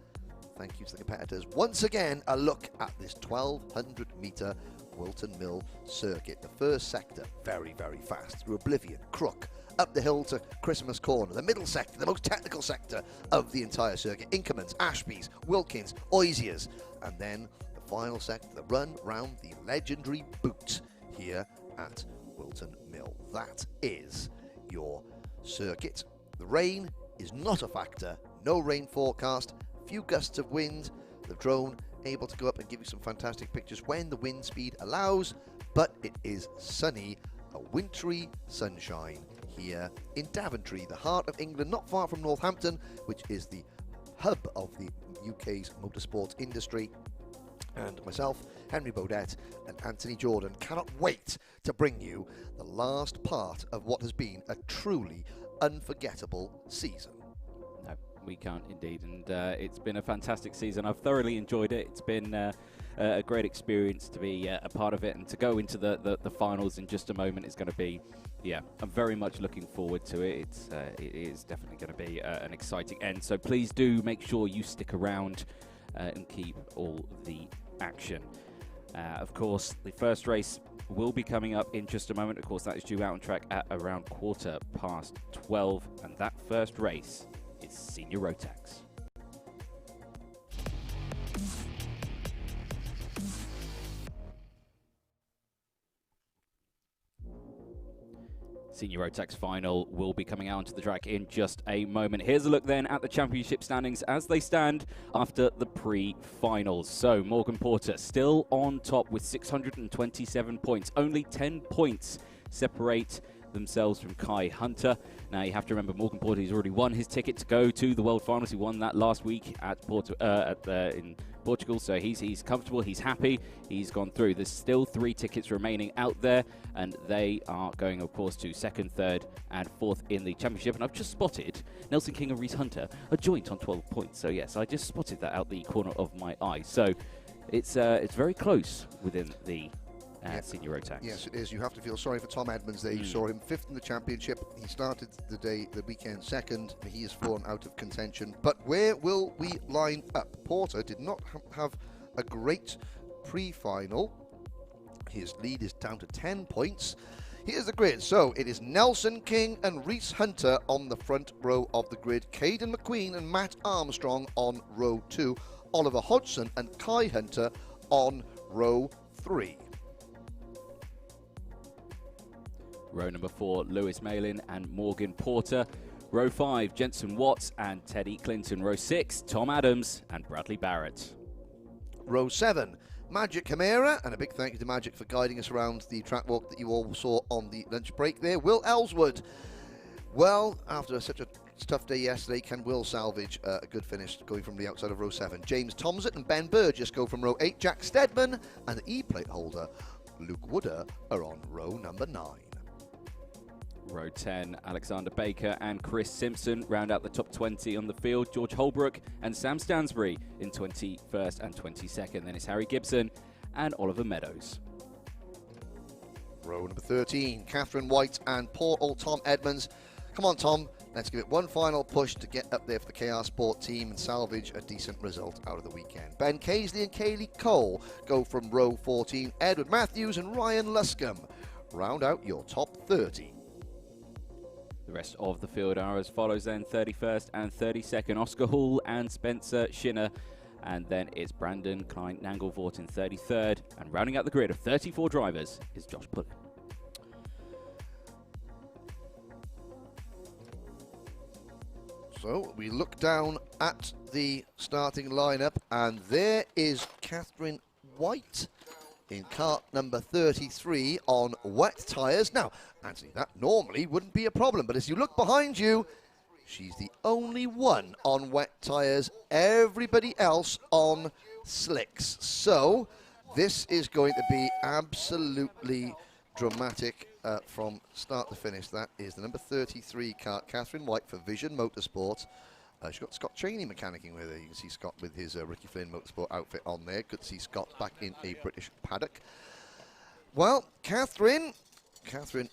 Thank you to the competitors. Once again, a look at this 1,200-metre Whilton Mill circuit. The first sector, very, very fast, through Oblivion, Crook, up the hill to Christmas Corner. The middle sector, the most technical sector of the entire circuit. Inkermans, Ashby's, Wilkins, Oisiers. And then the final sector, the run round the legendary boot here at Whilton Mill. That is your circuit. The rain is not a factor. No rain forecast. Few gusts of wind. The drone able to go up and give you some fantastic pictures when the wind speed allows, but it is sunny, a wintry sunshine here in Daventry, the heart of England, not far from Northampton, which is the hub of the UK's motorsport industry. And myself, Henry Beaudette, and Anthony Jordan cannot wait to bring you the last part of what has been a truly unforgettable season. No, we can't indeed, and it's been a fantastic season. I've thoroughly enjoyed it. It's been a great experience to be a part of it, and to go into the finals in just a moment is going to be, yeah, I'm very much looking forward to it. It is definitely going to be an exciting end, so please do make sure you stick around and keep all the action. Of course, the first race will be coming up in just a moment. Of course, that is due out on track at around 12:15, and that first race is Senior Rotax. Senior Rotax final will be coming out onto the track in just a moment. Here's a look then at the championship standings as they stand after the pre-finals. So Morgan Porter still on top with 627 points. Only 10 points separate themselves from Kai Hunter. Now you have to remember Morgan Porter, he's already won his ticket to go to the World Finals. He won that last week at in Portugal, so he's comfortable, he's happy, he's gone through. There's still 3 tickets remaining out there, and they are going, of course, to 2nd, 3rd, and 4th in the championship. And I've just spotted Nelson King and Reese Hunter are joint on 12 points. So yes, I just spotted that out the corner of my eye. So it's very close within the Senior Rotax. Yes, it is. You have to feel sorry for Tom Edmonds there. You saw him 5th in the championship. He started the weekend 2nd. He has fallen out of contention. But where will we line up? Porter did not have a great pre-final. His lead is down to 10 points. Here's the grid. So it is Nelson King and Reese Hunter on the front row of the grid. Caden McQueen and Matt Armstrong on row 2. Oliver Hodgson and Kai Hunter on row 3. Row number 4, Lewis Malin and Morgan Porter. Row 5, Jensen Watts and Teddy Clinton. Row 6, Tom Adams and Bradley Barrett. Row 7, Magic Camara, and a big thank you to Magic for guiding us around the track walk that you all saw on the lunch break there. Will Ellswood. Well, after such a tough day yesterday, can Will salvage a good finish going from the outside of row 7? James Tomsett and Ben Burgess go from row 8. Jack Steadman and the E-plate holder Luke Wooder are on row number 9. Row 10, Alexander Baker and Chris Simpson round out the top 20 on the field. George Holbrook and Sam Stansbury in 21st and 22nd. Then it's Harry Gibson and Oliver Meadows. Row number 13, Catherine White and poor old Tom Edmonds. Come on, Tom, let's give it one final push to get up there for the KR Sport team and salvage a decent result out of the weekend. Ben Casely and Kaylee Cole go from row 14. Edward Matthews and Ryan Luscombe round out your top 30. The rest of the field are as follows then: 31st and 32nd, Oscar Hall and Spencer Shinner. And then it's Brandon Klein Nanglevort in 33rd. And rounding out the grid of 34 drivers is Josh Pullen. So we look down at the starting lineup, and there is Catherine White in kart number 33 on wet tyres. Now, Anthony, that normally wouldn't be a problem, but as you look behind you, she's the only one on wet tyres, everybody else on slicks. So this is going to be absolutely dramatic from start to finish. That is the number 33 kart, Catherine White for Vision Motorsport. She's got Scott Cheney mechanicking with her. You can see Scott with his Ricky Flynn Motorsport outfit on there. Good to see Scott back in a British paddock. Well, Catherine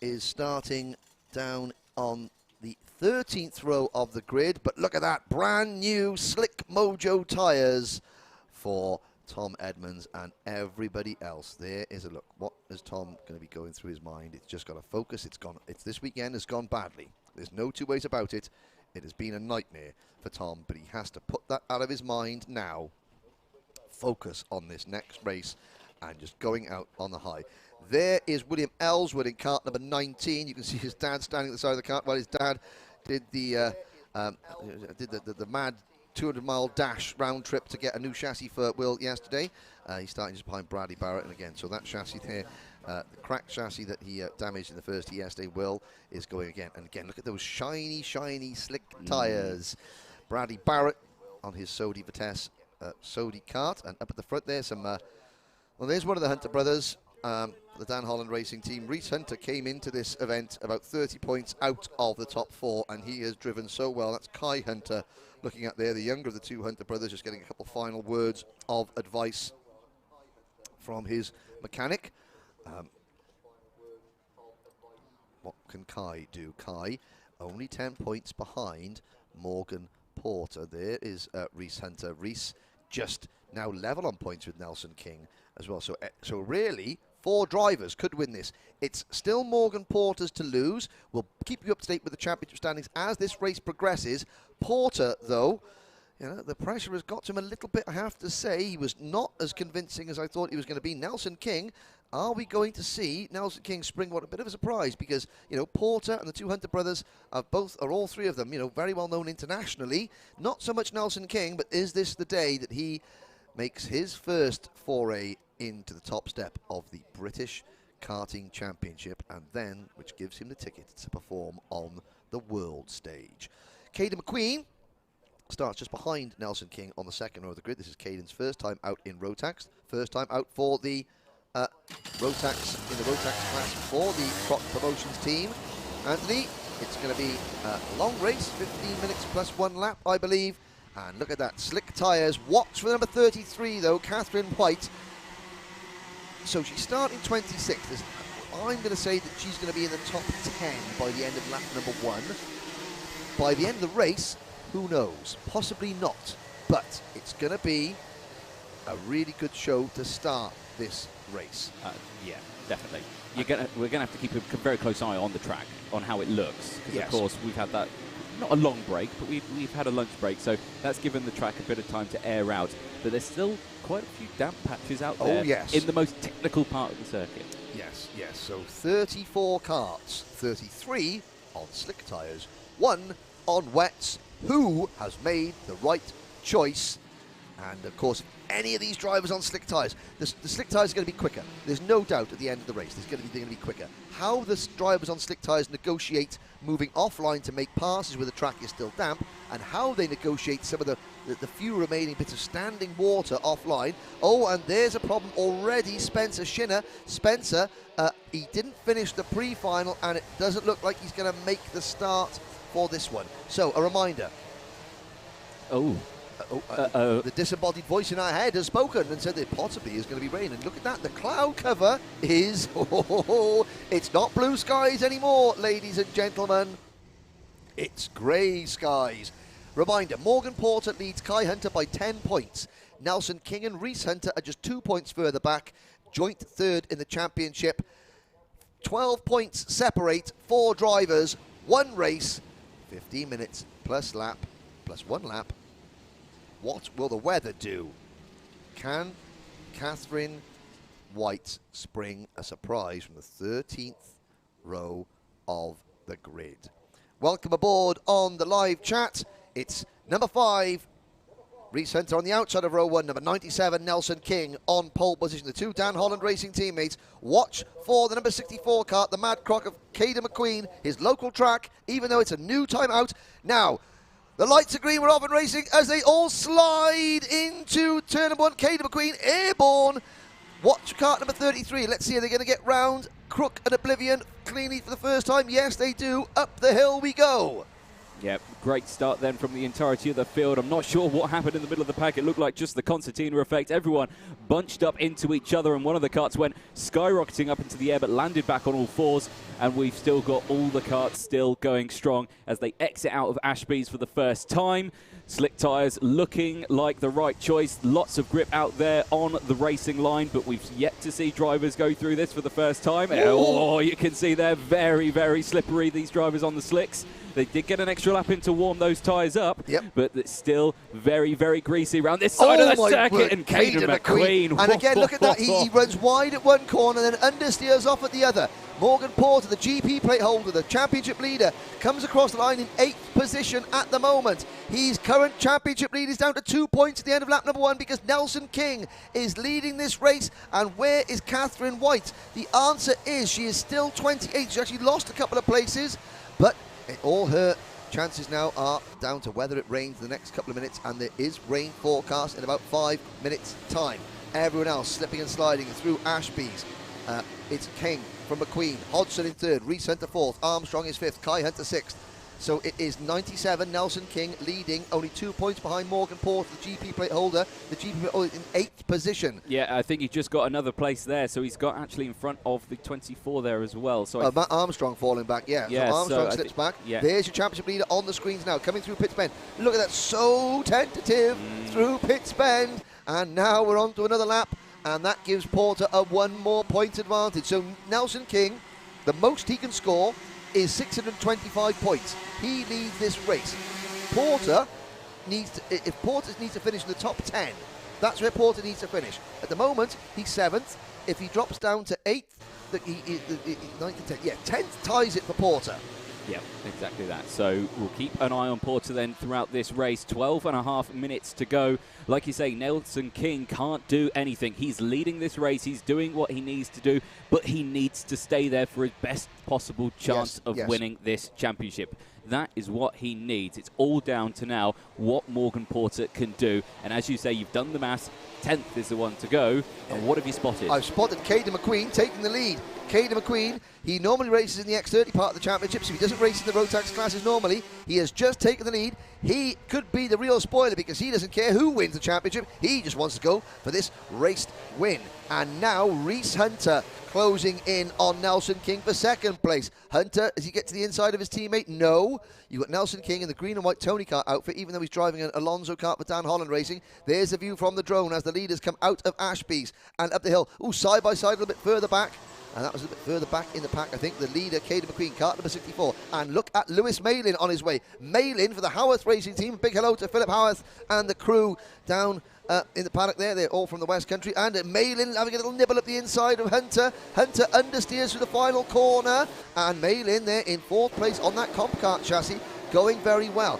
is starting down on the 13th row of the grid, but look at that, brand new Slick Mojo tyres for Tom Edmonds and everybody else. There is a look. What is Tom going to be going through his mind? It's just got to focus. This weekend has gone badly. There's no two ways about it. It has been a nightmare for Tom, but he has to put that out of his mind now. Focus on this next race and just going out on the high. There is William Ellswood in kart number 19. You can see his dad standing at the side of the kart while his dad did the mad 200-mile dash round trip to get a new chassis for Will yesterday. He's starting just behind Bradley Barrett, and again, so that chassis there, the cracked chassis that he damaged in the first heat yesterday, Will is going again. And again, look at those shiny, shiny, slick tyres. Bradley Barrett on his Sodi Vitesse Sodi kart, and up at the front there, well, there's one of the Hunter brothers, the Dan Holland Racing team. Reese Hunter came into this event about 30 points out of the top 4, and he has driven so well. That's Kai Hunter looking at there, the younger of the two Hunter brothers, just getting a couple final words of advice from his mechanic. What can Kai do? Kai only 10 points behind Morgan Porter. There is Reese Hunter. Reese just now level on points with Nelson King as well. So really, 4 drivers could win this. It's still Morgan Porter's to lose. We'll keep you up to date with the championship standings as this race progresses. Porter, though, you know, the pressure has got to him a little bit, I have to say. He was not as convincing as I thought he was going to be. Nelson King, are we going to see Nelson King spring what a bit of a surprise? Because, you know, Porter and the two Hunter brothers are all three of them, you know, very well known internationally. Not so much Nelson King, but is this the day that he makes his first foray into the top step of the British Karting Championship, and then which gives him the ticket to perform on the world stage? Caden McQueen starts just behind Nelson King on the second row of the grid. This is Caden's first time out in Rotax, first time out for the Rotax, in the Rotax class for the Kart Promotions team. Anthony, it's going to be a long race, 15 minutes plus 1 lap, I believe. And look at that, slick tyres. Watch for number 33, though, Catherine White. So she's starting 26th. I'm going to say that she's going to be in the top 10 by the end of lap number 1. By the end of the race, who knows? Possibly not. But it's going to be a really good show to start this race. Yeah, definitely. We're gonna have to keep a very close eye on the track, on how it looks, because of course we've had that, not a long break, but we've had a lunch break, so that's given the track a bit of time to air out. But there's still quite a few damp patches out there in the most technical part of the circuit. Yes, yes. So 34 karts, 33 on slick tyres, 1 on wets. Who has made the right choice? And of course, any of these drivers on slick tyres, the slick tyres are going to be quicker. There's no doubt at the end of the race they're going to be quicker. How the drivers on slick tyres negotiate moving offline to make passes where the track is still damp, and how they negotiate some of the few remaining bits of standing water offline. Oh, and there's a problem already. Spencer Shinner. Spencer, he didn't finish the pre-final, and it doesn't look like he's going to make the start for this one. So, a reminder. The disembodied voice in our head has spoken and said that possibly is going to be rain. And look at that, the cloud cover is, it's not blue skies anymore, ladies and gentlemen. It's grey skies. Reminder, Morgan Porter leads Kai Hunter by 10 points. Nelson King and Reese Hunter are just 2 points further back, joint third in the championship. 12 points separate 4 drivers, 1 race, 15 minutes plus 1 lap. What will the weather do? Can Catherine White spring a surprise from the 13th row of the grid? Welcome aboard on the live chat. It's number 5, Reese Hunter on the outside of row 1, number 97, Nelson King on pole position. The 2 Dan Holland Racing teammates. Watch for the number 64 kart, the Mad Croc of Caden McQueen, his local track, even though it's a new time out. Now, the lights are green, we're off and racing as they all slide into turn number 1. Caden McQueen, airborne. Watch kart number 33. Let's see, are they going to get round Crook and Oblivion cleanly for the first time? Yes, they do. Up the hill we go. Yeah, great start then from the entirety of the field. I'm not sure what happened in the middle of the pack. It looked like just the concertina effect. Everyone bunched up into each other, and one of the karts went skyrocketing up into the air but landed back on all 4s. And we've still got all the karts still going strong as they exit out of Ashby's for the first time. Slick tyres looking like the right choice. Lots of grip out there on the racing line, but we've yet to see drivers go through this for the first time. Oh, you can see they're very, very slippery, these drivers on the slicks. They did get an extra lap in to warm those tyres up, but it's still very, very greasy around this side of the circuit. And Caden McQueen. And again, look at that. He runs wide at one corner, then understeers off at the other. Morgan Porter, the GP plate holder, the championship leader, comes across the line in 8th position at the moment. His current championship lead is down to 2 points at the end of lap number 1 because Nelson King is leading this race. And where is Catherine White? The answer is she is still 28. She actually lost a couple of places, but all her chances now are down to whether it rains the next couple of minutes, and there is rain forecast in about 5 minutes' time. Everyone else slipping and sliding through Ashby's. It's King from McQueen, Hodgson in 3rd, Reese Hunter 4th, Armstrong is 5th, Kai Hunter 6th. So it is 97, Nelson King leading, only 2 points behind Morgan Porter, the GP plate holder. The GP plate holder in 8th position. Yeah, I think he just got another place there, so he's got actually in front of the 24 there as well. So Matt Armstrong falling back, so Armstrong slips back. Yeah. There's your championship leader on the screens now, coming through Pitts Bend. Look at that, so tentative through Pitts Bend. And now we're on to another lap, and that gives Porter a 1 more point advantage. So Nelson King, the most he can score is 625 points. He leads this race. Porter needs to, if Porter needs to finish in the top 10 That's where Porter needs to finish. At the moment, he's 7th. If he drops down to 8th, 9th and 10th. Yeah, 10th ties it for Porter. Yeah, exactly that. So we'll keep an eye on Porter then throughout this race. 12.5 minutes to go. Like you say, Nelson King can't do anything. He's leading this race. He's doing what he needs to do, but he needs to stay there for his best possible chance of winning this championship. That is what he needs. It's all down to now what Morgan Porter can do. And as you say, you've done the maths. 10th is the one to go. And what have you spotted? I've spotted Caden McQueen taking the lead. Caden McQueen, he normally races in the X30 part of the championship, so he doesn't race in the Rotax classes normally. He has just taken the lead. He could be the real spoiler because he doesn't care who wins the championship. He just wants to go for this raced win. And now Reese Hunter closing in on Nelson King for 2nd place. Hunter, does he get to the inside of his teammate? No. You've got Nelson King in the green and white Tony Kart outfit, even though he's driving an Alonso kart for Dan Holland Racing. There's the view from the drone as the leaders come out of Ashby's and up the hill. Ooh, side by side a little bit further back. And that was a bit further back in the pack, I think. The leader, Caden McQueen, kart number 64. And look at Lewis Malin on his way. Malin for the Howarth Racing Team. Big hello to Philip Howarth and the crew down in the paddock there. They're all from the West Country. And Malin having a little nibble up the inside of Hunter. Hunter understeers through the final corner. And Malin there in 4th place on that comp kart chassis. Going very well.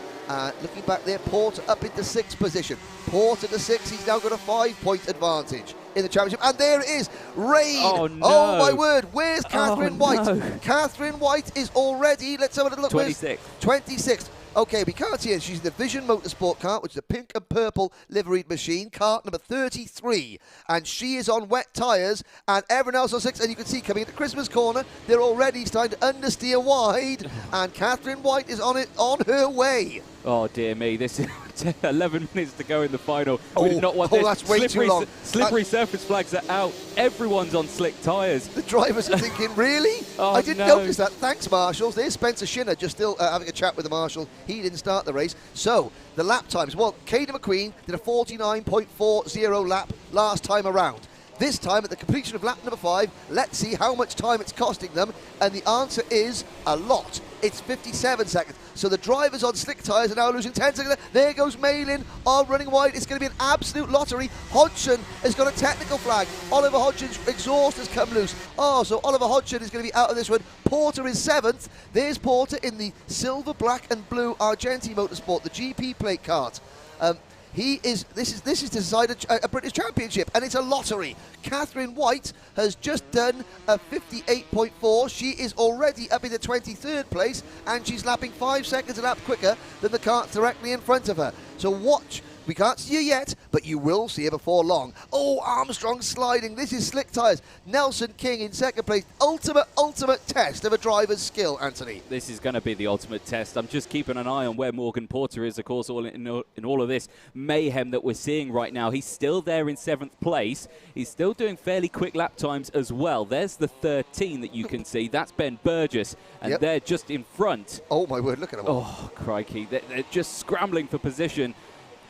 Looking back there, Porter up into 6th position. Porter to 6, he's now got a 5-point advantage in the championship. And there it is, rain. Oh, no. Oh my word, where's Catherine White? No. Catherine White is already, let's have a little look. 26th. 26th. Okay, we can't see her. She's in the Vision Motorsport kart, which is a pink and purple liveried machine, kart number 33. And she is on wet tyres, and everyone else on 6. And you can see coming into Christmas corner, they're already starting to understeer wide. And Catherine White is on it, on her way. Oh, dear me. This is 11 minutes to go in the final. We did not want this. That's way too long. Slippery surface flags are out. Everyone's on slick tyres. The drivers are thinking, really? Oh, I didn't no. notice that. Thanks, marshals. There's Spencer Shinner just still having a chat with the marshal. He didn't start the race. So, the lap times. Well, Caden McQueen did a 49.40 lap last time around. This time, at the completion of lap number 5, let's see how much time it's costing them. And the answer is a lot. It's 57 seconds. So the drivers on slick tyres are now losing 10 seconds. There goes Malin, all running wide. It's going to be an absolute lottery. Hodgson has got a technical flag. Oliver Hodgson's exhaust has come loose. Oh, so Oliver Hodgson is going to be out of this one. Porter is 7th. There's Porter in the silver, black and blue Argenti Motorsport, the GP plate kart. This is to decide a British Championship, and it's a lottery. Catherine White has just done a 58.4. She is already up in the 23rd place, and she's lapping 5 seconds a lap quicker than the kart directly in front of her. So watch. We can't see her yet, but you will see her before long. Oh, Armstrong sliding. This is slick tyres. Nelson King in 2nd place. Ultimate test of a driver's skill, Anthony. This is going to be the ultimate test. I'm just keeping an eye on where Morgan Porter is, of course, in all of this mayhem that we're seeing right now. He's still there in 7th place. He's still doing fairly quick lap times as well. There's the 13 that you can see. That's Ben Burgess, and they're just in front. Oh, my word, look at him. Oh, crikey. They're just scrambling for position,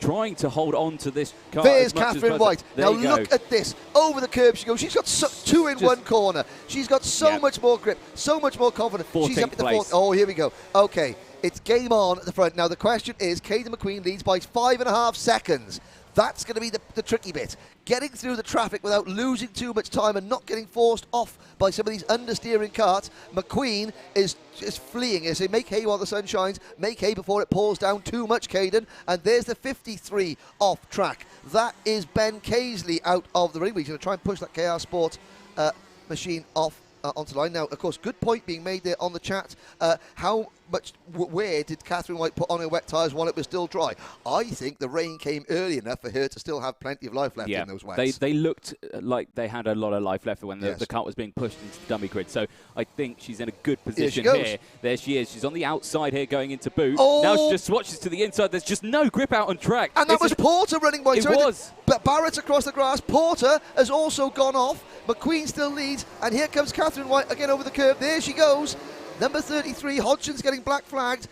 trying to hold on to this car. There's Catherine White. Now look at this. Over the curb she goes. She's got 2 in one corner. She's got so much more grip, so much more confidence. She's up at the 4th. Oh, here we go. Okay, it's game on at the front. Now the question is, Caden McQueen leads by 5.5 seconds. That's going to be the tricky bit. Getting through the traffic without losing too much time and not getting forced off by some of these understeering karts. McQueen is just fleeing. They say, make hay while the sun shines. Make hay before it pours down too much, Caden. And there's the 53 off track. That is Ben Casely out of the ring. We're going to try and push that KR Sport machine off onto the line. Now, of course, good point being made there on the chat. How much wear did Catherine White put on her wet tyres while it was still dry? I think the rain came early enough for her to still have plenty of life left in those wets. They looked like they had a lot of life left when the kart was being pushed into the dummy grid. So I think she's in a good position here. There she is. She's on the outside here going into boot. Oh. Now she just swatches to the inside. There's just no grip out on track. And that was Porter running by. It was. But Barrett across the grass. Porter has also gone off. McQueen still leads. And here comes Catherine White again over the curve. There she goes. Number 33, Hodgson's getting black flagged.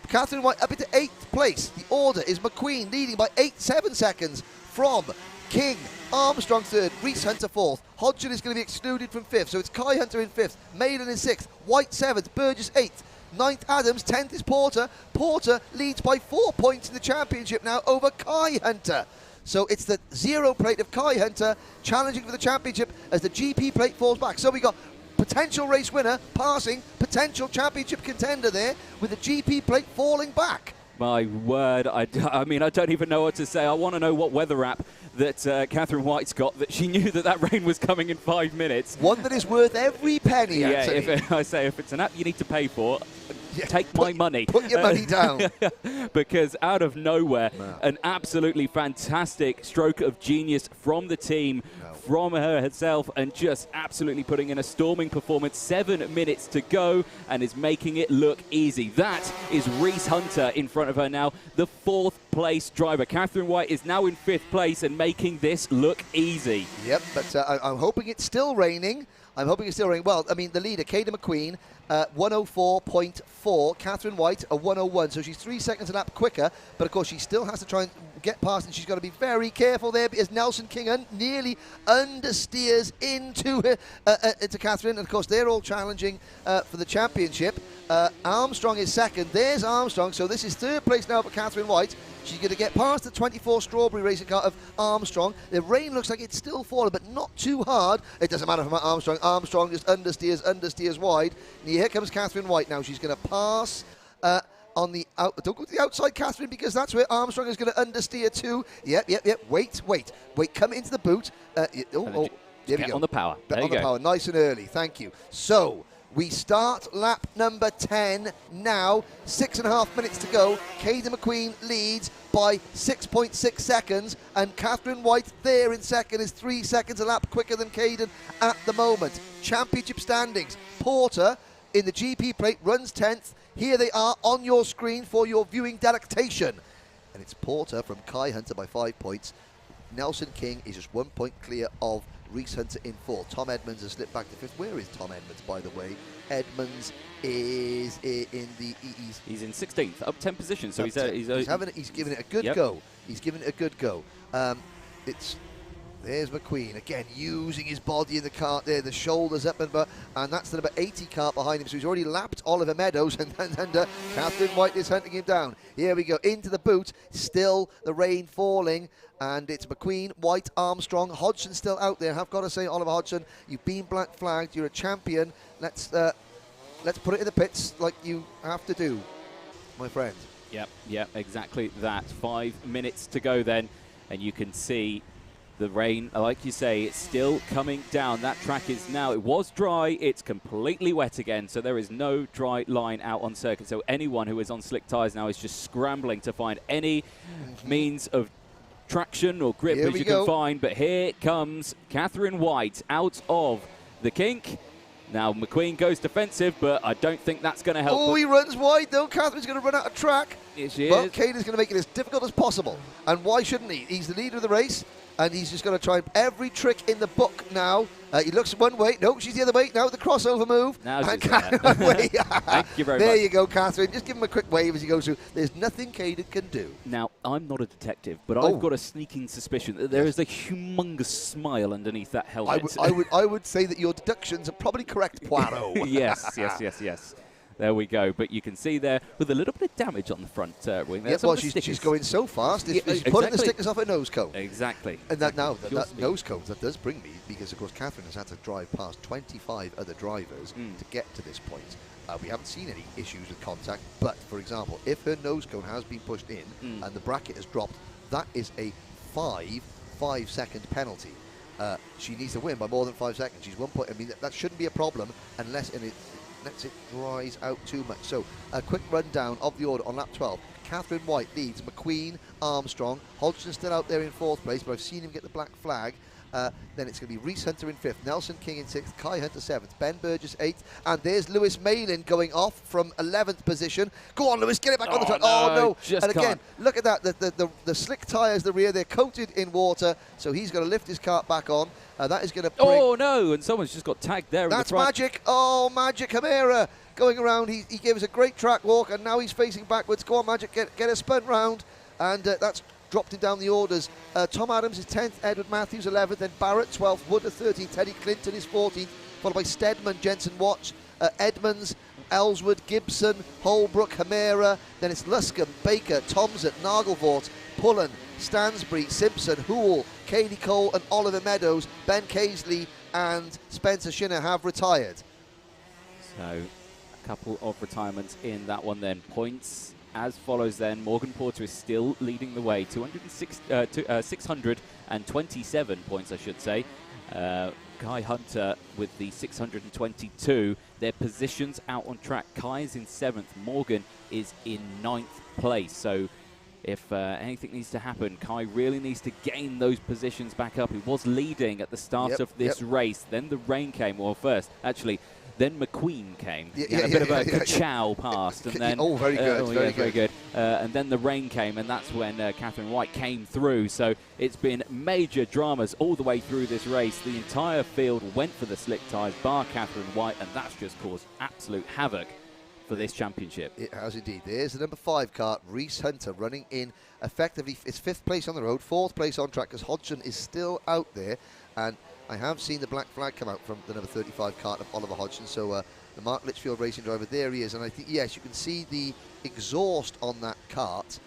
Catherine White up into 8th place. The order is McQueen leading by 7 seconds from King. Armstrong 3rd, Reese Hunter 4th. Hodgson is going to be excluded from 5th, so it's Kai Hunter in 5th. Malin in 6th, White 7th, Burgess 8th. 9th Adams, 10th is Porter. Porter leads by 4 points in the championship now over Kai Hunter. So it's the 0 plate of Kai Hunter challenging for the championship as the GP plate falls back. So we got potential race winner passing potential championship contender there with the GP plate falling back. My word, I mean, I don't even know what to say. I want to know what weather app that Catherine White's got, that she knew that rain was coming in 5 minutes. One that is worth every penny, Anthony. If it's an app you need to pay for, take my money. Put your money down. Because out of nowhere, an absolutely fantastic stroke of genius from the team, from her herself, and just absolutely putting in a storming performance. 7 minutes to go, and is making it look easy. That is Reese Hunter in front of her now, the 4th place driver. Catherine White is now in 5th place and making this look easy. Yep, but I'm hoping it's still raining. Well, I mean, the leader, Caden McQueen, 104.4. Catherine White, a 101. So she's 3 seconds a lap quicker. But, of course, she still has to try and get past, and she's got to be very careful there because Nelson King nearly understeers into Catherine. And, of course, they're all challenging for the championship. Armstrong is second. There's Armstrong. So this is 3rd place now for Catherine White. She's going to get past the 24 Strawberry racing car of Armstrong. The rain looks like it's still falling, but not too hard. It doesn't matter for Armstrong. Armstrong just understeers wide. And here comes Catherine White now. She's going to pass on the out. Don't go to the outside, Catherine, because that's where Armstrong is going to understeer too. Yep. Wait. Come into the boot. There we go. On the power. There on the power. Nice and early. Thank you. So we start lap number 10 now. 6.5 minutes to go. Caden McQueen leads by 6.6 seconds, and Catherine White there in second is 3 seconds a lap quicker than Caden at the moment. Championship standings. Porter in the GP plate runs 10th. Here they are on your screen for your viewing delectation. And it's Porter from Kai Hunter by 5 points. Nelson King is just 1 point clear of Reese Hunter in 4th. Tom Edmonds has slipped back to 5th. Where is Tom Edmonds, by the way? Edmonds is in the... He's in 16th, up 10 positions. So he's giving it a good go. He's giving it a good go. There's McQueen again, using his body in the cart there, the shoulders up, and that's the number 80 cart behind him. So he's already lapped Oliver Meadows, and Catherine White is hunting him down. Here we go into the boot. Still the rain falling. And it's McQueen, White, Armstrong, Hodgson still out there. I've got to say, Oliver Hodgson, you've been black flagged. You're a champion. Let's put it in the pits like you have to do, my friend. Yep, exactly that. 5 minutes to go then, and you can see the rain, like you say, it's still coming down. That track is now, it was dry, it's completely wet again, so there is no dry line out on circuit. So anyone who is on slick tyres now is just scrambling to find any means of traction or grip as you can find. But here comes Catherine White out of the kink. Now McQueen goes defensive, but I don't think that's going to help. Oh, he runs wide though. Catherine's going to run out of track. Yes, she but is. Caden's going to make it as difficult as possible. And why shouldn't he? He's the leader of the race, and he's just going to try every trick in the book now. He looks one way. No, she's the other way. Now the crossover move. Now she's one way. Thank you very there much. You go, Catherine. Just give him a quick wave as he goes through. There's nothing Caden can do. Now, I'm not a detective, but I've got a sneaking suspicion that there is a humongous smile underneath that helmet. I would say that your deductions are probably correct, Poirot. Yes. There we go. But you can see there with a little bit of damage on the front wing. Yeah, well, she's going so fast. She's pulling the stickers off her nose cone. Exactly. And that nose cones, that does bring me, because, of course, Catherine has had to drive past 25 other drivers to get to this point. We haven't seen any issues with contact, but, for example, if her nose cone has been pushed in and the bracket has dropped, that is a 5-second penalty. She needs to win by more than 5 seconds. She's 1 point. I mean, that shouldn't be a problem unless it dries out too much. So a quick rundown of the order on lap 12. Catherine White leads. McQueen, Armstrong, Hodgson still out there in 4th place, but I've seen him get the black flag. Then it's going to be Reese Hunter in 5th, Nelson King in 6th, Kai Hunter 7th, Ben Burgess 8th, and there's Lewis Malin going off from 11th position. Go on, Lewis, get it back on the track. No. And again, look at that. The slick tyres, the rear, they're coated in water, so he's going to lift his cart back on. That is going to bring... Oh, no, and someone's just got tagged there. That's Magic. Oh, Magic Hamera going around. He gave us a great track walk, and now he's facing backwards. Go on, Magic, get a spun round, and that's dropped him down the orders. Tom Adams is 10th, Edward Matthews 11th, then Barrett 12th, Woodard 13th, Teddy Clinton is 14th, followed by Stedman, Jensen Watts, Edmonds, Ellswood, Gibson, Holbrook, Hamera, then it's Luscombe, Baker, Thompson, Nagelvort, Pullen, Stansbury, Simpson, Hoole, Katie Cole and Oliver Meadows, Ben Casely and Spencer Shinner have retired. So a couple of retirements in that one then. Points as follows then. Morgan Porter is still leading the way, 627 points I should say. Kai Hunter with the 622. Their positions out on track. Kai is in 7th, Morgan is in 9th place. So if anything needs to happen, Kai really needs to gain those positions back up. He was leading at the start of this race. Then the rain came, well first, actually, then McQueen came. He had a bit of a ka-chow past. And then, very good. Very good. And then the rain came, and that's when Catherine White came through. So it's been major dramas all the way through this race. The entire field went for the slick tyres, bar Catherine White, and that's just caused absolute havoc for this championship. It has indeed. There's the number 5 kart, Reese Hunter, running in effectively, it's 5th place on the road, 4th place on track, because Hodgson is still out there. And I have seen the black flag come out from the number 35 kart of Oliver Hodgson. So the Mark Litchfield racing driver, there he is. And I think, yes, you can see the exhaust on that kart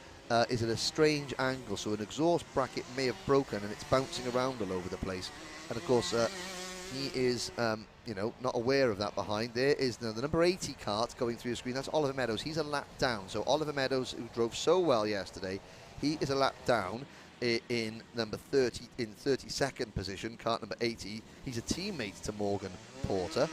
is at a strange angle. So an exhaust bracket may have broken and it's bouncing around all over the place. And of course, he is, you know, not aware of that behind. There is the number 80 kart going through the screen. That's Oliver Meadows. He's a lap down. So Oliver Meadows, who drove so well yesterday, he is a lap down in number 30, in 32nd position, kart number 80. He's a teammate to Morgan Porter,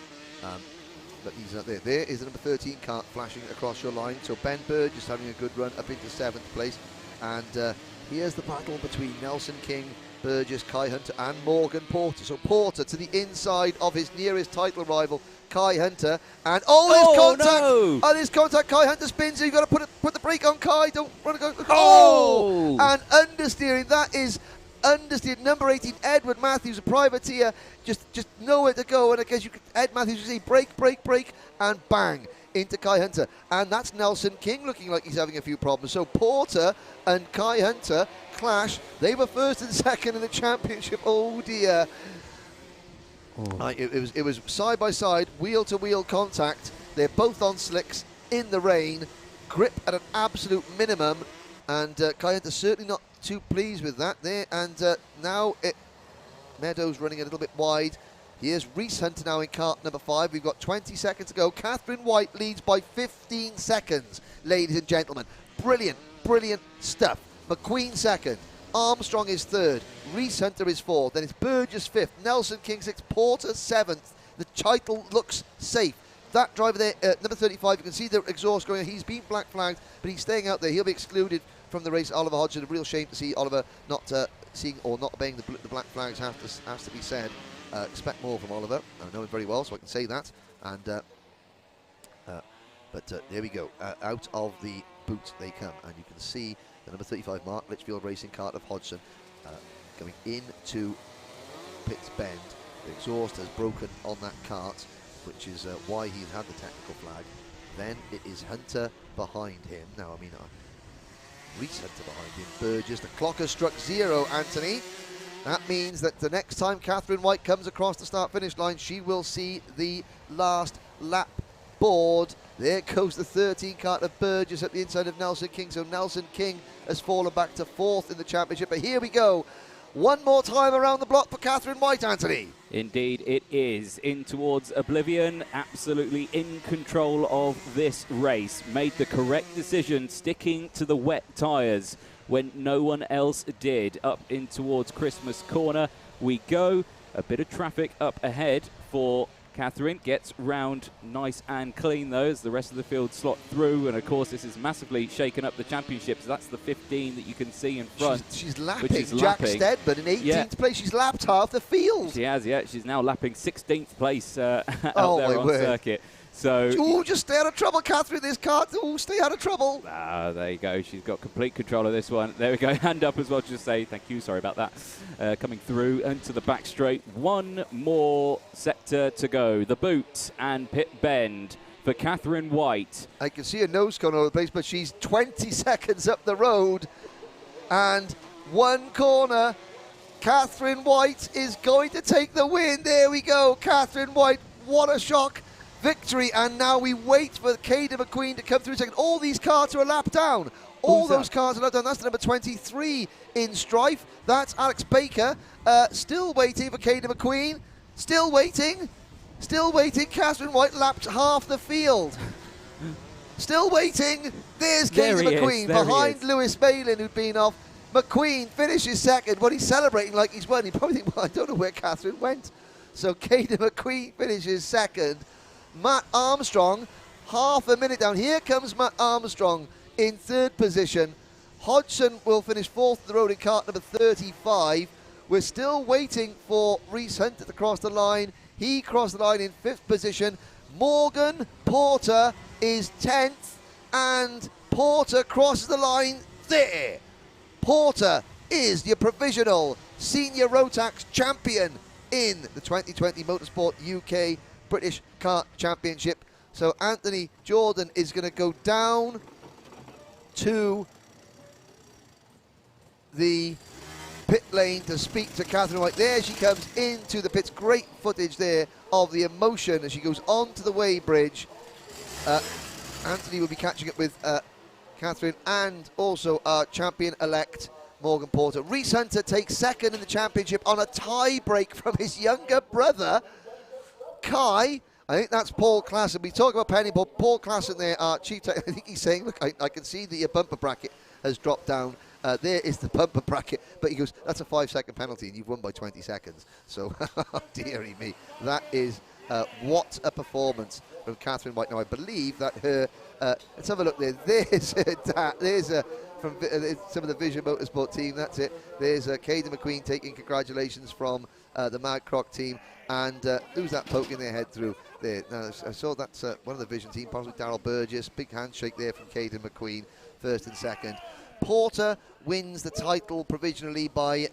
but he's not there. There is the number 13 kart flashing across your line. So Ben Burgess having a good run up into 7th place. And here's the battle between Nelson King, Burgess, Kai Hunter and Morgan Porter. So Porter to the inside of his nearest title rival, Kai Hunter, and his contact! No. And his contact, Kai Hunter spins. You've got to put the brake on, Kai. Don't want to go. And understeering. That is understeering. Number 18, Edward Matthews, a privateer, just nowhere to go. And I guess Ed Matthews, you see brake, and bang into Kai Hunter. And that's Nelson King looking like he's having a few problems. So Porter and Kai Hunter clash. They were 1st and 2nd in the championship. Oh dear. It was side by side, wheel to wheel contact. They're both on slicks in the rain, grip at an absolute minimum, and Kai Hunter certainly not too pleased with that there. And now Meadows running a little bit wide. Here's Reese Hunter now in kart number 5. We've got 20 seconds to go. Catherine White leads by 15 seconds, ladies and gentlemen. Brilliant stuff. McQueen 2nd. Armstrong is 3rd, Reese Hunter is 4th, then it's Burgess 5th, Nelson King 6th, Porter 7th. The title looks safe. That driver there, number 35, you can see the exhaust going on. He's been black flagged, but he's staying out there. He'll be excluded from the race. Oliver Hodgson, a real shame to see Oliver not seeing or not obeying the black flags, has to be said. Expect more from Oliver. I know him very well, so I can say that. And but there we go. Out of the boot they come, and you can see the number 35 Mark Litchfield racing kart of Hodgson going into Pitts Bend. The exhaust has broken on that kart, which is why he's had the technical flag. Then it is Hunter behind him. Now, I mean, Reese Hunter behind him. Burgess. The clock has struck 0, Anthony. That means that the next time Catherine White comes across the start-finish line, she will see the last lap board. There goes the 13 kart of Burgess at the inside of Nelson King. So Nelson King has fallen back to 4th in the championship. But here we go. One more time around the block for Catherine White, Anthony. Indeed, it is. In towards oblivion, absolutely in control of this race. Made the correct decision, sticking to the wet tyres when no one else did. Up in towards Christmas Corner we go. A bit of traffic up ahead for Catherine. Gets round nice and clean though as the rest of the field slot through, and of course this is massively shaken up the championship. So that's the 15 that you can see in front. She's lapping Jack Steadman in 18th place. She's lapped half the field. She has, yeah. She's now lapping 16th place out there on circuit. So, just stay out of trouble, Catherine, this kart. Stay out of trouble. There you go. She's got complete control of this one. There we go. Hand up as well to just say thank you. Sorry about that. Coming through into the back straight. One more sector to go. The boot and pit bend for Catherine White. I can see her nose going all over the place, but she's 20 seconds up the road. And one corner. Catherine White is going to take the win. There we go. Catherine White. What a shock. Victory, and now we wait for Cadet McQueen to come through second. All these karts are a lap down. All those cars are not done. That's the number 23 in strife. That's Alex Baker. Still waiting for Caden McQueen. Still waiting. Still waiting. Catherine White lapped half the field. Still waiting. There's Caden McQueen behind Lewis Malin, who'd been off. McQueen finishes second, but he's celebrating like he's won. He probably thinks, well, I don't know where Catherine went. So Caden McQueen finishes second. Matt Armstrong, half a minute down. Here comes Matt Armstrong in third position. Hodgson will finish fourth on the road in kart number 35. We're still waiting for Rhys Hunter to cross the line. He crossed the line in fifth position. Morgan Porter is 10th, and Porter crosses the line there. Porter is your provisional senior Rotax champion in the 2020 Motorsport UK British Kart Championship. So Anthony Jordan is going to go down to the pit lane to speak to Catherine White. There she comes into the pits. Great footage there of the emotion as she goes onto the weighbridge. Anthony will be catching up with Catherine and also our champion-elect Morgan Porter. Rhys Hunter takes second in the championship on a tie break from his younger brother, Kai. I think that's Paul Klassen. We talk about penny, but Paul Klassen there, our chief I think he's saying, look, I can see that your bumper bracket has dropped down. There is the bumper bracket, but he goes, that's a 5-second penalty and you've won by 20 seconds. So, dearie me, that is what a performance from Catherine White. Now, I believe that her, let's have a look there. There's her dad, there's from some of the Vision Motorsport team, that's it. There's Caden McQueen taking congratulations from the Mad Croc team. And who's that poking their head through there? Now, I saw that's one of the Vision team, possibly Darryl Burgess. Big handshake there from Caden McQueen, first and second. Porter wins the title provisionally by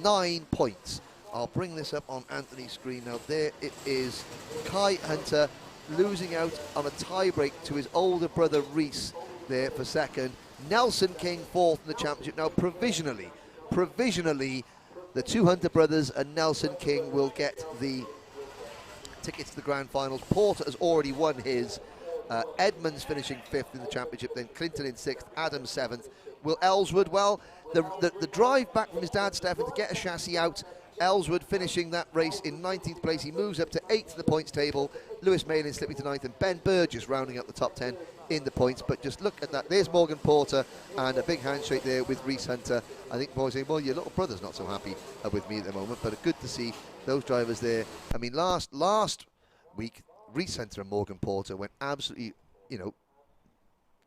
9 points. I'll bring this up on Anthony's screen now. There it is. Kai Hunter losing out on a tiebreak to his older brother Rhys there for second. Nelson King fourth in the championship. Now provisionally, the two Hunter brothers and Nelson King will get the tickets to the grand finals. Porter has already won his. Edmonds finishing fifth in the championship, then Clinton in sixth, Adams seventh. Will Ellswood, well, the drive back from his dad, Stefan, to get a chassis out. Ellswood finishing that race in 19th place. He moves up to 8th in the points table. Lewis Malin slipping to 9th, and Ben Burgess rounding up the top 10 in the points. But just look at that. There's Morgan Porter, and a big handshake there with Rhys Hunter. I think boys saying, well, your little brother's not so happy with me at the moment, but good to see those drivers there. I mean, last week, Rhys Hunter and Morgan Porter went absolutely,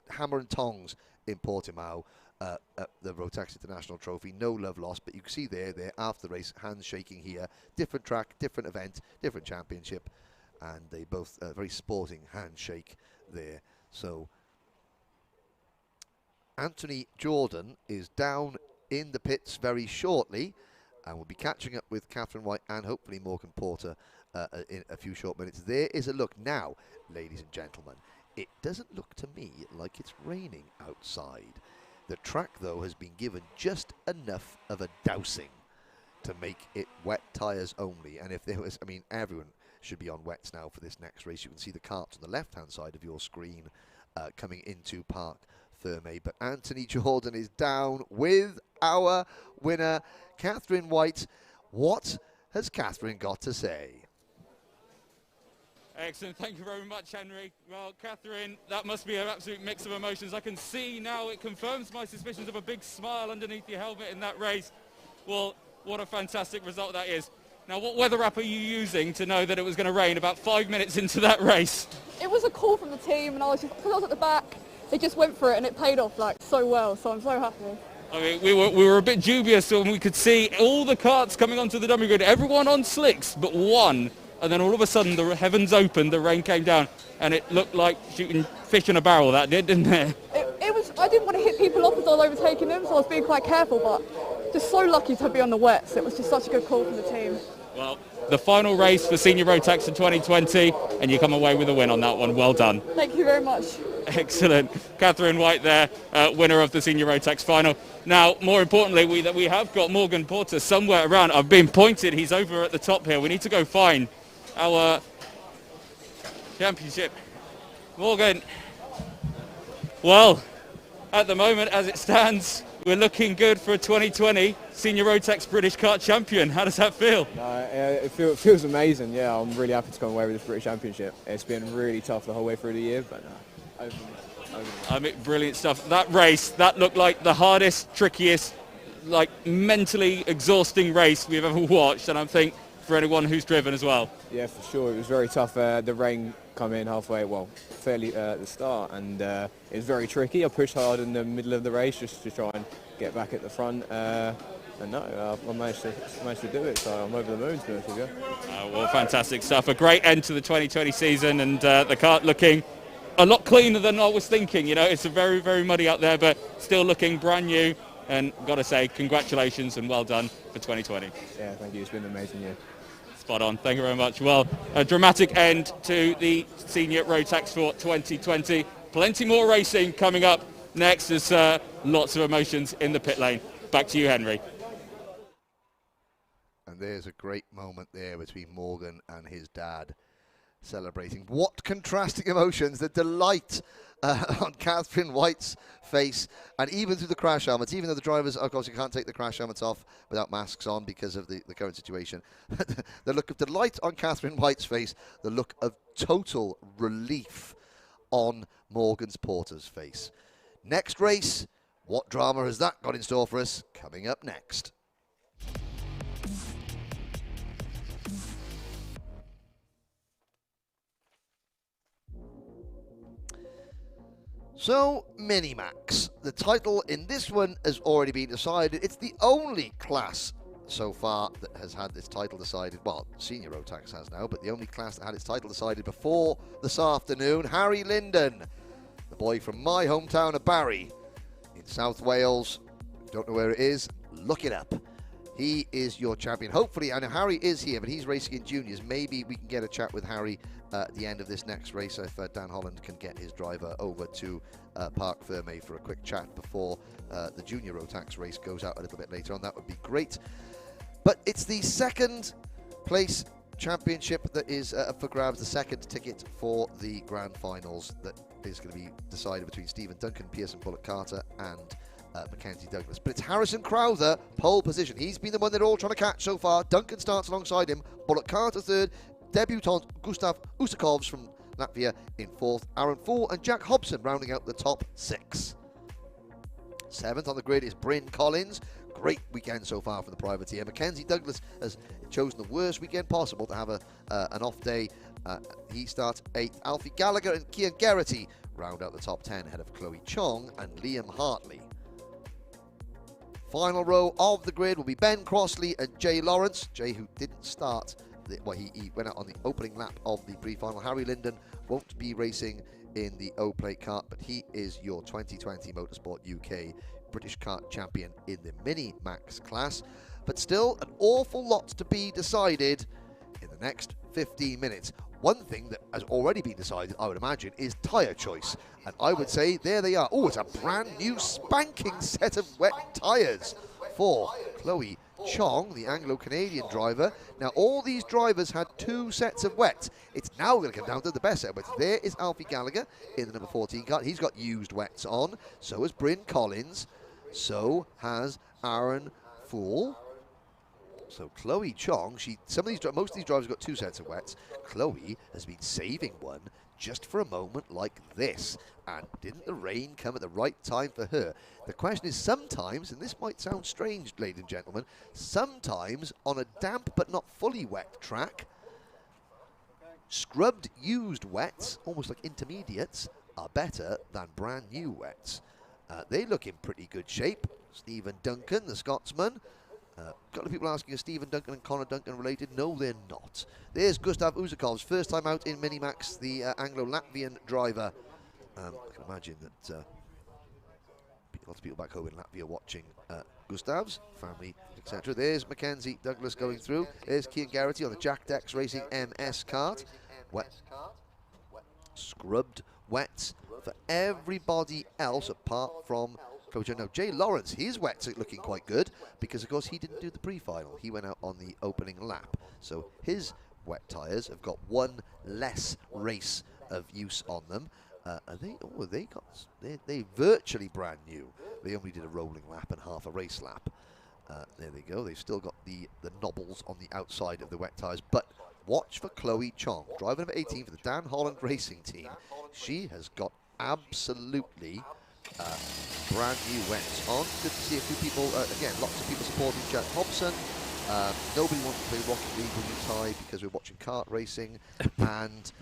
hammer and tongs in Portimao. At the Rotax International Trophy, no love lost, but you can see there after the race, hands shaking here. Different track, different event, different championship, and they both very sporting handshake there. So Anthony Jordan is down in the pits very shortly, and we'll be catching up with Catherine White and hopefully Morgan Porter in a few short minutes. There is a look now, ladies and gentlemen. It doesn't look to me like it's raining outside. The track, though, has been given just enough of a dousing to make it wet tyres only. And if there was, everyone should be on wets now for this next race. You can see the karts on the left-hand side of your screen coming into Parc Fermé. But Anthony Jordan is down with our winner, Catherine White. What has Catherine got to say? Excellent, thank you very much, Henry. Well, Catherine, that must be an absolute mix of emotions. I can see now, it confirms my suspicions of a big smile underneath your helmet in that race. Well, what a fantastic result that is. Now, what weather app are you using to know that it was going to rain about 5 minutes into that race? It was a call from the team, and because I was at the back, they just went for it, and it paid off so well, so I'm so happy. I mean, we were a bit dubious when we could see all the karts coming onto the dummy grid, everyone on slicks but one. And then all of a sudden the heavens opened, the rain came down, and it looked like shooting fish in a barrel, that did, didn't it? It was, I didn't want to hit people off as I was overtaking them, so I was being quite careful, but just so lucky to be on the wets. It was just such a good call from the team. Well, the final race for Senior Rotax in 2020, and you come away with a win on that one. Well done. Thank you very much. Excellent. Catherine White there, winner of the Senior Rotax final. Now, more importantly, we have got Morgan Porter somewhere around. I've been pointed. He's over at the top here. We need to go find our championship. Morgan, well, at the moment, as it stands, we're looking good for a 2020 Senior Rotax British Kart Champion. How does that feel? It feels amazing, yeah. I'm really happy to come away with this British Championship. It's been really tough the whole way through the year, but I mean, brilliant stuff. That race, that looked like the hardest, trickiest, like mentally exhausting race we've ever watched, and I think for anyone who's driven as well. Yeah, for sure. It was very tough. The rain come in halfway, well, fairly at the start, and it was very tricky. I pushed hard in the middle of the race just to try and get back at the front. And no, I managed to do it, so I'm over the moon, to be honest with you. Well, fantastic stuff. A great end to the 2020 season, and the kart looking a lot cleaner than I was thinking. You know, it's very, very muddy out there, but still looking brand new. And got to say, congratulations and well done for 2020. Yeah, thank you. It's been an amazing year. Spot on. Thank you very much. Well, a dramatic end to the Senior Rotax for 2020. Plenty more racing coming up next. There's lots of emotions in the pit lane. Back to you, Henry. And there's a great moment there between Morgan and his dad celebrating. What contrasting emotions, the delight on Catherine White's face, and even through the crash helmets, even though the drivers, of course, you can't take the crash helmets off without masks on because of the current situation. The look of delight on Catherine White's face, the look of total relief on Morgan's Porter's face. Next race, what drama has that got in store for us? Coming up next. So, Minimax. The title in this one has already been decided. It's the only class so far that has had its title decided. Well, Senior Rotax has now, but the only class that had its title decided before this afternoon. Harry Linden, the boy from my hometown of Barry in South Wales. Don't know where it is? Look it up. He is your champion. Hopefully, I know Harry is here, but he's racing in juniors. Maybe we can get a chat with Harry at the end of this next race if Dan Holland can get his driver over to Parc Fermé for a quick chat before the Junior Rotax race goes out a little bit later on. That would be great. But it's the second place championship that is up for grabs, the second ticket for the grand finals that is going to be decided between Stephen Duncan, Pearson Bullock Carter, and Mackenzie Douglas. But it's Harrison Crowther, pole position. He's been the one they're all trying to catch so far. Duncan starts alongside him. Bullock Carter third. Debutant Gustav Usakovs from Latvia in fourth. Aaron Fool and Jack Hobson rounding out the top six. Seventh on the grid is Bryn Collins. Great weekend so far for the privateer. Mackenzie Douglas has chosen the worst weekend possible to have an off day. He starts eighth. Alfie Gallagher and Kian Geraghty round out the top 10 ahead of Chloe Chong and Liam Hartley. Final row of the grid will be Ben Crossley and Jay Lawrence. Jay, who didn't start, he went out on the opening lap of the pre-final. Harry Linden won't be racing in the O-Plate kart, but he is your 2020 Motorsport UK British Kart Champion in the Mini Max class. But still, an awful lot to be decided in the next 15 minutes. One thing that has already been decided, I would imagine, is tyre choice. And I would say, there they are. Oh, it's a brand new spanking set of wet tyres for Chloe Chong, the Anglo-Canadian driver. Now, all these drivers had two sets of wets. It's now going to come down to the best set of wets. There is Alfie Gallagher in the number 14 kart. He's got used wets on. So has Bryn Collins. So has Aaron Fool. So Chloe Chong, most of these drivers have got two sets of wets. Chloe has been saving one just for a moment like this. And didn't the rain come at the right time for her? The question is sometimes, and this might sound strange, ladies and gentlemen, sometimes on a damp but not fully wet track, scrubbed used wets, almost like intermediates, are better than brand new wets. They look in pretty good shape. Stephen Duncan, the Scotsman. Got a people asking, are Stephen Duncan and Connor Duncan related? No, they're not. There's Gustav Usakovs, first time out in Minimax, the Anglo-Latvian driver. I can imagine that lots of people back home in Latvia watching Gustav's family, etc. There's Mackenzie Douglas going through. There's Kian Geraghty on the Jack Dex Racing MS kart. Wet, scrubbed wets for everybody else apart from Coach. Now, Jay Lawrence, his wets are looking quite good because, of course, he didn't do the pre-final. He went out on the opening lap. So his wet tyres have got one less race of use on them. They virtually brand new. They only did a rolling lap and half a race lap. There they go. They've still got the knobbles on the outside of the wet tyres. But watch for Chloe Chong, driver number 18 for the Dan Holland Racing Team. She has got absolutely brand new wets on. Good to see a few people, again, lots of people supporting Jack Hobson. Nobody wants to play Rocket League with you, Ty, because we're watching kart racing. And,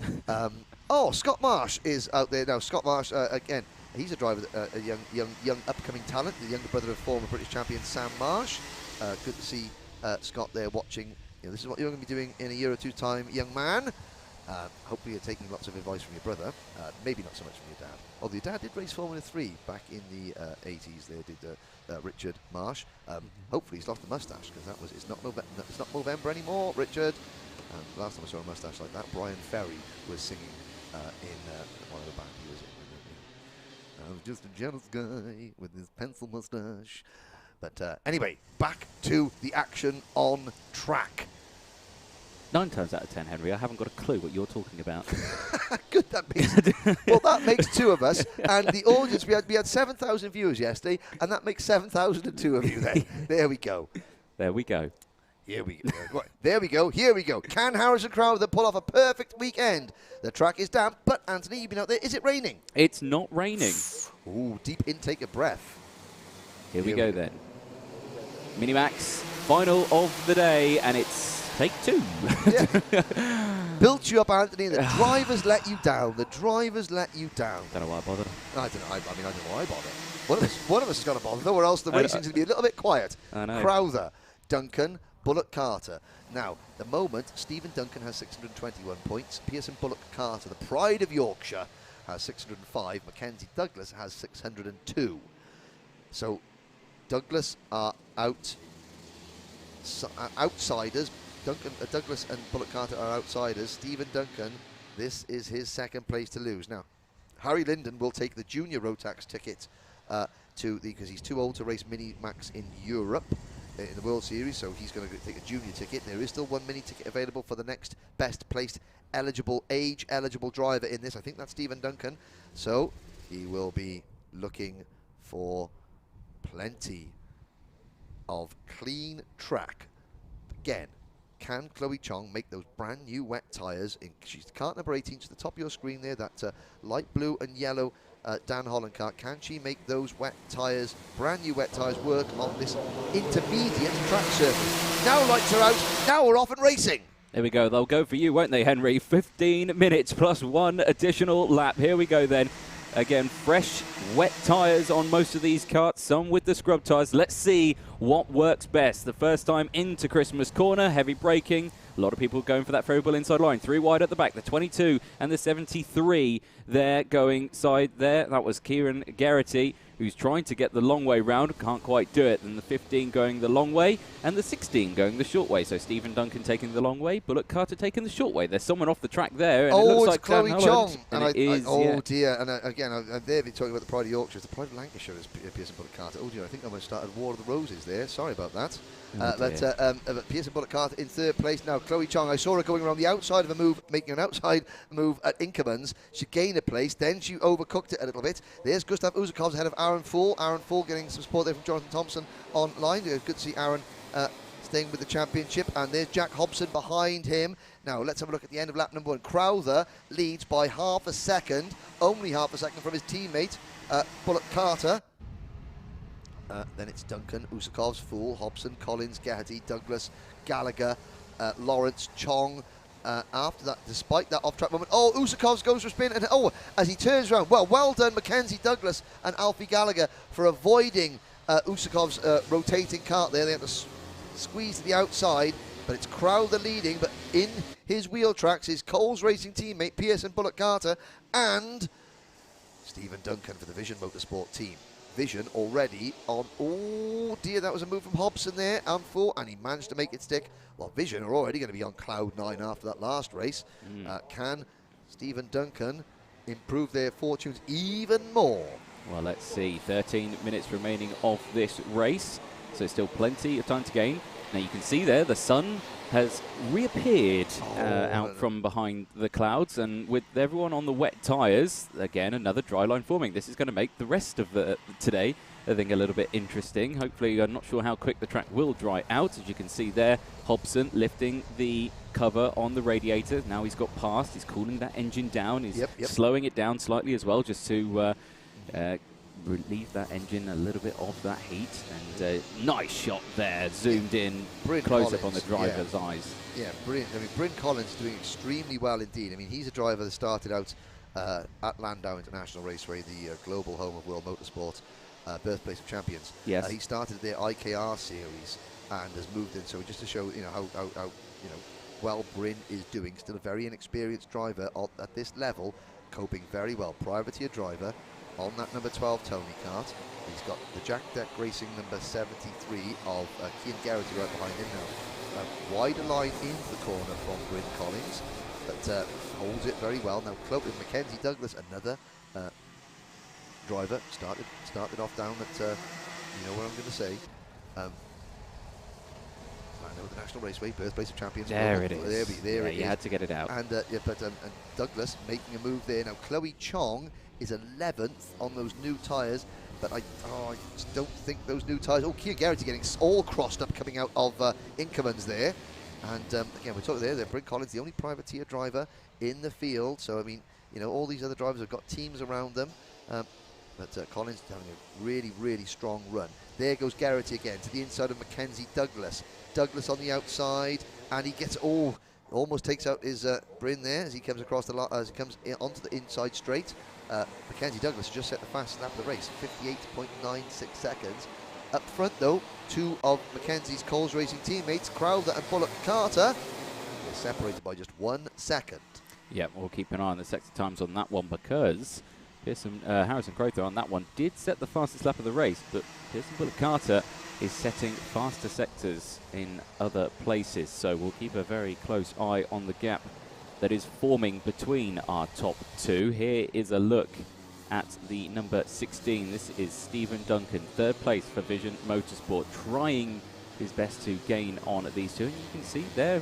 Scott Marsh is out there now. Scott Marsh, again, he's a driver, a young upcoming talent, the younger brother of former British champion Sam Marsh. Good to see Scott there watching. You know, this is what you're going to be doing in a year or two time, young man. Hopefully you're taking lots of advice from your brother. Maybe not so much from your dad. Although your dad did race Formula 3 back in the 80s. There did Richard Marsh. Hopefully he's lost the moustache, because it's not November anymore, Richard. Last time I saw a moustache like that, Brian Ferry was singing in one of the bands he was in. I'm just a jealous guy with his pencil moustache. But anyway, back to the action on track. 9 times out of 10, Henry, I haven't got a clue what you're talking about. Good, that makes 2 of us. And the audience, we had 7,000 viewers yesterday, and that makes 7,002 of you then. There we go. There we go. Here we go. Right, there we go. Here we go. Can Harrison Crowther pull off a perfect weekend? The track is damp, but Anthony, you've been out there. Is it raining? It's not raining. Ooh, deep intake of breath. Here we go then. Minimax, final of the day, and it's take 2. Built you up, Anthony. The drivers let you down. The drivers let you down. Don't know why I bothered. I don't know. I don't know why I bother. One of us is going to bother, or else the racing's going to be a little bit quiet. I know. Crowther, Duncan, Bullock Carter. Now, the moment, Stephen Duncan has 621 points. Pearson Bullock Carter, the pride of Yorkshire, has 605. Mackenzie Douglas has 602. So, Douglas are outsiders. Douglas and Bullock Carter are outsiders. Stephen Duncan, this is his second place to lose. Now, Harry Linden will take the junior Rotax ticket because he's too old to race Mini Max in Europe in the World Series, so he's going to take a junior ticket. There is still 1 mini ticket available for the next best placed age-eligible driver in this. I think that's Stephen Duncan. So he will be looking for plenty of clean track. Again, can Chloe Chong make those brand new wet tyres? She's kart number 18 to the top of your screen there, that light blue and yellow Dan Holland kart. Can she make those wet tyres, brand new wet tyres, work on this intermediate track surface? Now lights are out, now we're off and racing. There we go, they'll go for you, won't they, Henry? 15 minutes plus 1 additional lap. Here we go then. Again, fresh, wet tyres on most of these karts, some with the scrub tyres. Let's see what works best. The first time into Christmas corner, heavy braking. A lot of people going for that variable inside line. 3 wide at the back, the 22 and the 73. They're going side there. That was Kieran Garrity, who's trying to get the long way round. Can't quite do it. Then the 15 going the long way and the 16 going the short way. So Stephen Duncan taking the long way, Bullock Carter taking the short way. There's someone off the track there. And it looks like Chloe Chong. And dear. And again, I'm there talking about the pride of Yorkshire. It's the pride of Lancashire is Pearson Bullock Carter. Oh dear, I think I almost started War of the Roses there. Sorry about that. But Pearson Bullock Carter in 3rd place. Now Chloe Chong, I saw her going around the outside of a move, making an outside move at Inkermans. She gained a place, then she overcooked it a little bit. There's Gustav Uzakovs ahead of Aaron Fool. Aaron Fool getting some support there from Jonathan Thompson online. Good to see Aaron staying with the championship. And there's Jack Hobson behind him. Now let's have a look at the end of lap number 1. Crowther leads by half a second, only half a second from his teammate Bullock Carter. Then it's Duncan, Usakovs, Fool, Hobson, Collins, Geraghty, Douglas, Gallagher, Lawrence, Chong. After that, despite that off-track moment, Usakovs goes for a spin, and as he turns around, well done Mackenzie Douglas and Alfie Gallagher for avoiding Usakovs' rotating kart there. They had to squeeze to the outside, but it's Crowther leading, but in his wheel tracks is Cole's racing teammate Pearson Bullock Carter and Stephen Duncan for the Vision Motorsport team. Vision already on, oh dear, that was a move from Hobson there, and he managed to make it stick. Well, Vision are already going to be on cloud 9 after that last race. Can Stephen Duncan improve their fortunes even more? Well, let's see, 13 minutes remaining of this race, so still plenty of time to gain. Now you can see there the sun has reappeared out from behind the clouds, and with everyone on the wet tyres, again, another dry line forming. This is going to make the rest of today, I think, a little bit interesting. Hopefully, I'm not sure how quick the track will dry out. As you can see there, Hobson lifting the cover on the radiator. Now he's got past. He's cooling that engine down. He's slowing it down slightly as well, just to relieve that engine a little bit of that heat. And nice shot there, zoomed in, close up on the driver's eyes. Yeah, brilliant. I mean, Bryn Collins is doing extremely well indeed. I mean, he's a driver that started out at Landau International Raceway, the global home of World Motorsport, birthplace of champions. Yes. He started their IKR series and has moved in. So just to show how well Bryn is doing. Still a very inexperienced driver at this level, coping very well. Privateer driver on that number 12 Tony Kart. He's got the Jack Deck Racing number 73 of Cian Geraghty right behind him now. Wider line into the corner from Bryn Collins, but holds it very well. Now Mackenzie Douglas, another driver, started off down at, you know what I'm going to say, I know the National Raceway, birthplace of champions. There it is. There it is. You had to get it out. And and Douglas making a move there. Now Chloe Chong is 11th on those new tyres, but I just don't think those new tyres. Oh, Cian Geraghty getting all crossed up coming out of Inkermans there. And again, we're talking there, Bryn Collins, the only privateer driver in the field. So I mean, you know, all these other drivers have got teams around them. But Collins having a really, really strong run. There goes Geraghty again to the inside of Mackenzie Douglas. Douglas on the outside, and he gets almost takes out his Bryn there as he comes across the as he comes onto the inside straight. Mackenzie Douglas just set the fastest lap of the race, 58.96 seconds. Up front though, two of Mackenzie's Coles Racing teammates, Crowther and Bullock Carter, they're separated by just 1 second. Yeah, we'll keep an eye on the sector times on that one, because Harrison Crowther on that one did set the fastest lap of the race, but Pearson Bullock Carter is setting faster sectors in other places. So we'll keep a very close eye on the gap that is forming between our top two. Here is a look at the number 16. This is Stephen Duncan, third place for Vision Motorsport, trying his best to gain on these two. And you can see there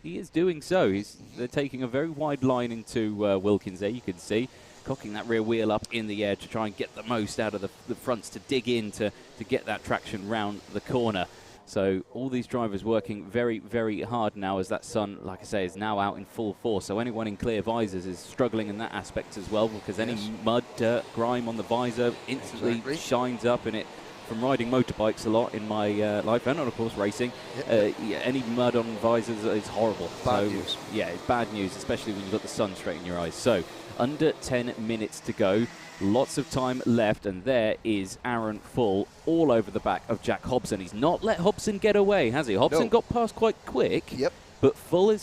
he is doing so. They're taking a very wide line into Wilkins there, you can see. Cocking that rear wheel up in the air to try and get the most out of the fronts, to dig in to get that traction round the corner. So all these drivers working very, very hard now, as that sun, like I say, is now out in full force. So anyone in clear visors is struggling in that aspect as well, because any mud, dirt, grime on the visor instantly shines up in it. From riding motorbikes a lot in my life, and of course racing, any mud on visors is horrible. Bad news. Yeah, it's bad news, especially when you've got the sun straight in your eyes. So under 10 minutes to go, lots of time left, and there is Aaron Full all over the back of Jack Hobson. He's not let Hobson get away, has he? Hobson got past quite quick, but Full has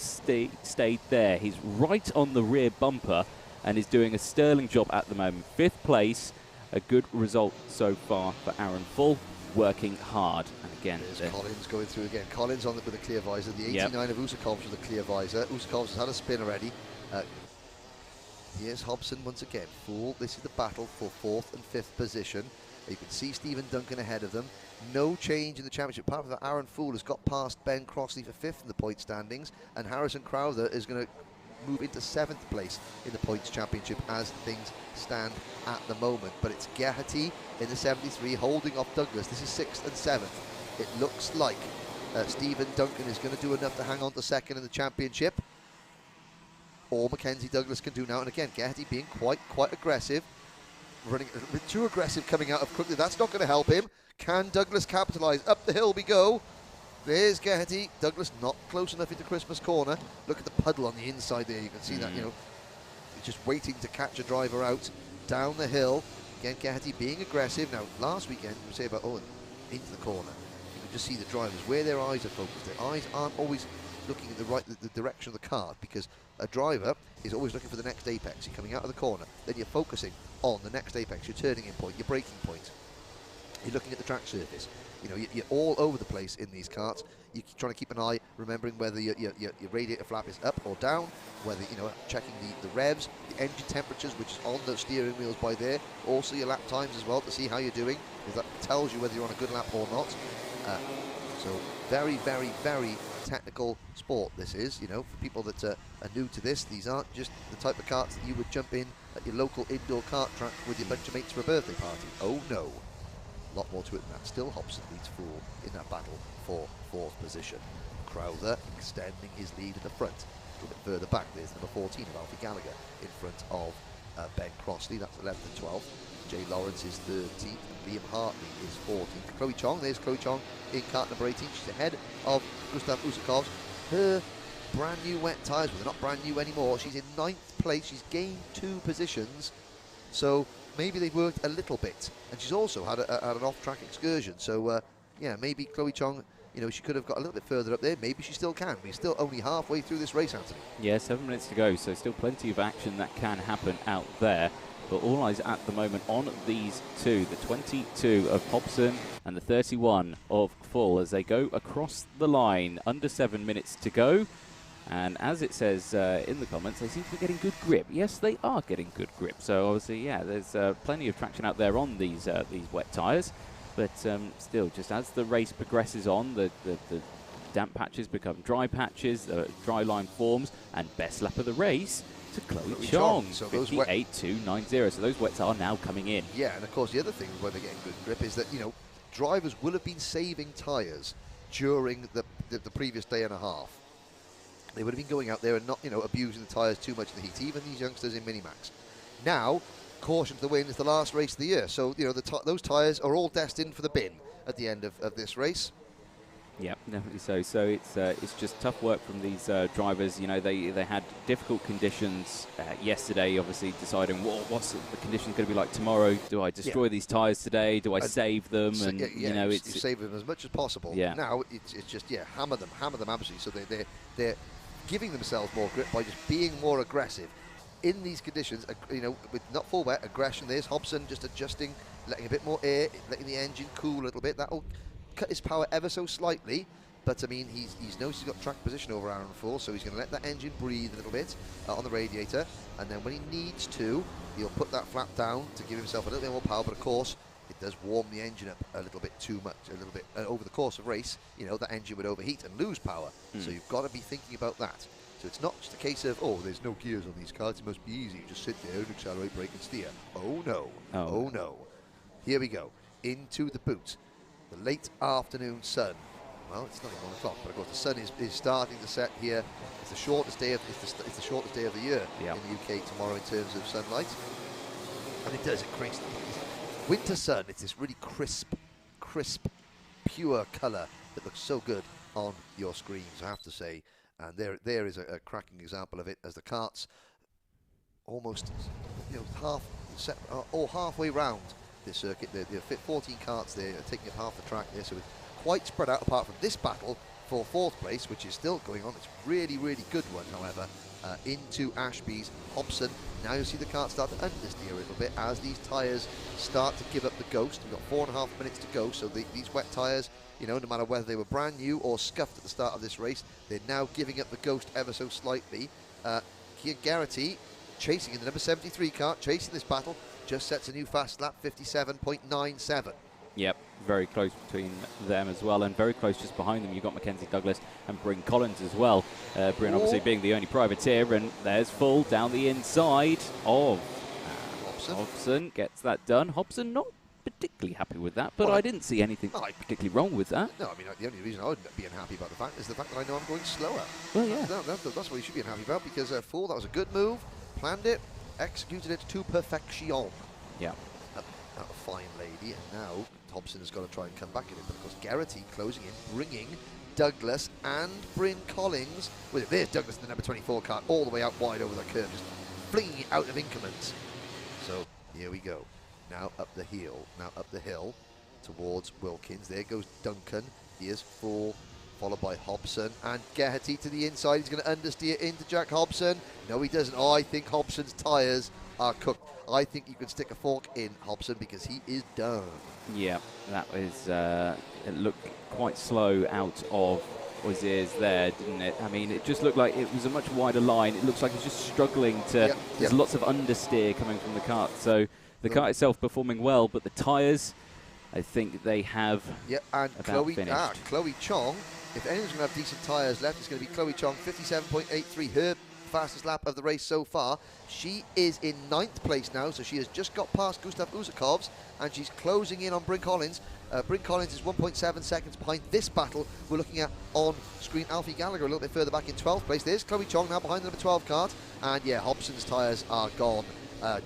stayed there. He's right on the rear bumper and is doing a sterling job at the moment. 5th place. A good result so far for Aaron Full, working hard. And again, there's Collins going through again. Collins on with a clear visor. The 89 of Usakovs with a clear visor. Usakovs has had a spin already. Here's Hobson once again. Full. This is the battle for 4th and 5th position. You can see Stephen Duncan ahead of them. No change in the championship. Apart from that, Aaron Full has got past Ben Crossley for 5th in the point standings, and Harrison Crowther is going to move into 7th place in the points championship as things stand at the moment. But it's Geraghty in the 73 holding off Douglas. This is 6th and 7th. It looks like Stephen Duncan is going to do enough to hang on to 2nd in the championship. All Mackenzie Douglas can do now, and again Geraghty being quite aggressive, running a bit too aggressive coming out of quickly. That's not going to help him. Can Douglas capitalise? Up the hill we go. There's Geraghty. Douglas not close enough into Christmas Corner. Look at the puddle on the inside there. You can see that, you know, he's just waiting to catch a driver out down the hill. Again, Geraghty being aggressive. Now, last weekend, we say about, into the corner. You can just see the drivers, where their eyes are focused. Their eyes aren't always looking in the direction of the kart, because a driver is always looking for the next apex. You're coming out of the corner, then you're focusing on the next apex, your turning in point, your braking point. You're looking at the track surface. You know, you're all over the place in these karts. You're trying to keep an eye, remembering whether your radiator flap is up or down, whether, you know, checking the revs, the engine temperatures, which is on the steering wheels by there. Also your lap times as well, to see how you're doing, because that tells you whether you're on a good lap or not. So very, very, very technical sport, this is. You know, for people that are new to this, these aren't just the type of karts that you would jump in at your local indoor kart track with your bunch of mates for a birthday party. Oh no. A lot more to it than that. Still, Hobson leads Fool in that battle for 4th position. Crowther extending his lead in the front. A little bit further back, there's number 14 of Alfie Gallagher in front of Ben Crossley. That's 11th and 12th. Jay Lawrence is 13th, and Liam Hartley is 14th. Chloe Chong, there's Chloe Chong in kart number 18. She's ahead of Gustav Usakovs. Her brand new wet tyres, well, they're not brand new anymore. She's in 9th place. She's gained 2 positions. So maybe they've worked a little bit. And she's also had an off-track excursion. So, yeah, maybe Chloe Chong, you know, she could have got a little bit further up there. Maybe she still can. We're still only halfway through this race, Anthony. Yeah, 7 minutes to go, so still plenty of action that can happen out there. But all eyes at the moment on these two, the 22 of Hobson and the 31 of Full, as they go across the line. Under 7 minutes to go. And as it says in the comments, they seem to be getting good grip. Yes, they are getting good grip. So obviously, yeah, there's plenty of traction out there on these wet tyres. But still, just as the race progresses on, the damp patches become dry patches, dry line forms, and best lap of the race to Chloe Chong, so 58.290. So those wets are now coming in. Yeah, and of course the other thing where they're getting good grip is that, you know, drivers will have been saving tyres during the previous day and a half. They would have been going out there and not, you know, abusing the tyres too much in the heat, even these youngsters in Minimax. Now, caution to the wind is the last race of the year. So, you know, those tyres are all destined for the bin at the end of this race. Yeah, definitely so. So it's just tough work from these drivers. You know, they had difficult conditions yesterday, obviously deciding what's the conditions going to be like tomorrow. Do I destroy these tyres today? Do I save them? So, and, you know, you save them as much as possible. Yeah. Now, it's just, yeah, hammer them absolutely. So they're giving themselves more grip by just being more aggressive. In these conditions, you know, with not full wet, aggression, there's Hobson just adjusting, letting a bit more air, letting the engine cool a little bit. That'll cut his power ever so slightly, but I mean, he knows he's got track position over Aaron Full, so he's going to let that engine breathe a little bit on the radiator, and then when he needs to, he'll put that flap down to give himself a little bit more power, but of course, it does warm the engine up a little bit too much, a little bit over the course of race. You know, that engine would overheat and lose power, so you've got to be thinking about that. So it's not just a case of, oh, there's no gears on these cars, it must be easy. You just sit there and accelerate, brake and steer. Oh no, oh no. Here we go, into the boot. The late afternoon sun. Well, it's not even 1 o'clock, but of course the sun is starting to set here. It's the shortest day of it's the shortest day of the year in the UK tomorrow in terms of sunlight. And it creates winter sun. It's this really crisp, pure colour that looks so good on your screens, I have to say. And there is a cracking example of it as the karts almost, you know, halfway round this circuit. There are 14 karts there, taking up half the track there, so it's quite spread out apart from this battle for 4th place, which is still going on. It's really, really good one, however, into Ashby's Hobson. Now you'll see the kart start to understeer a little bit as these tyres start to give up the ghost. We've got 4.5 minutes to go, so these wet tyres, you know, no matter whether they were brand new or scuffed at the start of this race, they're now giving up the ghost ever so slightly. Kian Garrity, chasing in the number 73 kart, chasing this battle, just sets a new fast lap, 57.97. Yep, very close between them as well, and very close just behind them. You've got Mackenzie Douglas and Bryn Collins as well. Bryn obviously being the only privateer, and there's Full down the inside of Hobson. Gets that done. Hobson not particularly happy with that, but I didn't see anything particularly wrong with that. No, I mean, the only reason I would be unhappy about the fact is the fact that I know I'm going slower. Well, yeah. That's what you should be unhappy about, because Full, that was a good move, planned it, executed it to perfection. Yeah. A fine lady, and now Hobson has got to try and come back in it, but of course Garrity closing in, bringing Douglas and Bryn Collins with it. There's Douglas in the number 24 car, all the way out wide over the curve, just flinging it out of increments. So here we go. Now up the hill towards Wilkins. There goes Duncan. Here's Full, followed by Hobson, and Geraghty to the inside. He's going to understeer into Jack Hobson. No, he doesn't. Oh, I think Hobson's tyres are cooked. I think you can stick a fork in Hobson because he is done. Yeah, that was, it looked quite slow out of Oisier's there, didn't it? I mean, it just looked like it was a much wider line. It looks like he's just struggling to, there's lots of understeer coming from the kart. So the kart itself performing well, but the tyres, I think they have and about finished. Chloe Chong if anyone's going to have decent tyres left, it's going to be Chloe Chong, 57.83, her fastest lap of the race so far. She is in 9th place now, so she has just got past Gustav Uzakovs, and she's closing in on Bryn Collins. Bryn Collins is 1.7 seconds behind this battle. We're looking at on screen Alfie Gallagher a little bit further back in 12th place. There's Chloe Chong now behind the number 12 cart, and yeah, Hobson's tyres are gone.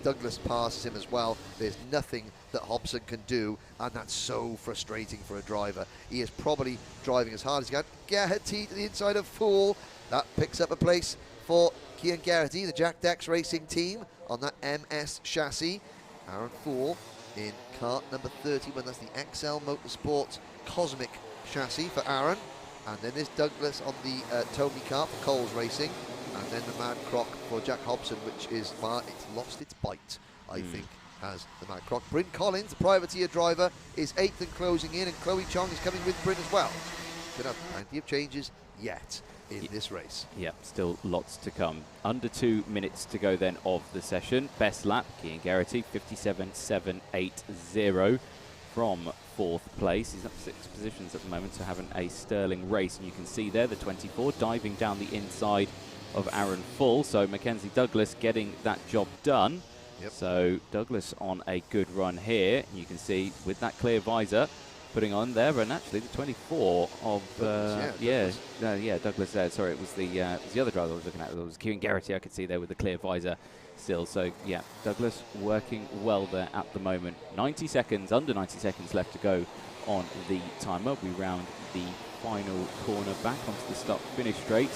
Douglas passes him as well. There's nothing that Hobson can do, and that's so frustrating for a driver. He is probably driving as hard as he can. Gerharty to the inside of Fool. That picks up a place for Kian Gerharty, the Jack Dex Racing team on that MS chassis. Aaron Fool in cart number 31. That's the XL Motorsport Cosmic chassis for Aaron. And then there's Douglas on the Tommy cart for Coles Racing. And then the Mad Croc for Jack Hobson, which is, well, it's lost its bite, I think, has the Mad Croc. Bryn Collins, the privateer driver, is 8th and closing in, and Chloe Chong is coming with Bryn as well. Gonna have plenty of changes yet in this race. Yeah, still lots to come. Under 2 minutes to go then of the session. Best lap, Kian Gerharty, 57.780 from 4th place. He's up 6 positions at the moment, so having a sterling race. And you can see there the 24 diving down the inside of Aaron Full. So Mackenzie Douglas getting that job done. Yep. So Douglas on a good run here. And you can see with that clear visor putting on there, and actually the 24 of Douglas, Douglas there. Sorry, it was the other driver I was looking at. It was Kian Gerharty. I could see there with the clear visor still. So yeah, Douglas working well there at the moment. 90 seconds, under 90 seconds left to go on the timer. We round the final corner back onto the start-finish straight.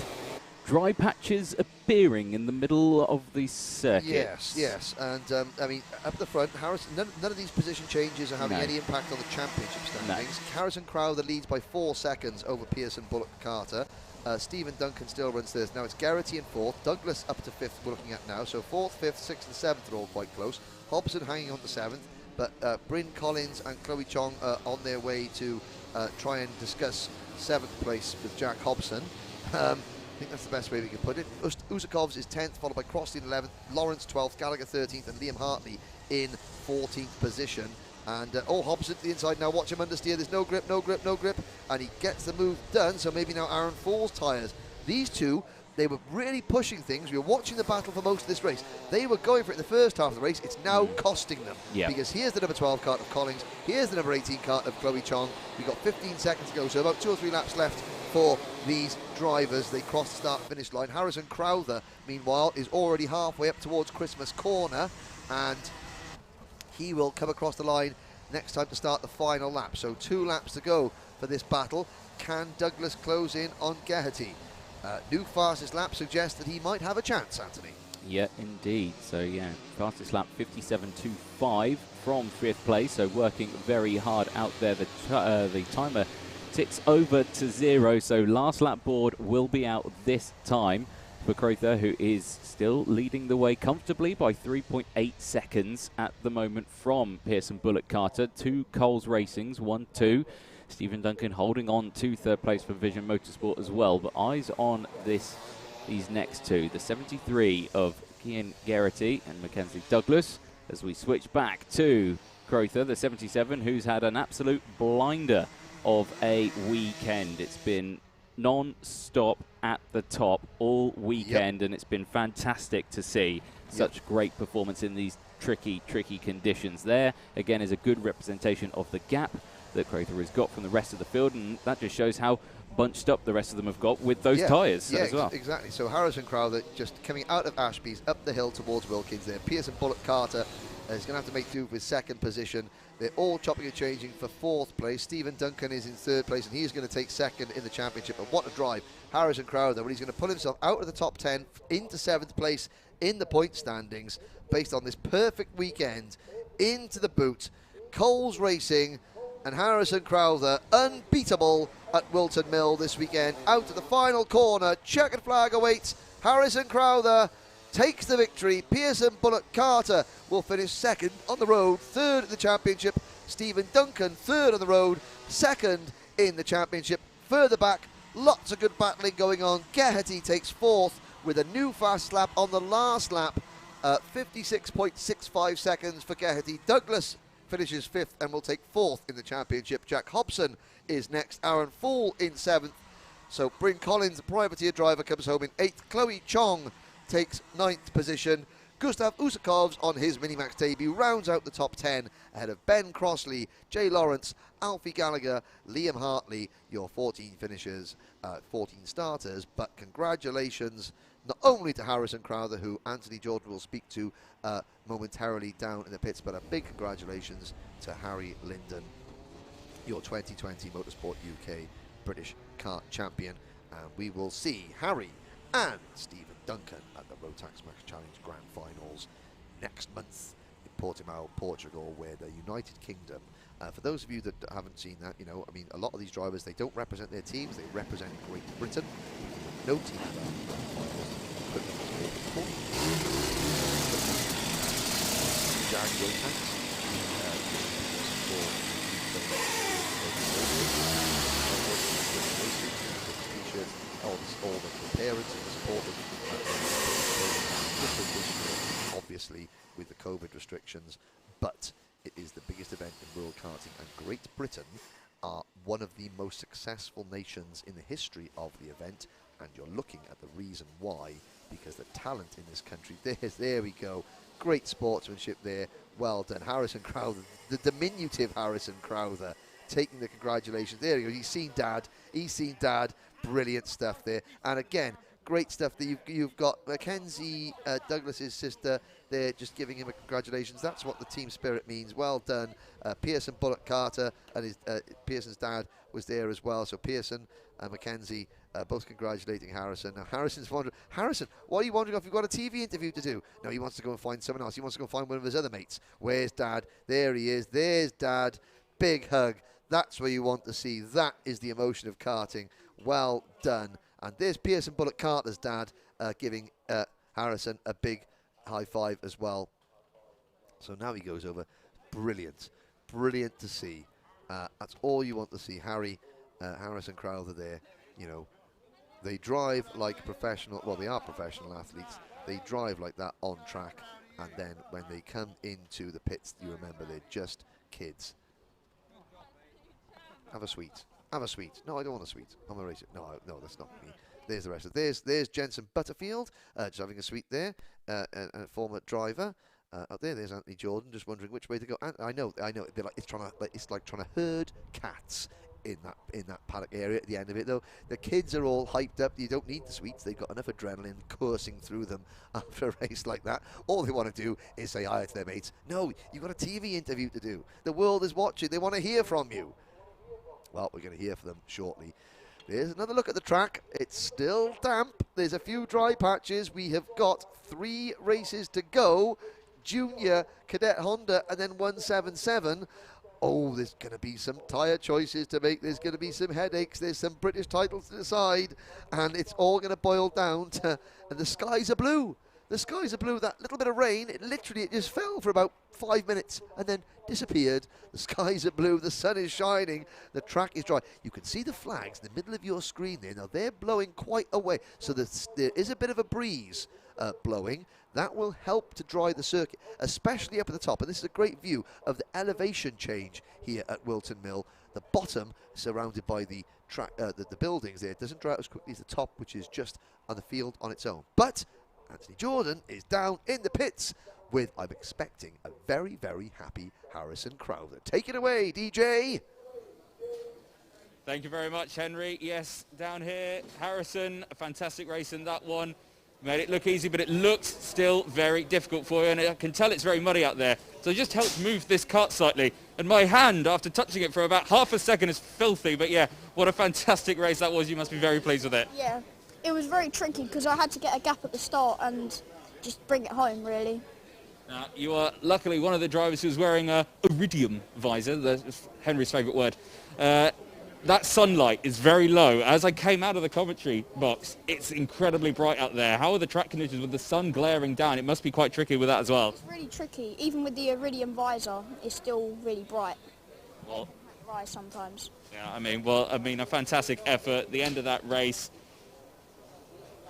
Dry patches appearing in the middle of the circuit. Yes, and I mean, up the front, Harrison, none of these position changes are having any impact on the championship standings. Harrison Crowther leads by 4 seconds over Pearson Bullock Carter. Stephen Duncan still runs third. Now it's Gerharty in 4th, Douglas up to 5th we're looking at now, so 4th, 5th, 6th and 7th are all quite close. Hobson hanging on to 7th, but Bryn Collins and Chloe Chong are on their way to try and discuss 7th place with Jack Hobson. I think that's the best way we can put it. Uzakovs is 10th, followed by Crossley in 11th, Lawrence 12th, Gallagher 13th, and Liam Hartley in 14th position. And Hobson to the inside now. Watch him understeer. There's no grip, no grip, no grip, and he gets the move done. So maybe now Aaron Fall's tyres. These two, they were really pushing things. We were watching the battle for most of this race. They were going for it in the first half of the race. It's now costing them. Because here's the number 12 cart of Collins. Here's the number 18 cart of Chloe Chong. We've got 15 seconds to go, so about 2 or 3 laps left for these drivers. They cross the start-finish line. Harrison Crowther, meanwhile, is already halfway up towards Christmas Corner, and he will come across the line next time to start the final lap. So 2 laps to go for this battle. Can Douglas close in on Gerharty? New fastest lap suggests that he might have a chance, Anthony. Yeah, indeed. So yeah, fastest lap 57.25 from 5th place. So working very hard out there. The timer ticks over to 0. So last lap board will be out this time for Crowther, who is still leading the way comfortably by 3.8 seconds at the moment from Pearson Bullock Carter to Coles Racing's 1-2. Stephen Duncan holding on to 3rd place for Vision Motorsport as well, but eyes on these next two, the 73 of Kian Gerharty and Mackenzie Douglas, as we switch back to Crowther, the 77, who's had an absolute blinder of a weekend. It's been non-stop at the top all weekend, and it's been fantastic to see such great performance in these tricky conditions. There, again, is a good representation of the gap that Crowther has got from the rest of the field, and that just shows how bunched up the rest of them have got with those tyres as well. Exactly. So Harrison Crowther just coming out of Ashby's up the hill towards Wilkins there. Pearson Bullock Carter is going to have to make do with 2nd position. They're all chopping and changing for 4th place. Stephen Duncan is in 3rd place, and he's going to take 2nd in the championship. And what a drive. Harrison Crowther, when he's going to pull himself out of the top 10 into 7th place in the point standings based on this perfect weekend into the boot. Coles Racing and Harrison Crowther unbeatable at Whilton Mill this weekend. Out to the final corner, checkered flag awaits. Harrison Crowther takes the victory. Pearson Bullock Carter will finish 2nd on the road, 3rd in the championship. Stephen Duncan 3rd on the road, 2nd in the championship. Further back, lots of good battling going on. Gerharty takes 4th with a new fast lap on the last lap. 56.65 seconds for Gerharty. Douglas finishes 5th and will take 4th in the championship. Jack Hobson is next. Aaron Fool in 7th. So Bryn Collins, the privateer driver, comes home in 8th. Chloe Chong takes 9th position. Gustav Usakovs on his Minimax debut rounds out the top 10 ahead of Ben Crossley, Jay Lawrence, Alfie Gallagher, Liam Hartley, your 14 finishers, 14 starters. But congratulations not only to Harrison Crowther, who Anthony Jordan will speak to momentarily down in the pits, but a big congratulations to Harry Linden, your 2020 Motorsport UK British Kart champion. And we will see Harry and Stephen Duncan at the Rotax Max Challenge Grand Finals next month in Portimao, Portugal, where the United Kingdom, for those of you that haven't seen that, you know, I mean, a lot of these drivers, they don't represent their teams, they represent Great Britain. No team Jag Rotax, all the parents and the supporters, obviously with the COVID restrictions, but it is the biggest event in world karting, and Great Britain are one of the most successful nations in the history of the event, and you're looking at the reason why, because the talent in this country, there we go, great sportsmanship there, well done. Harrison Crowther, the diminutive Harrison Crowther, taking the congratulations. There he goes, he's seen dad, brilliant stuff there. And again, great stuff that you've got Mackenzie Douglas's sister there, just giving him a congratulations. That's what the team spirit means. Well done. Pearson Bullock Carter and his Pearson's dad was there as well. So Pearson and Mackenzie both congratulating Harrison. Now Harrison's wondering, Harrison, why are you wondering if you've got a TV interview to do? No, he wants to go and find someone else. He wants to go find one of his other mates. Where's Dad? There he is. There's Dad. Big hug. That's where you want to see. That is the emotion of karting. Well done. And there's Pearson Bullock Carter's dad giving Harrison a big high five as well. So now he goes over. Brilliant. Brilliant to see. That's all you want to see. Harrison Crowther there. You know, they drive like professional, well, they are professional athletes. They drive like that on track. And then when they come into the pits, you remember they're just kids. Have a sweet. Have a sweet. No, I don't want a sweet. I'm going to race it. No, that's not me. There's the rest of it. There's Jensen Butterfield, just having a sweet there, and a former driver. Up there's Anthony Jordan, just wondering which way to go. And I know. It's like trying to herd cats in that paddock area at the end of it, though. The kids are all hyped up. You don't need the sweets. They've got enough adrenaline coursing through them after a race like that. All they want to do is say hi to their mates. No, you've got a TV interview to do. The world is watching. They want to hear from you. Well, we're going to hear from them shortly. There's another look at the track. It's still damp. There's a few dry patches. We have got 3 races to go. Junior, Cadet Honda, and then 177. Oh, there's going to be some tyre choices to make. There's going to be some headaches. There's some British titles to decide. And it's all going to boil down to, and the skies are blue. The skies are blue. That little bit of rain, it just fell for about 5 minutes and then disappeared. The skies are blue. The sun is shining. The track is dry. You can see the flags in the middle of your screen there. Now, they're blowing quite away. So there is a bit of a breeze blowing. That will help to dry the circuit, especially up at the top. And this is a great view of the elevation change here at Whilton Mill. The bottom, surrounded by the track, the buildings there, doesn't dry out as quickly as the top, which is just on the field on its own. But Anthony Jordan is down in the pits with, I'm expecting, a very, very happy Harrison Crowther. Take it away, DJ. Thank you very much, Henry. Yes, down here, Harrison, a fantastic race in that one. Made it look easy, but it looks still very difficult for you, and I can tell it's very muddy out there. So just helped move this cart slightly. And my hand, after touching it for about half a second, is filthy. But yeah, what a fantastic race that was. You must be very pleased with it. Yeah, it was very tricky because I had to get a gap at the start and just bring it home, really. Now, you are luckily one of the drivers who's wearing a iridium visor, that's Henry's favourite word. That sunlight is very low. As I came out of the commentary box, it's incredibly bright out there. How are the track conditions with the sun glaring down? It must be quite tricky with that as well. It's really tricky. Even with the iridium visor, it's still really bright. Well, rise sometimes. Yeah, I mean, a fantastic effort. The end of that race.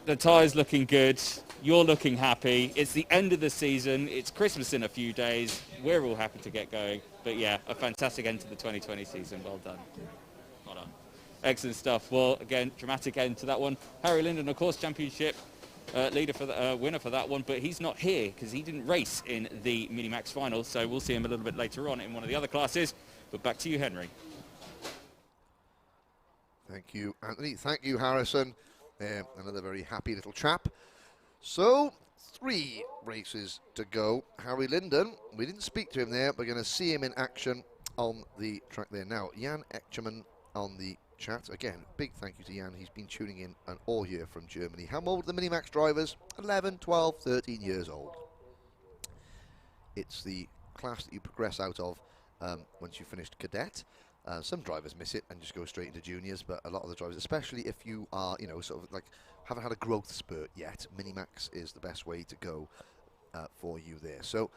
The tyres looking good. You're looking happy. It's the end of the season. It's Christmas in a few days. We're all happy to get going. But yeah, a fantastic end to the 2020 season. Well done. Well done. Excellent stuff. Well, again, dramatic end to that one. Harry Linden, of course, championship leader for the winner for that one, but he's not here because he didn't race in the Minimax final, so we'll see him a little bit later on in one of the other classes. But back to you, Henry. Thank you, Anthony. Thank you, Harrison. Another very happy little chap. So, 3 races to go. Harry Linden, we didn't speak to him there. We're going to see him in action on the track there now. Jan Echterman on the chat. Again, big thank you to Jan. He's been tuning in all year from Germany. How old are the Minimax drivers? 11, 12, 13 years old. It's the class that you progress out of once you've finished Cadet. Some drivers miss it and just go straight into juniors, but a lot of the drivers, especially if you are, you know, sort of like haven't had a growth spurt yet, Minimax is the best way to go for you there. So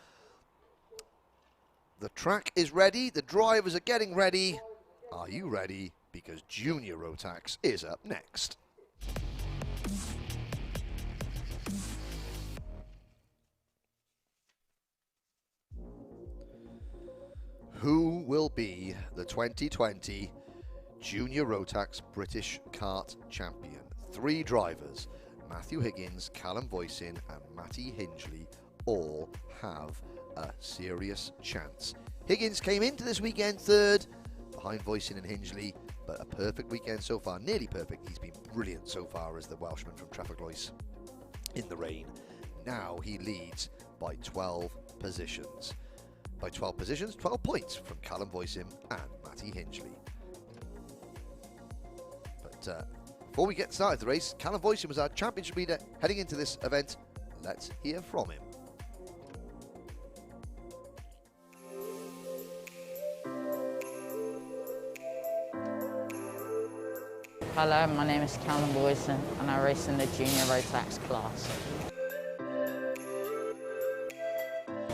the track is ready, the drivers are getting ready. Are you ready? Because Junior Rotax is up next. Who will be the 2020 Junior Rotax British Kart Champion? 3 drivers, Matthew Higgins, Callum Voisin and Matty Hingley, all have a serious chance. Higgins came into this weekend 3rd, behind Voisin and Hingley, but a perfect weekend so far, nearly perfect. He's been brilliant so far as the Welshman from Trafalgar in the rain. Now he leads by 12 positions. By 12 positions, 12 points from Callum Voisin and Matty Hingley. But before we get started the race, Callum Voisin was our championship leader heading into this event. Let's hear from him. Hello, my name is Callum Voisin and I race in the Junior Rotax class.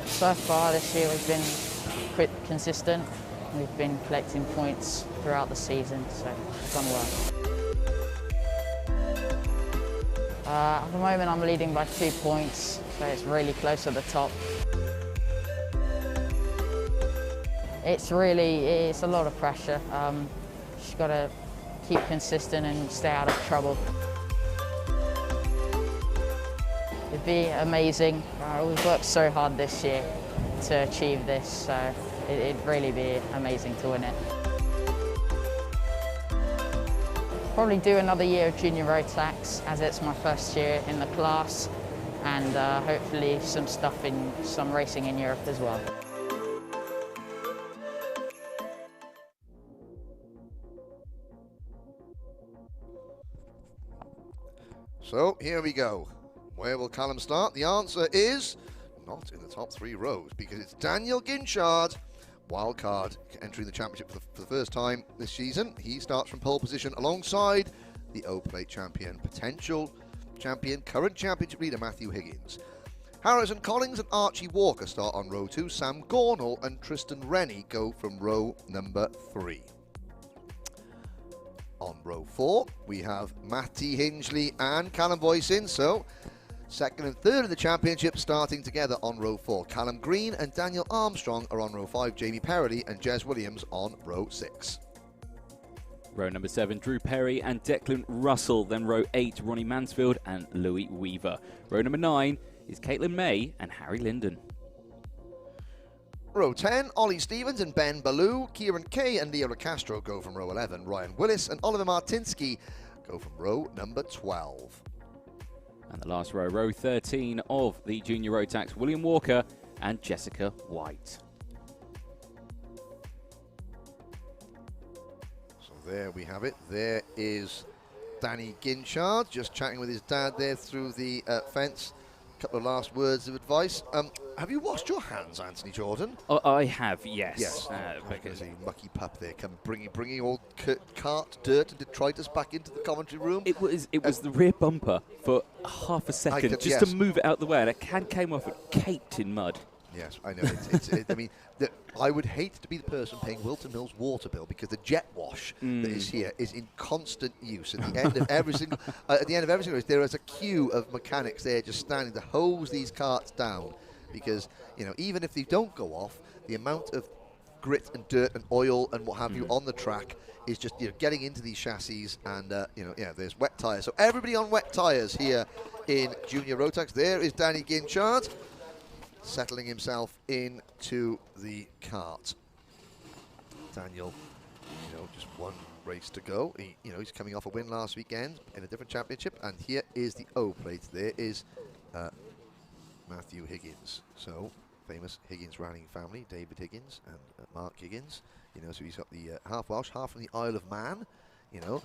So far this year we've been quite consistent. We've been collecting points throughout the season, so it's gone well. At the moment I'm leading by 2 points, so it's really close at the top. It's a lot of pressure. Just got to keep consistent and stay out of trouble. It'd be amazing. We've worked so hard this year to achieve this, so it'd really be amazing to win it. Probably do another year of Junior Rotax, as it's my first year in the class, and hopefully some racing in Europe as well. So here we go. Where will Callum start? The answer is not in the top 3 rows, because it's Daniel Ginchard, wildcard, entering the championship for the first time this season. He starts from pole position alongside the O-Plate champion, potential champion, current championship leader Matthew Higgins. Harrison Collins and Archie Walker start on row 2. Sam Gornall and Tristan Rennie go from row number 3. On row 4, we have Matty Hingley and Callum Voisin. So, 2nd and 3rd in the championship starting together on row 4. Callum Green and Daniel Armstrong are on row 5. Jamie Perrelly and Jez Williams on row 6. Row number 7, Drew Perry and Declan Russell. Then row 8, Ronnie Mansfield and Louis Weaver. Row number 9 is Caitlin May and Harry Linden. Row 10, Ollie Stevens and Ben Ballou. Kieran Kay and Leo Castro go from row 11. Ryan Willis and Oliver Martinsky go from row number 12. And the last row, row 13 of the Junior Rotax, William Walker and Jessica White. So there we have it. There is Danny Ginchard just chatting with his dad there through the fence. A couple of last words of advice. Have you washed your hands, Anthony Jordan? Oh, I have, yes. Yes. Because a mucky pup there, bringing all cart dirt and detritus back into the commentary room. It was the rear bumper for half a second, just to move it out the way, and it came off it caked in mud. Yes, I know. I mean, I would hate to be the person paying Whilton Mill's water bill, because the jet wash that is here is in constant use. At the end of every single, race, there is a queue of mechanics there just standing to hose these carts down, because even if they don't go off, the amount of grit and dirt and oil and what have you on the track is just, you know, getting into these chassis and, you know, yeah, there's wet tyres. So everybody on wet tyres here in Junior Rotax. There is Danny Ginchard settling himself into the kart. Daniel, you know, just one race to go. You know, he's coming off a win last weekend in a different championship, and here is the O plate. There is Matthew Higgins. So, famous Higgins rallying family, David Higgins and Mark Higgins. You know, so he's got the half Welsh, half from the Isle of Man, you know.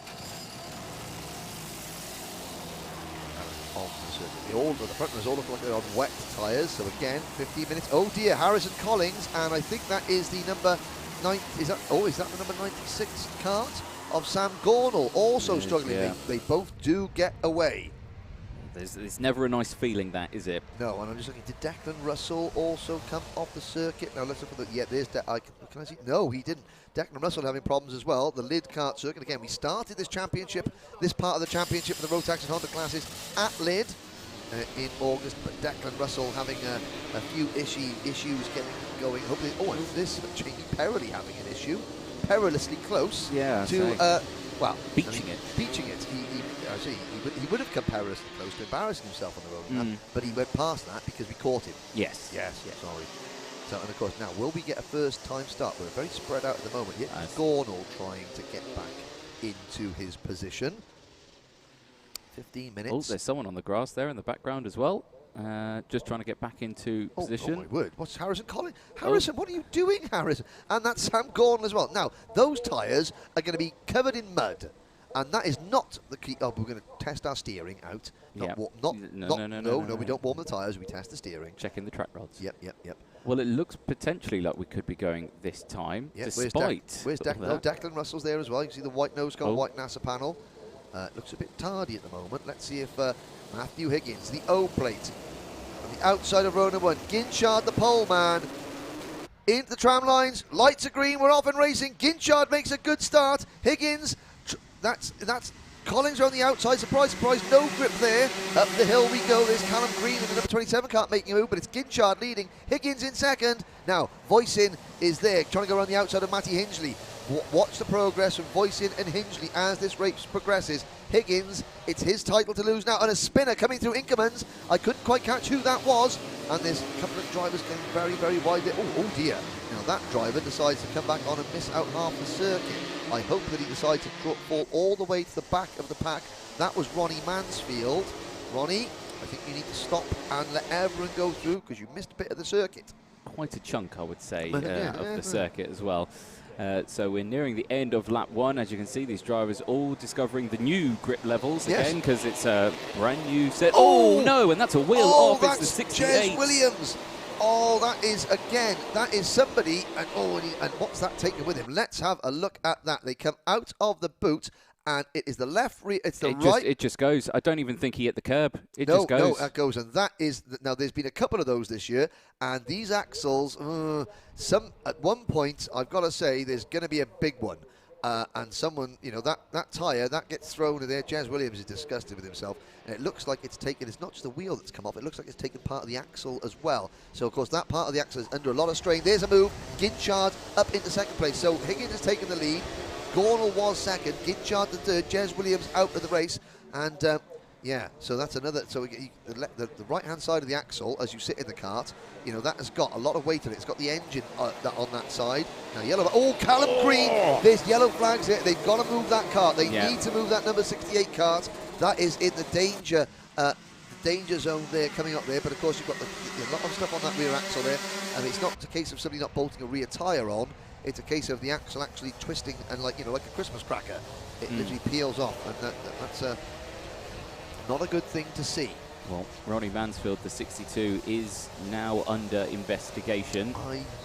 On the circuit. The front runners all look like they're on wet tyres. So again, 15 minutes. Oh dear, Harrison Collins, and I think that is the number 9. Is that the number 96 kart of Sam Gornall? Also struggling. Yeah. They both do get away. There's never a nice feeling, that, is it? No, and I'm just looking. Did Declan Russell also come off the circuit? Now let's look at the. Yeah, there's. Can I see? No, he didn't. Declan Russell having problems as well. The Lid kart circuit again. We started this championship, this part of the championship for the Rotax and Honda classes at Lid in August, but Declan Russell having a few issues getting going. Hopefully, and this Jamie Perrelly having an issue, perilously close to beaching it. Beaching it. He would have come perilously close to embarrassing himself on the road, but he went past that because we caught him. Yes. Sorry. So, and of course, now will we get a first time start? We're very spread out at the moment. Yet Gornall trying to get back into his position. 15 minutes. Oh, there's someone on the grass there in the background as well. Just trying to get back into position. Oh my word, what's Harrison Collins? Harrison, what are you doing, Harrison? And that's Sam Gornall as well. Now, those tyres are going to be covered in mud. And that is not the key. Oh, we're going to test our steering out. No, we don't warm the tyres. We test the steering. Checking the track rods. Yep. Well, it looks potentially like we could be going this time, despite. Where's Declan? Oh, Declan Russell's there as well. You can see the white nose got white NASA panel. Looks a bit tardy at the moment. Let's see if Matthew Higgins, the O plate, on the outside of Rona 1. Ginchard, the pole man, into the tram lines. Lights are green. We're off and racing. Ginchard makes a good start. Higgins. That's Collins on the outside. Surprise, surprise, no grip there. Up the hill we go. There's Callum Green in the number 27 kart making a move, but it's Ginchard leading. Higgins in second. Now, Voisin is there, trying to go around the outside of Matty Hingley. Watch the progress from Voisin and Hingley as this race progresses. Higgins, it's his title to lose now, and a spinner coming through Inkermans. I couldn't quite catch who that was, and there's a couple of drivers getting very, very wide there. Oh dear. Now that driver decides to come back on and miss out half the circuit. I hope that he decides to fall all the way to the back of the pack. That was Ronnie Mansfield. Ronnie, I think you need to stop and let everyone go through because you missed a bit of the circuit. Quite a chunk, I would say, of the circuit as well. So we're nearing the end of lap 1. As you can see, these drivers all discovering the new grip levels again because it's a brand new set. Oh no, and that's a wheel off. It's the 68. Jez Williams. Oh, that is somebody, and what's that taking with him? Let's have a look at that. They come out of the boot, and it is the left rear, it's the right. It just goes. I don't even think he hit the curb. It just goes. No, that goes, and that is, now there's been a couple of those this year, and these axles, at one point, I've got to say, there's going to be a big one. And someone, you know, that tyre, that gets thrown in there. Jez Williams is disgusted with himself. And it looks like it's not just the wheel that's come off, it looks like it's taken part of the axle as well. So, of course, that part of the axle is under a lot of strain. There's a move. Ginchard up into second place. So, Higgins has taken the lead. Gornall was second. Ginchard the third. Jez Williams out of the race. And, so that's another. So, the right-hand side of the axle, as you sit in the kart, you know, that has got a lot of weight on it. It's got the engine on that side. Now, yellow. Oh, Callum Green. There's yellow flags here. They've got to move that kart. They need to move that number 68 kart. That is in the danger zone there, coming up there. But, of course, you've got a lot of stuff on that rear axle there. And it's not a case of somebody not bolting a rear tyre on. It's a case of the axle actually twisting and, like a Christmas cracker. It literally peels off. And that's not a good thing to see. Well, Ronnie Mansfield, the 62, is now under investigation.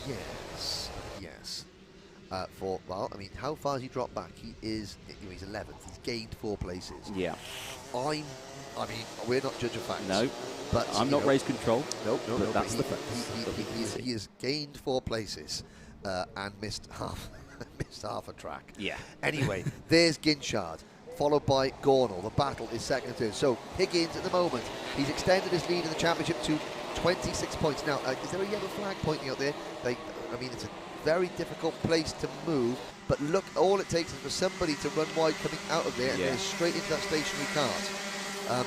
Yes. How far has he dropped back? He's 11th. He's gained 4 places. Yeah. We're not judge of facts. No. But I'm not race control. No. That's the fact. He has gained 4 places and missed half a track. Yeah. Anyway, there's Ginchard, followed by Gornall. The battle is second and third. So Higgins at the moment, he's extended his lead in the championship to 26 points. Now, is there a yellow flag pointing out there? It's a very difficult place to move. But look, all it takes is for somebody to run wide coming out of there and then straight into that stationary cart.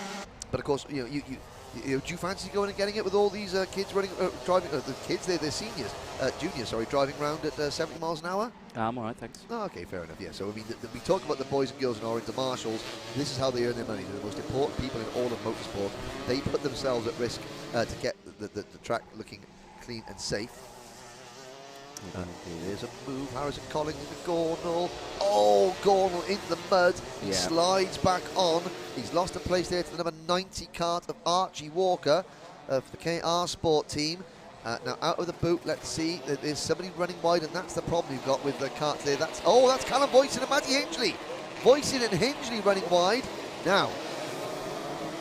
But of course, you know, do you fancy going and getting it with all these kids running, driving? The kids, they're seniors, juniors, sorry, driving around at 70 miles an hour. I'm all right, thanks. Oh, okay, fair enough. Yeah. So I mean, we talk about the boys and girls in Orange, the marshals. This is how they earn their money. They're the most important people in all of motorsport. They put themselves at risk to get the track looking clean and safe. There's a move. Harrison Collins into Gornall. Oh, Gornall into the mud. He slides back on. He's lost a place there to the number 90 cart of Archie Walker for the KR Sport team. Now out of the boot, let's see. There's somebody running wide, and that's the problem you've got with the carts there. That's Callum Voisin and Matty Hingley. Voisin and Hingley running wide. Now,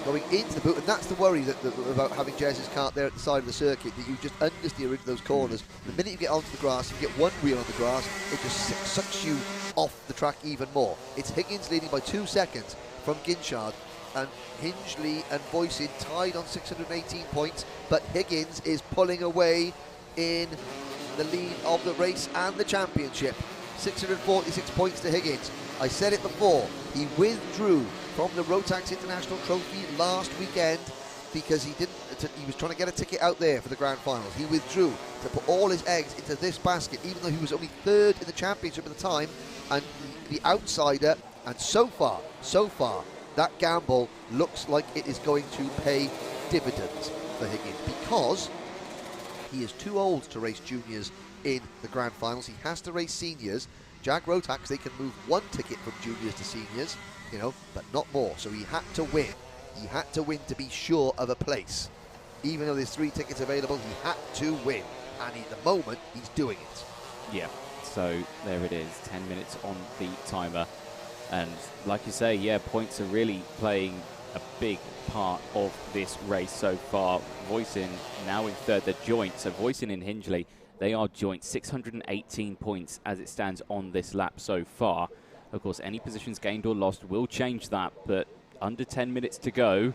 going into the boot, and that's the worry about having Jez's cart there at the side of the circuit, that you just understeer into those corners. The minute you get onto the grass, if you get one wheel on the grass, it just sucks you off the track even more. It's Higgins leading by 2 seconds from Ginchard, and Hingley and Voisin tied on 618 points, but Higgins is pulling away in the lead of the race and the championship. 646 points to Higgins. I said it before, he withdrew from the Rotax International Trophy last weekend because he was trying to get a ticket out there for the grand finals. He withdrew to put all his eggs into this basket, even though he was only 3rd in the championship at the time and the outsider. And so far, that gamble looks like it is going to pay dividends for Higgins, because he is too old to race juniors in the grand finals. He has to race seniors. Jag Rotax, they can move 1 ticket from juniors to seniors, you know, but not more. So he had to win. He had to win to be sure of a place. Even though there's 3 tickets available, he had to win. And at the moment, he's doing it. Yeah, so there it is, 10 minutes on the timer. And like you say, yeah, points are really playing a big part of this race so far. Voisin now in 3rd, they're joint. So Voisin and Hingley, they are joint, 618 points as it stands on this lap so far. Of course, any positions gained or lost will change that, but under 10 minutes to go.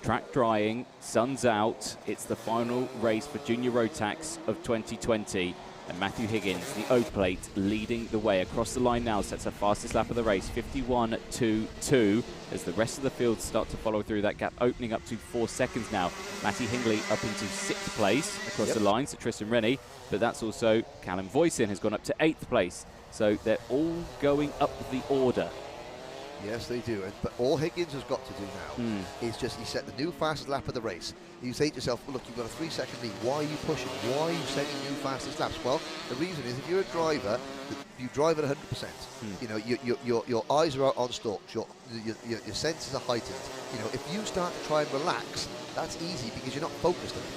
Track drying, sun's out. It's the final race for Junior Rotax of 2020. And Matthew Higgins, the O-plate, leading the way across the line now, sets the fastest lap of the race, 51.22, as the rest of the field start to follow through that gap, opening up to 4 seconds now. Matty Hingley up into 6th place across the line, so Tristan Rennie, but that's also Callum Voisin has gone up to 8th place. So they're all going up the order. Yes, they do. But all Higgins has got to do now is just, he set the new fastest lap of the race. You say to yourself, well, look, you've got a 3-second lead. Why are you pushing? Why are you setting new fastest laps? Well, the reason is, if you're a driver, you drive at 100%. You know, your eyes are out on stalks. Your senses are heightened. You know, if you start to try and relax, that's easy because you're not focused on it.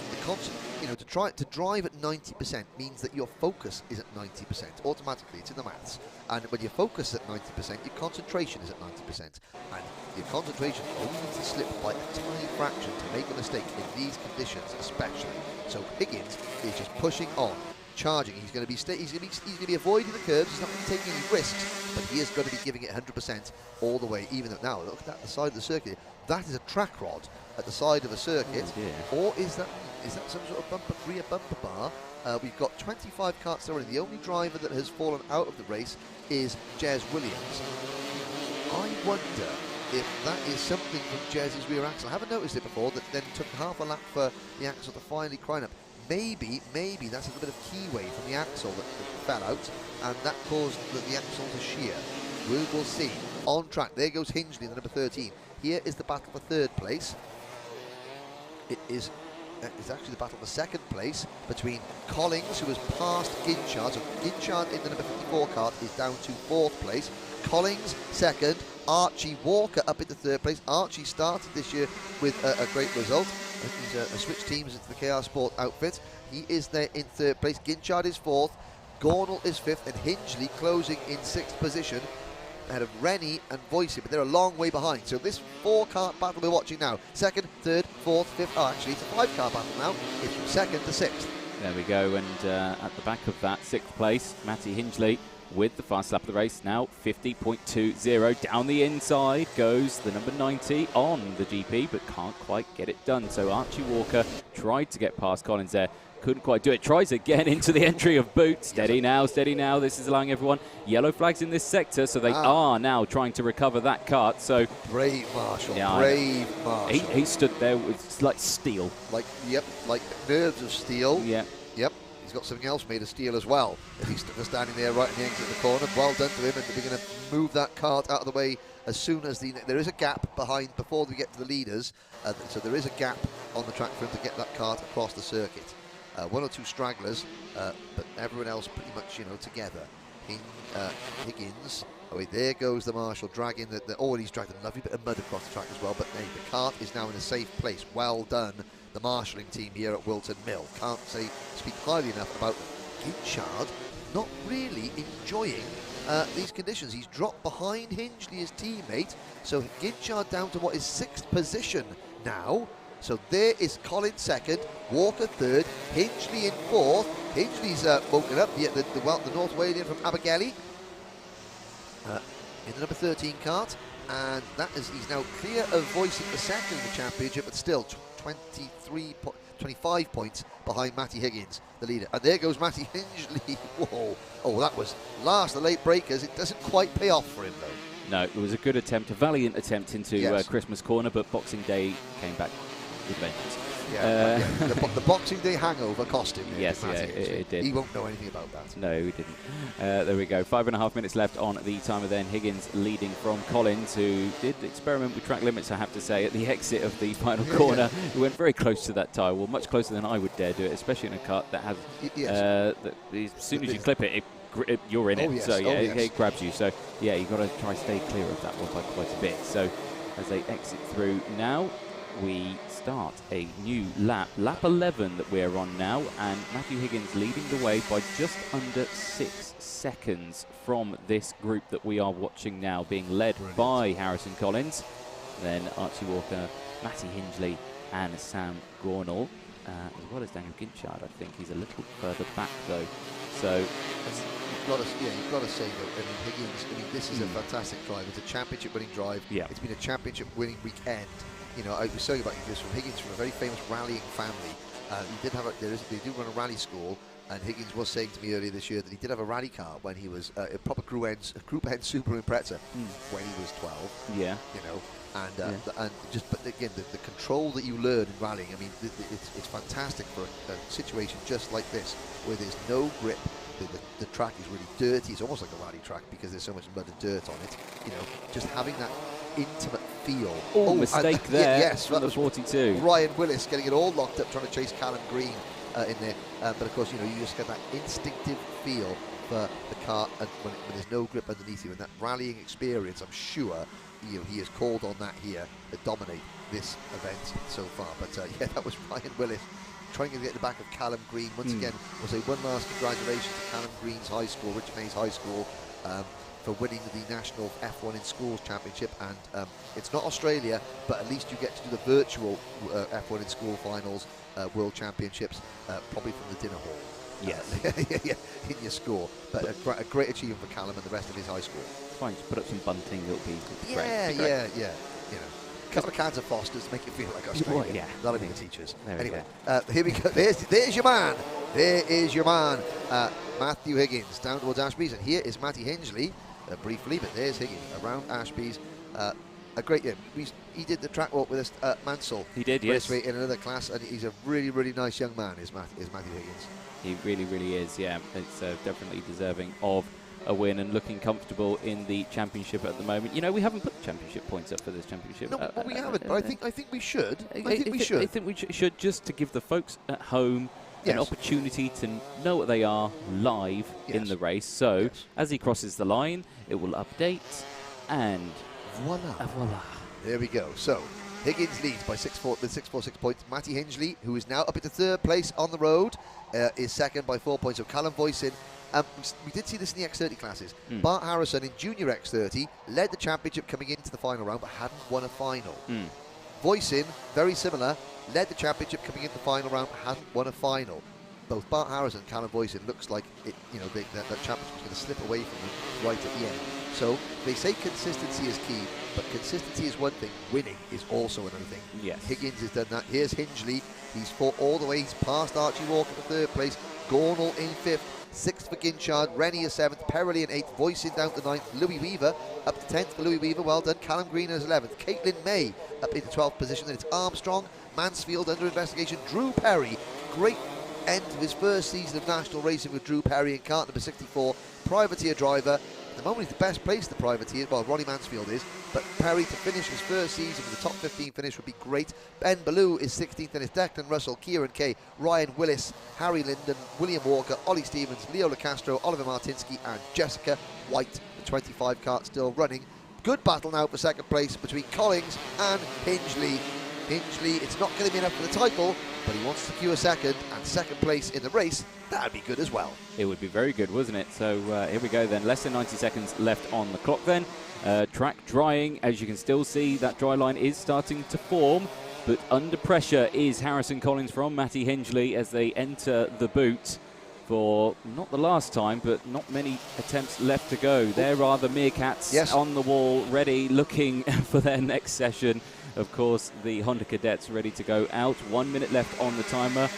You know, to drive at 90% means that your focus is at 90%. Automatically, it's in the maths. And when your focus is at 90%, your concentration is at 90%. And your concentration only needs to slip by a tiny fraction to make a mistake in these conditions, especially. So Higgins is just pushing on, charging. He's going to be avoiding the curves. He's not going to be taking any risks, but he is going to be giving it 100% all the way. Even though now, look at that, the side of the circuit. That is a track rod at the side of a circuit, or is that some sort of rear bumper bar? We've got 25 carts already. The only driver that has fallen out of the race is Jez Williams. I wonder if that is something from Jez's rear axle. I haven't noticed it before, that then took half a lap for the axle to finally climb up. Maybe that's a little bit of keyway from the axle that fell out, and that caused the axle to shear. We'll see. On track, there goes Hingley, the number 13. Here is the battle for 3rd place. It's actually the battle for 2nd place between Collins, who has passed Ginchard. So Ginchard in the number 54 cart is down to 4th place. Collins 2nd. Archie Walker up into 3rd place. Archie started this year with a great result. He's switched teams into the KR Sport outfit. He is there in 3rd place. Ginchard is 4th. Gornall is 5th. And Hingley closing in 6th position ahead of Rennie and Voisin, but they're a long way behind. So this 4-cart battle we're watching now, 2nd, 3rd, 4th, 5th, oh actually it's a 5-car battle now. It's from 2nd to 6th. There we go, and at the back of that, 6th place, Matty Hingley with the fast lap of the race now, 50.20. Down the inside goes the number 90 on the GP, but can't quite get it done. So Archie Walker tried to get past Collins there, couldn't quite do it. Tries again into the entry of Boot. Steady now, steady now. This is allowing everyone. Yellow flags in this sector, so they are now trying to recover that kart. So brave Marshall, brave Marshall. He stood there with like steel. Like, yep, like nerves of steel. Yeah. Yep. He's got something else made of steel as well. He's standing there right in the exit of the corner. Well done to him, and they're going to move that cart out of the way as soon as there is a gap behind before they get to the leaders. So there is a gap on the track for him to get that cart across the circuit. One or two stragglers, but everyone else pretty much, together. Higgins. Oh, wait, there goes the Marshall dragging he's dragged a lovely bit of mud across the track as well. But hey, the cart is now in a safe place. Well done, the marshalling team here at Whilton Mill. Can't speak highly enough about Ginchard not really enjoying these conditions. He's dropped behind Hingley, his teammate. So Ginchard down to what is 6th position now. So there is Collins second, Walker third, Hingley in 4th. Hingley's woken up, the North Walian from Abergele in the number 13 cart, and he's now clear of Voicing the second in the championship, but still 25 points behind Matty Higgins, the leader. And there goes Matty Hingley. Whoa! Oh, that was last. The late breakers. It doesn't quite pay off for him though. No, it was a good attempt, a valiant attempt into Christmas corner, but Boxing Day came back with vengeance. The Boxing Day hangover cost him. Yes, it did. He won't know anything about that. No, he didn't. There we go. 5.5 minutes left on the timer then. Higgins leading from Collins, who did experiment with track limits, I have to say, at the exit of the final corner. He went very close to that tyre, well, much closer than I would dare do it, especially in a kart that has, as soon as you clip it, you're in it. So, it grabs you. So, you've got to try to stay clear of that one by quite a bit. So, as they exit through now, we start a new lap 11 that we're on now, and Matthew Higgins leading the way by just under 6 seconds from this group that we are watching now, being led by Harrison Collins, then Archie Walker, Matty Hingley and Sam Gornall, as well as Daniel Ginchard. I think he's a little further back though. So you've got to say that Higgins, this is a fantastic drive. It's a championship winning drive. It's been a championship winning weekend. I was saying about this from Higgins, from a very famous rallying family. They do run a rally school, and Higgins was saying to me earlier this year that he did have a rally car when he was a proper Group N Subaru Impreza when he was 12. Yeah. But again, the control that you learn in rallying, it's fantastic for a situation just like this, where there's no grip. The track is really dirty. It's almost like a rally track because there's so much mud and dirt on it. Just having that intimate feel. Mistake there. Yes, from the 42. Ryan Willis getting it all locked up, trying to chase Callum Green in there. But of course, you just get that instinctive feel for the car, and when there's no grip underneath you, and that rallying experience, I'm sure he has called on that here to dominate this event so far. But that was Ryan Willis trying to get the back of Callum Green. Once again, we'll say one last congratulations to Callum Green's high school, Richard Mays High School, for winning the National F1 in Schools Championship. And it's not Australia, but at least you get to do the virtual F1 in School Finals World Championships, probably from the dinner hall. Yes. In your school. But a great achievement for Callum and the rest of his high school. Fine, just put up some bunting, it'll be great. Yeah. A couple of cans of Foster's to make it feel like Australia. That'll be the teachers. Anyway, here we go. There's your man. There is your man, Matthew Higgins, down towards Ashby's. And here is Matty Hingley, briefly, but there's Higgins around Ashby's. A great year. He did the track walk with us at Mansell. He did, yes. In another class, and he's a really, really nice young man, is Matthew Higgins. He really, really is, yeah. It's definitely deserving of a win and looking comfortable in the championship at the moment. We haven't put the championship points up for this championship. No, we haven't, but I think we should. I think we should, just to give the folks at home an opportunity to know what they are live in the race. So as he crosses the line, it will update, and voila. There we go. So Higgins leads by 646 points. Matty Hingley, who is now up into 3rd place on the road, is second by 4 points. So Callum Voicing. We did see this in the X30 classes. Bart Harrison in Junior X30 led the championship coming into the final round, but hadn't won a final. Voicing, very similar, led the championship coming into the final round, but hadn't won a final. Both Bart Harrison and Callum Voicing looks like that championship is going to slip away from them right at the end. So they say consistency is key. but consistency is one thing, winning is also another thing. Yes. Higgins has done that. Here's Hingley. He's fought all the way. He's passed Archie Walker for 3rd place, Gornall in 5th, 6th for Ginchard, Rennie is 7th, Perrelly in 8th, Voisin down to 9th, Louis Weaver up to 10th for Louis Weaver, well done. Callum Green is 11th, Caitlin May up into 12th position, then it's Armstrong, Mansfield under investigation, Drew Perry, great end of his first season of national racing with Drew Perry in kart number 64, privateer driver. At the moment he's the best placed, the privateer, well Ronnie Mansfield is, but Perry to finish his first season with a top 15 finish would be great. Ben Ballou is 16th, and it's Declan Russell, Kieran Kay, Ryan Willis, Harry Linden, William Walker, Ollie Stevens, Leo LaCastro, Oliver Martinsky and Jessica White. The 25 kart still running. Good battle now for 2nd place between Collings and Hingley. Hingley, it's not going to be enough for the title, but he wants to secure 2nd and 2nd place in the race. That'd be good as well. It would be very good, wasn't it? So here we go then. Less than 90 seconds left on the clock then. Track drying. As you can still see, that dry line is starting to form. But under pressure is Harrison Collins from Matty Hingley as they enter the boot for not the last time, but not many attempts left to go. There are the Meerkats on the wall, ready, looking for their next session. Of course, the Honda Cadets ready to go out. 1 minute left on the timer,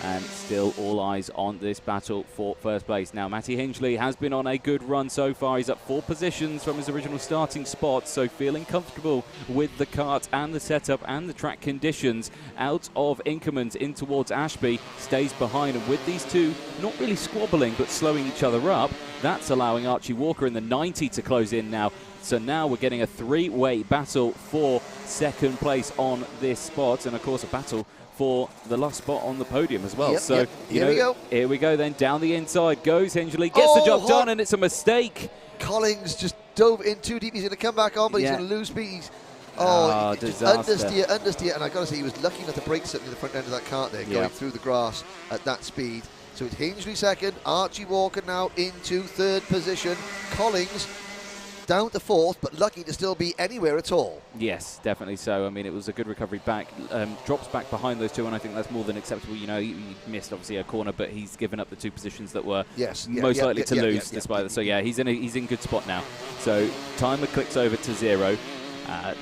and still all eyes on this battle for 1st place. Now, Matty Hingley has been on a good run so far. He's up 4 positions from his original starting spot, so feeling comfortable with the kart and the setup and the track conditions. Out of Inkermans in towards Ashby, stays behind, and with these two not really squabbling but slowing each other up, that's allowing Archie Walker in the 90 to close in now. So now we're getting a 3-way battle for 2nd place on this spot, and of course a battle for the last spot on the podium as well. So here we go then. Down the inside goes Hingley, gets the job done, and it's a mistake. Collings just dove in too deep. He's going to come back on, but he's going to lose speed. Just understeer, and I got to say he was lucky not to break something in the front end of that kart there, going through the grass at that speed. So it's Hingley 2nd, Archie Walker now into 3rd position, Collings down to 4th, but lucky to still be anywhere at all. Yes, definitely so. I mean, it was a good recovery back. Drops back behind those two, and I think that's more than acceptable. You know, he missed obviously a corner, but he's given up the 2 positions that were most likely to lose despite that. So yeah, he's in good spot now. So timer clicks over to 0.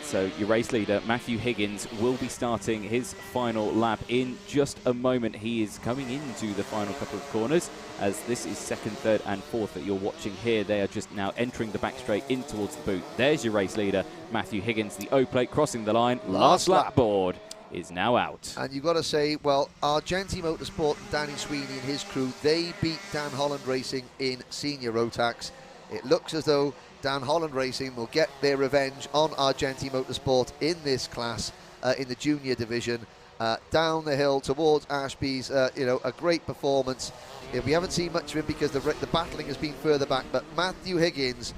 So your race leader, Matthew Higgins, will be starting his final lap in just a moment. He is coming into the final couple of corners, as this is 2nd, 3rd and 4th that you're watching here. They are just now entering the back straight in towards the boot. There's your race leader, Matthew Higgins, the O-plate crossing the line. Last lap board is now out. And you've got to say, well, Argenti Motorsport and Danny Sweeney and his crew, they beat Dan Holland Racing in senior Rotax. It looks as though Dan Holland Racing will get their revenge on Argenti Motorsport in this class, in the junior division. Down the hill towards Ashby's, a great performance. We haven't seen much of him because the battling has been further back, but Matthew Higgins,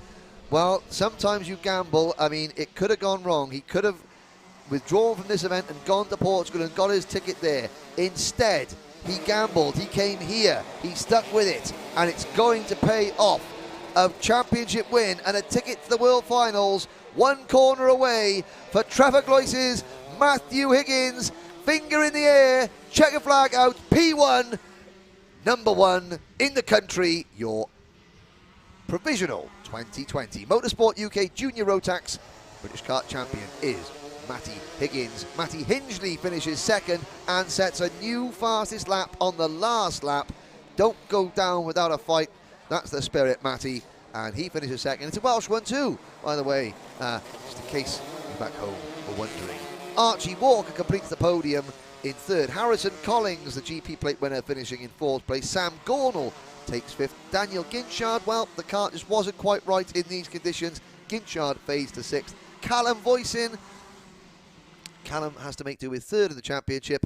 well, sometimes you gamble. I mean, it could have gone wrong. He could have withdrawn from this event and gone to Portugal and got his ticket there. Instead, he gambled. He came here. He stuck with it, and it's going to pay off. A championship win and a ticket to the World Finals, 1 corner away for Trevor Gloiss's Matthew Higgins. Finger in the air, checker flag out, P1, number 1 in the country, your provisional 2020 Motorsport UK Junior Rotax British Kart champion is Matty Higgins. Matty Hingley finishes 2nd and sets a new fastest lap on the last lap. Don't go down without a fight. That's the spirit, Matty, and he finishes 2nd. It's a Welsh one too, by the way, just in case you're back home or wondering. Archie Walker completes the podium in 3rd. Harrison Collings, the GP plate winner, finishing in 4th place. Sam Gornall takes 5th. Daniel Ginchard, well, the kart just wasn't quite right in these conditions. Ginchard fades to 6th. Callum Voisin. Callum has to make do with 3rd in the championship.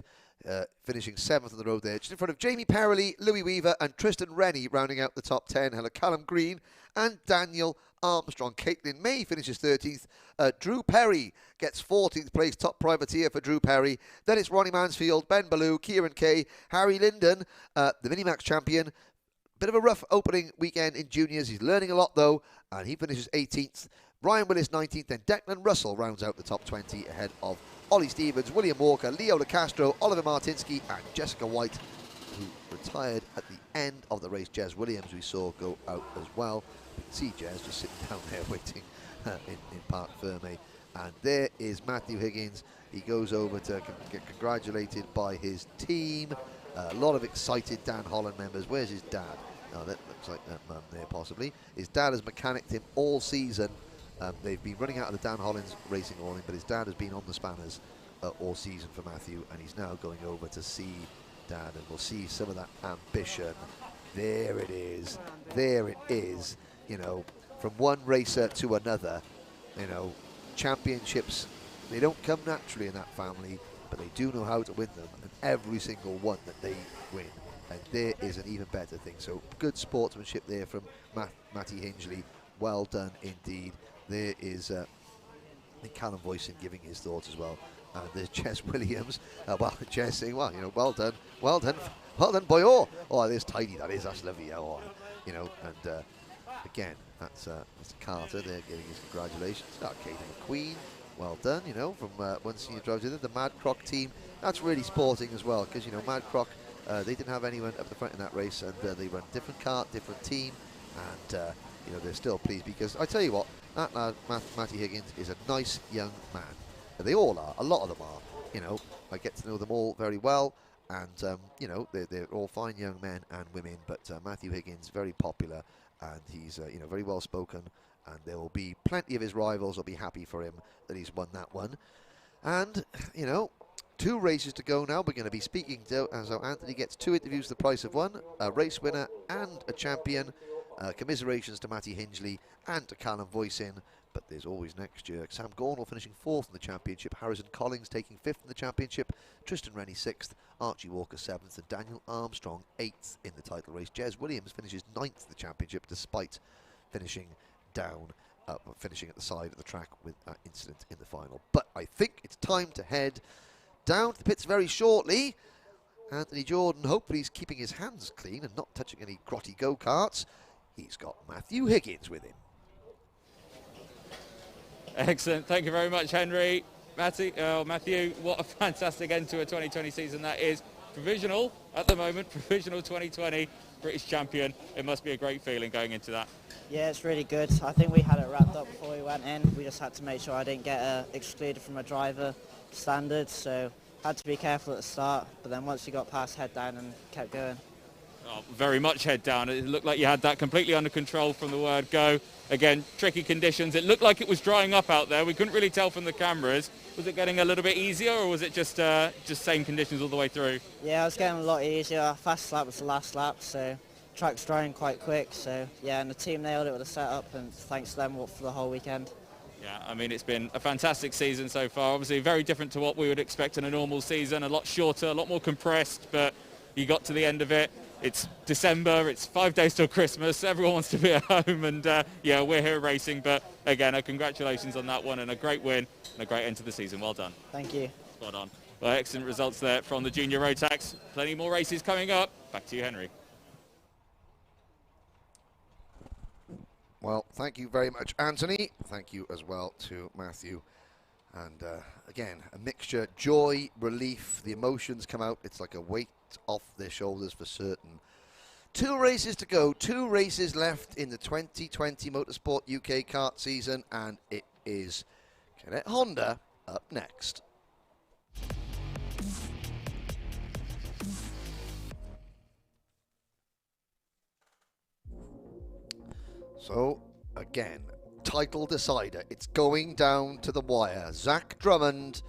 Finishing 7th on the road there, just in front of Jamie Perrelly, Louis Weaver and Tristan Rennie rounding out the top 10. Hello, Callum Green and Daniel Armstrong. Caitlin May finishes 13th. Drew Perry gets 14th place, top privateer for Drew Perry. Then it's Ronnie Mansfield, Ben Ballou, Kieran Kay, Harry Linden, the Minimax champion. Bit of a rough opening weekend in juniors. He's learning a lot though, and he finishes 18th. Ryan Willis 19th, then Declan Russell rounds out the top 20 ahead of Ollie Stevens, William Walker, Leo LaCastro, Oliver Martinsky and Jessica White, who retired at the end of the race. Jez Williams we saw go out as well. You can see Jez just sitting down there waiting in Parc Ferme. And there is Matthew Higgins. He goes over to get congratulated by his team. A lot of excited Dan Holland members. Where's his dad? Oh, that looks like that mum there, possibly. His dad has mechanicked him all season. They've been running out of the Dan Holland's racing awning, but his dad has been on the spanners all season for Matthew, and he's now going over to see Dad, and we'll see some of that ambition. There it is. There it is. You know, from one racer to another. You know, championships, they don't come naturally in that family, but they do know how to win them, and every single one that they win. And there is an even better thing. So good sportsmanship there from Matty Hingley. Well done indeed. There is Callum Voisin giving his thoughts as well. And there's Jez Williams. Well, Jez saying, well, you know, well done, boy. Oh, there's tidy. That's lovely. Oh, you know, and again, that's Mr. Carter there giving his congratulations. Katie McQueen, well done. You know, from one senior driver to the Mad Croc team. That's really sporting as well, because you know Mad Croc, they didn't have anyone up the front in that race, and they run different kart, different team, and you know, they're still pleased because I tell you what, that lad, Matty Higgins, is a nice young man. They all are. A lot of them are. You know, I get to know them all very well, and you know, they're all fine young men and women. But Matthew Higgins, very popular, and he's you know, very well spoken. And there will be plenty of his rivals will be happy for him that he's won that one. And you know, 2 races to go now. We're going to be speaking to so Anthony gets 2 interviews, the price of 1, a race winner and a champion. Commiserations to Matty Hingley and to Callum Voisin. But there's always next year. Sam Gornall finishing 4th in the championship, Harrison Collins taking 5th in the championship, Tristan Rennie 6th, Archie Walker 7th, and Daniel Armstrong 8th in the title race. Jez Williams finishes 9th in the championship despite finishing down, finishing at the side of the track with that incident in the final. But I think it's time to head down to the pits very shortly. Anthony Jordan, hopefully he's keeping his hands clean and not touching any grotty go-karts. He's got Matthew Higgins with him. Excellent. Thank you very much, Henry. Matthew, what a fantastic end to a 2020 season that is. Provisional at the moment, provisional 2020 British champion. It must be a great feeling going into that. Yeah, it's really good. I think we had it wrapped up before we went in. We just had to make sure I didn't get excluded from a driver standard, so had to be careful at the start. But then once you got past, head down and kept going. Oh, very much head down. It looked like you had that completely under control from the word go. Again, tricky conditions. It looked like it was drying up out there. We couldn't really tell from the cameras. Was it getting a little bit easier, or was it just same conditions all the way through? Yeah, it was getting a lot easier. Fast lap was the last lap, so track's drying quite quick. So yeah, and the team nailed it with the setup, and thanks to them for the whole weekend. Yeah, I mean, it's been a fantastic season so far. Obviously very different to what we would expect in a normal season. A lot shorter, a lot more compressed, but you got to the end of it. It's December, it's 5 days till Christmas, everyone wants to be at home, and yeah, we're here racing, but again, congratulations on that one, and a great win, and a great end to the season. Well done. Thank you. Spot on. Well, excellent results there from the junior Rotax. Plenty more races coming up. Back to you, Henry. Well, thank you very much, Anthony. Thank you as well to Matthew. And again, a mixture, joy, relief, the emotions come out. It's like a weight off their shoulders for certain. 2 races to go, 2 races left in the 2020 Motorsport UK kart season, and it is Cadet Honda up next. So, again, title decider. It's going down to the wire. Zach Drummond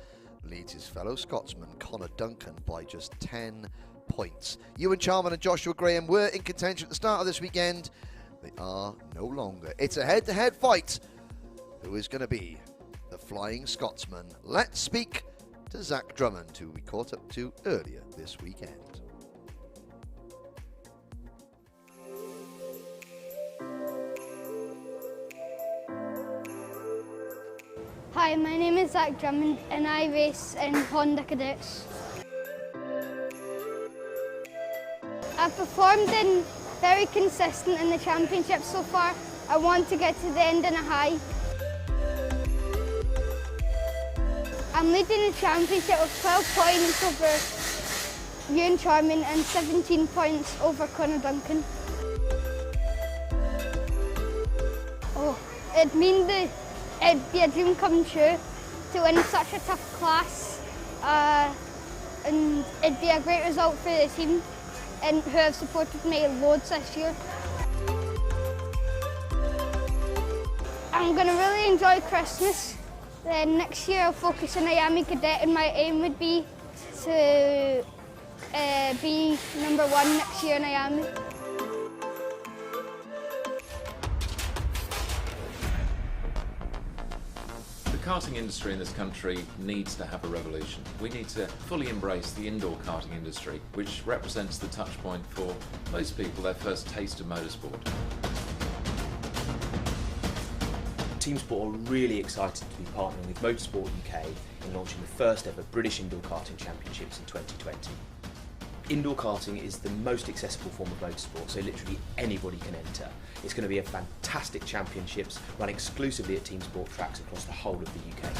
leads his fellow Scotsman Connor Duncan by just 10 points. Ewan Charman and Joshua Graham were in contention at the start of this weekend. They are no longer. It's a head-to-head fight. Who is going to be the Flying Scotsman? Let's speak to Zach Drummond, who we caught up to earlier this weekend. Hi, my name is Zach Drummond and I race in Honda Cadets. I've performed in very consistent in the championship so far. I want to get to the end in a high. I'm leading the championship with 12 points over Ewan Charman and 17 points over Connor Duncan. Oh, it'd be a dream come true to win such a tough class, and it'd be a great result for the team and who have supported me loads this year. I'm going to really enjoy Christmas. Then next year I'll focus on Miami Cadet, and my aim would be to be #1 next year in Miami. The karting industry in this country needs to have a revolution. We need to fully embrace the indoor karting industry, which represents the touch point for most people, their first taste of motorsport. Team Sport are really excited to be partnering with Motorsport UK in launching the first ever British Indoor Karting Championships in 2020. Indoor karting is the most accessible form of motorsport, so literally anybody can enter. It's going to be a fantastic championships run exclusively at Team Sport tracks across the whole of the UK.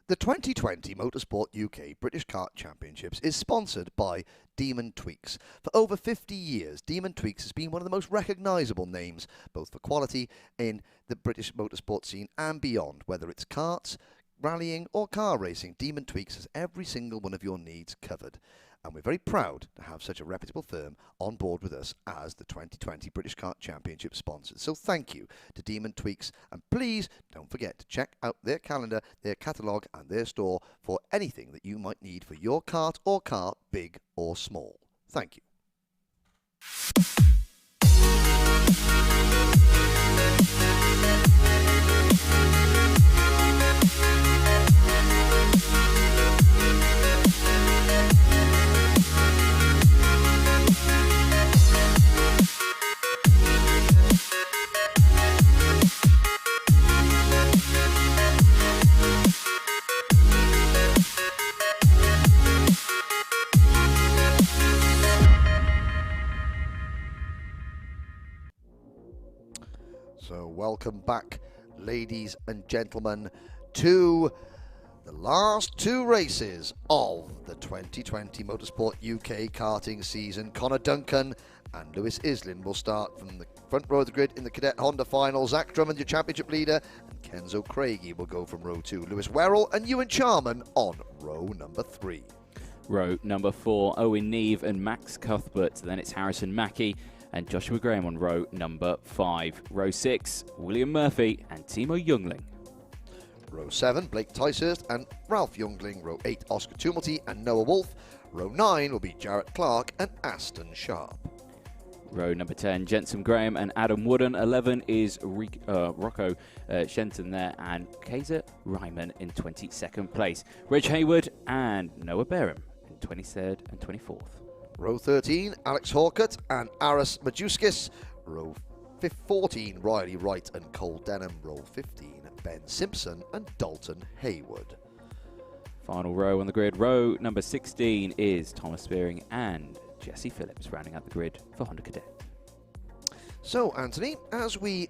The 2020 Motorsport UK British Kart Championships is sponsored by Demon Tweeks. For over 50 years, Demon Tweeks has been one of the most recognisable names, both for quality in the British motorsport scene and beyond. Whether it's karts, rallying or car racing, Demon Tweeks has every single one of your needs covered. And we're very proud to have such a reputable firm on board with us as the 2020 British Kart Championship sponsors. So thank you to Demon Tweeks, and please don't forget to check out their calendar, their catalogue and their store for anything that you might need for your kart or car, big or small. Thank you. So welcome back, ladies and gentlemen, to the last two races of the 2020 Motorsport UK karting season. Connor Duncan and Lewis Islin will start from the front row of the grid in the Cadet Honda final. Zach Drummond, your championship leader, and Kenzo Craigie will go from row 2. Lewis Werrell and Ewan Charman on row number 3. Row number 4, Owen Neve and Max Cuthbert. Then it's Harrison Mackey and Joshua Graham on row number 5. Row 6, William Murphy and Timo Youngling. Row 7, Blake Ticehurst and Ralph Youngling. Row 8, Oscar Tumulty and Noah Wolf. Row 9 will be Jarrett Clark and Aston Sharp. Row number 10, Jensen Graham and Adam Wooden. 11 is Rocco Shenton there, and Kaiser Ryman in 22nd place. Reg Hayward and Noah Barham in 23rd and 24th. Row 13, Alex Hawkett and Aris Majuskis. Row 14, Riley Wright and Cole Denham. Row 15, Ben Simpson and Dalton Haywood. Final row on the grid. Row number 16 is Thomas Spearing and Jesse Phillips rounding out the grid for Honda Cadet. So, Anthony, as we...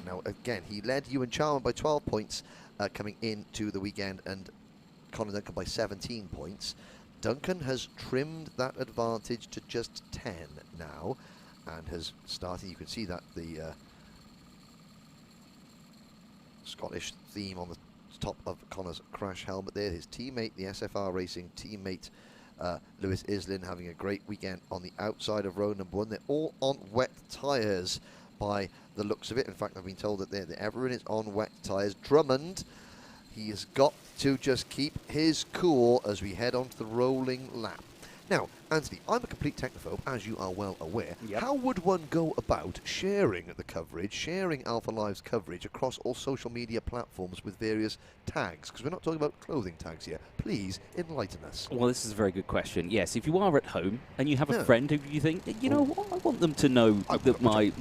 Now, again, he led Ewan Charman by 12 points coming into the weekend, and Conor Duncan by 17 points. Duncan has trimmed that advantage to just 10 now, and has started, you can see that the Scottish theme on the top of Conor's crash helmet there. His teammate, the SFR Racing teammate, Lewis Islin, having a great weekend on the outside of row number 1. They're all on wet tyres by the looks of it. In fact, I've been told that everyone is on wet tyres. Drummond, he has got to just keep his cool as we head on to the rolling lap. Now, Anthony, I'm a complete technophobe, as you are well aware. Yep. How would one go about sharing the coverage, sharing Alpha Live's coverage across all social media platforms with various tags? Because we're not talking about clothing tags here. Please enlighten us. Well, this is a very good question. Yes, if you are at home and you have a friend who you think, you know what, I want them to know that my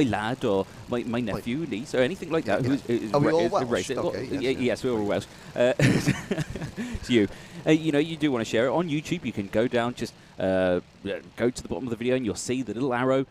lad or my nephew, niece, or anything like that. Are we all Welsh? Yes, we're all Welsh. It's you. You know, you do want to share it on YouTube. You can go down, just go to the bottom of the video, and you'll see the little arrow.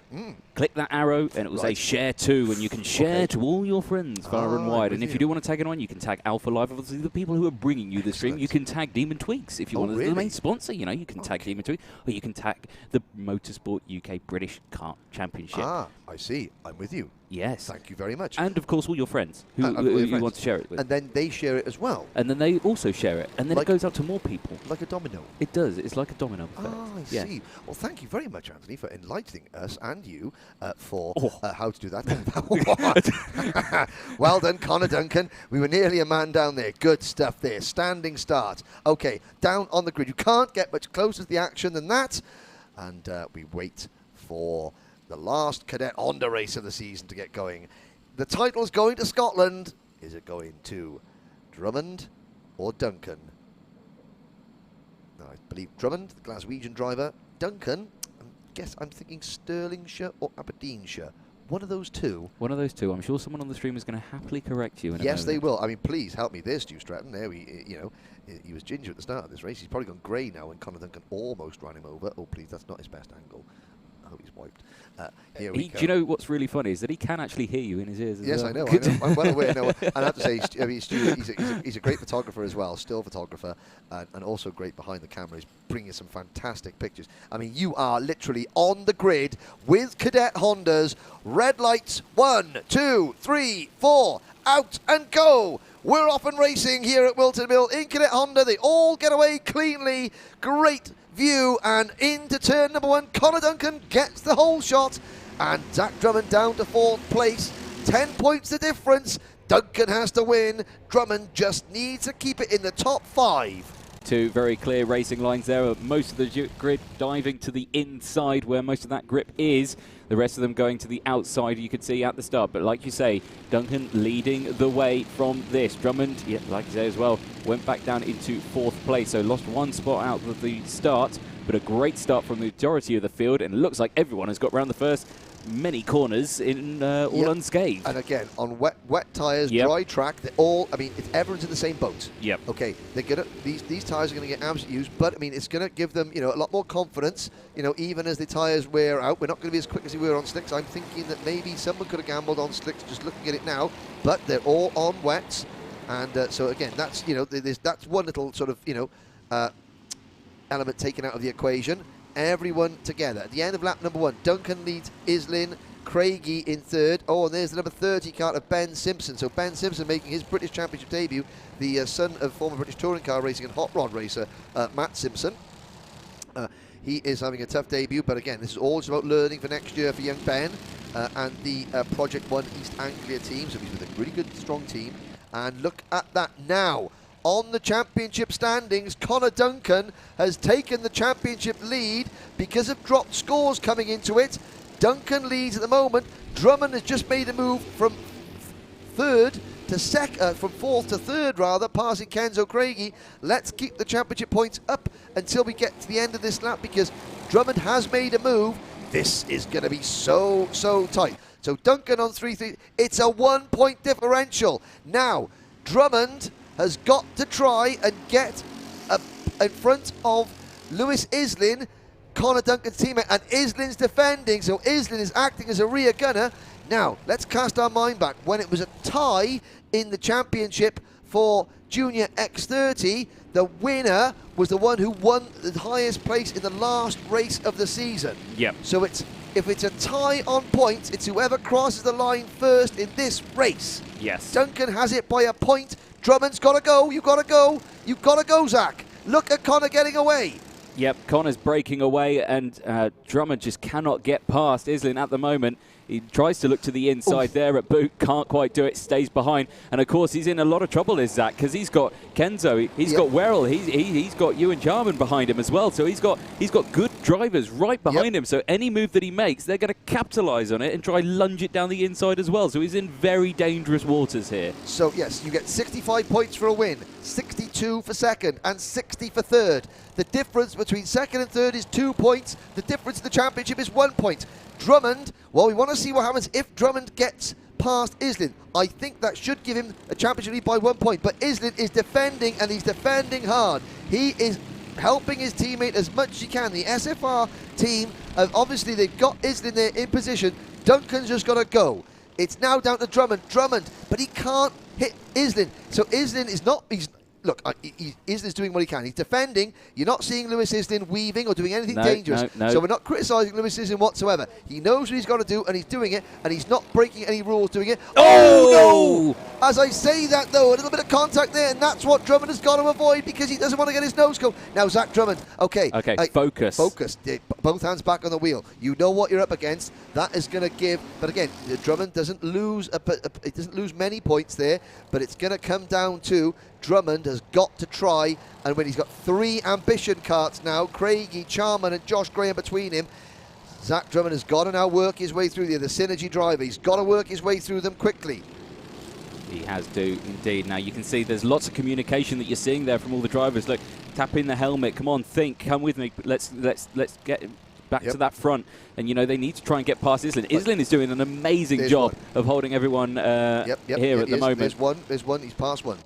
Click that arrow, and it will say share to, and you can share to all your friends far and wide. And if you do want to tag anyone, you can tag Alpha Live. Obviously, the people who are bringing you the stream. You can tag Demon Tweeks if you want to be the main sponsor. You know, you can tag Demon Tweeks, or you can tag the Motorsport UK British Kart Championship. Ah, I see. I'm with you. Yes. Thank you very much. And, of course, all your friends who you want to share it with. And then they share it as well. And then they also share it. And then it goes out to more people. Like a domino. It does. It's like a domino effect. Ah, I see. Well, thank you very much, Anthony, for enlightening us and you for how to do that. Well done, Conor Duncan. We were nearly a man down there. Good stuff there. Standing start. Okay, down on the grid. You can't get much closer to the action than that. And we wait for the last Cadet Honda race of the season to get going. The title's going to Scotland. Is it going to Drummond or Duncan? No, I believe Drummond, the Glaswegian driver. Duncan, I'm thinking Stirlingshire or Aberdeenshire. One of those two. One of those two. I'm sure someone on the stream is going to happily correct you in a Yes, moment. they will. I mean, please help me. There's Stu Stratton. There he was ginger at the start of this race. He's probably gone grey now, and Conor Duncan almost ran him over. Oh, please, that's not his best angle. I hope he's wiped. Here we go. Do you know what's really funny is that he can actually hear you in his ears as yes, well. I know. I'm well aware. No, and I have to say, Stu, he's a great photographer as well, still photographer, and also great behind the camera. He's bringing some fantastic pictures. I mean, you are literally on the grid with Cadet Hondas. Red lights, 1, 2, 3, 4, out and go. We're off and racing here at Whilton Mill in Cadet Honda. They all get away cleanly. Great view, and into turn number 1. Conor Duncan gets the whole shot, and Zach Drummond down to 4th place. 10 points the difference. Duncan has to win. Drummond just needs to keep it in the top 5. Two very clear racing lines there. Most of the grid diving to the inside where most of that grip is. The rest of them going to the outside, you can see at the start. But like you say, Duncan leading the way from this. Drummond, yeah, like you say as well, went back down into 4th place. So lost 1 spot out of the start. But a great start from the majority of the field. And it looks like everyone has got round the first many corners in all unscathed. And again, on wet tyres, dry track, they're all, I mean, everyone's in the same boat. Yep. Okay, they're gonna, these tyres are going to get absolutely used, but I mean, it's going to give them, a lot more confidence, even as the tyres wear out. We're not going to be as quick as we were on slicks. I'm thinking that maybe someone could have gambled on slicks just looking at it now, but they're all on wets. And so again, that's, that's one little sort of, element taken out of the equation. Everyone together. At the end of lap number 1, Duncan leads Islin, Craigie in 3rd. Oh, and there's the number 30 cart of Ben Simpson. So Ben Simpson making his British Championship debut, the son of former British touring car racing and hot rod racer Matt Simpson. He is having a tough debut, but again, this is all just about learning for next year for young Ben and the Project 1 East Anglia team. So he's with a really good, strong team. And look at that now. On the championship standings, Conor Duncan has taken the championship lead because of dropped scores coming into it. Duncan leads at the moment. Drummond has just made a move from 4th to 3rd rather, passing Kenzo Craigie. Let's keep the championship points up until we get to the end of this lap, because Drummond has made a move. This is going to be so tight. So Duncan on 3-3. It's a 1-point differential. Now, Drummond has got to try and get in front of Lewis Islin, Connor Duncan's teammate, and Islin's defending, so Islin is acting as a rear gunner. Now, let's cast our mind back when it was a tie in the championship for Junior X30. The winner was the one who won the highest place in the last race of the season. Yep. So if it's a tie on points, it's whoever crosses the line first in this race. Yes. Duncan has it by a point. Drummond's got to go. You've got to go. You've got to go, Zach. Look at Connor getting away. Yep, Connor's breaking away, and Drummond just cannot get past Islin at the moment. He tries to look to the inside there at Boot, can't quite do it, stays behind. And of course, he's in a lot of trouble, is Zach, because he's got Kenzo, he's got Werrell, he's got Ewan Jarman behind him as well. So he's got good drivers right behind him. So any move that he makes, they're going to capitalise on it and try lunge it down the inside as well. So he's in very dangerous waters here. So yes, you get 65 points for a win, 62 for second, and 60 for third. The difference between second and third is 2 points. The difference in the championship is 1 point. Drummond, well, we want to see what happens if Drummond gets past Islin. I think that should give him a championship lead by 1 point, but Islin is defending, and he's defending hard. He is helping his teammate as much as he can. The SFR team, obviously they've got Islin there in position. Duncan's just got to go. It's now down to Drummond, but he can't hit Islin. So Islin is not... Look, Islin's doing what he can. He's defending. You're not seeing Lewis Islin weaving or doing anything dangerous. No. So we're not criticising Lewis Islin whatsoever. He knows what he's got to do, and he's doing it, and he's not breaking any rules doing it. Oh, no! As I say that, though, a little bit of contact there, and that's what Drummond has got to avoid because he doesn't want to get his nose cold. Now, Zach Drummond, okay. Focus. Focus. Both hands back on the wheel. You know what you're up against. That is going to give, but again, Drummond doesn't lose, it doesn't lose many points there, but it's going to come down to Drummond has got to try, and when he's got 3 ambition carts now, Craigie, Charman and Josh Graham between him, Zach Drummond has got to now work his way through the synergy driver. He's got to work his way through them quickly. He has to, indeed. Now you can see there's lots of communication that you're seeing there from all the drivers. Look, tap in the helmet. Come on, think. Come with me. Let's get back to that front. And you know they need to try and get past Islin. Islin is doing an amazing job of holding everyone here at the moment. There's one. He's passed one.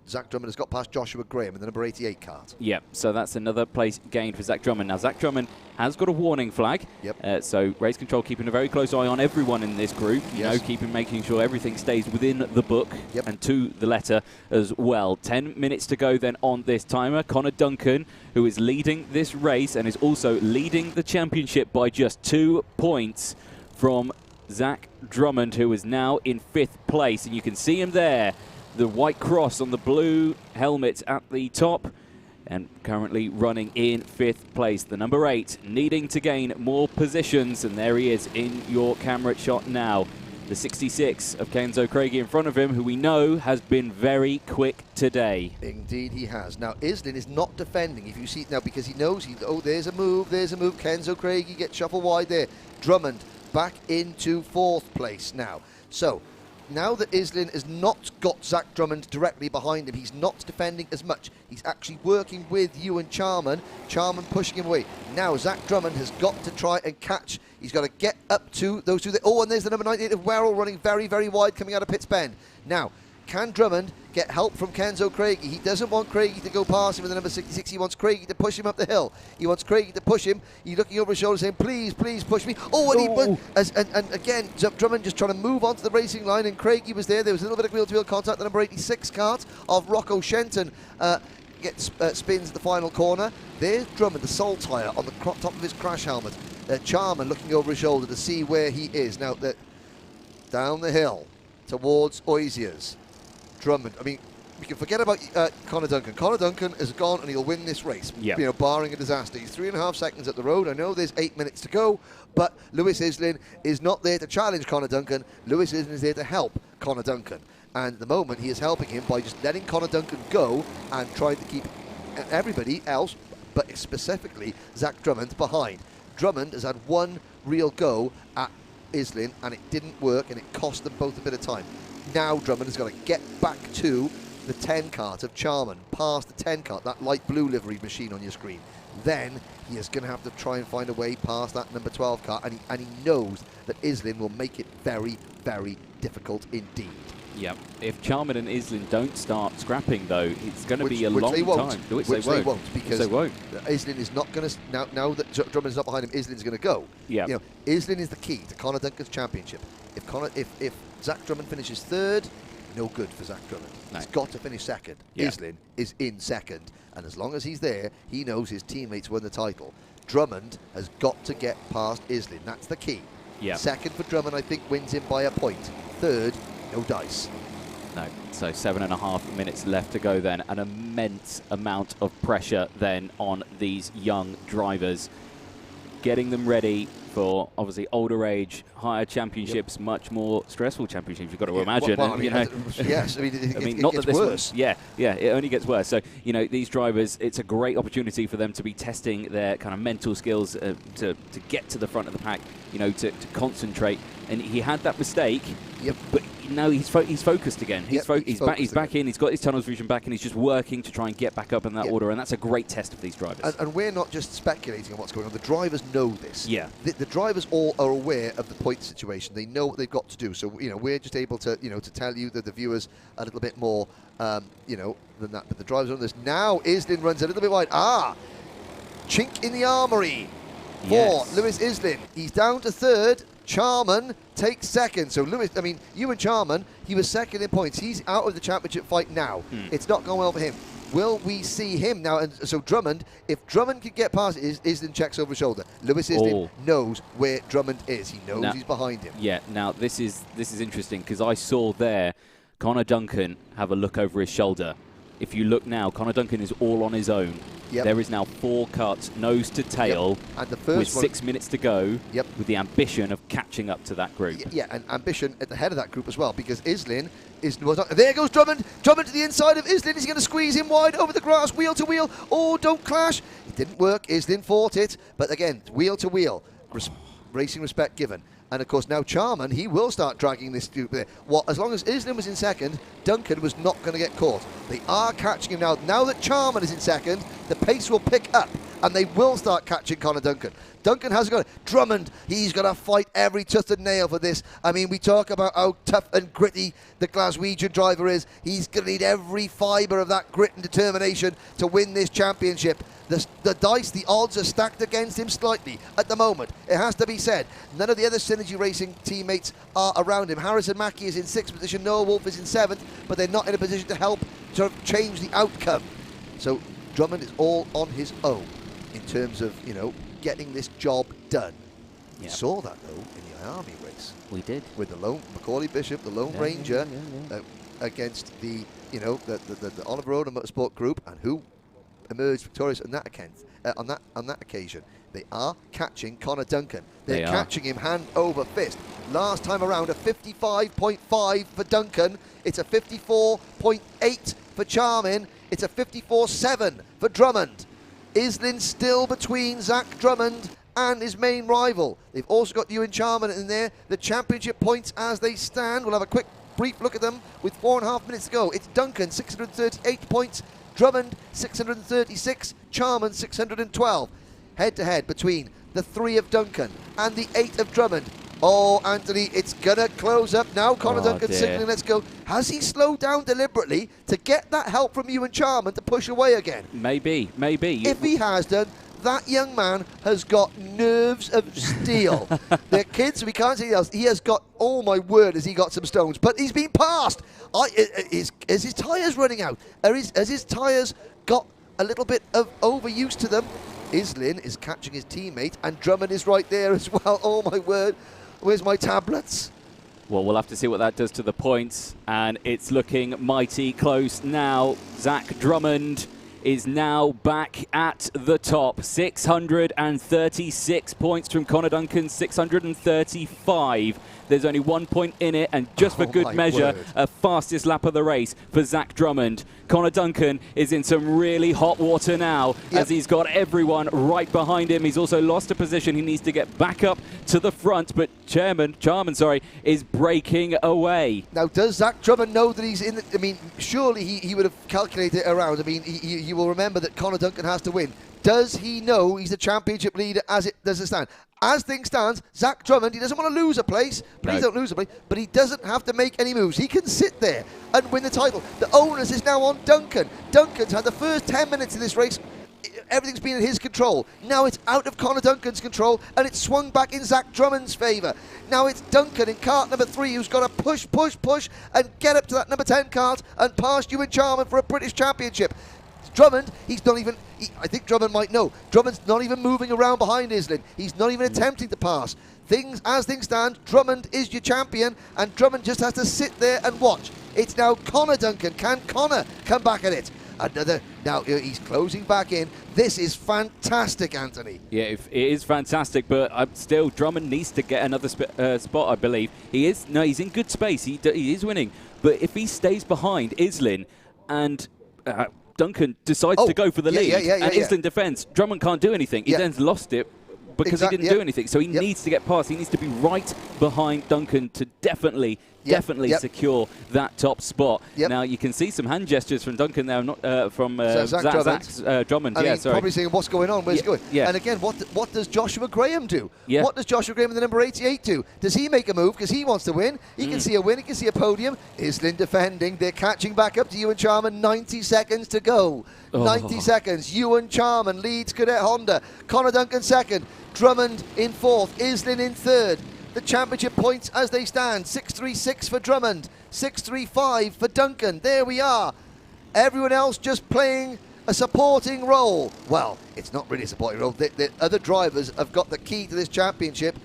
Zach Drummond has got past Joshua Graham in the number 88 cart. Yep, so that's another place gained for Zach Drummond. Now, Zach Drummond has got a warning flag. Yep. So race control keeping a very close eye on everyone in this group. You know, making sure everything stays within the book and to the letter as well. 10 minutes to go then on this timer. Connor Duncan, who is leading this race and is also leading the championship by just 2 points from Zach Drummond, who is now in 5th place. And you can see him there. The white cross on the blue helmet at the top, and currently running in 5th place. The number 8 needing to gain more positions, and there he is in your camera shot now. The 66 of Kenzo Craigie in front of him, who we know has been very quick today. Indeed he has. Now Islin is not defending, if you see now, because he knows, there's a move. Kenzo Craigie gets shuffled wide there. Drummond back into 4th place now. So, now that Islin has not got Zach Drummond directly behind him, he's not defending as much. He's actually working with Ewan Charman. Charman pushing him away. Now Zach Drummond has got to try and catch. He's got to get up to those two. And there's the number 98 of Werrell running very, very wide coming out of Pitts Bend. Now, can Drummond get help from Kenzo Craigie? He doesn't want Craigie to go past him with the number 66. He wants Craigie to push him up the hill. He wants Craigie to push him. He's looking over his shoulder saying, please, please push me. And again, Drummond just trying to move onto the racing line, and Craigie was there. There was a little bit of wheel-to-wheel contact. The number 86 cart of Rocco Shenton spins the final corner. There's Drummond, the sole tyre on the top of his crash helmet. Charman looking over his shoulder to see where he is. Now, down the hill towards Oisiers. Drummond, I mean, we can forget about Connor Duncan. Connor Duncan is gone and he'll win this race, barring a disaster. He's 3.5 seconds at the road. I know there's 8 minutes to go, but Lewis Islin is not there to challenge Connor Duncan. Lewis Islin is there to help Connor Duncan. And at the moment, he is helping him by just letting Connor Duncan go and trying to keep everybody else, but specifically Zach Drummond, behind. Drummond has had one real go at Islin, and it didn't work, and it cost them both a bit of time. Now Drummond has got to get back to the 10 cart of Charman, past the 10 cart, that light blue livery machine on your screen. Then he is going to have to try and find a way past that number 12 cart, and he knows that Islin will make it very, very difficult indeed. Yeah. If Charman and Islin don't start scrapping, though, it's going to be a long time. Which they won't, because they won't. Islin is not going to... Now that Drummond's not behind him, Islin's going to go. Yeah. You know, Islin is the key to Conor Duncan's championship. If Zach Drummond finishes third, no good for Zach Drummond. No. He's got to finish second. Yeah. Islin is in second, and as long as he's there, he knows his teammates won the title. Drummond has got to get past Islin. That's the key. Yeah. Second for Drummond, I think, wins him by a point. Third, no dice. No. So 7.5 minutes left to go then. An immense amount of pressure then on these young drivers. Getting them ready for, obviously, older age, higher championships, much more stressful championships, you've got to imagine. Well, I mean, you know, yes, I mean, it not gets that this worse. Yeah, it only gets worse. So, you know, these drivers, it's a great opportunity for them to be testing their kind of mental skills to get to the front of the pack, you know, to concentrate. And he had that mistake, but now he's focused again. He's back in, he's got his tunnel vision back, and he's just working to try and get back up in that order, and that's a great test of these drivers. And we're not just speculating on what's going on. The drivers know this. Yeah. The drivers all are aware of the point situation. They know what they've got to do. So, you know, we're just able to, you know, to tell you, that the viewers, a little bit more, you know, than that. But the drivers on this. Now Islin runs a little bit wide. Chink in the armoury for Lewis Islin. He's down to third. Charman takes second. So Lewis, I mean, Ewan Charman, he was second in points. He's out of the championship fight now. It's not going well for him. Will we see him now? And so Drummond, if Drummond could get past Islin, checks over his shoulder. Lewis Islin knows where Drummond is. He knows he's behind him. Yeah. Now this is interesting, because I saw there Conor Duncan have a look over his shoulder. If you look now, Conor Duncan is all on his own. Yep. There is now 4 cuts, nose to tail, and the first with 6 minutes to go, Yep. with the ambition of catching up to that group. Yeah, and ambition at the head of that group as well, because Islin is... There goes Drummond. Drummond to the inside of Islin. He's going to squeeze him wide over the grass, wheel to wheel. Oh, don't clash. It didn't work. Islin fought it. But again, wheel to wheel. Racing respect given. And, of course, now Charman, he will start dragging this group there. As long as Islin was in second, Duncan was not going to get caught. They are catching him now. Now that Charman is in second, the pace will pick up, and they will start catching Conor Duncan. Duncan hasn't got it. Drummond, he's got to fight every tooth and nail for this. I mean, we talk about how tough and gritty the Glaswegian driver is. He's going to need every fibre of that grit and determination to win this championship. The dice, the odds are stacked against him slightly at the moment. It has to be said. None of the other Synergy Racing teammates are around him. Harrison Mackie is in 6th position. Noah Wolf is in 7th, but they're not in a position to help to change the outcome. So Drummond is all on his own in terms of, you know, getting this job done. Yep. We saw that, though, in the Army race. We did. With the lone Macaulay Bishop, the Lone Ranger, against the, you know, the Oliver Road and Motorsport group, and who emerged victorious on that occasion. They are catching Conor Duncan. They're catching him hand over fist. Last time around, a 55.5 for Duncan. It's a 54.8 for Charman. It's a 54.7 for Drummond. Islin still between Zach Drummond and his main rival. They've also got Ewan Charman in there. The championship points as they stand. We'll have a quick brief look at them with 4.5 minutes to go. It's Duncan, 638 points. Drummond, 636. Charman, 612. Head-to-head between the 3 of Duncan and the 8 of Drummond. Oh, Anthony, it's going to close up now. Conor Duncan signaling, let's go. Has he slowed down deliberately to get that help from Ewan Charman to push away again? Maybe. If he has done, that young man has got nerves of steel. They're kids, we can't say anything else. He has got, oh my word, has he got some stones. But he's been passed. Is his tyres running out? Has his tyres got a little bit of overuse to them? Islin is catching his teammate, and Drummond is right there as well. Oh my word. Where's my tablets? Well, we'll have to see what that does to the points, and it's looking mighty close now. Zach Drummond is now back at the top. 636 points from Conor Duncan, 635. There's only 1 point in it, and just for good measure, a fastest lap of the race for Zach Drummond. Conor Duncan is in some really hot water now, as he's got everyone right behind him. He's also lost a position. He needs to get back up to the front, but Charman, is breaking away. Now, does Zach Drummond know that he's in the, I mean, surely he would have calculated it around. I mean, he will remember that Conor Duncan has to win. Does he know he's the championship leader as it does stand? As things stand, Zach Drummond, he doesn't want to lose a place. Please don't lose a place. But he doesn't have to make any moves. He can sit there and win the title. The onus is now on Duncan. Duncan's had the first 10 minutes of this race. Everything's been in his control. Now it's out of Connor Duncan's control, and it's swung back in Zach Drummond's favour. Now it's Duncan in kart number 3 who's got to push, and get up to that number 10 kart and past Ewan Charman for a British Championship. Drummond, he's not even, I think Drummond might know, Drummond's not even moving around behind Islin. He's not even attempting to pass. As things stand, Drummond is your champion, and Drummond just has to sit there and watch. It's now Connor Duncan. Can Connor come back at it? Now he's closing back in. This is fantastic, Anthony. Yeah, it is fantastic, but still Drummond needs to get another spot, I believe. He's in good space. He is winning, but if he stays behind Islin and Duncan decides to go for the lead, and Islin defends, Drummond can't do anything. He then lost it because he didn't do anything. So he needs to get past. He needs to be right behind Duncan to definitely secure that top spot. Now you can see some hand gestures from Duncan there, not from Zach Drummond. Probably saying, what's going on? Where's he going? And again, what does Joshua Graham do? What does Joshua Graham in the number 88 do? Does he make a move because he wants to win? He can see a win. He can see a podium. Islin defending. They're catching back up to Ewan Charman. 90 seconds to go. 90 seconds. Ewan Charman leads Cadet Honda. Connor Duncan second. Drummond in fourth. Islin in third. The championship points as they stand. 6.36 for Drummond, 6.35 for Duncan. There we are. Everyone else just playing a supporting role. Well, it's not really a supporting role. The other drivers have got the key to this championship.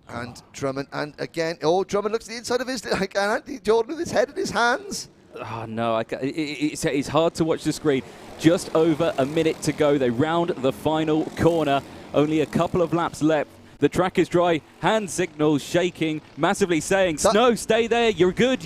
And Drummond, and again, Drummond looks at the inside of his, like Anthony Jordan with his head in his hands. Oh, no, it's hard to watch the screen. Just over a minute to go. They round the final corner. Only a couple of laps left. The track is dry, hand signals shaking, massively saying, no, stay there, you're good,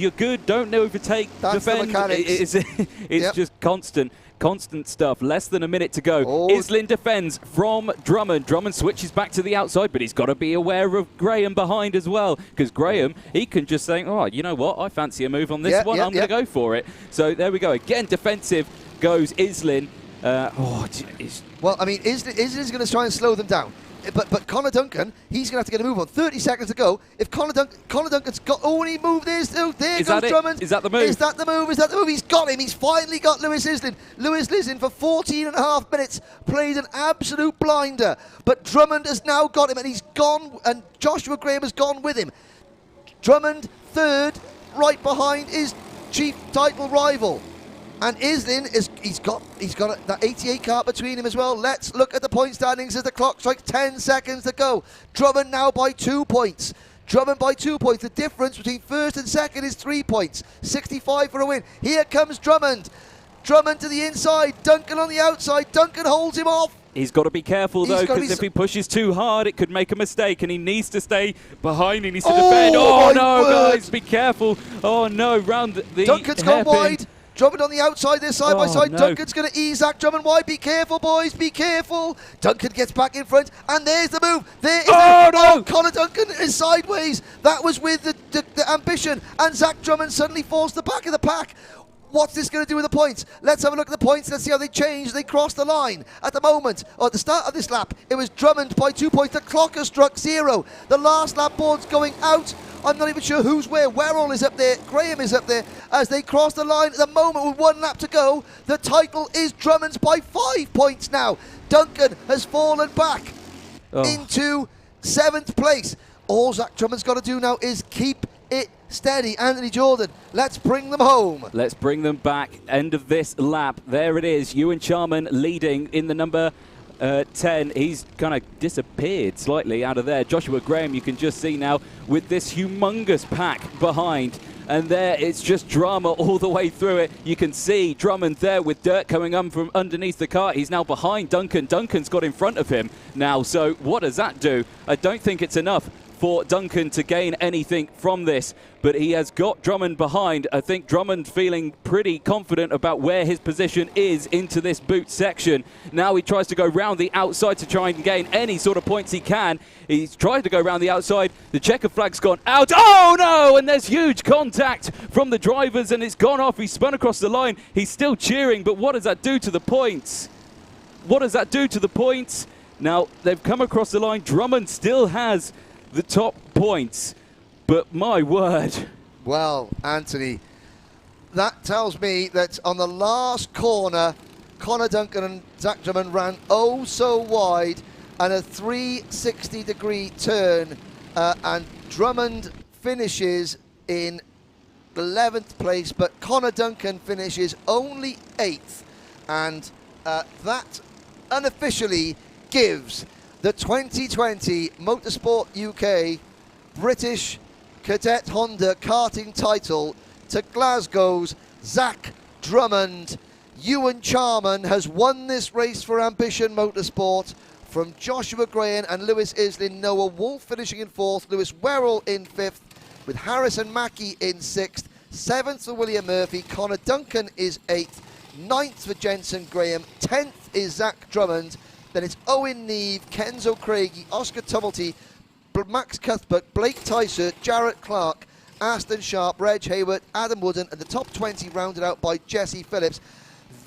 don't overtake, defend. It's just constant stuff. Less than a minute to go. Islin defends from Drummond. Drummond switches back to the outside, but he's got to be aware of Graham behind as well, because Graham, he can just say, oh, you know what, I fancy a move on this one, I'm going to go for it. So there we go. Again, defensive goes Islin. Well, I mean, Islin's going to try and slow them down. But Connor Duncan, he's going to have to get a move on. 30 seconds to go. If Connor Duncan's got... Oh, and he moved there still. There goes Drummond. Is that the move? Is that the move? He's got him. He's finally got Lewis Islin. Lewis Islin for 14 and a half minutes played an absolute blinder. But Drummond has now got him, and he's gone, and Joshua Graham has gone with him. Drummond third, right behind his chief title rival. And Islin, he's got that 88 kart between him as well. Let's look at the point standings as the clock strikes 10 seconds to go. Drummond now by 2 points. The difference between first and second is 3 points. 65 for a win. Here comes Drummond. Drummond to the inside. Duncan on the outside. Duncan holds him off. He's got to be careful, though, because if he pushes too hard, it could make a mistake, and he needs to stay behind. He needs to defend. Oh, no, guys, be careful. Oh, no, round the Duncan's gone wide. Drummond on the outside there, side by side. No. Duncan's going to ease Zach Drummond wide. Be careful, boys. Be careful. Duncan gets back in front, and there's the move. There is no! Connor Duncan is sideways. That was with the ambition, and Zach Drummond suddenly forced the back of the pack. What's this going to do with the points? Let's have a look at the points. Let's see how they change. They cross the line. At the moment, or at the start of this lap, it was Drummond by 2 points. The clock has struck 0. The last lap board's going out. I'm not even sure who's where. Werrell is up there. Graham is up there. As they cross the line at the moment with 1 lap to go, the title is Drummond's by 5 points now. Duncan has fallen back into 7th place. All Zach Drummond's got to do now is keep it steady. Anthony Jordan, let's bring them home. Let's bring them back. End of this lap. There it is. Ewan Charman leading in the number 10. He's kind of disappeared slightly out of there. Joshua Graham, you can just see now with this humongous pack behind. And there, it's just drama all the way through it. You can see Drummond there with dirt coming up from underneath the car. He's now behind Duncan. Duncan's got in front of him now. So what does that do? I don't think it's enough for Duncan to gain anything from this, but he has got Drummond behind. I think Drummond feeling pretty confident about where his position is into this boot section. Now he tries to go round the outside to try and gain any sort of points he can. He's tried to go round the outside. The checker flag's gone out. Oh no! And there's huge contact from the drivers and it's gone off. He spun across the line. He's still cheering, but what does that do to the points? what does that do to the points? Now, they've come across the line. Drummond still has the top points, but my word. Well, Anthony, that tells me that on the last corner, Connor Duncan and Zach Drummond ran oh so wide and a 360-degree turn, and Drummond finishes in 11th place, but Connor Duncan finishes only 8th, and that unofficially gives the 2020 Motorsport UK British Cadet Honda karting title to Glasgow's Zach Drummond. Ewan Charman has won this race for Ambition Motorsport from Joshua Graham and Lewis Islin. Noah Wolf finishing in 4th, Lewis Werrell in 5th, with Harrison Mackie in 6th, 7th for William Murphy, Connor Duncan is 8th, 9th for Jensen Graham, 10th is Zach Drummond, then it's Owen Neve, Kenzo Craigie, Oscar Tumulty, Max Cuthbert, Blake Tyser, Jarrett Clark, Aston Sharp, Reg Hayward, Adam Wooden, and the top 20 rounded out by Jesse Phillips.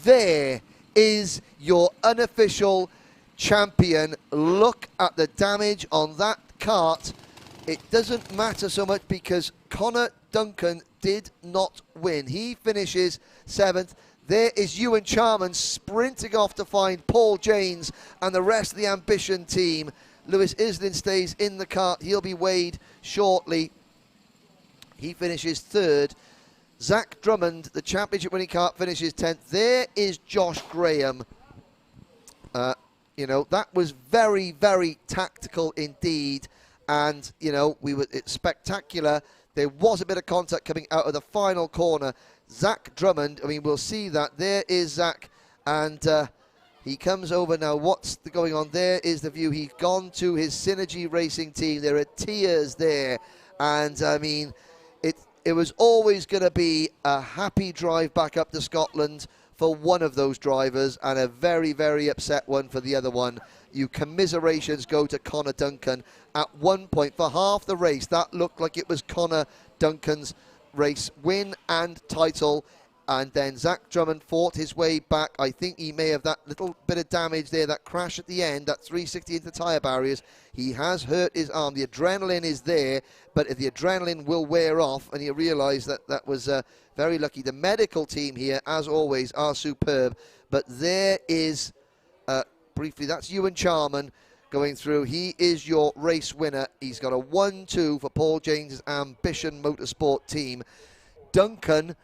There is your unofficial champion. Look at the damage on that kart. It doesn't matter so much because Connor Duncan did not win. He finishes 7th. There is Ewan Charman sprinting off to find Paul Janes and the rest of the Ambition team. Lewis Islin stays in the kart. He'll be weighed shortly. He finishes 3rd. Zach Drummond, the championship winning kart, finishes 10th. There is Josh Graham. You know, that was very, very tactical indeed. And, you know, it's spectacular. There was a bit of contact coming out of the final corner. Zach Drummond, I mean, we'll see that. There is Zach, and he comes over now. What's going on? There is the view. He's gone to his Synergy Racing team. There are tears there. And, I mean, it was always going to be a happy drive back up to Scotland for one of those drivers and a very, very upset one for the other one. You commiserations go to Connor Duncan. At one point, for half the race, that looked like it was Connor Duncan's race win and title. And then Zach Drummond fought his way back. I think he may have that little bit of damage there, that crash at the end, that 360 into tyre barriers. He has hurt his arm. The adrenaline is there, but the adrenaline will wear off, and you realise that that was very lucky. The medical team here, as always, are superb. But there is, briefly, that's Ewan Charman going through. He is your race winner. He's got a 1-2 for Paul James' Ambition Motorsport team. Duncan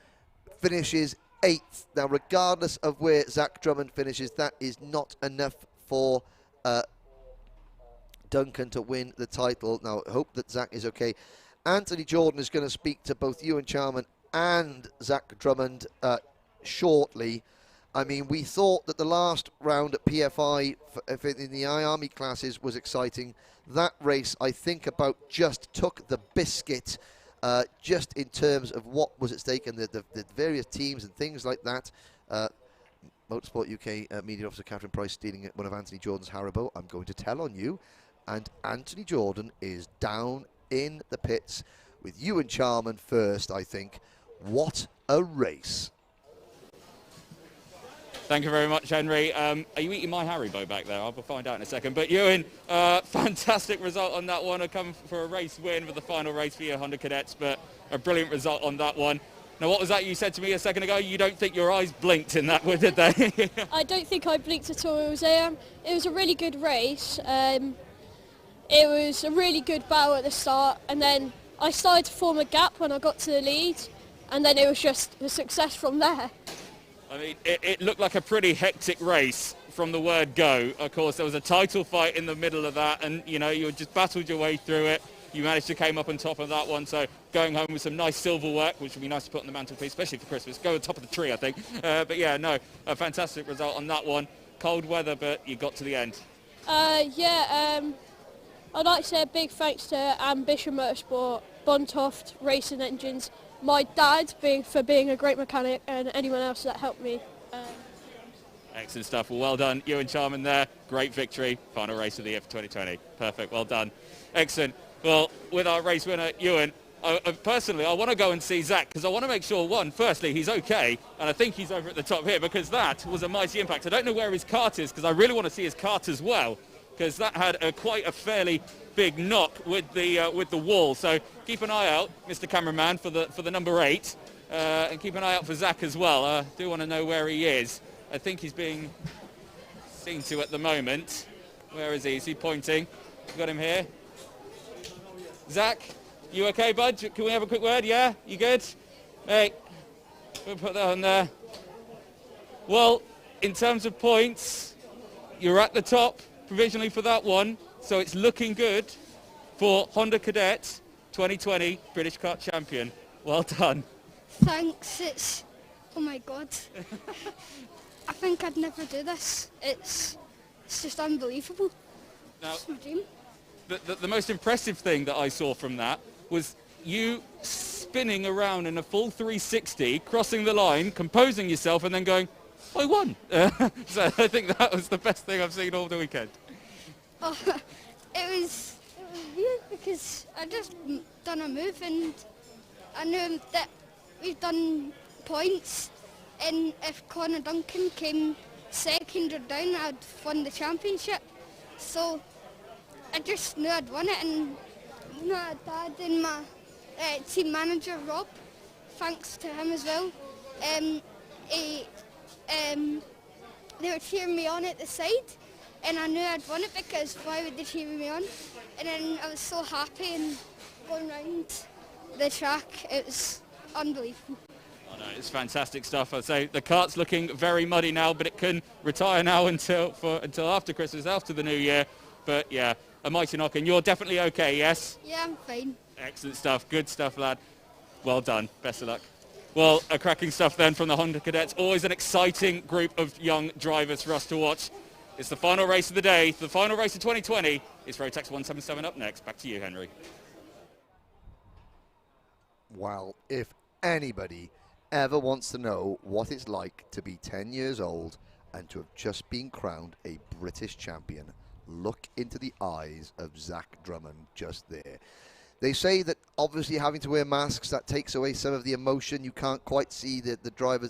finishes 8th. Now, regardless of where Zach Drummond finishes, that is not enough for Duncan to win the title. Now, I hope that Zach is okay. Anthony Jordan is going to speak to both Ewan Charman and Zach Drummond shortly. I mean, we thought that the last round at PFI in the Army classes was exciting. That race, I think, about just took the biscuit. Just in terms of what was at stake and the various teams and things like that. Motorsport UK Media Officer Catherine Price stealing one of Anthony Jordan's Haribo. I'm going to tell on you. And Anthony Jordan is down in the pits with Ewan Charman first, I think. What a race. Thank you very much, Henry. Are you eating my Haribo back there? I'll find out in a second. But Ewan, fantastic result on that one. I come for a race win for the final race for your Honda Cadets, but a brilliant result on that one. Now, what was that you said to me a second ago? You don't think your eyes blinked in that one, did they? I don't think I blinked at all. It was a really good race. It was a really good battle at the start, and then I started to form a gap when I got to the lead, and then it was just a success from there. I mean, it looked like a pretty hectic race from the word go. Of course, there was a title fight in the middle of that, and, you know, you just battled your way through it. You managed to came up on top of that one, so going home with some nice silverware, which would be nice to put on the mantelpiece, especially for Christmas. Go on top of the tree, I think. But, yeah, no, a fantastic result on that one. Cold weather, but you got to the end. I'd like to say a big thanks to Ambition Motorsport, Bontoft Racing Engines, my dad for being a great mechanic, and anyone else that helped me. Excellent stuff. Well done, Ewan Charman there. Great victory. Final race of the year for 2020. Perfect. Well done. Excellent. Well, with our race winner, Ewan, personally, I want to go and see Zach because I want to make sure, firstly, he's okay, and I think he's over at the top here because that was a mighty impact. I don't know where his kart is because I really want to see his kart as well because that had quite a fairly big knock with the wall. So keep an eye out, Mr. Cameraman, for the number 8, and keep an eye out for Zach as well. I do want to know where he is. I think he's being seen to at the moment. Where is he? Is he pointing? We've got him here. Zach, you okay, bud? Can we have a quick word? Yeah? You good? Hey, we'll put that on there. Well, in terms of points, you're at the top provisionally for that one, so it's looking good for Honda Cadet 2020 British Kart Champion. Well done. Thanks, it's... Oh my God. I think I'd never do this. It's just unbelievable. Now, it's my dream. The most impressive thing that I saw from that was you spinning around in a full 360, crossing the line, composing yourself, and then going, I won. So I think that was the best thing I've seen all the weekend. Oh, it was weird because I just done a move and I knew that we've done points, and if Connor Duncan came second or down, I'd won the championship. So I just knew I'd won it, and my dad and my team manager Rob, thanks to him as well, they were cheering me on at the side, and I knew I'd won it because why would they cheer me on? And then I was so happy and going round the track, it was unbelievable. Oh no, it's fantastic stuff. I'd say the kart's looking very muddy now, but it can retire now until after Christmas, after the new year. But yeah, a mighty knock, and you're definitely okay, yes? Yeah, I'm fine. Excellent stuff, good stuff, lad. Well done, best of luck. Well, a cracking stuff then from the Honda Cadets. Always an exciting group of young drivers for us to watch. It's the final race of the day, the final race of 2020. It's Rotax 177 up next. Back to you, Henry. Well, if anybody ever wants to know what it's like to be 10 years old and to have just been crowned a British champion, look into the eyes of Zach Drummond just there. They say that obviously having to wear masks, that takes away some of the emotion. You can't quite see the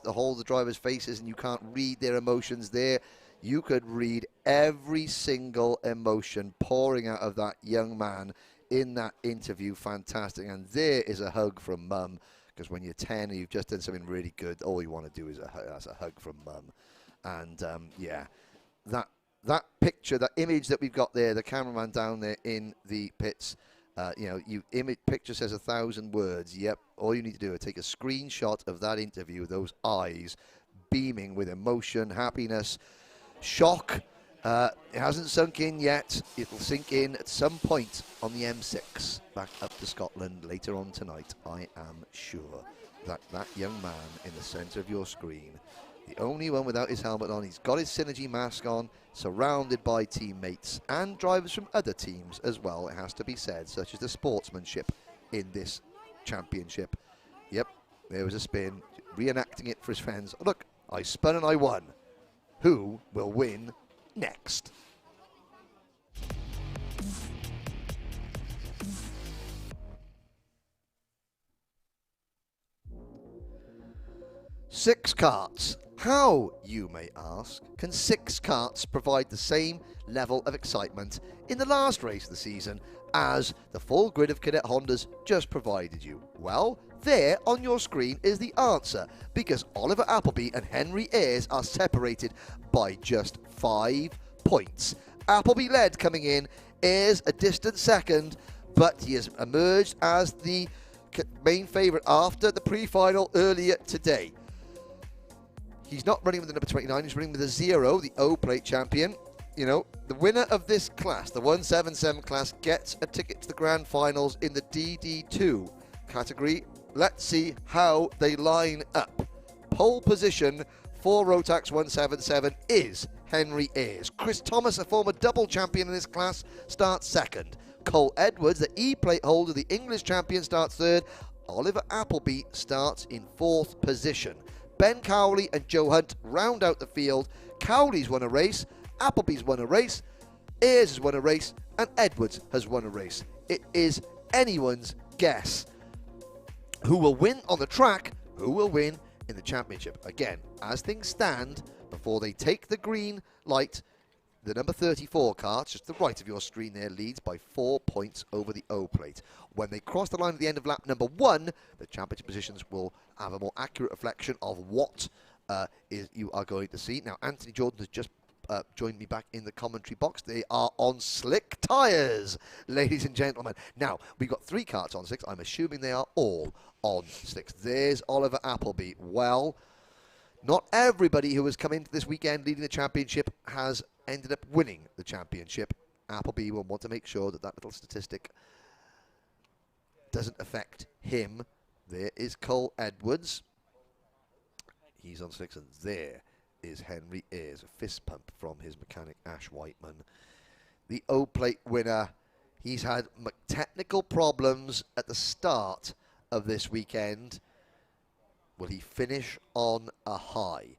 whole of the drivers' faces, and you can't read their emotions there. You could read every single emotion pouring out of that young man in that interview. Fantastic. And there is a hug from Mum, because when you're 10 and you've just done something really good, all you want to do is a hug from Mum. And yeah, that picture, that image that we've got there, the cameraman down there in the pits, picture says 1,000 words. Yep, all you need to do is take a screenshot of that interview, those eyes beaming with emotion, happiness, shock. It hasn't sunk in yet. It'll sink in at some point on the M6 back up to Scotland later on tonight. I am sure that young man in the centre of your screen, the only one without his helmet on, he's got his Synergy mask on, surrounded by teammates and drivers from other teams as well, it has to be said, such as the sportsmanship in this championship. Yep, there was a spin, reenacting it for his friends. Oh, look, I spun and I won. Who will win next? Six karts. How, you may ask, can 6 karts provide the same level of excitement in the last race of the season as the full grid of Cadet Hondas just provided you? Well, there on your screen is the answer, because Oliver Appleby and Henry Ayres are separated by just 5 points. Appleby led coming in, Ayres a distant second, but he has emerged as the main favourite after the pre-final earlier today. He's not running with the number 29, he's running with a 0, the O-plate champion. You know, the winner of this class, the 177 class, gets a ticket to the grand finals in the DD2 category. Let's see how they line up. Pole position for Rotax 177 is Henry Ayres. Chris Thomas, a former double champion in this class, starts second. Cole Edwards, the E-plate holder, the English champion, starts third. Oliver Appleby starts in 4th position. Ben Cowley and Joe Hunt round out the field. Cowley's won a race, Appleby's won a race, Ayres has won a race, and Edwards has won a race. It is anyone's guess who will win on the track, who will win in the championship. Again, as things stand, before they take the green light, the number 34 kart, just to the right of your screen there, leads by 4 points over the O plate. When they cross the line at the end of lap number 1, the championship positions will have a more accurate reflection of what you are going to see. Now, Anthony Jordan has just joined me back in the commentary box. They are on slick tyres, ladies and gentlemen. Now, we've got 3 karts on slicks. I'm assuming they are all on slicks. There's Oliver Appleby. Well, not everybody who has come into this weekend leading the championship has ended up winning the championship. Appleby will want to make sure that that little statistic doesn't affect him. There is Cole Edwards. He's on slicks, and there is Henry Ayres, a fist pump from his mechanic Ash Whiteman. The O-plate winner, he's had technical problems at the start of this weekend. Will he finish on a high?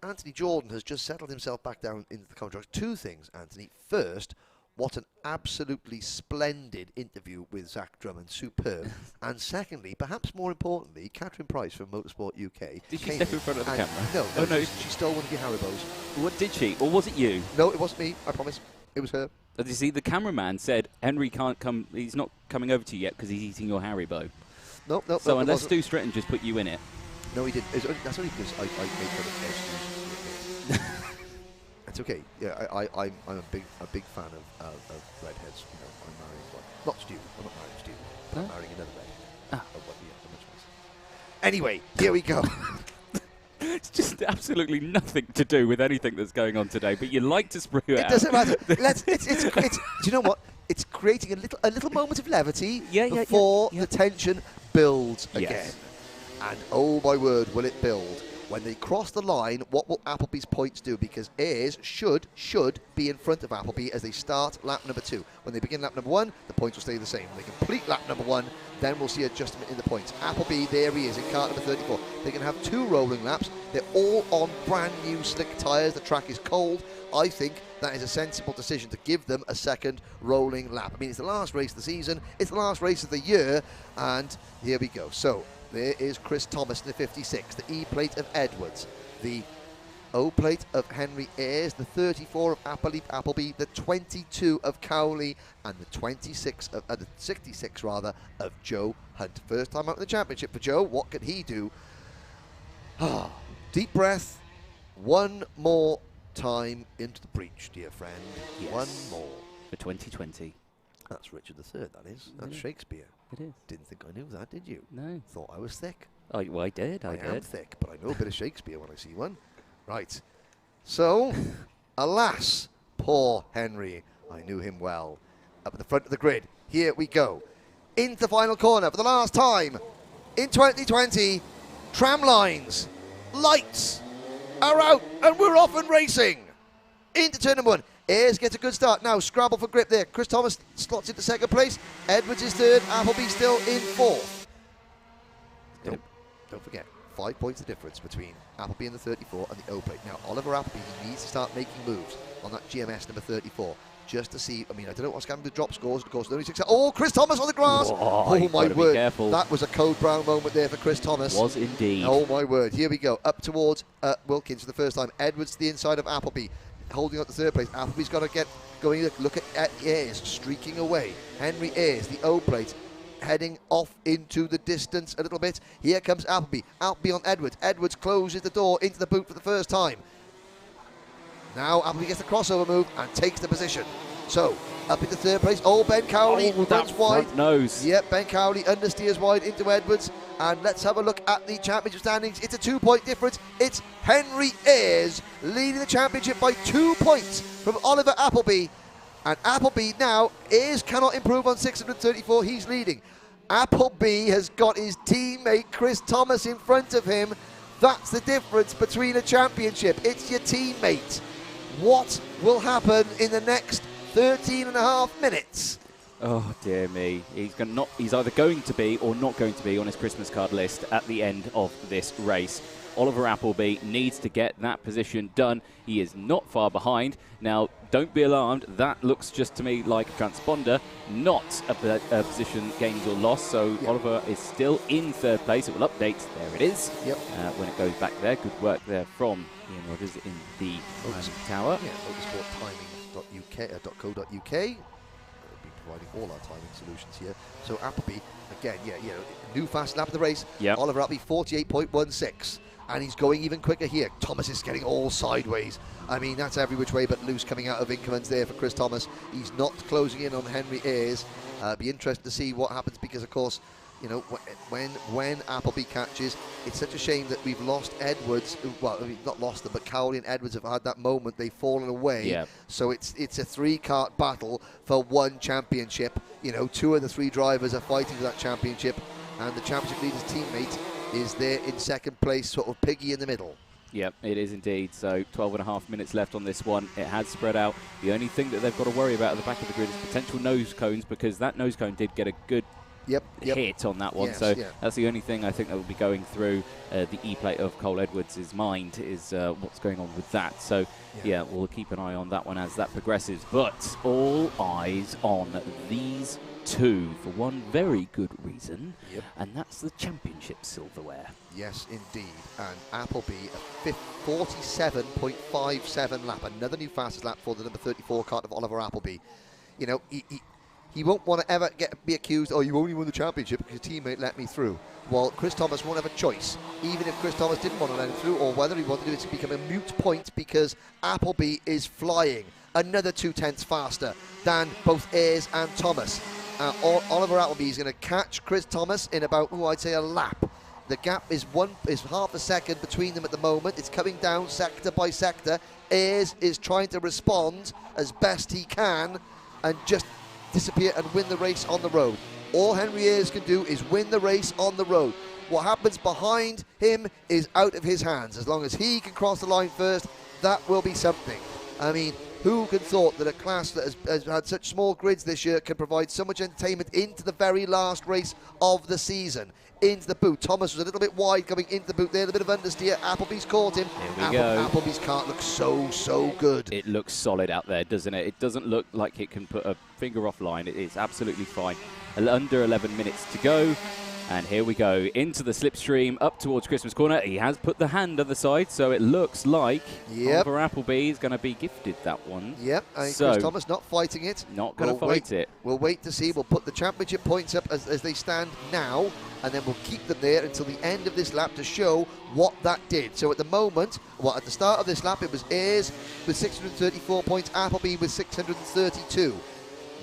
Anthony Jordan has just settled himself back down into the commentary. 2 things, Anthony. First, what an absolutely splendid interview with Zach Drummond, superb. And secondly, perhaps more importantly, Catherine Price from Motorsport UK. Did she step in front of the camera? No, Oh, no. She stole one of your Haribos. What did she? Or was it you? No, it wasn't me, I promise. It was her. You see, the cameraman said Henry can't come, he's not coming over to you yet because he's eating your Haribo. No. So unless Stu Stratton just put you in it. No, he didn't. That's only because I made fun of Esther's. It's okay. Yeah, I'm a big fan of redheads. You know, I'm marrying one. Not Stu. I'm not marrying Stu. But I'm marrying another redhead. Anyway, here we go. It's just absolutely nothing to do with anything that's going on today, but you like to sprue it out. It doesn't matter. Do you know what? It's creating a little moment of levity before the tension builds again. And oh my word, will it build. When they cross the line, what will Appleby's points do? Because Ayres should be in front of Appleby as they start lap number 2. When they begin lap number 1, the points will stay the same. When they complete lap number 1, then we'll see adjustment in the points. Appleby, there he is in kart number 34. They can have 2 rolling laps. They're all on brand new slick tyres. The track is cold. I think that is a sensible decision to give them a second rolling lap. I mean, it's the last race of the season. It's the last race of the year. And here we go. So there is Chris Thomas in the 56, the E-plate of Edwards, the O-plate of Henry Ayres, the 34 of Appleby, the 22 of Cowley, and the 66 of the 66 rather of Joe Hunt. First time out in the championship for Joe. What can he do? Deep breath. One more time into the breach, dear friend. Yes. One more for 2020. That's Richard III. That is. That's Shakespeare. It is. Didn't think I knew that, did you? No. Thought I was thick. Oh, well, I did. I am thick, but I know a bit of Shakespeare when I see one. Right. So, alas, poor Henry. I knew him well. Up at the front of the grid. Here we go. Into the final corner for the last time in 2020. Tram lines, lights are out, and we're off and racing. Into turn number 1. Ayres gets a good start. Now, scrabble for grip there. Chris Thomas slots into second place. Edwards is third. Appleby still in fourth. Don't forget, 5 points the difference between Appleby and the 34 and the O-plate. Now, Oliver Appleby needs to start making moves on that GMS number 34 just to see. I mean, I don't know what's going to drop scores. Of course, only 6. Oh, Chris Thomas on the grass. Whoa, oh my word. Careful. That was a Code Brown moment there for Chris Thomas. Was indeed. Oh my word. Here we go. Up towards Wilkins for the first time. Edwards to the inside of Appleby, holding up the third place. Appleby's got to get going. Look at Ayres streaking away. Henry Ayres, the O-plate, heading off into the distance a little bit. Here comes Appleby. Appleby on Edwards. Edwards closes the door into the boot for the first time. Now Appleby gets the crossover move and takes the position. So, up into third place. Oh, Ben Cowley runs wide. Front nose. Yep, Ben Cowley understeers wide into Edwards. And let's have a look at the championship standings. It's a 2-point difference. It's Henry Ayres leading the championship by 2 points from Oliver Appleby. And Appleby now, Ayres cannot improve on 634. He's leading. Appleby has got his teammate Chris Thomas in front of him. That's the difference between a championship. It's your teammate. What will happen in the next 13 and a half minutes? Oh dear me! He's either going to be or not going to be on his Christmas card list at the end of this race. Oliver Appleby needs to get that position done. He is not far behind. Now, don't be alarmed. That looks just to me like a transponder, not a position gained or lost. So Oliver is still in third place. It will update. There it is. Yep. When it goes back there. Good work there from Ian Rogers in the tower. Yeah, motorsporttiming.co.uk. We'll be providing all our timing solutions here. So Appleby, again, new fast lap of the race. Yep. Oliver Appleby, 48.16. And he's going even quicker here. Thomas is getting all sideways. I mean, that's every which way but loose coming out of increments there for Chris Thomas. He's not closing in on Henry Ayres. Be interested to see what happens because, of course, you know, when Appleby catches, it's such a shame that we've lost Edwards. Well, I mean, not lost them, but Cowley and Edwards have had that moment. They've fallen away. Yeah. So it's a 3-kart battle for one championship. You know, 2 of the 3 drivers are fighting for that championship, and the championship leader's teammate is there in second place, sort of piggy in the middle. Yep, it is indeed. So 12.5 minutes left on this one. It has spread out. The only thing that they've got to worry about at the back of the grid is potential nose cones, because that nose cone did get a good hit on that one. Yes, that's the only thing I think that will be going through the E-plate of Cole Edwards' mind is what's going on with that. So, yeah, we'll keep an eye on that one as that progresses. But all eyes on these 2 for one very good reason, and that's the championship silverware. Yes, indeed. And Appleby, a 47.57 lap, another new fastest lap for the number 34 kart of Oliver Appleby. You know, he won't want to ever be accused, oh, you only won the championship because your teammate let me through. Well, Chris Thomas won't have a choice, even if Chris Thomas didn't want to let him through, or whether he wanted to do it to become a moot point, because Appleby is flying another 0.2 faster than both Ayres and Thomas. Oliver Appleby is going to catch Chris Thomas in about, I'd say a lap. The gap is half a second between them at the moment. It's coming down sector by sector. Ayres is trying to respond as best he can and just disappear and win the race on the road. All Henry Ayres can do is win the race on the road. What happens behind him is out of his hands. As long as he can cross the line first, that will be something. I mean, who could thought that a class that has had such small grids this year can provide so much entertainment into the very last race of the season? Into the boot. Thomas was a little bit wide coming into the boot there, a bit of understeer. Appleby's caught him. Here we go. Appleby's kart looks so good. It looks solid out there, doesn't it? It doesn't look like it can put a finger offline. It is absolutely fine. Under 11 minutes to go. And here we go into the slipstream up towards Christmas Corner. He has put the hand on the side, so it looks like Oliver Appleby is going to be gifted that one. Yep, and Chris Thomas not fighting it. Not going to fight it. We'll wait to see. We'll put the championship points up as they stand now, and then we'll keep them there until the end of this lap to show what that did. So at the moment, at the start of this lap, it was Ayres with 634 points, Appleby with 632.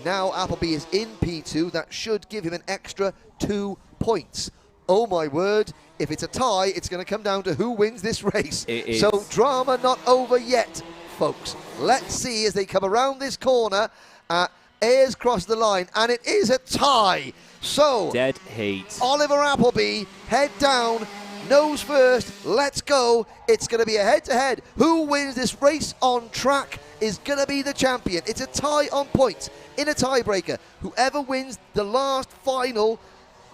Now Appleby is in P2. That should give him an extra 2 points. Oh my word, if it's a tie, it's going to come down to who wins this race. It is. So drama not over yet, folks. Let's see as they come around this corner. Ayres crossed the line, and it is a tie. So dead heat. Oliver Appleby, head down, nose first, let's go. It's going to be a head-to-head. Who wins this race on track is going to be the champion. It's a tie on points in a tiebreaker. Whoever wins the last final,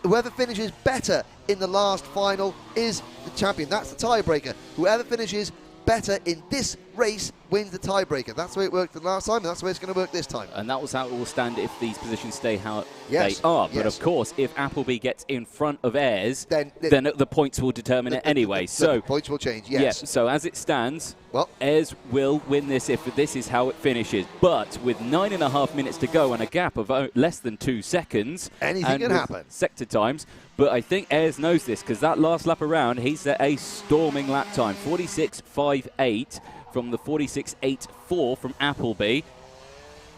whoever finishes better in the last final is the champion. That's the tiebreaker. Whoever finishes better in this race wins the tiebreaker. That's the way it worked the last time, and that's the way it's going to work this time. And that was how it will stand if these positions stay how they are. But of course, if Appleby gets in front of Ayres, then the points will determine it anyway. So the points will change, yes. Yeah, so as it stands, Ayres will win this if this is how it finishes. But with 9.5 minutes to go and a gap of less than 2 seconds, anything can happen. Sector times. But I think Ayres knows this, because that last lap around, he set a storming lap time, 46.58 from the 46.84 from Appleby.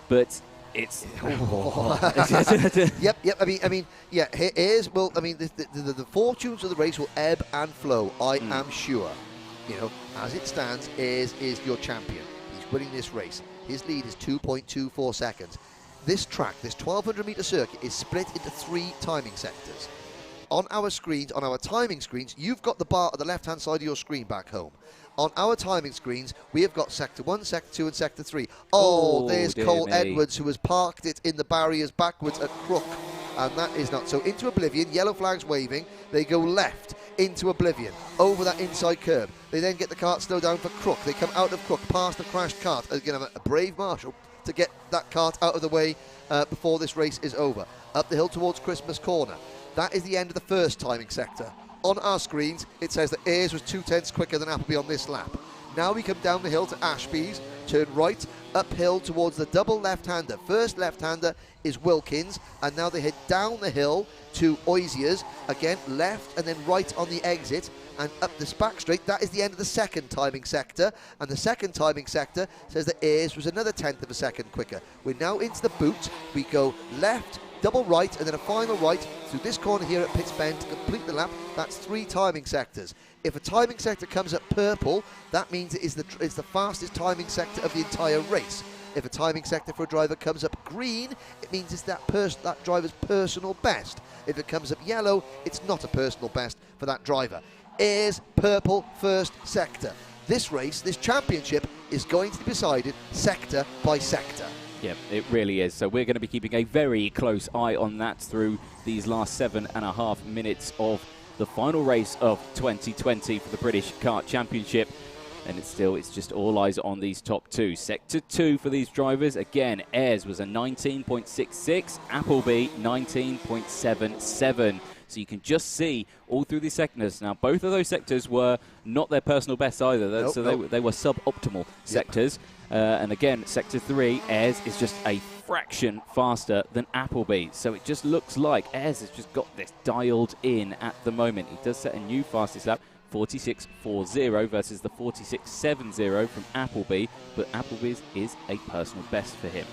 But it's yep. I mean, yeah. Ayres will. I mean, the fortunes of the race will ebb and flow. I am sure. You know, as it stands, Ayres is your champion. He's winning this race. His lead is 2.24 seconds. This track, this 1,200-meter circuit, is split into 3 timing sectors. On our screens, on our timing screens, you've got the bar at the left-hand side of your screen back home. on our timing screens, we have got Sector 1, Sector 2 and Sector 3. Oh, there's Cole Edwards, who has parked it in the barriers backwards at Crook. And that is not. So into Oblivion, yellow flags waving. They go left into Oblivion, over that inside curb. They then get the kart slowed down for Crook. They come out of Crook, past the crashed kart. Again, a brave marshal to get that kart out of the way before this race is over. Up the hill towards Christmas Corner. That is the end of the first timing sector. On our screens, it says that Ayres was 2/10 quicker than Appleby on this lap. Now we come down the hill to Ashby's, turn right, uphill towards the double left-hander. First left-hander is Wilkins, and now they head down the hill to Oisiers, again left and then right on the exit, and up this back straight. That is the end of the second timing sector, and the second timing sector says that Ayres was another 1/10 of a second quicker. We're now into the boot. We go left, double right, and then a final right through this corner here at Pitts Bend to complete the lap. That's 3 timing sectors. If a timing sector comes up purple, that means it's the fastest timing sector of the entire race. If a timing sector for a driver comes up green, it means it's that driver's personal best. If it comes up yellow, it's not a personal best for that driver. Ayres, purple, first sector. This race, this championship, is going to be decided sector by sector. Yep, it really is. So we're going to be keeping a very close eye on that through these last 7.5 minutes of the final race of 2020 for the British Kart Championship. And it's just all eyes on these top 2. Sector 2 for these drivers. Again, Ayres was a 19.66, Appleby 19.77. So you can just see all through these sectors. Now, both of those sectors were not their personal best either. They were suboptimal sectors. And again, Sector 3, Ayres is just a fraction faster than Appleby. So it just looks like Ayres has just got this dialed in at the moment. He does set a new fastest lap, 46.40 versus the 46.70 from Appleby. But Appleby's is a personal best for him.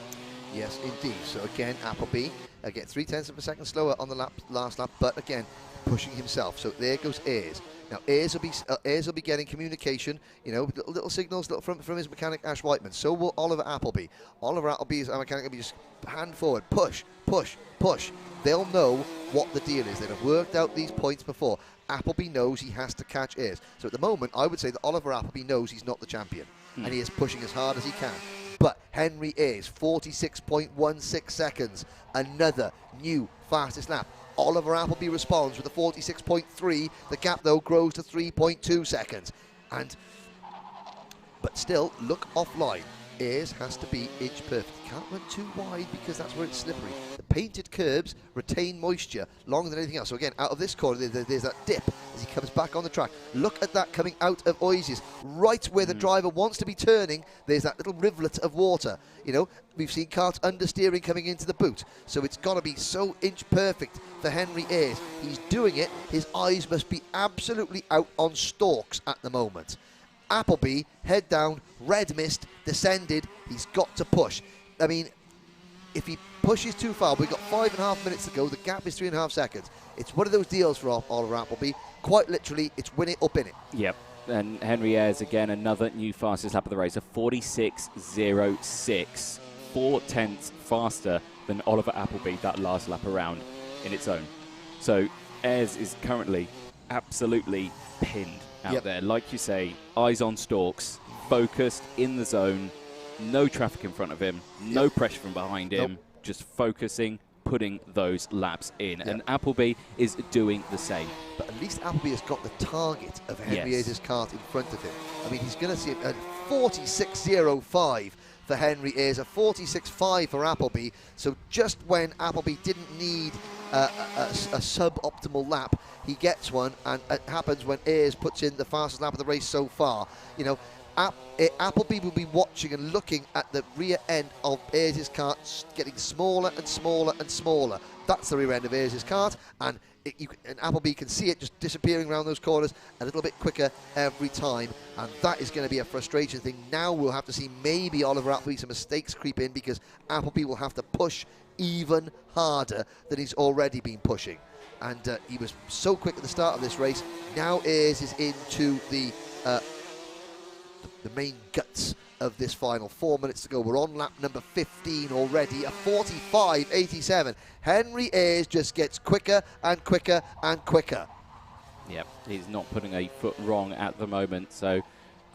Yes, indeed. So again, Appleby gets 0.3 of a second slower on the last lap, but again, pushing himself. So there goes Ayres. Now, Ayres will be getting communication, little signals from his mechanic, Ash Whiteman. So will Oliver Appleby. Oliver Appleby's mechanic will be just hand forward, push, push, push. They'll know what the deal is. They've worked out these points before. Appleby knows he has to catch Ayres. So at the moment, I would say that Oliver Appleby knows he's not the champion, and he is pushing as hard as he can. But Henry Ayres, 46.16 seconds, another new fastest lap. Oliver Appleby responds with a 46.3. The gap, though, grows to 3.2 seconds. But still, look offline. Ayres has to be inch perfect. He can't run too wide because that's where it's slippery. The painted curbs retain moisture longer than anything else. So again, out of this corner, there's that dip as he comes back on the track. Look at that coming out of Oisies. Right where the driver wants to be turning, there's that little rivulet of water. We've seen Kart understeering coming into the boot. So it's got to be so inch perfect for Henry Ayres. He's doing it. His eyes must be absolutely out on stalks at the moment. Appleby, head down, red mist, descended. He's got to push. I mean, if he pushes too far, we've got 5.5 minutes to go. The gap is 3.5 seconds. It's one of those deals for Oliver Appleby. Quite literally, it's win it, up in it. Yep. And Henry Ayres, again, another new fastest lap of the race, a 46.06. 0.4 faster than Oliver Appleby that last lap around in its own. So Ayres is currently absolutely pinned out there. Like you say, eyes on stalks, focused in the zone, no traffic in front of him, no pressure from behind him, just focusing, putting those laps in. And Appleby is doing the same. But at least Appleby has got the target of Henry Ayres' kart in front of him. I mean, he's going to see a 46.05 for Henry Ayres, a 46.5 for Appleby. So just when Appleby didn't need a suboptimal lap, he gets one, and it happens when Ayres puts in the fastest lap of the race so far. Appleby will be watching and looking at the rear end of Ayres' kart getting smaller and smaller and smaller. That's the rear end of Ayres' kart, and Appleby can see it just disappearing around those corners a little bit quicker every time, and that is going to be a frustration thing. Now we'll have to see maybe Oliver Appleby some mistakes creep in, because Appleby will have to push even harder than he's already been pushing. And he was so quick at the start of this race. Now Ayres is into the main guts of this final. 4 minutes to go. We're on lap number 15 already. A 45.87. Henry Ayres just gets quicker and quicker and quicker. Yep, he's not putting a foot wrong at the moment. So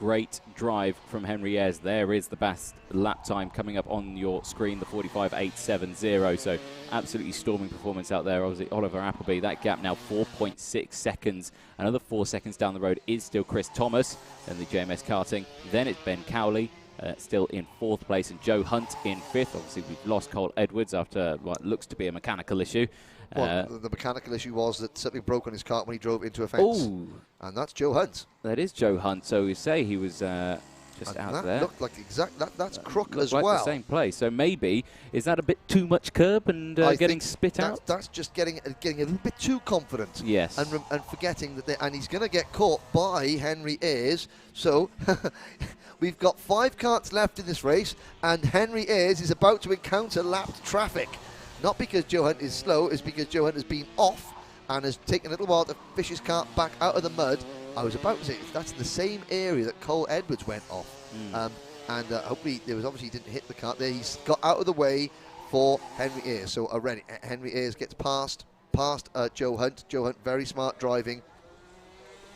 great drive from Henry Ayres. There is the best lap time coming up on your screen, the 45.870. So absolutely storming performance out there. Obviously, Oliver Appleby, that gap now 4.6 seconds. Another 4 seconds down the road is still Chris Thomas and the JMS Karting. Then it's Ben Cowley. Still in 4th place, and Joe Hunt in 5th. Obviously, we've lost Cole Edwards after what looks to be a mechanical issue. Well, the mechanical issue was that something broke on his car when he drove into a fence. Ooh. And that's Joe Hunt. That is Joe Hunt. So we say he was just out that there. Looked like that's Crook Looked as like well. the same place. So maybe, is that a bit too much curb and getting spit out? That's just getting a little bit too confident. Yes. And forgetting that, and he's going to get caught by Henry Ayres. So we've got 5 karts left in this race, and Henry Ayres is about to encounter lapped traffic. Not because Joe Hunt is slow, it's because Joe Hunt has been off and has taken a little while to fish his kart back out of the mud. I was about to say, that's in the same area that Cole Edwards went off. Hopefully, there was obviously he didn't hit the kart there. He's got out of the way for Henry Ayres. So already, Henry Ayres gets past Joe Hunt. Joe Hunt, very smart driving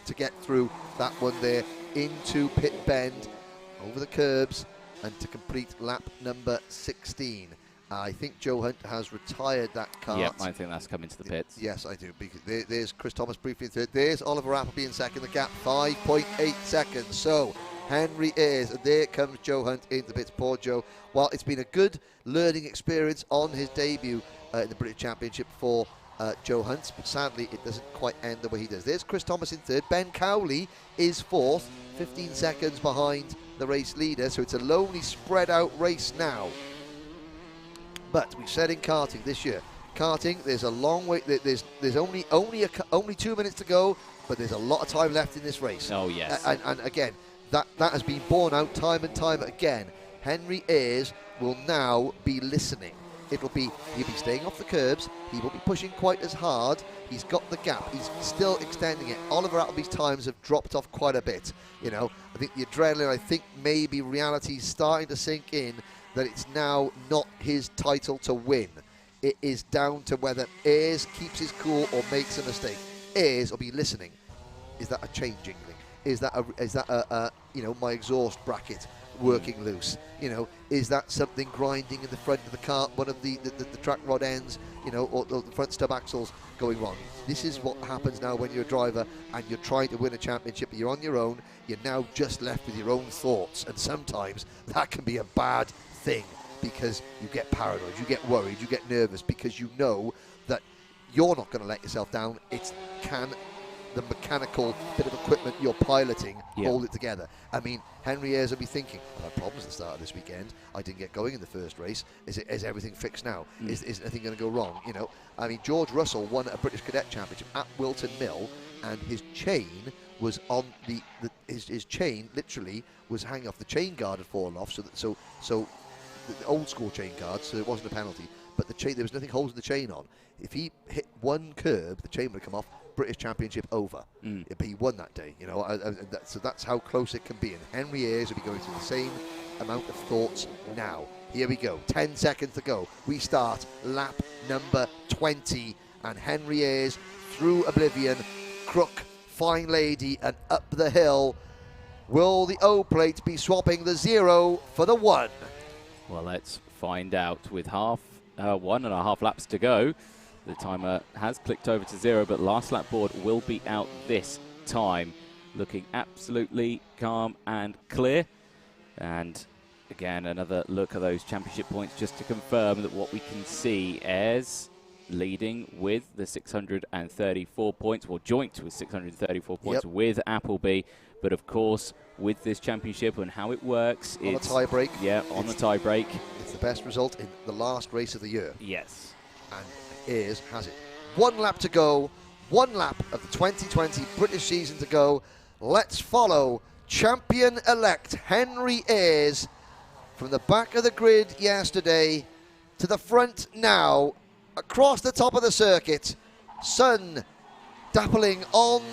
to get through that one there into Pit Bend, over the curbs, and to complete lap number 16. I think Joe Hunt has retired that kart. Yeah, I think that's coming to the pits. Yes, I do. Because there's Chris Thomas briefly in 3rd. There's Oliver Appleby in 2nd. The gap 5.8 seconds. So Henry Ayres, and there comes Joe Hunt into the pits. Poor Joe. Well, it's been a good learning experience on his debut in the British Championship for Joe Hunt, but sadly it doesn't quite end the way he does. There's Chris Thomas in 3rd. Ben Cowley is 4th, 15 seconds behind the race leader. So it's a lonely, spread out race now. But we said in karting this year, there's a long way. There's only 2 minutes to go, but there's a lot of time left in this race. Oh yes. And again, that has been borne out time and time again. Henry Ayres will now be listening. He'll be staying off the curbs. He won't be pushing quite as hard. He's got the gap. He's still extending it. Oliver Appleby's times have dropped off quite a bit. You know, I think the adrenaline. I think maybe reality's starting to sink in. That it's now not his title to win. It is down to whether Ayres keeps his cool or makes a mistake. Ayres will be listening. Is that a chain jingling? Is that a my exhaust bracket working loose? You know, is that something grinding in the front of the car? One of the track rod ends, or the front stub axles going wrong. This is what happens now when you're a driver and you're trying to win a championship. You're on your own. You're now just left with your own thoughts, and sometimes that can be a bad thing because you get paranoid, you get worried, you get nervous because you know that you're not going to let yourself down. Can the mechanical bit of equipment you're piloting hold it together? I mean, Henry Ayres will be thinking, I had problems at the start of this weekend. I didn't get going in the first race. Is everything fixed now? Is anything going to go wrong? I mean, George Russell won a British Cadet Championship at Whilton Mill, and his chain was on his chain literally was hanging off. The chain guard had fallen off, so the old school chain guard, so it wasn't a penalty. But the chain, there was nothing holding the chain on. If he hit one curb, the chain would come off. British Championship over. He won that day, so that's how close it can be. And Henry Ayres will be going through the same amount of thoughts now. Here we go. 10 seconds to go. We start lap number 20, and Henry Ayres through oblivion. Crook, fine lady, and up the hill. Will the O plate be swapping the 0 for the 1? Well, let's find out with 1.5 laps to go. The timer has clicked over to 0, but last lap board will be out this time. Looking absolutely calm and clear. And again, another look at those championship points just to confirm that what we can see is leading with the 634 points, or joint with 634 points with Appleby. But of course, with this championship and how it works, on a tie break. Yeah, on the tie break. It's the best result in the last race of the year. Yes. And Ayres has it. 1 lap to go. 1 lap of the 2020 British season to go. Let's follow champion-elect Henry Ayres from the back of the grid yesterday to the front now, across the top of the circuit. Sun dappling on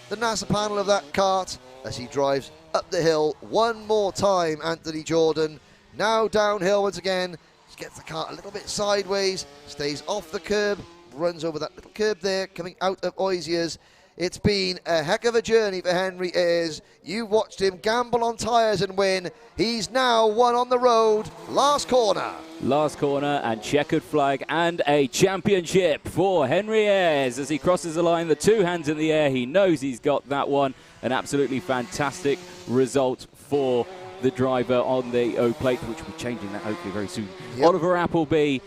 the NASA panel of that kart as he drives up the hill one more time. Anthony Jordan now downhill once again. He gets the kart a little bit sideways, stays off the curb, runs over that little curb there, coming out of Oisier's. It's been a heck of a journey for Henry Ayres. You watched him gamble on tyres and win. He's now won on the road. Last corner. Last corner and checkered flag and a championship for Henry Ayres as he crosses the line, the two hands in the air. He knows he's got that one. An absolutely fantastic result for the driver on the O plate, which will be changing that hopefully very soon. Yep. Oliver Appleby,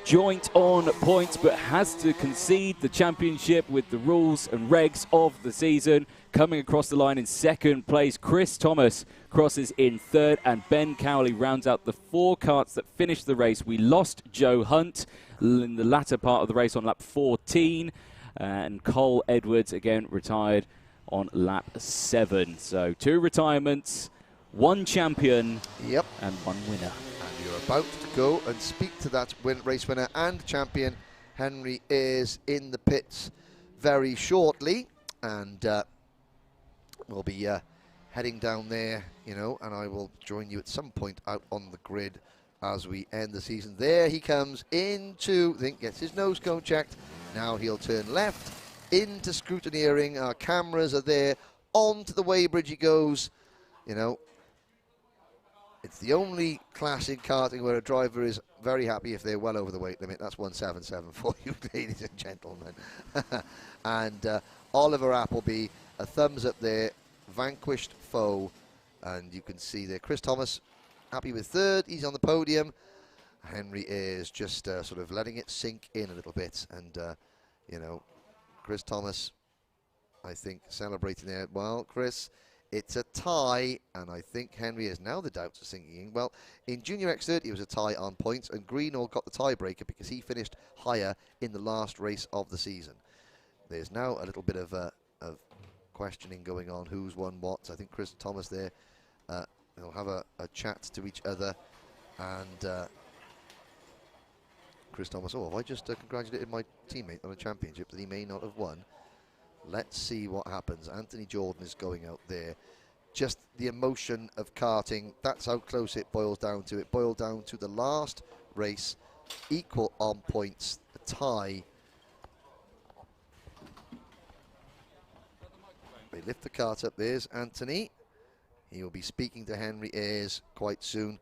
joint on points, but has to concede the championship with the rules and regs of the season. Coming across the line in second place, Chris Thomas crosses in third, and Ben Cowley rounds out the 4 karts that finished the race. We lost Joe Hunt in the latter part of the race on lap 14, and Cole Edwards again retired on lap 7. So 2 retirements, 1 champion, and 1 winner. And you're about to go and speak to that race winner and champion, Henry Ayres, in the pits very shortly. And we'll be heading down there, you know, and I will join you at some point out on the grid as we end the season. There he comes into, I think, gets his nose cone checked. Now he'll turn left into scrutineering. Our cameras are there. Onto the weighbridge he goes. You know, it's the only class in karting where a driver is very happy if they're well over the weight limit. That's 177 for you, ladies and gentlemen. And Oliver Appleby, a thumbs up there, vanquished foe. And you can see there, Chris Thomas happy with third. He's on the podium. Henry Ayres just sort of letting it sink in a little bit. And, you know, Chris Thomas, I think, celebrating there. Well, Chris, it's a tie, and I think Henry is now the doubts are sinking in. Well, in Junior X30 it was a tie on points, and Greenall got the tiebreaker because he finished higher in the last race of the season. There's now a little bit of questioning going on, who's won what. I think Chris Thomas there, they'll have a chat to each other, and Chris Thomas, oh, have I just congratulated my teammate on a championship that he may not have won? Let's see what happens. Anthony Jordan is going out there. Just the emotion of karting, that's how close it boils down to. It boiled down to the last race, equal on points, a tie. They lift the kart up. There's Anthony. He will be speaking to Henry Ayres quite soon.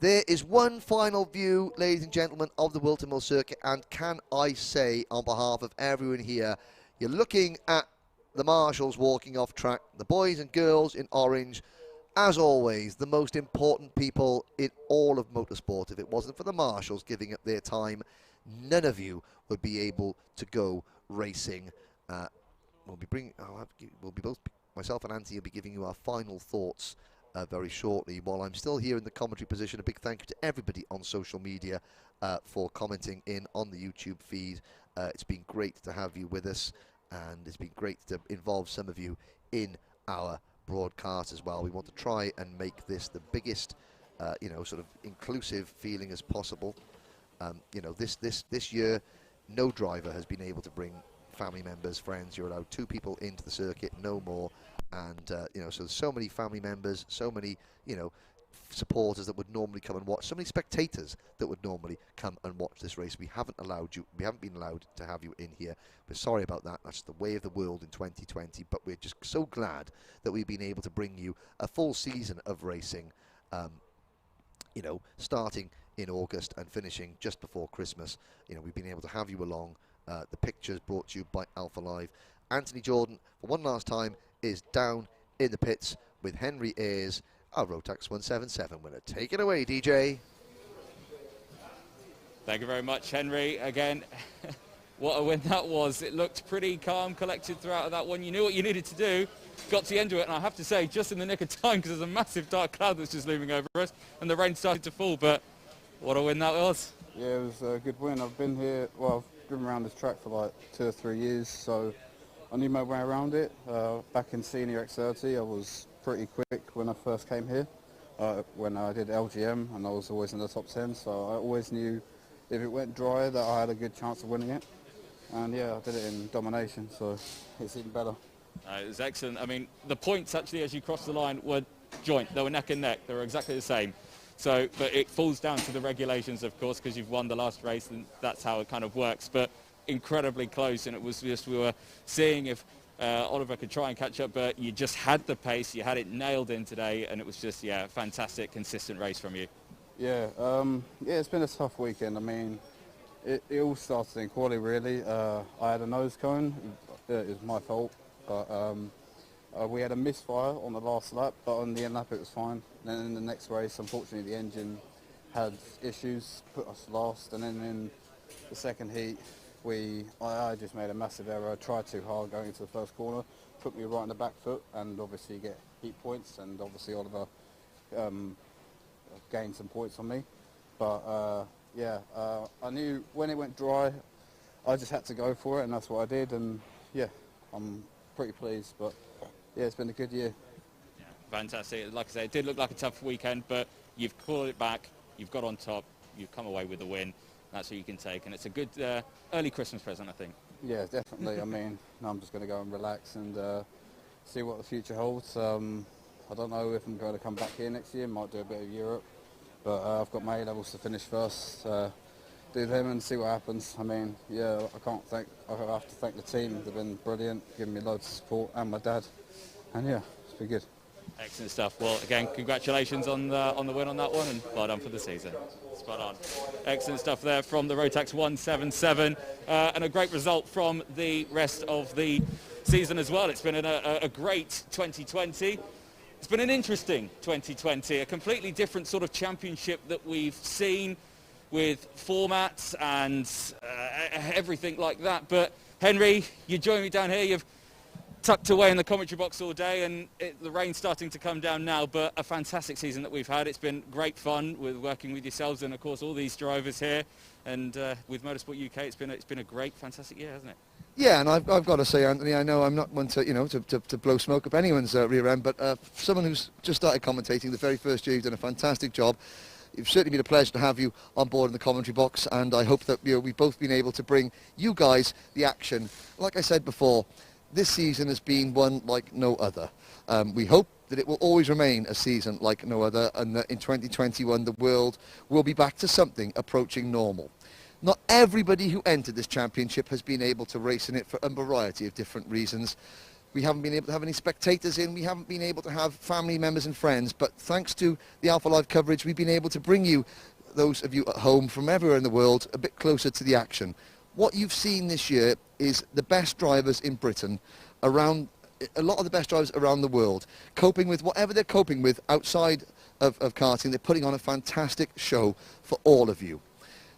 There is one final view, ladies and gentlemen, of the Whilton Mill circuit, and can I say on behalf of everyone here, you're looking at the marshals walking off track, the boys and girls in orange, as always, the most important people in all of motorsport. If it wasn't for the marshals giving up their time, none of you would be able to go racing. We'll be both, myself and Anthony will be giving you our final thoughts very shortly. While I'm still here in the commentary position, a big thank you to everybody on social media for commenting in on the YouTube feed. It's been great to have you with us, and it's been great to involve some of you in our broadcast as well. We want to try and make this the biggest, you know, sort of inclusive feeling as possible. You know, this year, no driver has been able to bring family members, friends. You're allowed 2 people into the circuit, no more. And you know, so many family members, so many, you know, supporters that would normally come and watch, so many spectators that would normally come and watch this race. We haven't been allowed to have you in here. We're sorry about that. That's the way of the world in 2020, but we're just so glad that we've been able to bring you a full season of racing, you know, starting in August and finishing just before Christmas. You know, we've been able to have you along. The pictures brought to you by Alpha Live. Anthony Jordan, for one last time, is down in the pits with Henry Ayres, our Rotax 177 winner. Take it away, DJ. Thank you very much, Henry. Again, what a win that was. It looked pretty calm, collected throughout that one. You knew what you needed to do. Got to the end of it, and I have to say, just in the nick of time, because there's a massive dark cloud that's just looming over us, and the rain started to fall, but what a win that was. Yeah, it was a good win. I've been here, well, I've driven around this track for like 2 or 3 years, so I knew my way around it. Back in Senior X30, I was pretty quick when I first came here. When I did LGM, and I was always in the top 10, so I always knew if it went dry that I had a good chance of winning it. And yeah, I did it in domination, so it's even better. It was excellent. I mean, the points actually as you crossed the line were joint. They were neck and neck. They were exactly the same. So, but it falls down to the regulations, of course, because you've won the last race, and that's how it kind of works. But incredibly close, and it was just, we were seeing if Oliver could try and catch up, but you just had the pace, you had it nailed in today, and it was just, yeah, fantastic, consistent race from you. Yeah, it's been a tough weekend. I mean, it all started in quali, really. I had a nose cone. It was my fault, but we had a misfire on the last lap, but on the end lap it was fine. Then in the next race, unfortunately, the engine had issues, put us last, and then in the second heat, I just made a massive error. I tried too hard going into the first corner, put me right on the back foot, and obviously get heat points, and obviously Oliver gained some points on me. But I knew when it went dry, I just had to go for it, and that's what I did, and yeah, I'm pretty pleased. But yeah, it's been a good year. Yeah, fantastic. Like I say, it did look like a tough weekend, but you've clawed it back, you've got on top, you've come away with the win. That's what you can take, and it's a good early Christmas present, I think. Yeah, definitely. I mean, I'm just going to go and relax and see what the future holds. I don't know if I'm going to come back here next year. Might do a bit of Europe, but I've got my A-levels to finish first. Do them and see what happens. I mean, yeah, I have to thank the team. They've been brilliant, giving me loads of support, and my dad. And yeah, it's been good. Excellent stuff. Well, again, congratulations on the win on that one, and well done for the season. Spot on. Excellent stuff there from the Rotax 177, and a great result from the rest of the season as well. It's been a great 2020. It's been an interesting 2020, a completely different sort of championship that we've seen with formats and everything like that. But Henry, you join me down here. You've tucked away in the commentary box all day, and the rain's starting to come down now, but a fantastic season that we've had. It's been great fun with working with yourselves and of course all these drivers here, and with Motorsport UK it's been a great, fantastic year, hasn't it? Yeah, and I've got to say, Anthony, I know I'm not one to, to blow smoke up anyone's rear end, but someone who's just started commentating the very first year, you've done a fantastic job. It's certainly been a pleasure to have you on board in the commentary box, and I hope that we've both been able to bring you guys the action. Like I said before, this season has been one like no other. We hope that it will always remain a season like no other, and that in 2021 the world will be back to something approaching normal. Not everybody who entered this championship has been able to race in it for a variety of different reasons. We haven't been able to have any spectators in, we haven't been able to have family members and friends, but thanks to the Alpha Live coverage, we've been able to bring you, those of you at home from everywhere in the world, a bit closer to the action. What you've seen this year is the best drivers in Britain, a lot of the best drivers around the world, coping with whatever they're coping with outside of karting. They're putting on a fantastic show for all of you.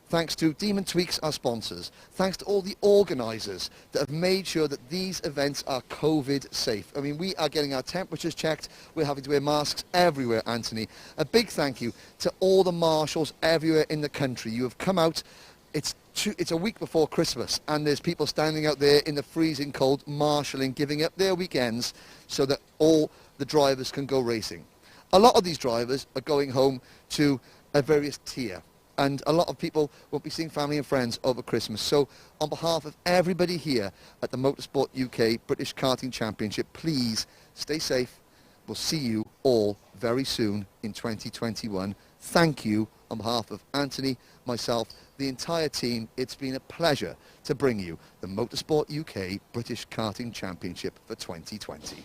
Thanks to Demon Tweeks, our sponsors. Thanks to all the organisers that have made sure that these events are COVID safe. I mean, we are getting our temperatures checked. We're having to wear masks everywhere, Anthony. A big thank you to all the marshals everywhere in the country. You have come out. It's a week before Christmas, and there's people standing out there in the freezing cold, marshalling, giving up their weekends so that all the drivers can go racing. A lot of these drivers are going home to a various tier, and a lot of people won't be seeing family and friends over Christmas. So on behalf of everybody here at the Motorsport UK British Karting Championship, please stay safe. We'll see you all very soon in 2021. Thank you on behalf of Anthony, myself, the entire team. It's been a pleasure to bring you the Motorsport UK British Karting Championship for 2020.